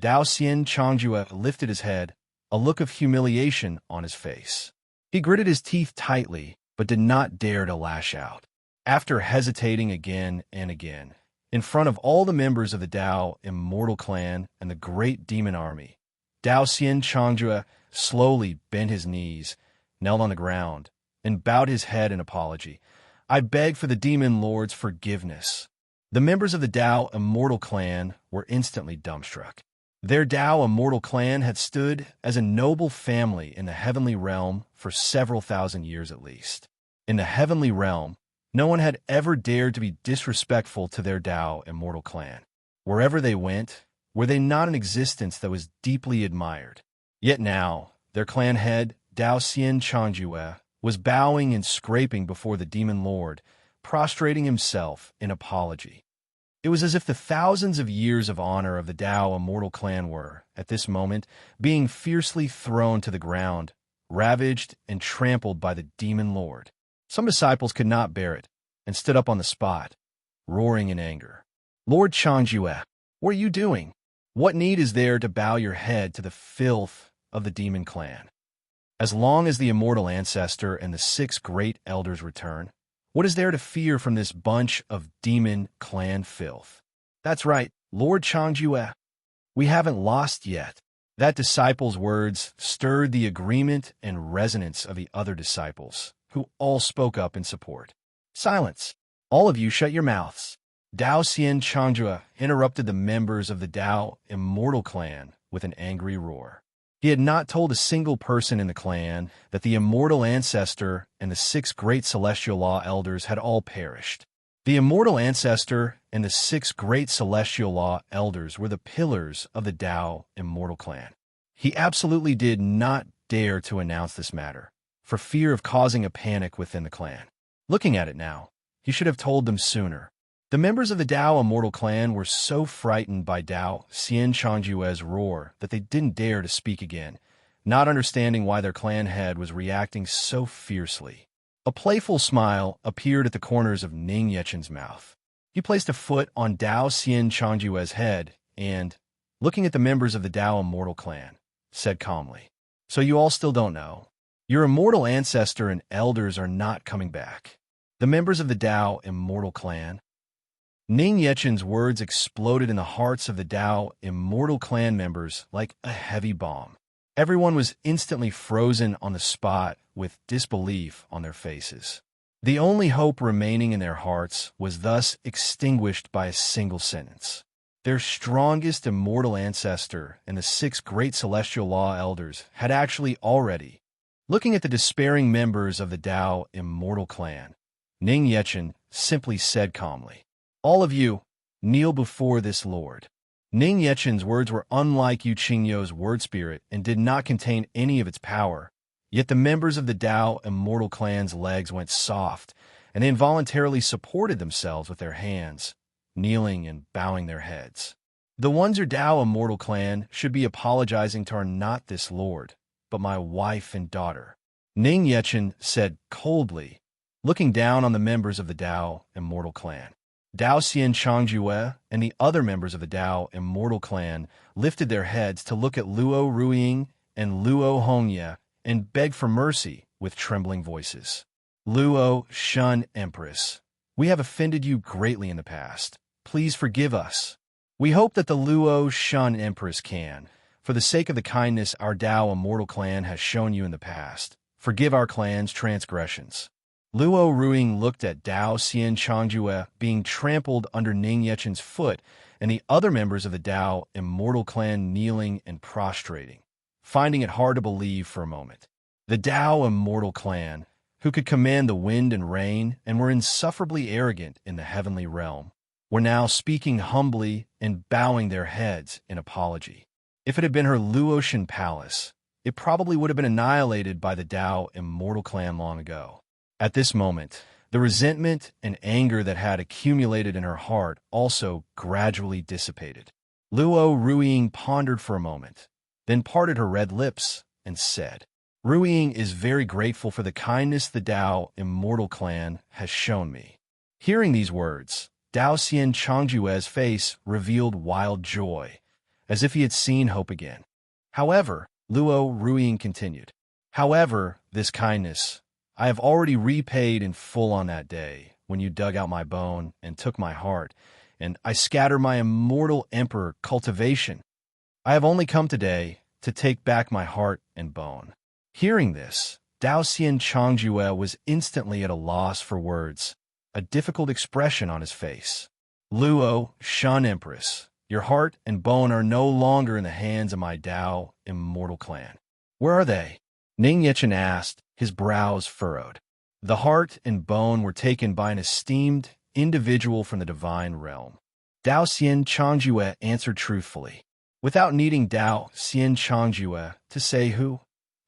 Dao Xian Changjue lifted his head, a look of humiliation on his face. He gritted his teeth tightly, but did not dare to lash out. After hesitating again and again, in front of all the members of the Dao Immortal Clan and the great demon army, Dao Xian Changjue slowly bent his knees, knelt on the ground, and bowed his head in apology. "I beg for the Demon Lord's forgiveness." The members of the Dao Immortal Clan were instantly dumbstruck. Their Dao Immortal Clan had stood as a noble family in the heavenly realm for several thousand years at least. In the heavenly realm, no one had ever dared to be disrespectful to their Dao Immortal Clan. Wherever they went, were they not an existence that was deeply admired? Yet now, their clan head, Dao Xian Changjue, was bowing and scraping before the Demon Lord, prostrating himself in apology. It was as if the thousands of years of honor of the Dao Immortal Clan were, at this moment, being fiercely thrown to the ground, ravaged and trampled by the Demon Lord. Some disciples could not bear it, and stood up on the spot, roaring in anger. "Lord Changjue, what are you doing? What need is there to bow your head to the filth of the Demon Clan? As long as the Immortal Ancestor and the 6 great elders return, what is there to fear from this bunch of demon clan filth?" "That's right, Lord Changjue. We haven't lost yet." That disciple's words stirred the agreement and resonance of the other disciples, who all spoke up in support. "Silence! All of you shut your mouths." Dao Xian Changjue interrupted the members of the Dao Immortal Clan with an angry roar. He had not told a single person in the clan that the immortal ancestor and the 6 great celestial law elders had all perished. The immortal ancestor and the 6 great celestial law elders were the pillars of the Dao Immortal Clan. He absolutely did not dare to announce this matter, for fear of causing a panic within the clan. Looking at it now, he should have told them sooner. The members of the Dao Immortal Clan were so frightened by Dao Xian Changjue's roar that they didn't dare to speak again, not understanding why their clan head was reacting so fiercely. A playful smile appeared at the corners of Ning Yechen's mouth. He placed a foot on Dao Xian Changjue's head and, looking at the members of the Dao Immortal Clan, said calmly, "So you all still don't know? Your immortal ancestor and elders are not coming back. The members of the Dao Immortal Clan." Ning Yechen's words exploded in the hearts of the Dao Immortal Clan members like a heavy bomb. Everyone was instantly frozen on the spot with disbelief on their faces. The only hope remaining in their hearts was thus extinguished by a single sentence. Their strongest immortal ancestor and the 6 great celestial law elders had actually already. Looking at the despairing members of the Dao Immortal Clan, Ning Yechen simply said calmly, "All of you, kneel before this lord." Ning Yechen's words were unlike Yu Qingyo's word spirit and did not contain any of its power. Yet the members of the Dao Immortal Clan's legs went soft, and they involuntarily supported themselves with their hands, kneeling and bowing their heads. The ones your Dao Immortal Clan should be apologizing to are not this lord, but my wife and daughter, Ning Yechen said coldly, looking down on the members of the Dao Immortal Clan. Dao Xian Changjue and the other members of the Dao Immortal Clan lifted their heads to look at Luo Ruiying and Luo Hongye and beg for mercy with trembling voices. "Luo Shun Empress, we have offended you greatly in the past. Please forgive us. We hope that the Luo Shun Empress can, for the sake of the kindness our Dao Immortal Clan has shown you in the past, forgive our clan's transgressions." Luo Ruiying looked at Dao Xian Changjue being trampled under Ning Yechen's foot and the other members of the Dao Immortal Clan kneeling and prostrating, finding it hard to believe for a moment. The Dao Immortal Clan, who could command the wind and rain and were insufferably arrogant in the heavenly realm, were now speaking humbly and bowing their heads in apology. If it had been her Luotian palace, it probably would have been annihilated by the Dao Immortal Clan long ago. At this moment, the resentment and anger that had accumulated in her heart also gradually dissipated. Luo Ruiying pondered for a moment, then parted her red lips and said, "Ruiying is very grateful for the kindness the Dao Immortal Clan has shown me." Hearing these words, Dao Xian Changjue's face revealed wild joy, as if he had seen hope again. However, Luo Ruiying continued, "However, this kindness I have already repaid in full on that day, when you dug out my bone and took my heart, and I scattered my immortal emperor cultivation. I have only come today to take back my heart and bone." Hearing this, Dao Xian Changjue was instantly at a loss for words, a difficult expression on his face. "Luo Shun Empress, your heart and bone are no longer in the hands of my Dao Immortal Clan. Where are they?" Ning Yechen asked, his brows furrowed. The heart and bone were taken by an esteemed individual from the divine realm. Dao Xian Changjue answered truthfully, without needing Dao Xian Changjue to say who.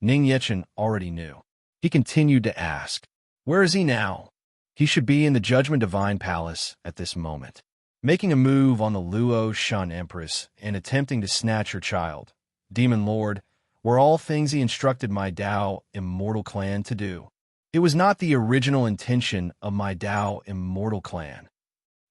Ning Yechen already knew. He continued to ask, "Where is he now?" "He should be in the Judgment Divine Palace at this moment, making a move on the Luo Shun Empress and attempting to snatch her child. Demon Lord, were all things he instructed my Dao Immortal Clan to do. It was not the original intention of my Dao Immortal Clan."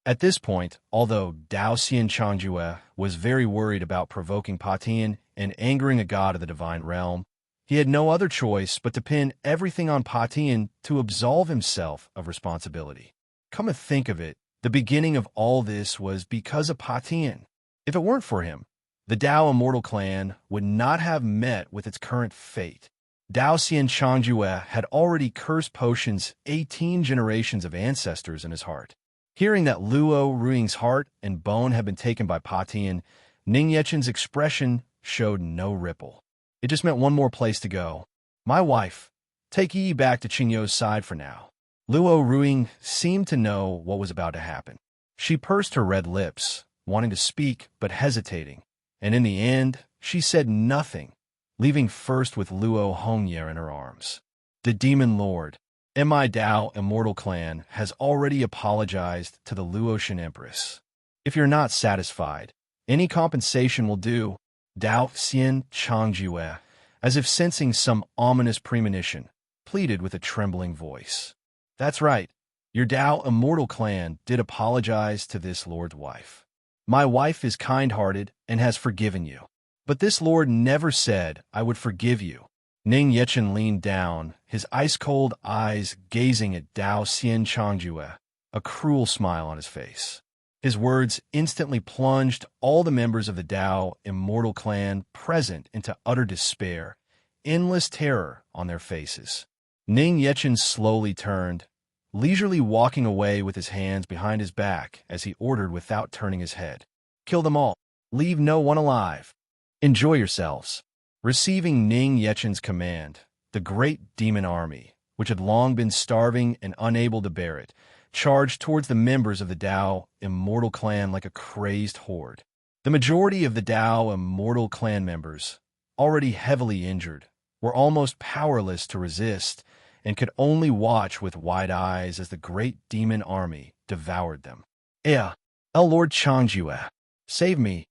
At this point, although Dao Xian Changjue was very worried about provoking Patian and angering a god of the divine realm, he had no other choice but to pin everything on Patian to absolve himself of responsibility. Come to think of it, the beginning of all this was because of Patian. If it weren't for him, the Dao Immortal Clan would not have met with its current fate. Dao Xian Changjue had already cursed Potion's 18 generations of ancestors in his heart. Hearing that Luo Ruiying's heart and bone had been taken by Patian, Ning Yechen's expression showed no ripple. It just meant one more place to go. My wife, take Yi back to Qingyo's side for now. Luo Ruing seemed to know what was about to happen. She pursed her red lips, wanting to speak but hesitating, and in the end, she said nothing, leaving first with Luo Hongye in her arms. The Demon Lord, Mi Dao Immortal Clan, has already apologized to the Luotian Empress. If you're not satisfied, any compensation will do, Dao Xian Changjue, as if sensing some ominous premonition, pleaded with a trembling voice. That's right, your Dao Immortal Clan did apologize to this lord's wife. My wife is kind-hearted and has forgiven you. But this lord never said I would forgive you. Ning Yechen leaned down, his ice-cold eyes gazing at Dao Xian Changjue, a cruel smile on his face. His words instantly plunged all the members of the Dao Immortal Clan present into utter despair, endless terror on their faces. Ning Yechen slowly turned, leisurely walking away with his hands behind his back as he ordered without turning his head. Kill them all. Leave no one alive. Enjoy yourselves. Receiving Ning Yechen's command, the great demon army, which had long been starving and unable to bear it, charged towards the members of the Dao Immortal Clan like a crazed horde. The majority of the Dao Immortal Clan members, already heavily injured, were almost powerless to resist and could only watch with wide eyes as the great demon army devoured them. El Lord Changjue, save me.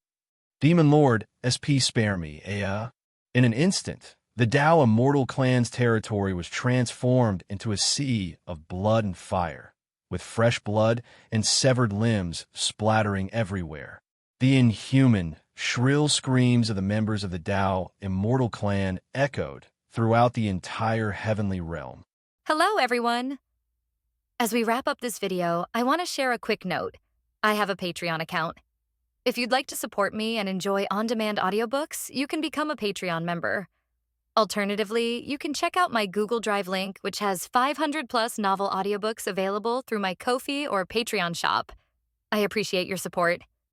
Demon Lord, SP spare me, In an instant, the Dao Immortal Clan's territory was transformed into a sea of blood and fire, with fresh blood and severed limbs splattering everywhere. The inhuman, shrill screams of the members of the Dao Immortal Clan echoed throughout the entire heavenly realm. Hello, everyone! As we wrap up this video, I want to share a quick note. I have a Patreon account. If you'd like to support me and enjoy on-demand audiobooks, you can become a Patreon member. Alternatively, you can check out my Google Drive link, which has 500-plus novel audiobooks available through my Ko-fi or Patreon shop. I appreciate your support.